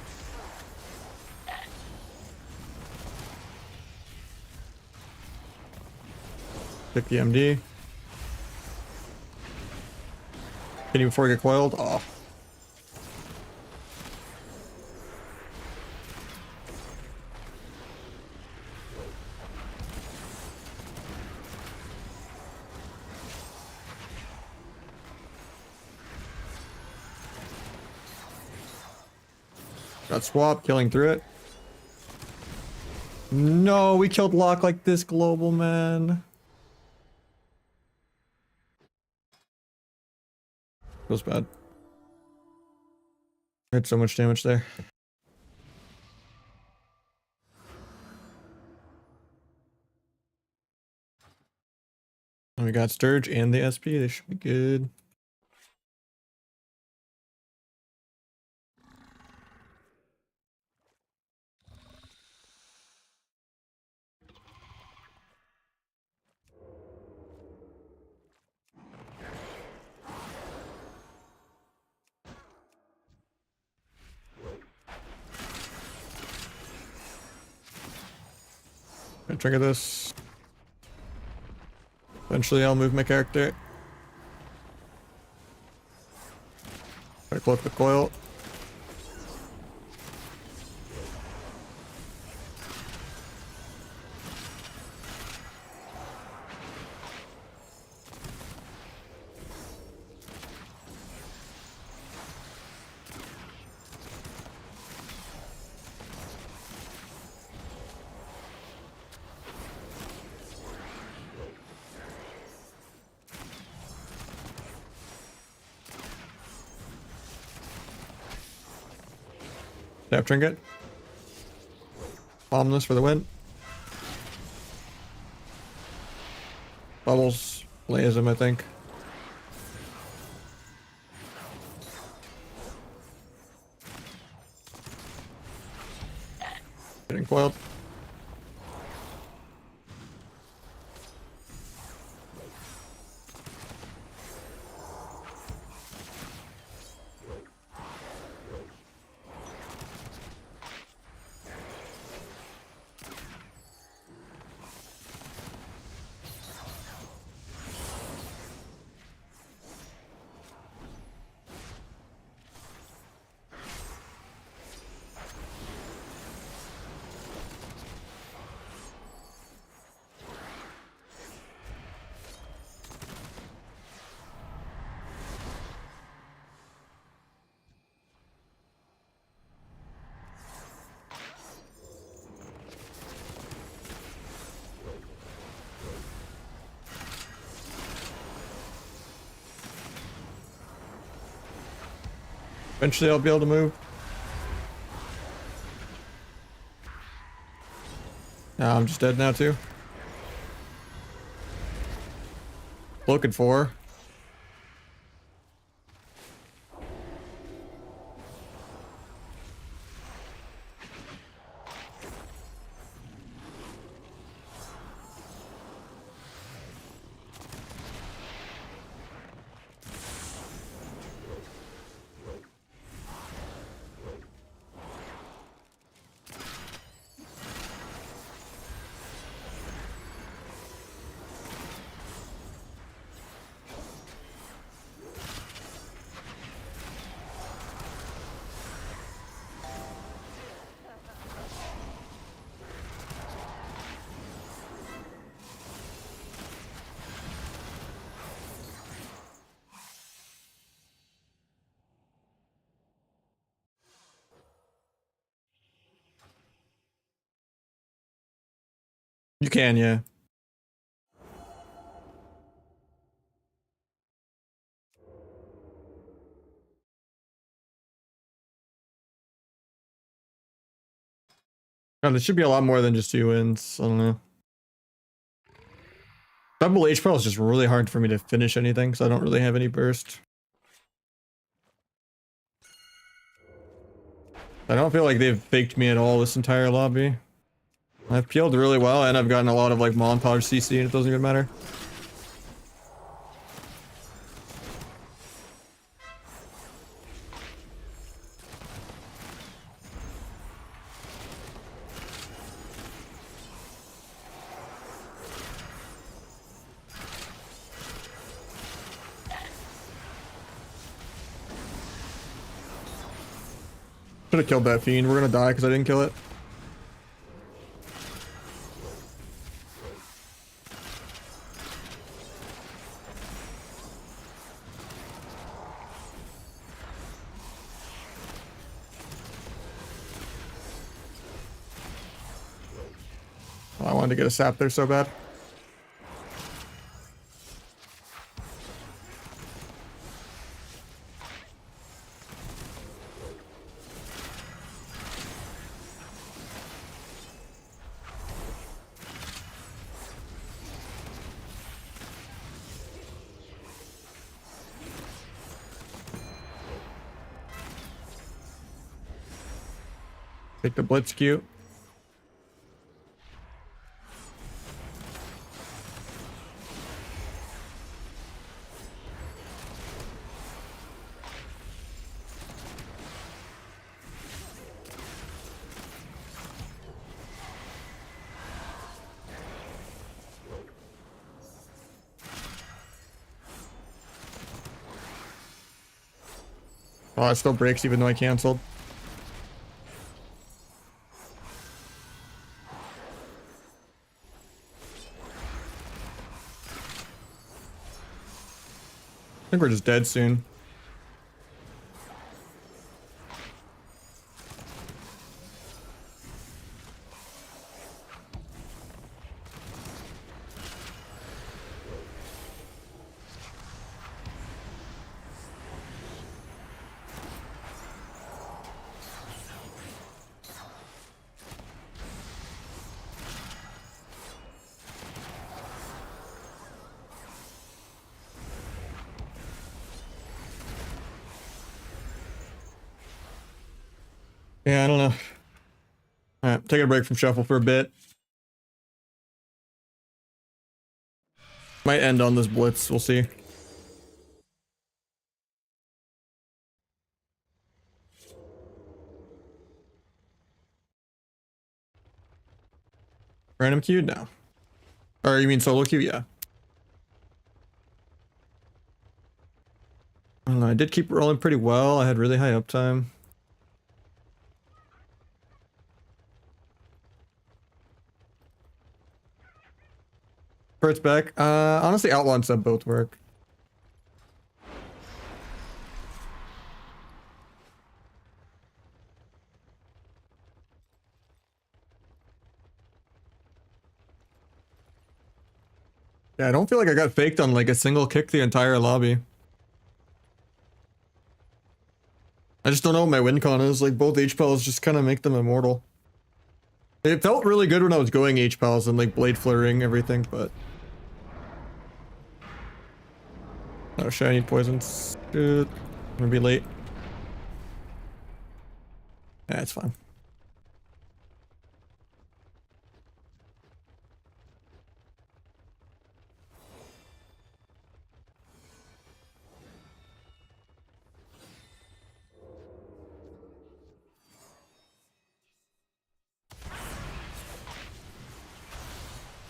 Pick the MD. Hit him before he get coiled. Oh. Got swap, killing through it. No, we killed Locke like this, global man. Feels bad. I had so much damage there. And we got Sturge and the SP. They should be good. Gonna trigger this. Eventually I'll move my character. I cloak the coil. Tap trinket. Bombless for the win. Bubbles lays him, I think. Getting coiled. Eventually I'll be able to move. Nah, I'm just dead now too. Looking for. You can, yeah. Oh, there should be a lot more than just 2 wins. I don't know. Double H Pro is just really hard for me to finish anything, so I don't really have any burst. I don't feel like they've faked me at all this entire lobby. I've peeled really well, and I've gotten a lot of like montage CC, and it doesn't even matter. Should have killed that fiend. We're gonna die because I didn't kill it. Oh, I wanted to get a sap there so bad. Take the blitz queue. Oh, it still breaks even though I canceled. I think we're just dead soon. Yeah, I don't know. Alright, taking a break from shuffle for a bit. Might end on this blitz, we'll see. Random queue? No. Or you mean solo queue? Yeah. I don't know, I did keep rolling pretty well. I had really high uptime. First back. Honestly, Outlaw and Sub both work. Yeah, I don't feel like I got faked on like a single kick the entire lobby. I just don't know what my win con is. Like both H-Pals just kind of make them immortal. It felt really good when I was going H-Pals and like blade flaring everything, but... Oh shit, I need poisons. Dude, I'm gonna be late. Yeah, it's fine.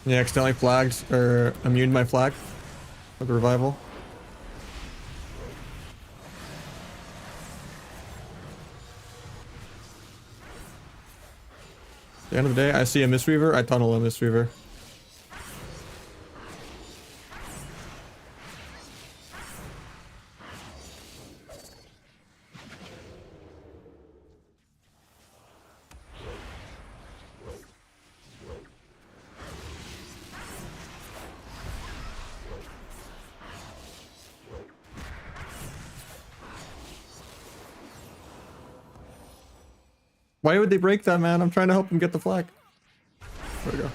Yeah, accidentally flagged or immune my flag with the revival. At the end of the day, I see a Mistweaver, I tunnel a Mistweaver. Why would they break that, man? I'm trying to help him get the flag. There we go.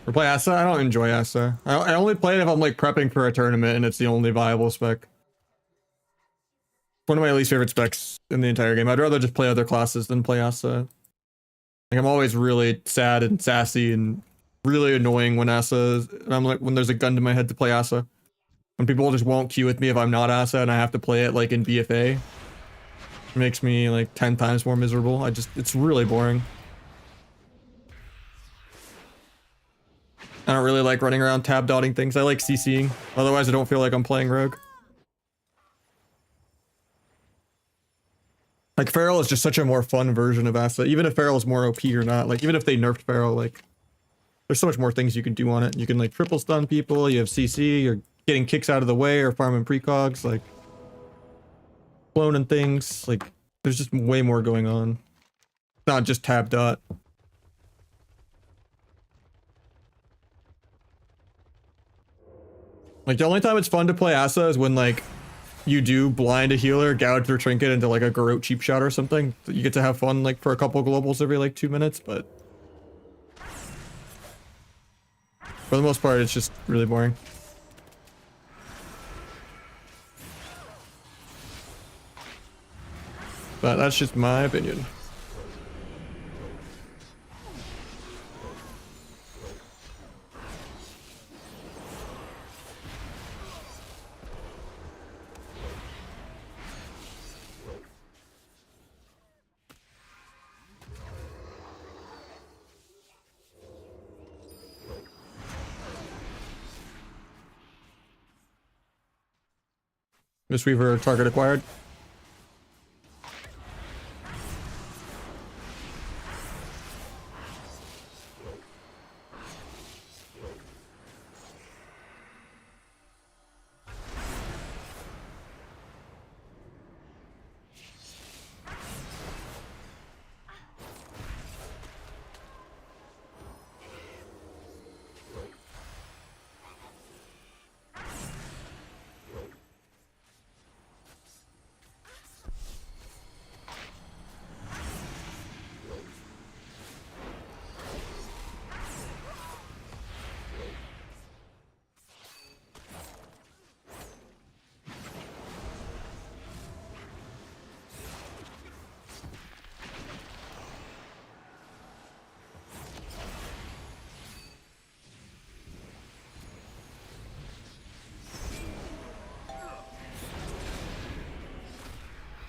Or play Asa? I don't enjoy Asa. I only play it if I'm like prepping for a tournament and it's the only viable spec. One of my least favorite specs in the entire game. I'd rather just play other classes than play Asa. Like I'm always really sad and sassy and really annoying when Asa, and I'm like when there's a gun to my head to play Asa. When people just won't queue with me if I'm not Asa and I have to play it like in BFA. It makes me like 10 times more miserable. It's really boring. I don't really like running around tab dotting things. I like CCing. Otherwise I don't feel like I'm playing Rogue. Like Feral is just such a more fun version of Asa. Even if Feral is more OP or not, like even if they nerfed Feral, like there's so much more things you can do on it. You can like triple stun people, you have CC, you're getting kicks out of the way or farming precogs, like cloning things, like there's just way more going on. Not just tab dot. Like the only time it's fun to play Asa is when like you do blind a healer, gouge their trinket into like a Garrote cheap shot or something. You get to have fun like for a couple globals every like 2 minutes, but for the most part it's just really boring. But that's just my opinion. Mistweaver target acquired.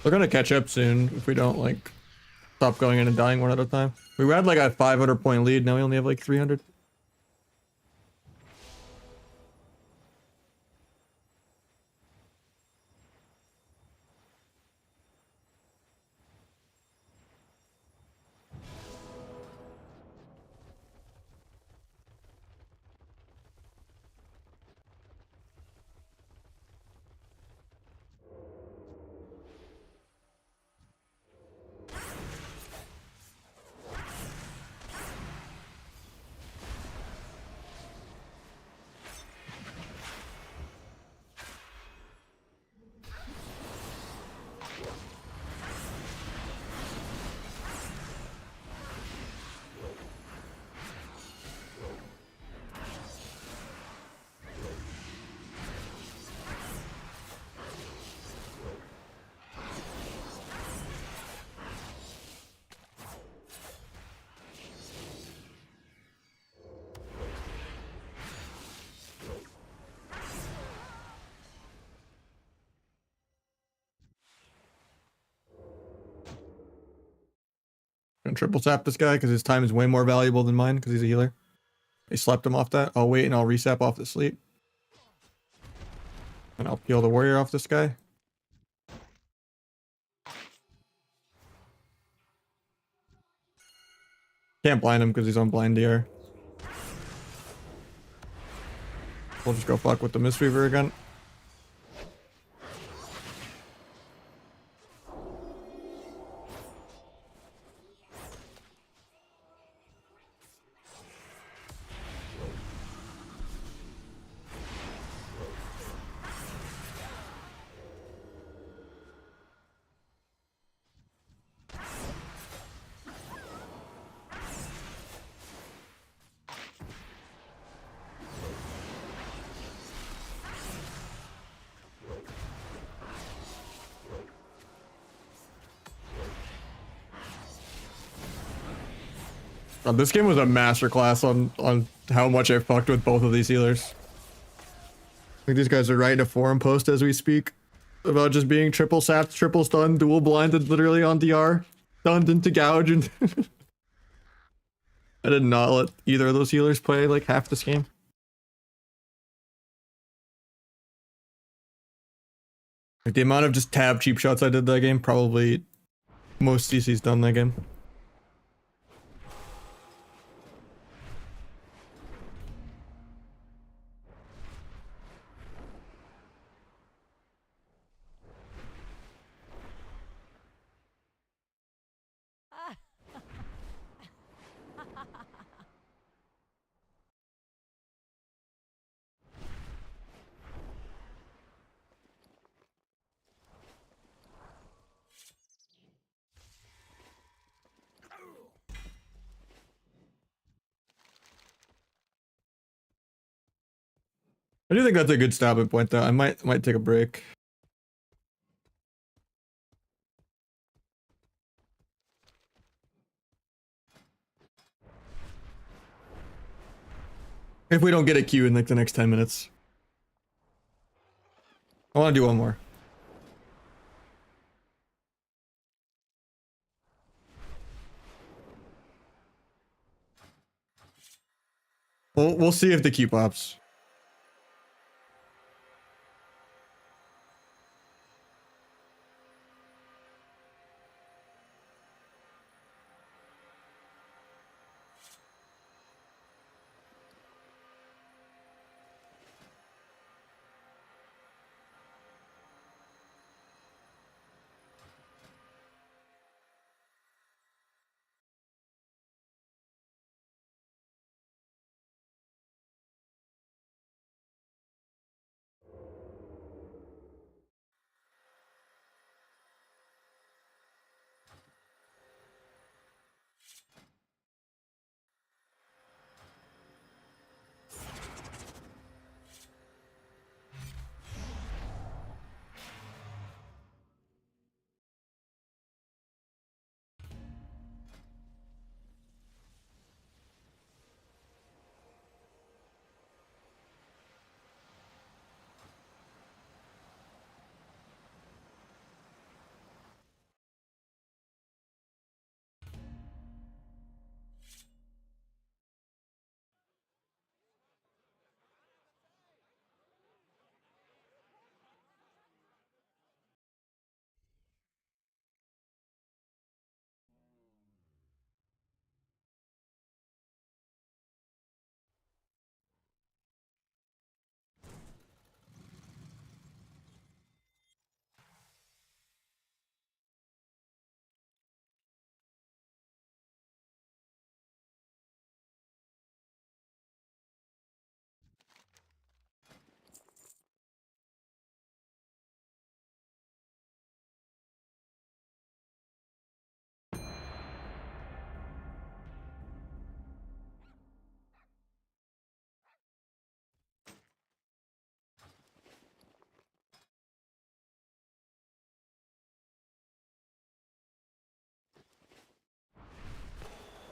We're gonna catch up soon if we don't like stop going in and dying one at a time. We had like a 500 point lead, now we only have like 300. Gonna triple tap this guy because his time is way more valuable than mine because he's a healer. They slept him off that. I'll wait and I'll resap off the sleep. And I'll peel the warrior off this guy. Can't blind him because he's on blind DR. We'll just go fuck with the Mistweaver again. This game was a masterclass on how much I fucked with both of these healers. I think these guys are writing a forum post as we speak about just being triple sapped, triple stunned, dual blinded literally on DR. Stunned into gouge and I did not let either of those healers play like half this game. Like the amount of just tab cheap shots I did that game, probably most CC's done that game. I do think that's a good stopping point though. I might take a break. If we don't get a Q in like the next 10 minutes. I want to do one more. We'll see if the Q pops.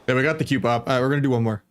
Yeah, we got the Q pop. Alright, we're gonna do one more.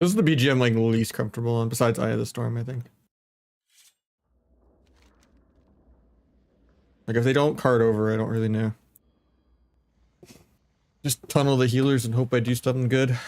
This is the BGM like least comfortable on, besides Eye of the Storm, I think. Like if they don't card over, I don't really know. Just tunnel the healers and hope I do something good.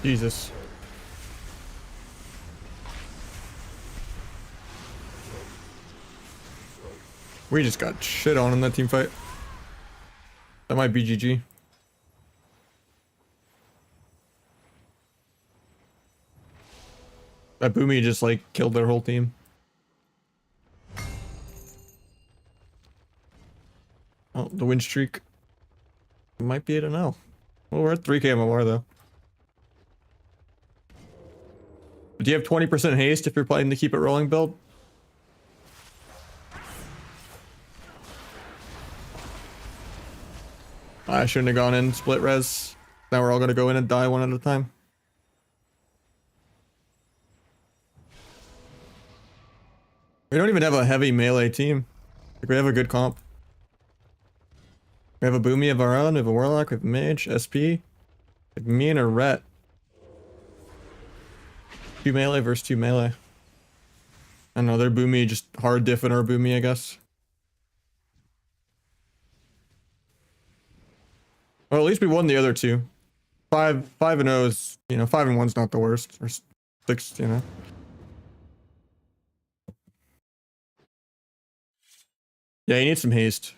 Jesus. We just got shit on in that team fight. That might be GG. That Boomy just like killed their whole team. Oh, the win streak might be 8-0. Well, we're at 3k MMR though. Do you have 20% haste if you're playing the keep it rolling build? I shouldn't have gone in split res. Now we're all gonna go in and die one at a time. We don't even have a heavy melee team. Like we have a good comp. We have a Boomy of our own, we have a Warlock, we have a Mage, SP. Like me and a Ret. 2 melee versus 2 melee. I don't know, their Boomy just hard diffing our Boomy, I guess. Well, at least we won the other two. 5-0 is, you know, 5-1's not the worst. Or 6, you know. Yeah, you need some haste.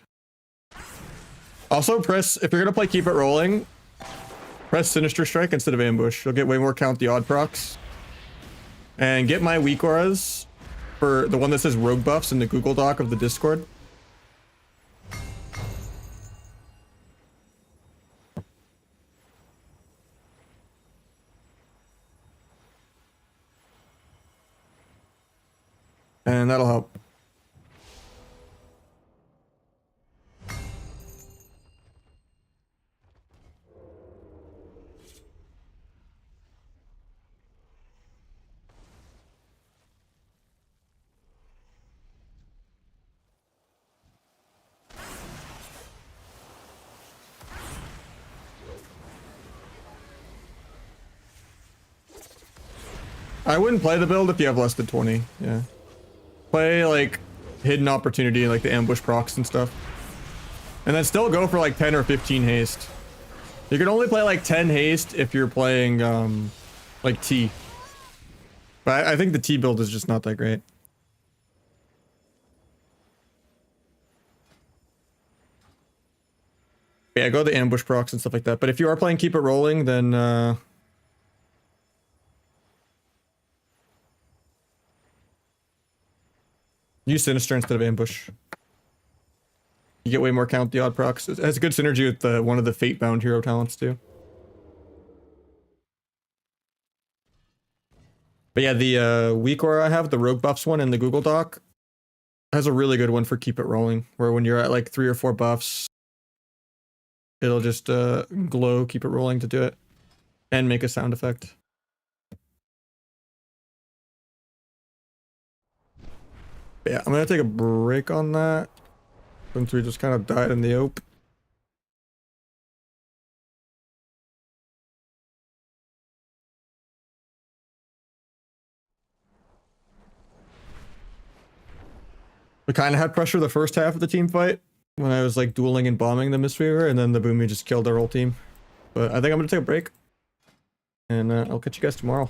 Also, press, if you're gonna play Keep It Rolling, press Sinister Strike instead of Ambush. You'll get way more count the odd procs. And get my weak auras for the one that says Rogue Buffs in the Google Doc of the Discord. And that'll help. I wouldn't play the build if you have less than 20. Yeah. Play like hidden opportunity, like the ambush procs and stuff. And then still go for like 10 or 15 haste. You can only play like 10 haste if you're playing like T. But I think the T build is just not that great. Yeah, go the ambush procs and stuff like that. But if you are playing keep it rolling, then use Sinister instead of ambush. You get way more count the odd procs. It has a good synergy with one of the fate bound hero talents too. But yeah, the weak aura I have, the rogue buffs one in the Google Doc, has a really good one for keep it rolling, where when you're at like 3 or 4 buffs, it'll just glow, keep it rolling to do it, and make a sound effect. But yeah, I'm gonna take a break on that, since we just kind of died in the ope. We kind of had pressure the first half of the team fight when I was like dueling and bombing the Mistweaver, and then the Boomy just killed our whole team. But I think I'm gonna take a break, and I'll catch you guys tomorrow.